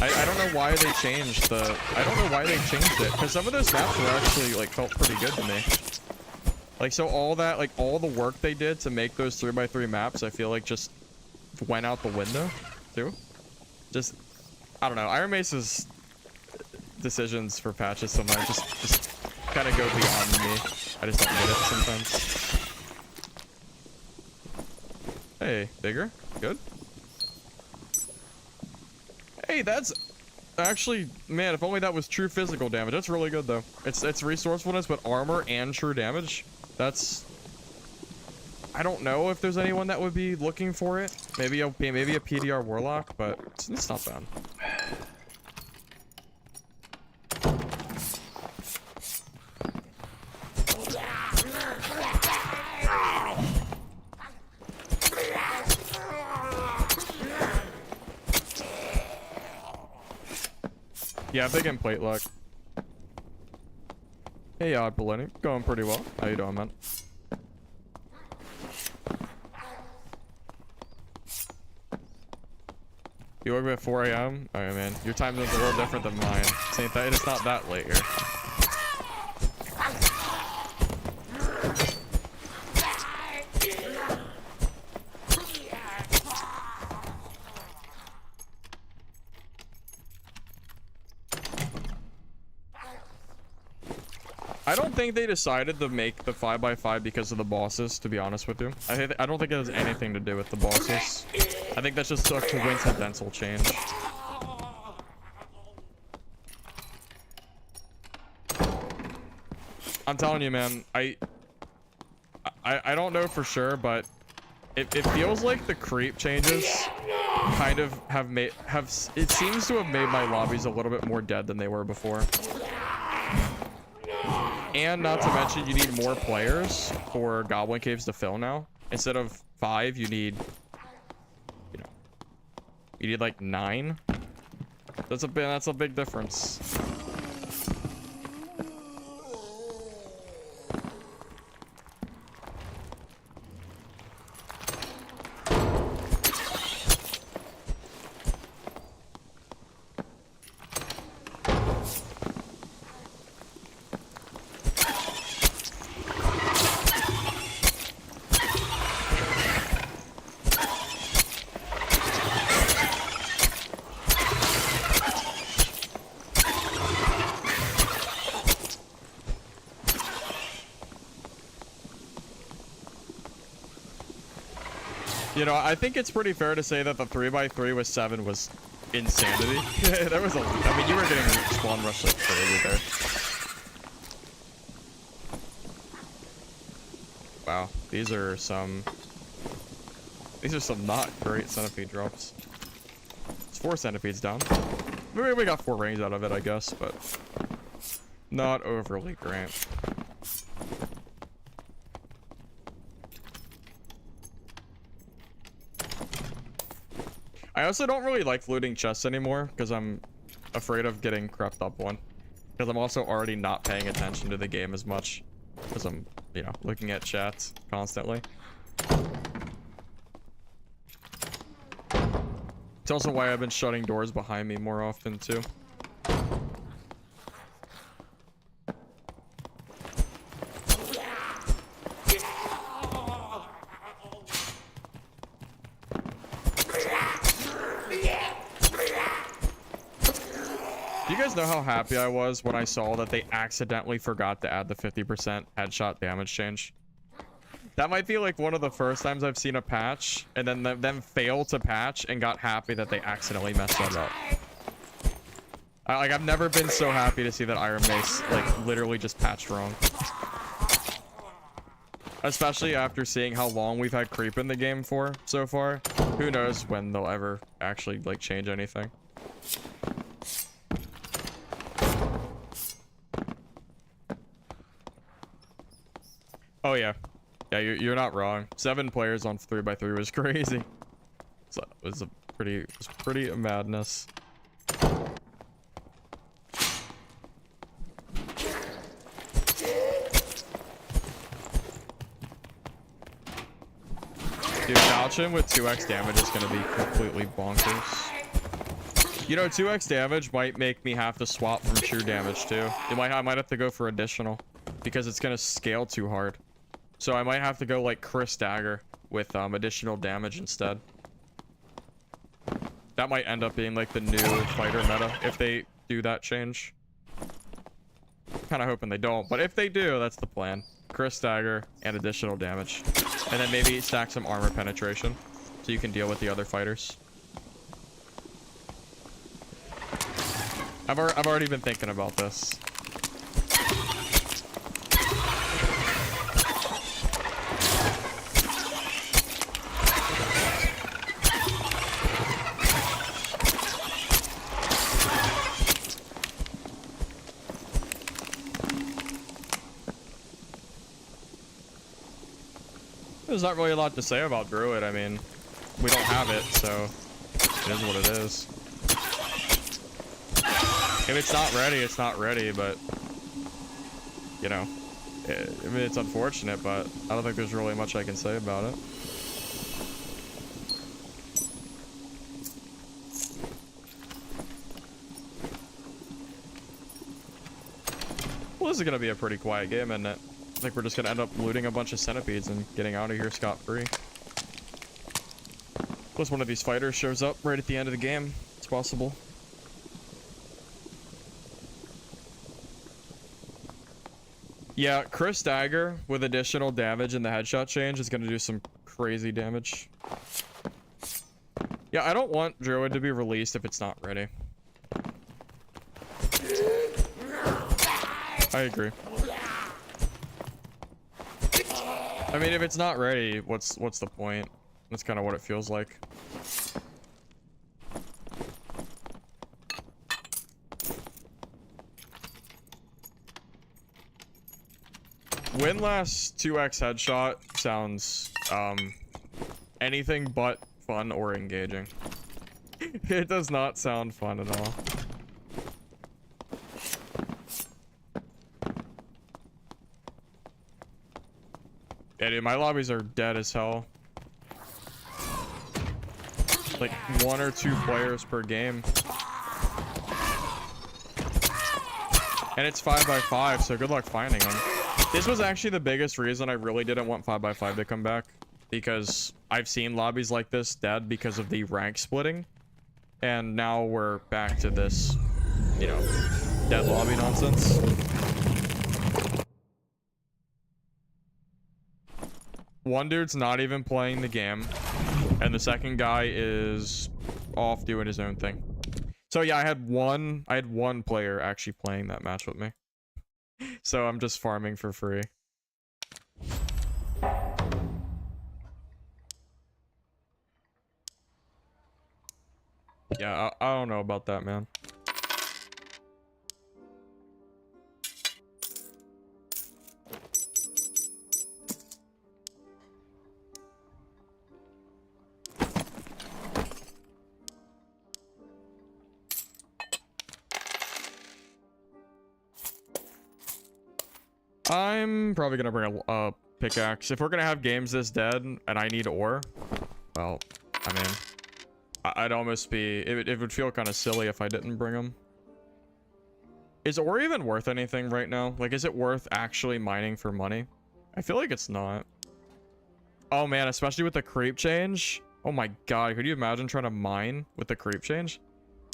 I don't know why they changed it, because some of those maps were actually, like, felt pretty good to me. Like, so all that, like, all the work they did to make those 3x3 maps, I feel like just went out the window, too. Just, I don't know, Iron Mace's decisions for patches sometimes just kind of go beyond me. I just don't get it sometimes. Hey, bigger. Good. Hey, that's actually, man, if only that was true physical damage. That's really good, though. It's resourcefulness, but armor and true damage. That's... I don't know if there's anyone that would be looking for it. Maybe a PDR Warlock, but it's not bad. Yeah, big in plate luck. Hey, Odd Balloony. Going pretty well. How you doing, man? You woke up at 4 a.m.? Oh, man. Your time zone's a little different than mine. It's not that late here. I don't think they decided to make the 5x5 because of the bosses, to be honest with you. I don't think it has anything to do with the bosses. I think that's just a coincidental change. I'm telling you, man, I don't know for sure, but it feels like the creep changes kind of it seems to have made my lobbies a little bit more dead than they were before. And not to mention, you need more players for Goblin Caves to fill now. Instead of 5, you need, you need like 9. That's a big difference. You know, I think it's pretty fair to say that the 3x3 with 7 was insanity. There was I mean, you were getting spawn rush like crazy there. Wow, these are some not great centipede drops. It's 4 centipedes down. Maybe we got 4 range out of it, I guess, but not overly great. I also don't really like looting chests anymore because I'm afraid of getting crept up on. Because I'm also already not paying attention to the game as much because I'm, looking at chats constantly. It's also why I've been shutting doors behind me more often too. Do you guys know how happy I was when I saw that they accidentally forgot to add the 50% headshot damage change? That might be like one of the first times I've seen a patch and then them fail to patch and got happy that they accidentally messed that up. I've never been so happy to see that Iron Mace like literally just patched wrong. Especially after seeing how long we've had creep in the game for so far. Who knows when they'll ever actually like change anything. Oh yeah. Yeah, you're not wrong. 7 players on 3x3 was crazy. So it was pretty madness. Dude, Falchion with 2x damage is gonna be completely bonkers. You know, 2x damage might make me have to swap from true damage too. I might have to go for additional because it's gonna scale too hard. So I might have to go like Chris Dagger with additional damage instead. That might end up being like the new fighter meta if they do that change. Kind of hoping they don't, but if they do, that's the plan. Chris Dagger and additional damage. And then maybe stack some armor penetration so you can deal with the other fighters. I've already been thinking about this. There's not really a lot to say about Druid. I mean, we don't have it, so it is what it is. If it's not ready, it's not ready, but, you know, I mean, it's unfortunate, but I don't think there's really much I can say about it. Well, this is going to be a pretty quiet game, isn't it? I think we're just gonna end up looting a bunch of centipedes and getting out of here scot-free. Plus one of these fighters shows up right at the end of the game. It's possible. Yeah, Chris Dagger with additional damage and the headshot change is gonna do some crazy damage. Yeah, I don't want Druid to be released if it's not ready. I agree. I mean, if it's not ready, what's the point? That's kind of what it feels like. Win-last 2x headshot sounds anything but fun or engaging. It does not sound fun at all. Yeah, dude, my lobbies are dead as hell. Like 1 or 2 players per game. And it's 5x5, so good luck finding them. This was actually the biggest reason I really didn't want 5x5 to come back. Because I've seen lobbies like this dead because of the rank splitting. And now we're back to this, you know, dead lobby nonsense. One dude's not even playing the game, and the second guy is off doing his own thing. So yeah, I had one player actually playing that match with me. So I'm just farming for free. Yeah, I don't know about that, man. I'm probably gonna bring a pickaxe. If we're gonna have games this dead and I need ore, well, I mean, I'd almost be... It would feel kind of silly if I didn't bring them. Is ore even worth anything right now? Like, is it worth actually mining for money? I feel like it's not. Oh man, especially with the creep change. Oh my god, could you imagine trying to mine with the creep change?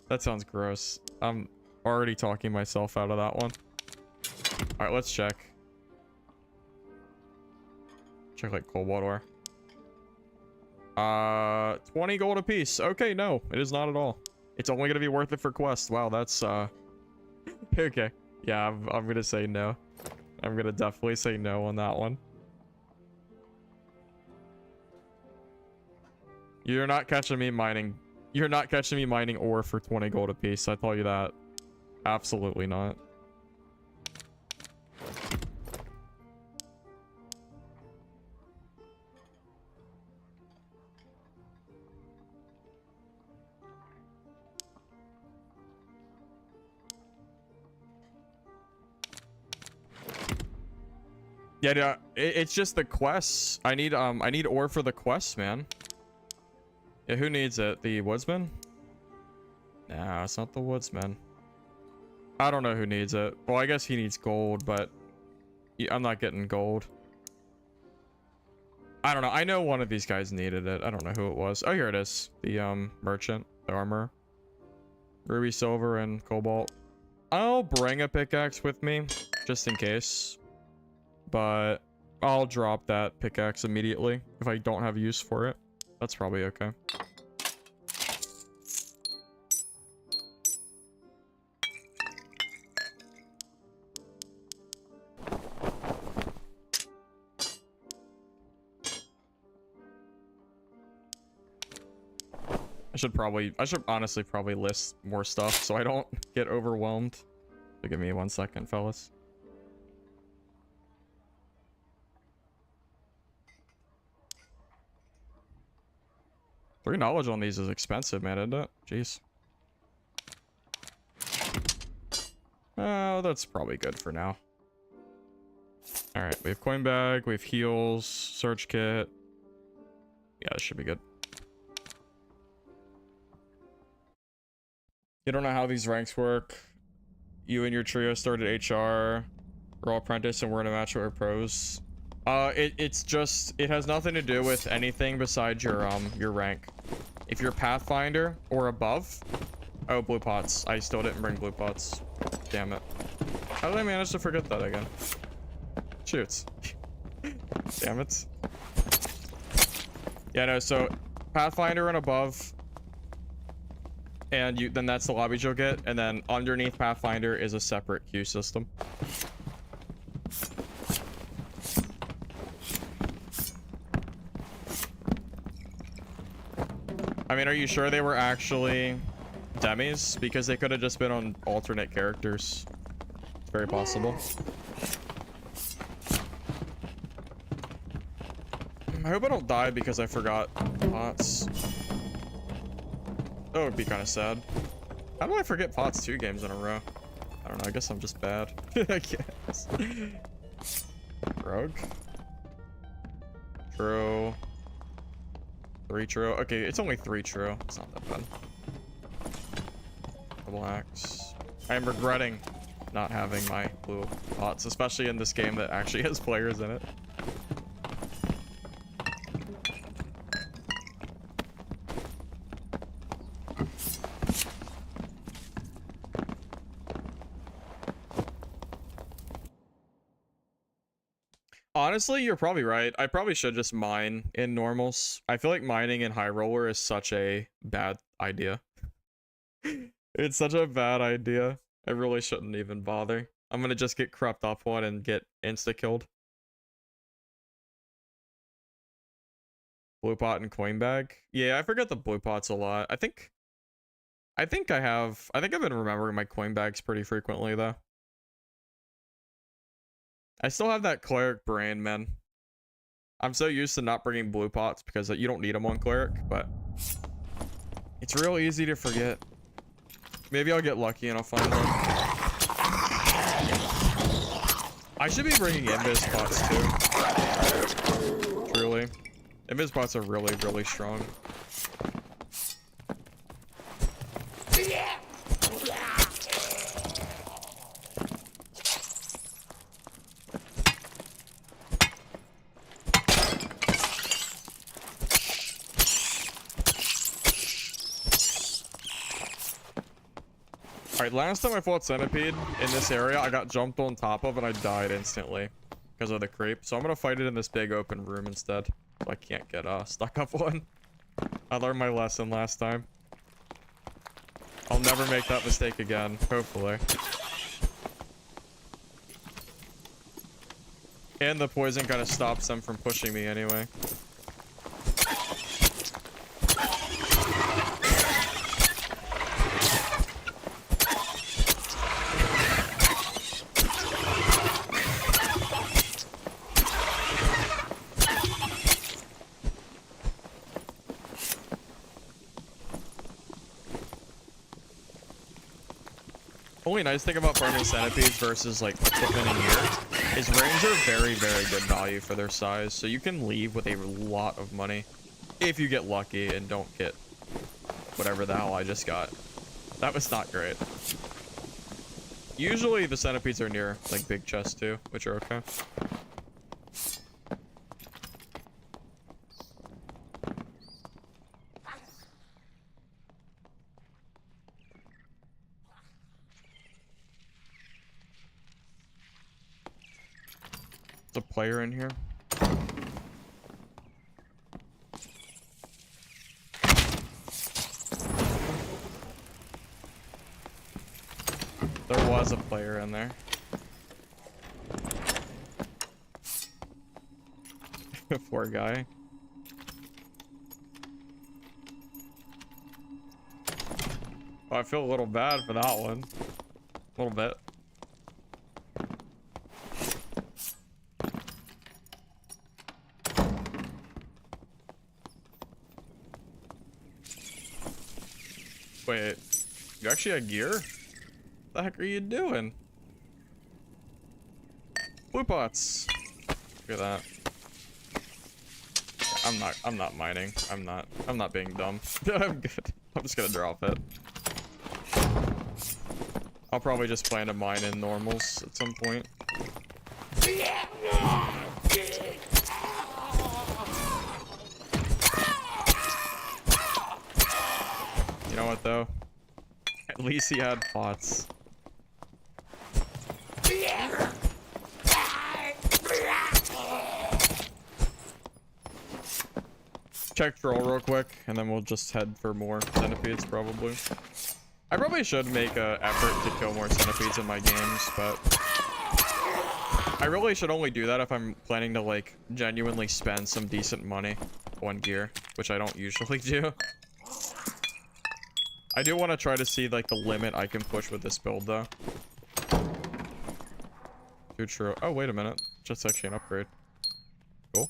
That sounds gross. I'm already talking myself out of that one. All right, let's check. Check like cobalt ore. 20 gold a piece. Okay, no, it is not at all. It's only gonna be worth it for quests. Wow, that's okay. Yeah, I'm gonna say no. I'm gonna definitely say no on that one. You're not catching me mining. You're not catching me mining ore for 20 gold apiece. I tell you that. Absolutely not. Yeah, it's just the quests. I need ore for the quests, man. Yeah, who needs it? The woodsman? Nah, it's not the woodsman. I don't know who needs it. Well, I guess he needs gold, but I'm not getting gold. I don't know. I know one of these guys needed it. I don't know who it was. Oh, here it is. The merchant, the armor. Ruby, silver, and cobalt. I'll bring a pickaxe with me just in case. But I'll drop that pickaxe immediately if I don't have use for it. That's probably okay. I should honestly probably list more stuff so I don't get overwhelmed. So give me 1 second, fellas. 3 knowledge on these is expensive, man, isn't it? Jeez. Oh, that's probably good for now. All right, we have coin bag, we have heals, search kit. Yeah, this should be good. You don't know how these ranks work. You and your trio started HR. We're all apprentice and we're in a match with our pros. It's just, it has nothing to do with anything besides your rank. If you're Pathfinder or above. Oh, blue pots. I still didn't bring blue pots. Damn it. How did I manage to forget that again? Shoots. Damn it. Yeah, no, so Pathfinder and above. And then that's the lobbies you'll get. And then underneath Pathfinder is a separate queue system. I mean, are you sure they were actually demis? Because they could have just been on alternate characters. It's very possible. I hope I don't die because I forgot pots. That would be kind of sad. How do I forget pots 2 games in a row? I don't know. I guess I'm just bad. I guess. Rogue. True. 3 true. Okay, it's only 3 true. It's not that bad. Double axe. I am regretting not having my blue pots, especially in this game that actually has players in it. Honestly, you're probably right. I probably should just mine in normals. I feel like mining in high roller is such a bad idea. It's such a bad idea. I really shouldn't even bother. I'm gonna just get crept up one and get insta-killed. Blue pot and coin bag. Yeah, I forget the blue pots a lot. I think I've been remembering my coin bags pretty frequently though. I still have that cleric brain, man. I'm so used to not bringing blue pots because you don't need them on cleric, but it's real easy to forget. Maybe I'll get lucky and I'll find one. I should be bringing invis pots too. Truly. Invis pots are really, really strong. Alright, last time I fought Centipede in this area, I got jumped on top of and I died instantly because of the creep. So I'm gonna fight it in this big open room instead. So I can't get stuck up one. I learned my lesson last time. I'll never make that mistake again, hopefully. And the poison kind of stops them from pushing me anyway. Only nice thing about farming centipedes versus like equipment in here is rings are very, very good value for their size. So you can leave with a lot of money if you get lucky and don't get whatever the hell I just got. That was not great. Usually the centipedes are near like big chests too, which are okay. There's a player in here. There was a player in there. Poor guy. Oh, I feel a little bad for that one. A little bit. Wait, you actually had gear? What the heck are you doing? Blue pots. Look at that. I'm not mining. I'm not being dumb. I'm good. I'm just gonna drop it. I'll probably just plan to mine in normals at some point. You know what though? At least he had pots. Check troll real quick, and then we'll just head for more centipedes probably. I probably should make an effort to kill more centipedes in my games, but I really should only do that if I'm planning to like genuinely spend some decent money on gear, which I don't usually do. I do want to try to see like the limit I can push with this build though. Too true. Oh, wait a minute. Just actually an upgrade. Cool.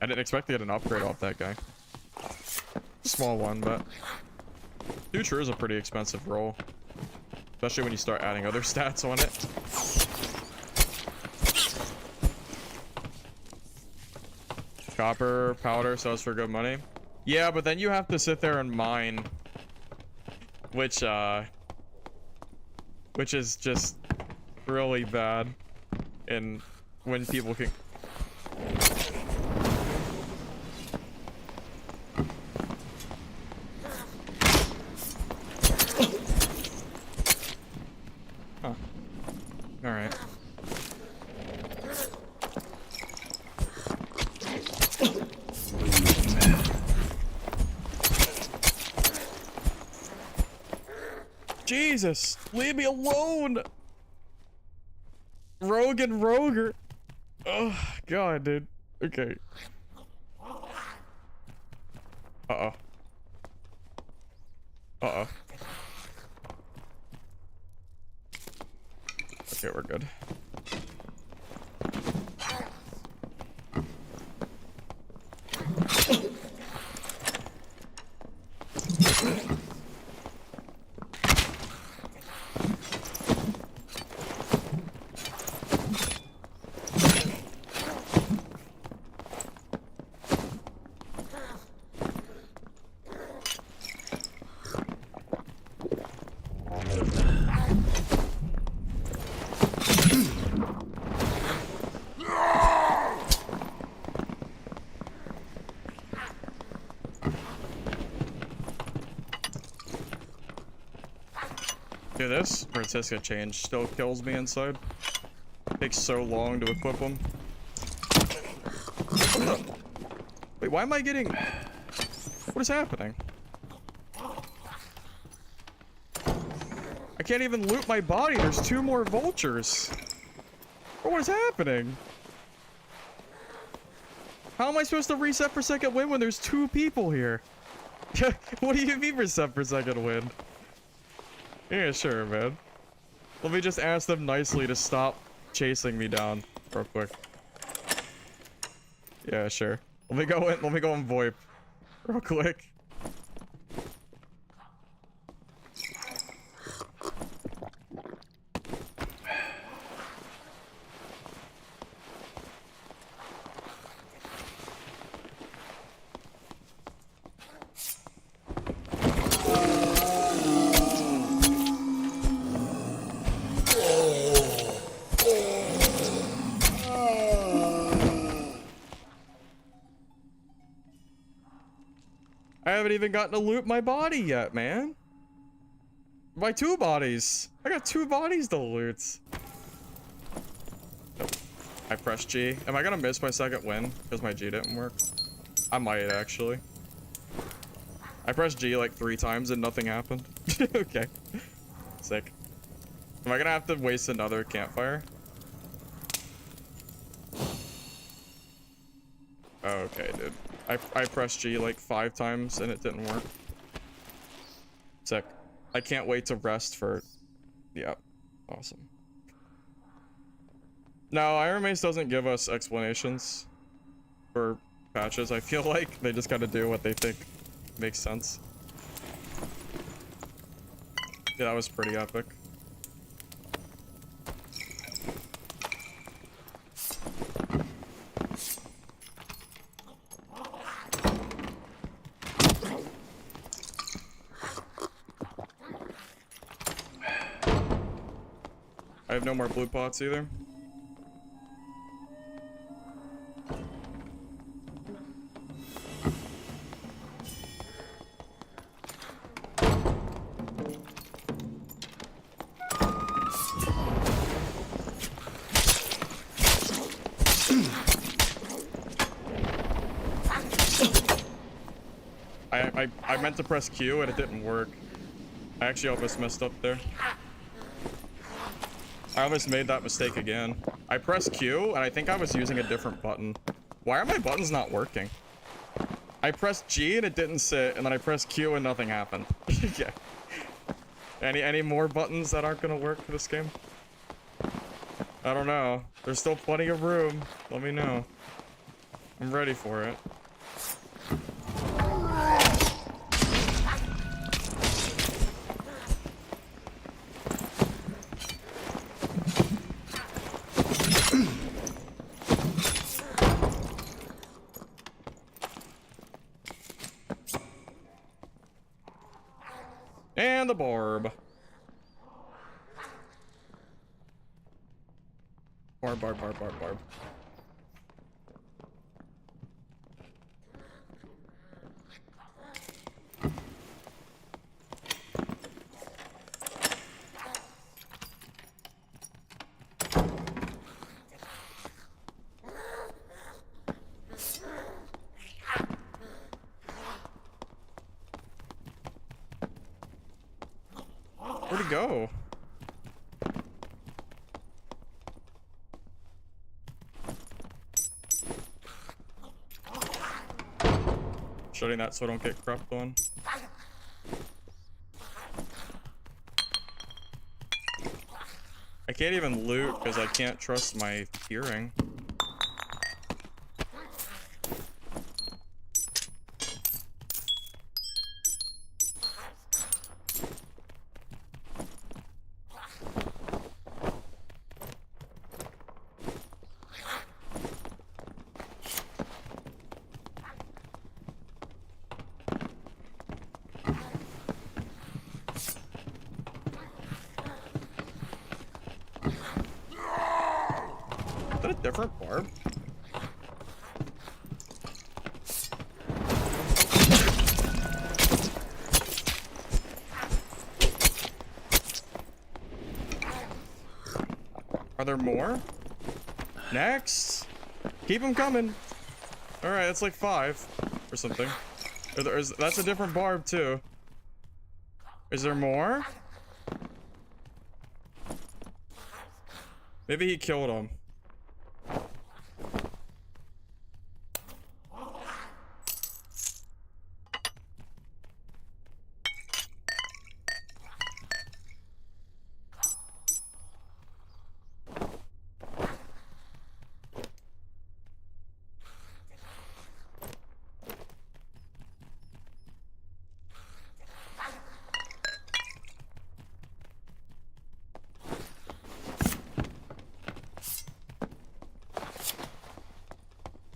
I didn't expect to get an upgrade off that guy. Small one, but too true is a pretty expensive roll. Especially when you start adding other stats on it. Copper powder sells for good money. Yeah, but then you have to sit there and mine. Which is just really bad. And when people can... Huh. Alright. Jesus, leave me alone. Rogue and Roger. Oh, God, dude. Okay. Uh-oh. Uh-oh. Okay, we're good. Do this, Francisca change still kills me inside. Takes so long to equip them. Wait, why am I getting... What is happening? I can't even loot my body. There's 2 more vultures. What is happening? How am I supposed to reset for second win when there's 2 people here? What do you mean reset for second win? Yeah, sure, man. Let me just ask them nicely to stop chasing me down real quick. Yeah, sure. Let me go in VoIP real quick. haven't even gotten to loot my body yet, man. My 2 bodies. I got 2 bodies to loot. Nope. I pressed G. Am I gonna miss my second win because my G didn't work? I might actually. I pressed G like 3 times and nothing happened. Okay. Sick. Am I gonna have to waste another campfire? Oh, okay, dude. I pressed G like 5 times and it didn't work. Sick. I can't wait to rest for... Yep. Awesome. No, Iron Mace doesn't give us explanations for patches. I feel like they just gotta do what they think makes sense. Yeah, that was pretty epic. I have no more blue pots either. I meant to press Q and it didn't work. I actually almost messed up there. I almost made that mistake again. I pressed Q and I think I was using a different button. Why are my buttons not working? I pressed G and it didn't sit, and then I pressed Q and nothing happened. Yeah. Any more buttons that aren't gonna work for this game? I don't know. There's still plenty of room. Let me know. I'm ready for it. And the barb. Barb. Where'd he go? Shutting that so I don't get crept on. I can't even loot because I can't trust my hearing. Is that a different barb? Are there more? Next! Keep them coming! Alright, that's like 5 or something. That's a different barb too. Is there more? Maybe he killed him.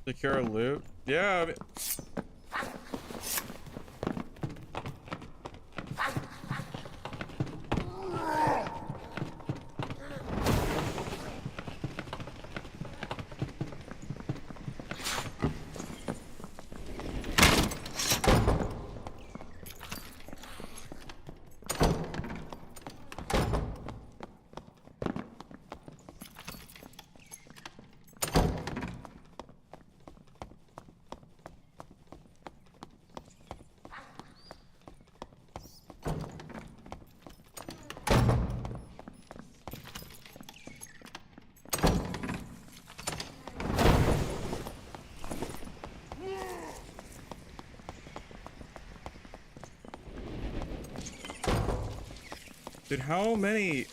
Secure loot? Yeah, I mean... Dude, how many...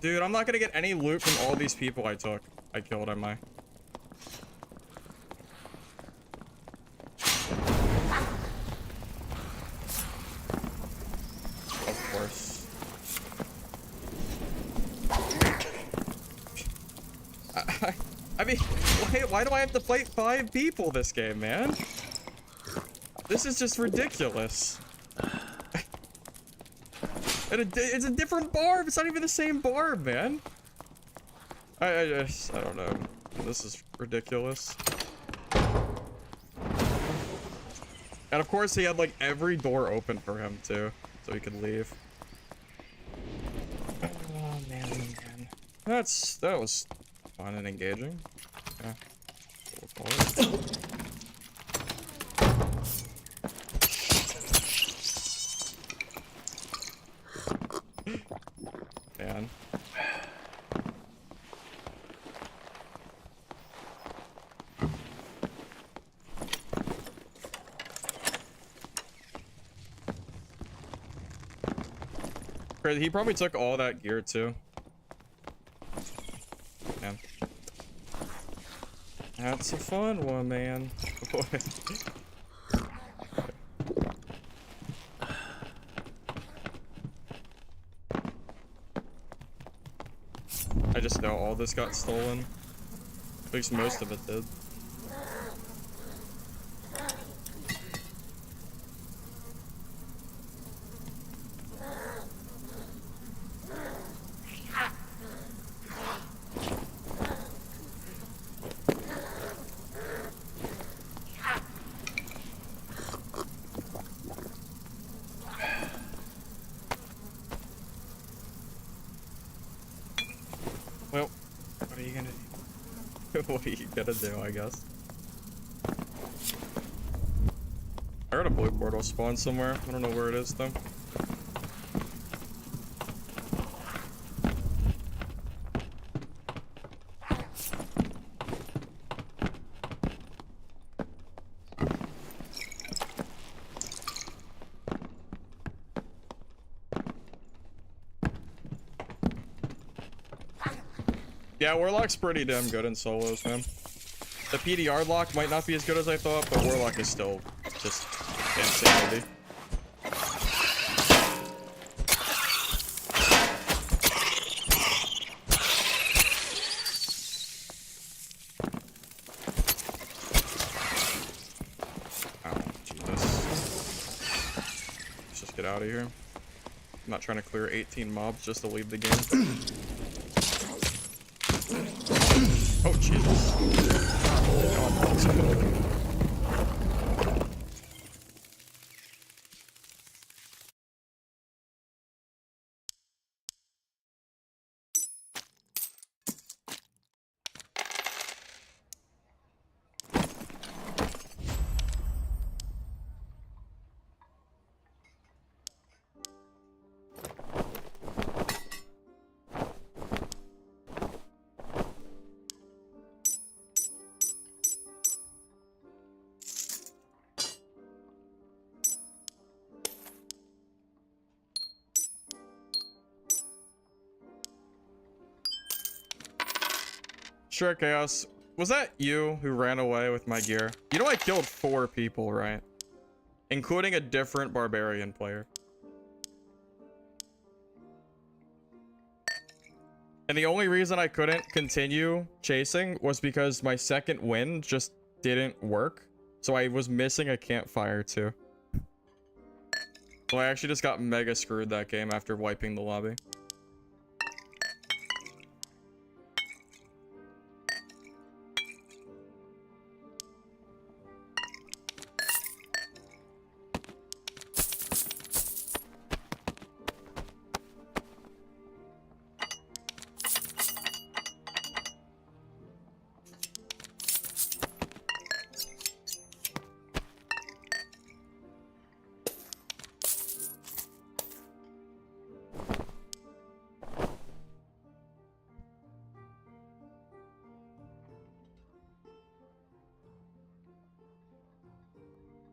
Dude, I'm not gonna get any loot from all these people I killed, am I? Of course. I mean, why do I have to fight 5 people this game, man? This is just ridiculous. It's a different barb. It's not even the same barb, man. I don't know. This is ridiculous. And of course, he had like every door open for him too, so he could leave. Oh man, man. That was fun and engaging. Yeah. We'll call it. Man. He probably took all that gear too. Man. That's a fun one, man. I just know all this got stolen. At least most of it did. Well, what are you gonna do? What are you gonna do, I guess? I heard a blue portal spawn somewhere. I don't know where it is, though. Yeah, Warlock's pretty damn good in solos, man. The PDR lock might not be as good as I thought, but Warlock is still just insanity. Oh, Jesus. Let's just get out of here. I'm not trying to clear 18 mobs just to leave the game. Oh, Jesus. Sure, Chaos. Was that you who ran away with my gear? You know I killed 4 people, right? Including a different barbarian player. And the only reason I couldn't continue chasing was because my second win just didn't work. So I was missing a campfire too. So I actually just got mega screwed that game after wiping the lobby.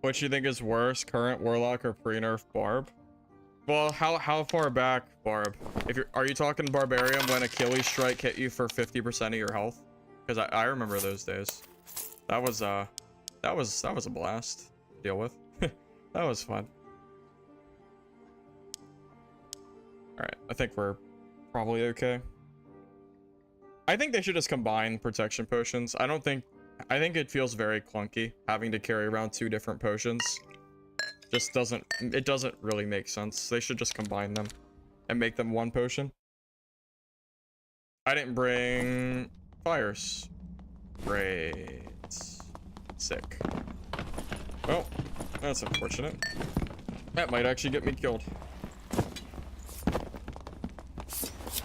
Which you think is worse, current Warlock or pre-nerf Barb? Well, how far back, Barb? Are you talking Barbarian when Achilles Strike hit you for 50% of your health? Because I remember those days. That was a blast to deal with. That was fun. Alright, I think we're probably okay. I think they should just combine protection potions. I think it feels very clunky having to carry around 2 different potions. It doesn't really make sense. They should just combine them and make them 1 potion. I didn't bring fires. Great. Sick. Well, that's unfortunate. That might actually get me killed.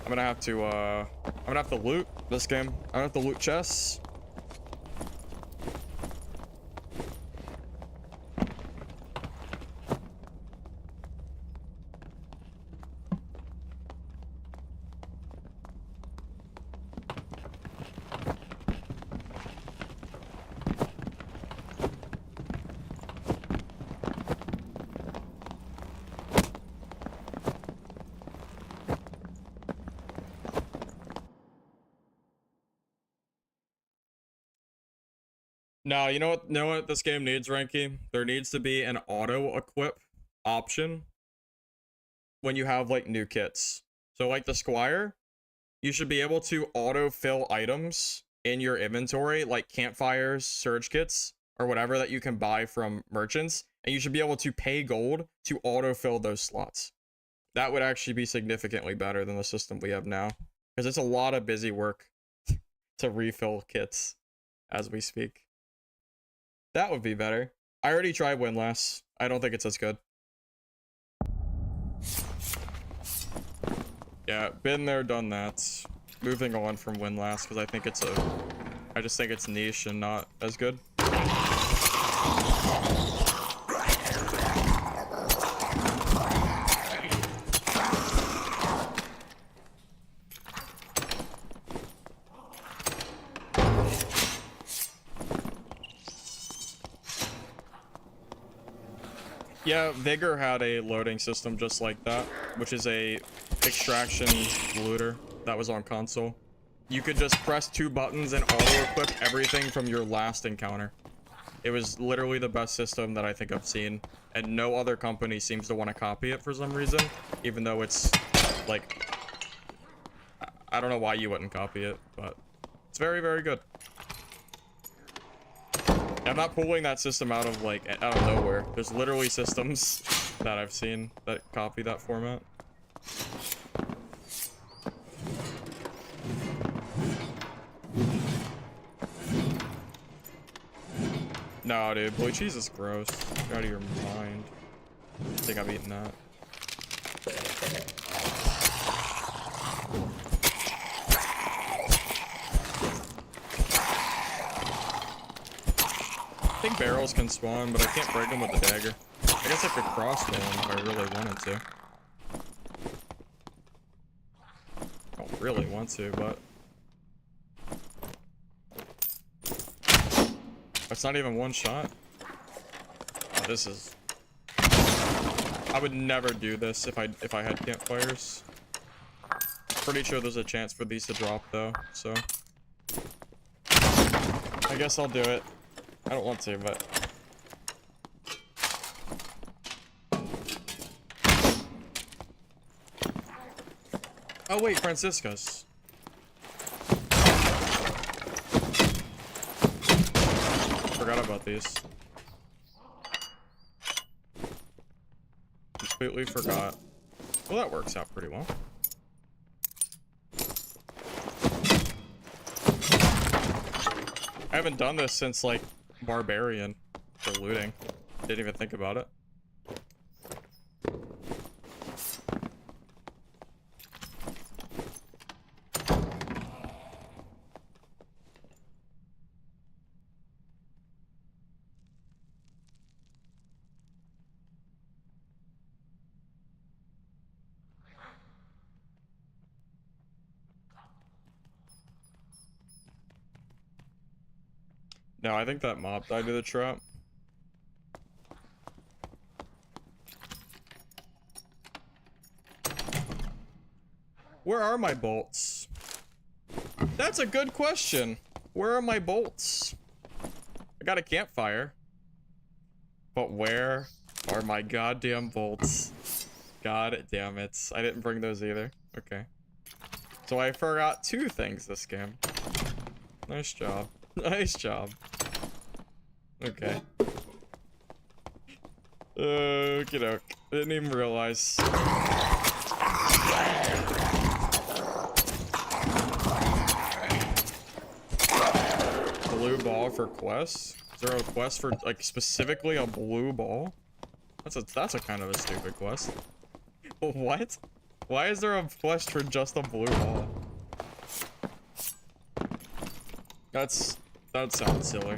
I'm gonna have to loot this game. I'm gonna have to loot chests. No, you know what this game needs, Ranky? There needs to be an auto-equip option when you have, like, new kits. So, like, the Squire, you should be able to auto-fill items in your inventory, like campfires, surge kits, or whatever that you can buy from merchants, and you should be able to pay gold to auto-fill those slots. That would actually be significantly better than the system we have now, because it's a lot of busy work to refill kits as we speak. That would be better. I already tried Windlass. I don't think it's as good. Yeah, been there, done that. Moving on from Windlass because I just think it's niche and not as good. Yeah, Vigor had a loading system just like that, which is a extraction looter that was on console. You could just press 2 buttons and auto-equip everything from your last encounter. It was literally the best system that I think I've seen, and no other company seems to want to copy it for some reason, even though it's, like, I don't know why you wouldn't copy it, but it's very, very good. I'm not pulling that system out of nowhere. There's literally systems that I've seen that copy that format. No, dude, blue cheese is gross. You're out of your mind. I think I've eaten that. I think barrels can spawn, but I can't break them with the dagger. I guess I could crossbow them if I really wanted to. I don't really want to, but... It's not even 1 shot. Oh, this is... I would never do this if I had campfires. Pretty sure there's a chance for these to drop though, so... I guess I'll do it. I don't want to, but... Oh wait, Francisco's. Forgot about these. Completely forgot. Well, that works out pretty well. I haven't done this since, like, Barbarian for looting. Didn't even think about it. No, I think that mob died to the trap. Where are my bolts? That's a good question. Where are my bolts? I got a campfire. But where are my goddamn bolts? God damn it. I didn't bring those either. Okay. So I forgot 2 things this game. Nice job. Nice job. Okay. Okey-doke. Didn't even realize. Blue ball for quests? Is there a quest for, like, specifically a blue ball? That's a kind of a stupid quest. What? Why is there a quest for just a blue ball? That sounds silly.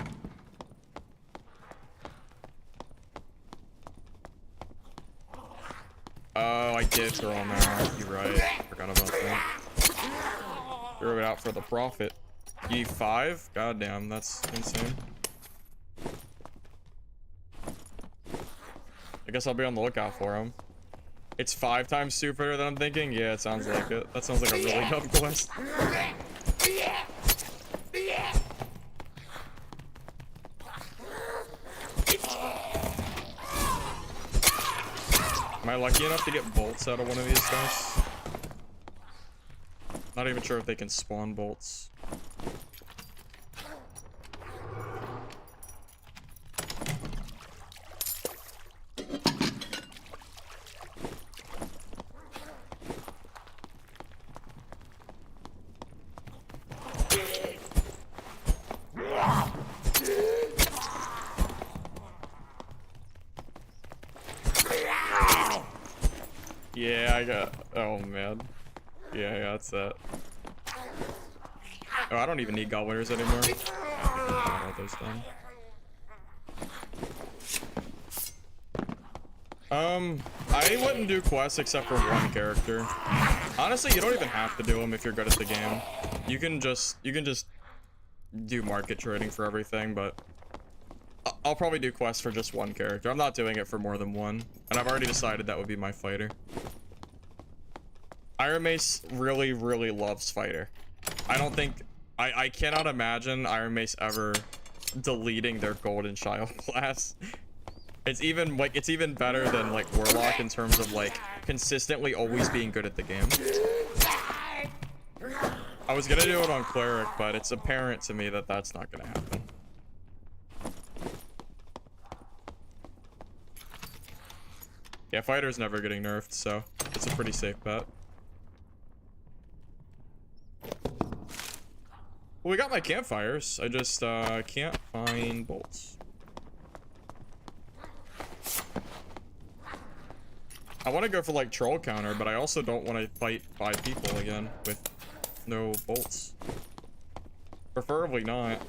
Oh, I did throw him out. You're right. Forgot about that. Threw it out for the profit. E5? Goddamn, that's insane. I guess I'll be on the lookout for him. It's 5 times stupider than I'm thinking? Yeah, it sounds like it. That sounds like a really dumb quest. Am I lucky enough to get bolts out of one of these guys? Not even sure if they can spawn bolts. Yeah, I got... Oh, man. Yeah, that's that. Oh, I don't even need gobliners anymore. I want those done. I wouldn't do quests except for one character. Honestly, you don't even have to do them if you're good at the game. You can just do market trading for everything, but I'll probably do quests for just one character. I'm not doing it for more than one, and I've already decided that would be my fighter. Iron Mace really, really loves fighter. I don't think... I cannot imagine Iron Mace ever deleting their golden child class. It's even better than like Warlock in terms of like consistently always being good at the game. I was gonna do it on Cleric, but it's apparent to me that that's not gonna happen. Yeah, fighter's never getting nerfed, so it's a pretty safe bet. Well, we got my campfires. I just can't find bolts. I want to go for like troll counter, but I also don't want to fight 5 people again with no bolts. Preferably not.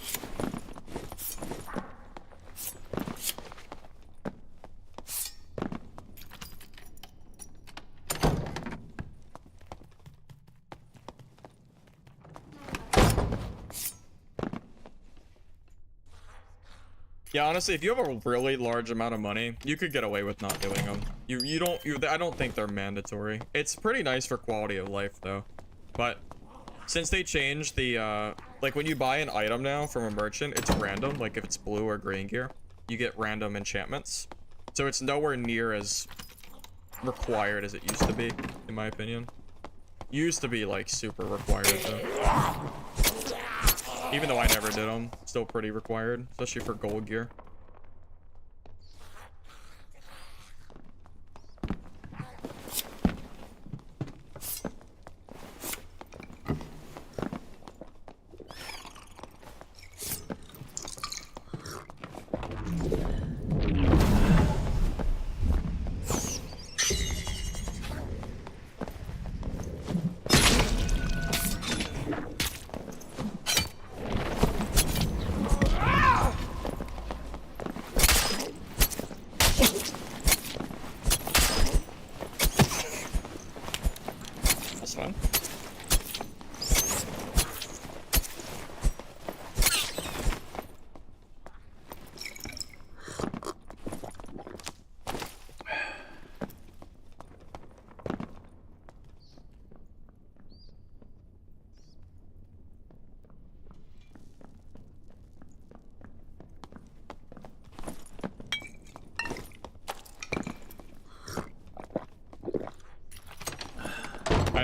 Yeah, honestly, if you have a really large amount of money, you could get away with not doing them. I don't think they're mandatory. It's pretty nice for quality of life, though. But since they changed the, like when you buy an item now from a merchant, it's random. Like if it's blue or green gear, you get random enchantments. So it's nowhere near as required as it used to be, in my opinion. Used to be like super required, though. Even though I never did them, still pretty required, especially for gold gear.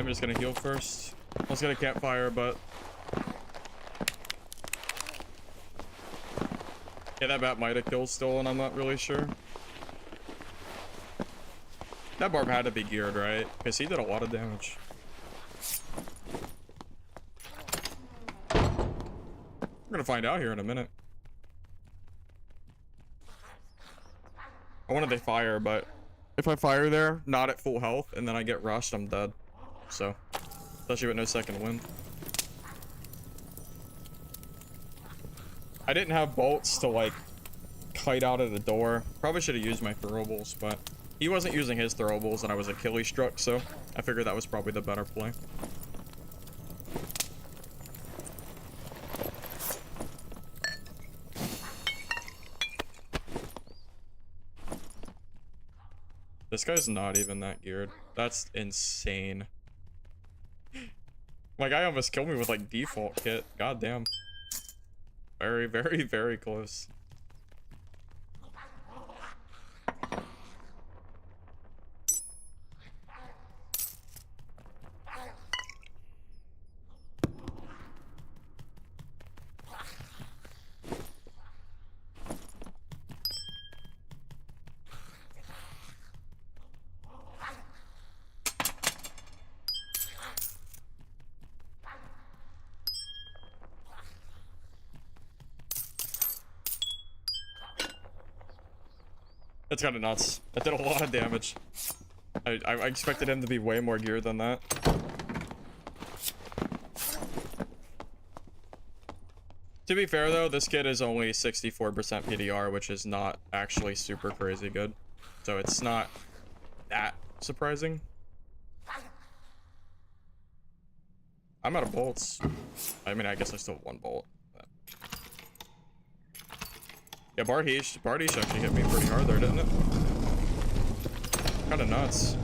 I'm just gonna heal first. Let's get a campfire, but yeah, that bat might have killed Stolen, I'm not really sure. That barb had to be geared, right? Because he did a lot of damage. We're gonna find out here in a minute. I wanted to fire, but if I fire there, not at full health, and then I get rushed, I'm dead. So, especially with no second wind. I didn't have bolts to like kite out of the door. Probably should have used my throwables, but he wasn't using his throwables and I was Achilles struck, so I figured that was probably the better play. This guy's not even that geared. That's insane. My guy almost killed me with like default kit. God damn. Very, very, very close. That's kind of nuts. That did a lot of damage. I expected him to be way more geared than that. To be fair though, this kid is only 64% PDR, which is not actually super crazy good. So it's not that surprising. I'm out of bolts. I mean, I guess I still have one bolt. Yeah, Bardiche actually hit me pretty hard there, didn't it? Kinda nuts.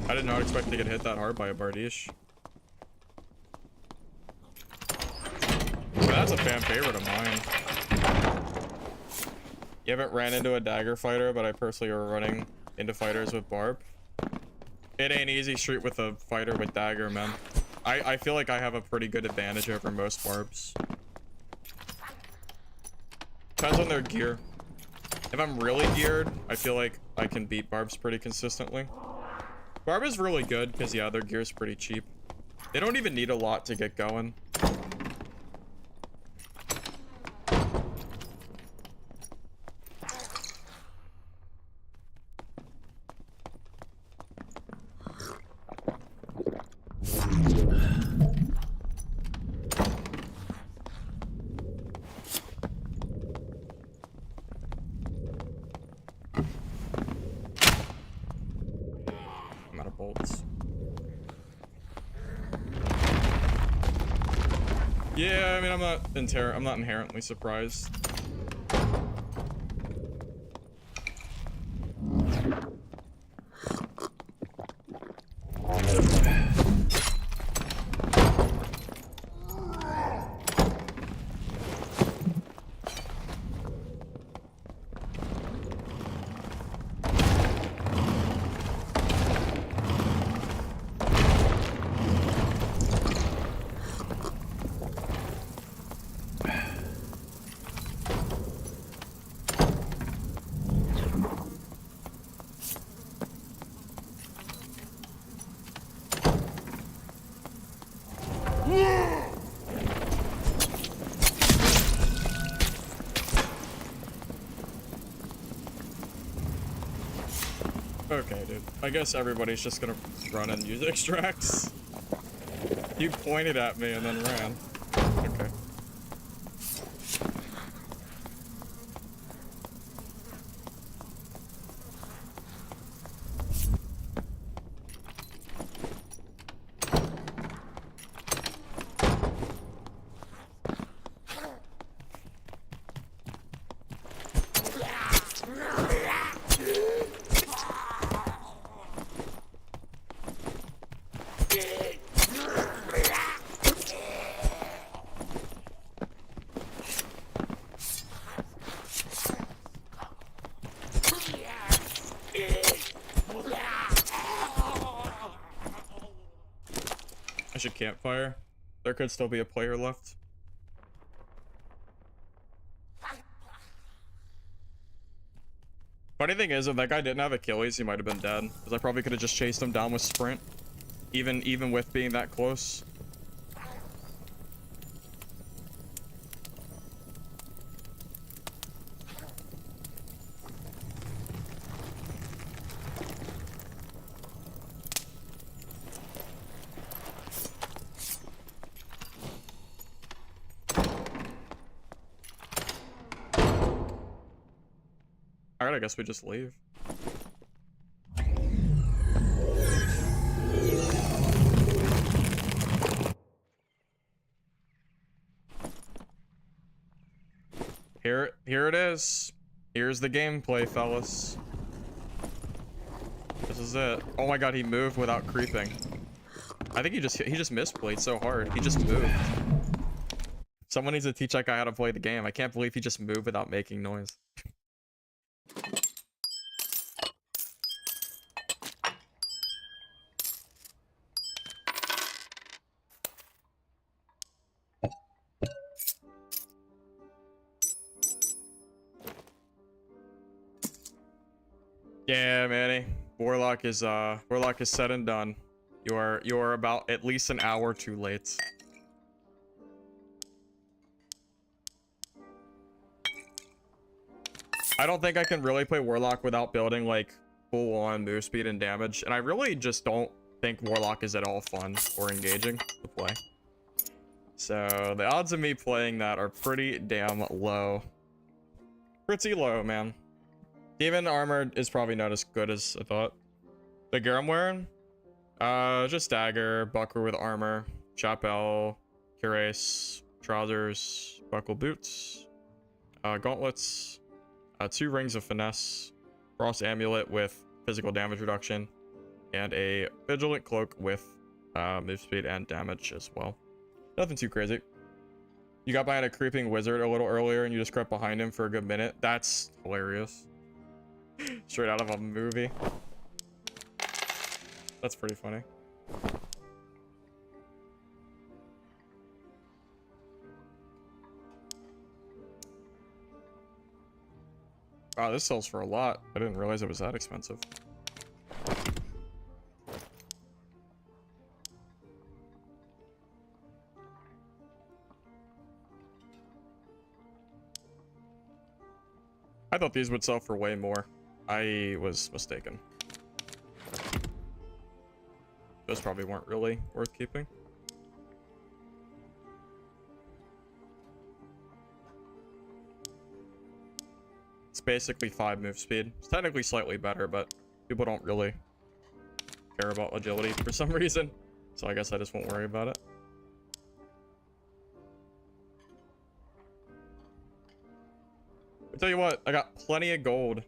I did not expect to get hit that hard by a Bardiche. Well, that's a fan favorite of mine. You haven't ran into a dagger fighter, but I personally are running into fighters with barb. It ain't easy street with a fighter with dagger, man. I feel like I have a pretty good advantage over most barbs. Depends on their gear. If I'm really geared, I feel like I can beat barbs pretty consistently. Barb is really good because, yeah, their gear's pretty cheap. They don't even need a lot to get going. Yeah, I mean, I'm not inherently surprised. Okay, dude. I guess everybody's just gonna run and use extracts. You pointed at me and then ran. Okay. I should campfire. There could still be a player left. Funny thing is, if that guy didn't have Achilles, he might have been dead. Because I probably could have just chased him down with sprint. Even with being that close. Alright, I guess we just leave. Here it is. Here's the gameplay, fellas. This is it. Oh my god, he moved without creeping. I think he just misplayed so hard. He just moved. Someone needs to teach that guy how to play the game. I can't believe he just moved without making noise. Yeah, Manny. Warlock is said and done. You are about at least an hour too late. I don't think I can really play Warlock without building like full on move speed and damage, and I really just don't think Warlock is at all fun or engaging to play. So the odds of me playing that are pretty damn low. Pretty low, man. Demon armor is probably not as good as I thought. The gear I'm wearing? Just dagger, buckler with armor, chapel, cuirass, trousers, buckle boots, gauntlets, 2 rings of finesse, frost amulet with physical damage reduction, and a vigilant cloak with move speed and damage as well. Nothing too crazy. You got behind a creeping wizard a little earlier and you just crept behind him for a good minute. That's hilarious. Straight out of a movie. That's pretty funny. Wow, this sells for a lot. I didn't realize it was that expensive. I thought these would sell for way more. I was mistaken. Those probably weren't really worth keeping. It's basically 5 move speed. It's technically slightly better, but people don't really care about agility for some reason. So I guess I just won't worry about it. I tell you what, I got plenty of gold.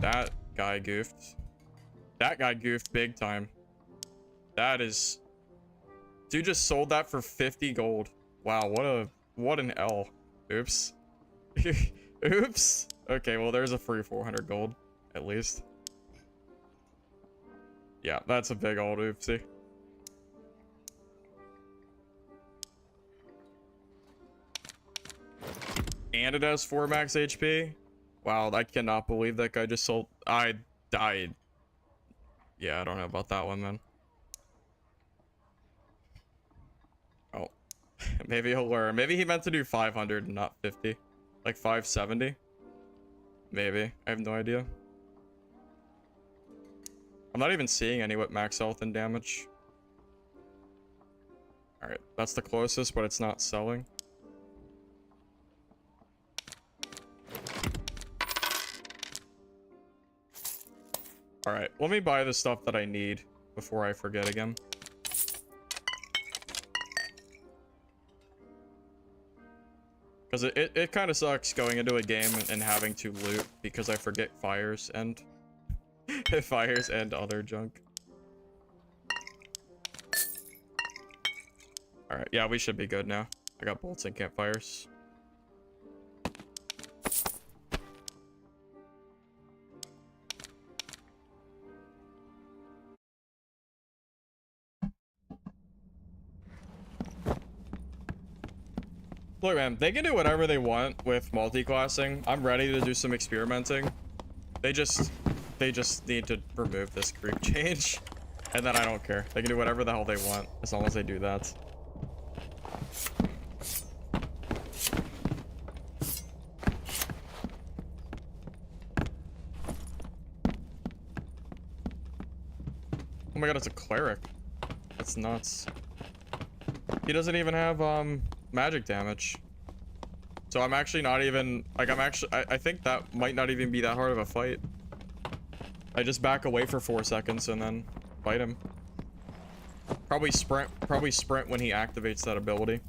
That guy goofed. That guy goofed big time. That is... Dude just sold that for 50 gold. Wow, what an L. Oops. Oops. Okay, well there's a free 400 gold, at least. Yeah, that's a big old oopsie. And it has 4 max HP. Wow, I cannot believe that guy just sold. I died. Yeah, I don't know about that one, man. Oh, maybe he'll learn. Maybe he meant to do 500 and not 50. Like 570. Maybe. I have no idea. I'm not even seeing any with max health and damage. Alright, that's the closest, but it's not selling. Alright, let me buy the stuff that I need before I forget again. Because it kind of sucks going into a game and having to loot because I forget fires and fires and other junk. Alright, yeah, we should be good now. I got bolts and campfires. Look, man, they can do whatever they want with multi-classing. I'm ready to do some experimenting. They just need to remove this creep change. And then I don't care. They can do whatever the hell they want as long as they do that. Oh my god, it's a cleric. That's nuts. He doesn't even have magic damage. So I'm actually not even like I think that might not even be that hard of a fight. I just back away for 4 seconds and then fight him. Probably sprint when he activates that ability.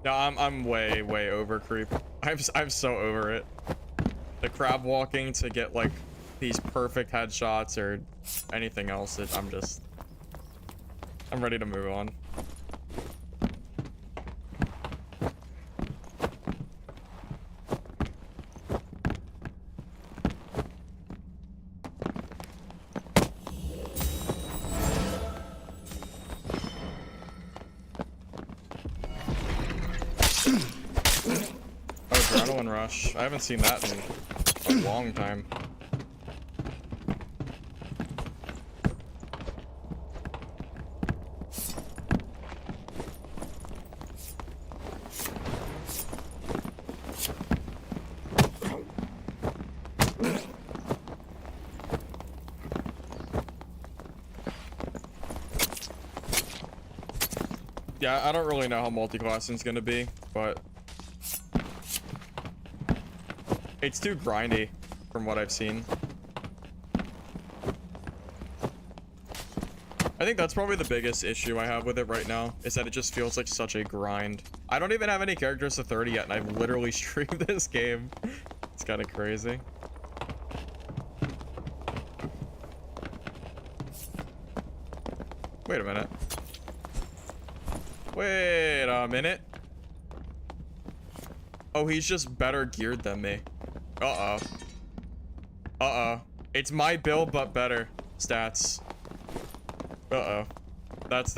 No, I'm way over creep. I'm so over it. The crab walking to get like these perfect headshots or anything else, I'm ready to move on. Oh, adrenaline rush. I haven't seen that in a long time. Yeah, I don't really know how multi-classing is gonna be, but it's too grindy from what I've seen. I think that's probably the biggest issue I have with it right now, is that it just feels like such a grind. I don't even have any characters to 30 yet, and I've literally streamed this game. It's kind of crazy. Wait a minute. Wait a minute. Oh, he's just better geared than me. Uh-oh. Uh-oh. It's my build, but better stats. Uh-oh. That's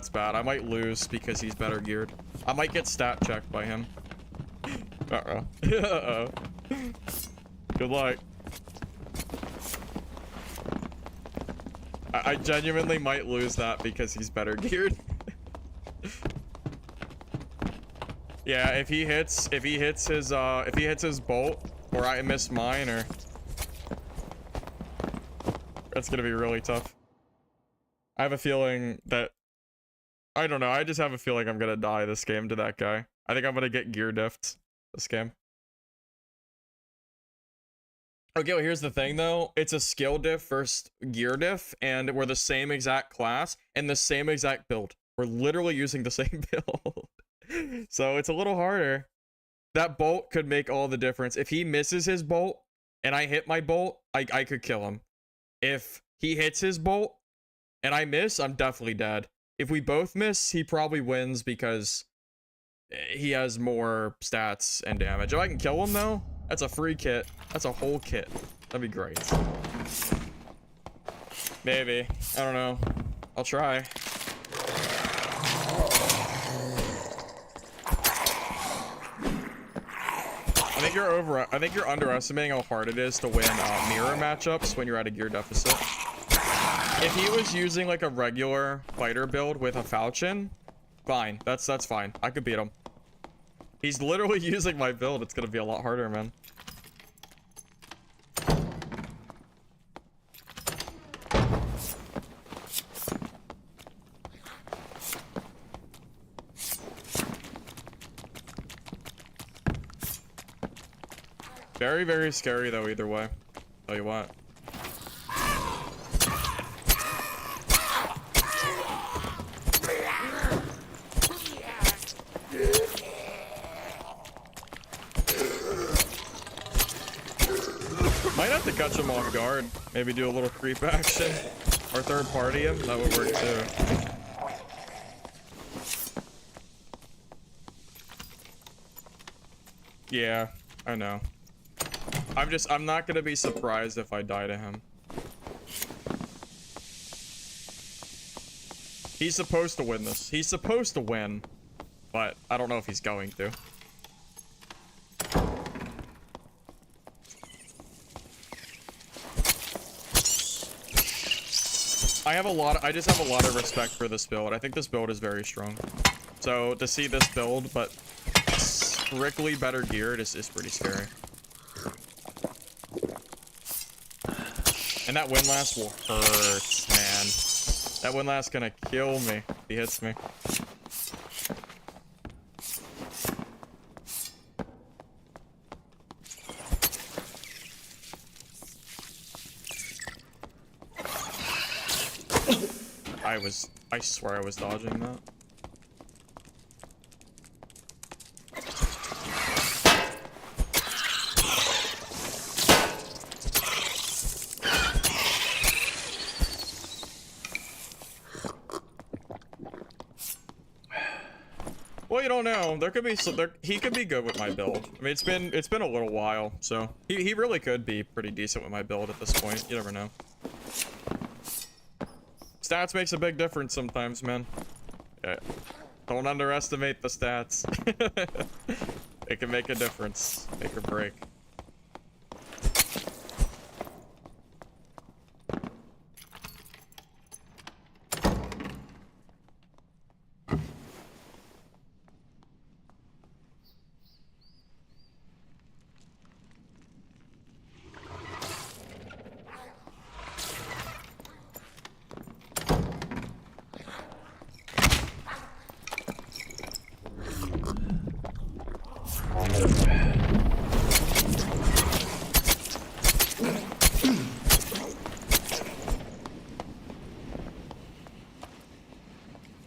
bad. I might lose because he's better geared. I might get stat checked by him. Uh-oh. Uh-oh. Good luck. I genuinely might lose that because he's better geared. Yeah, if he hits his bolt, or I miss mine, or that's gonna be really tough. I have a feeling that, I don't know, I just have a feeling I'm gonna die this game to that guy. I think I'm gonna get gear diffed this game. Okay, well, here's the thing though. It's a skill diff versus gear diff, and we're the same exact class and the same exact build. We're literally using the same build. So it's a little harder. That bolt could make all the difference. If he misses his bolt and I hit my bolt, I could kill him. If he hits his bolt and I miss, I'm definitely dead. If we both miss, he probably wins because he has more stats and damage. If I can kill him though, that's a free kit. That's a whole kit. That'd be great. Maybe. I don't know. I'll try. I think you're underestimating how hard it is to win mirror matchups when you're at a gear deficit. If he was using like a regular fighter build with a falchion, fine. That's fine. I could beat him. He's literally using my build. It's gonna be a lot harder, man. Very, very scary though, either way. Tell you what. Might have to catch him off guard. Maybe do a little creep action. Or third party him. That would work too. Yeah, I know. I'm not gonna be surprised if I die to him. He's supposed to win this. He's supposed to win, but I don't know if he's going to. I just have a lot of respect for this build. I think this build is very strong. So to see this build, but strictly better geared is pretty scary. And that windlass will hurt, man. That windlass gonna kill me if he hits me. I swear I was dodging that. Well, you don't know. There could be he could be good with my build. I mean, it's been a little while, so he really could be pretty decent with my build at this point. You never know. Stats makes a big difference sometimes, man. Yeah. Don't underestimate the stats. It can make a difference. Make or break.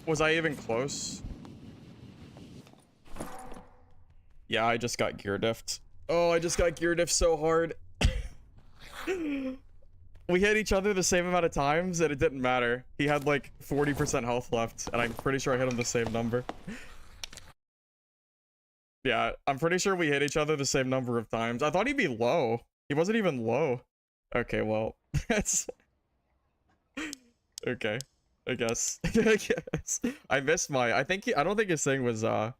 Was I even close? Yeah, I just got gear diffed. Oh, I just got gear diffed so hard. We hit each other the same amount of times and it didn't matter. He had like 40% health left and I'm pretty sure I hit him the same number. Yeah, I'm pretty sure we hit each other the same number of times. I thought he'd be low. He wasn't even low. Okay, well, that's... Okay. I guess. I guess. I missed my... I don't think his thing was, even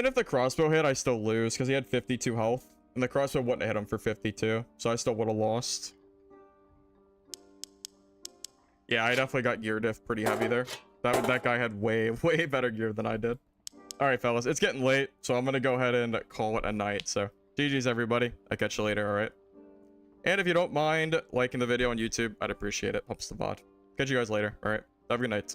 if the crossbow hit, I still lose, because he had 52 health. And the crossbow wouldn't have hit him for 52, so I still would have lost. Yeah, I definitely got gear diff pretty heavy there. That guy had way better gear than I did. Alright, fellas, it's getting late, so I'm gonna go ahead and call it a night, so... GG's, everybody. I'll catch you later, alright? And if you don't mind liking the video on YouTube, I'd appreciate it. Helps the VOD. Catch you guys later. All right. Have a good night.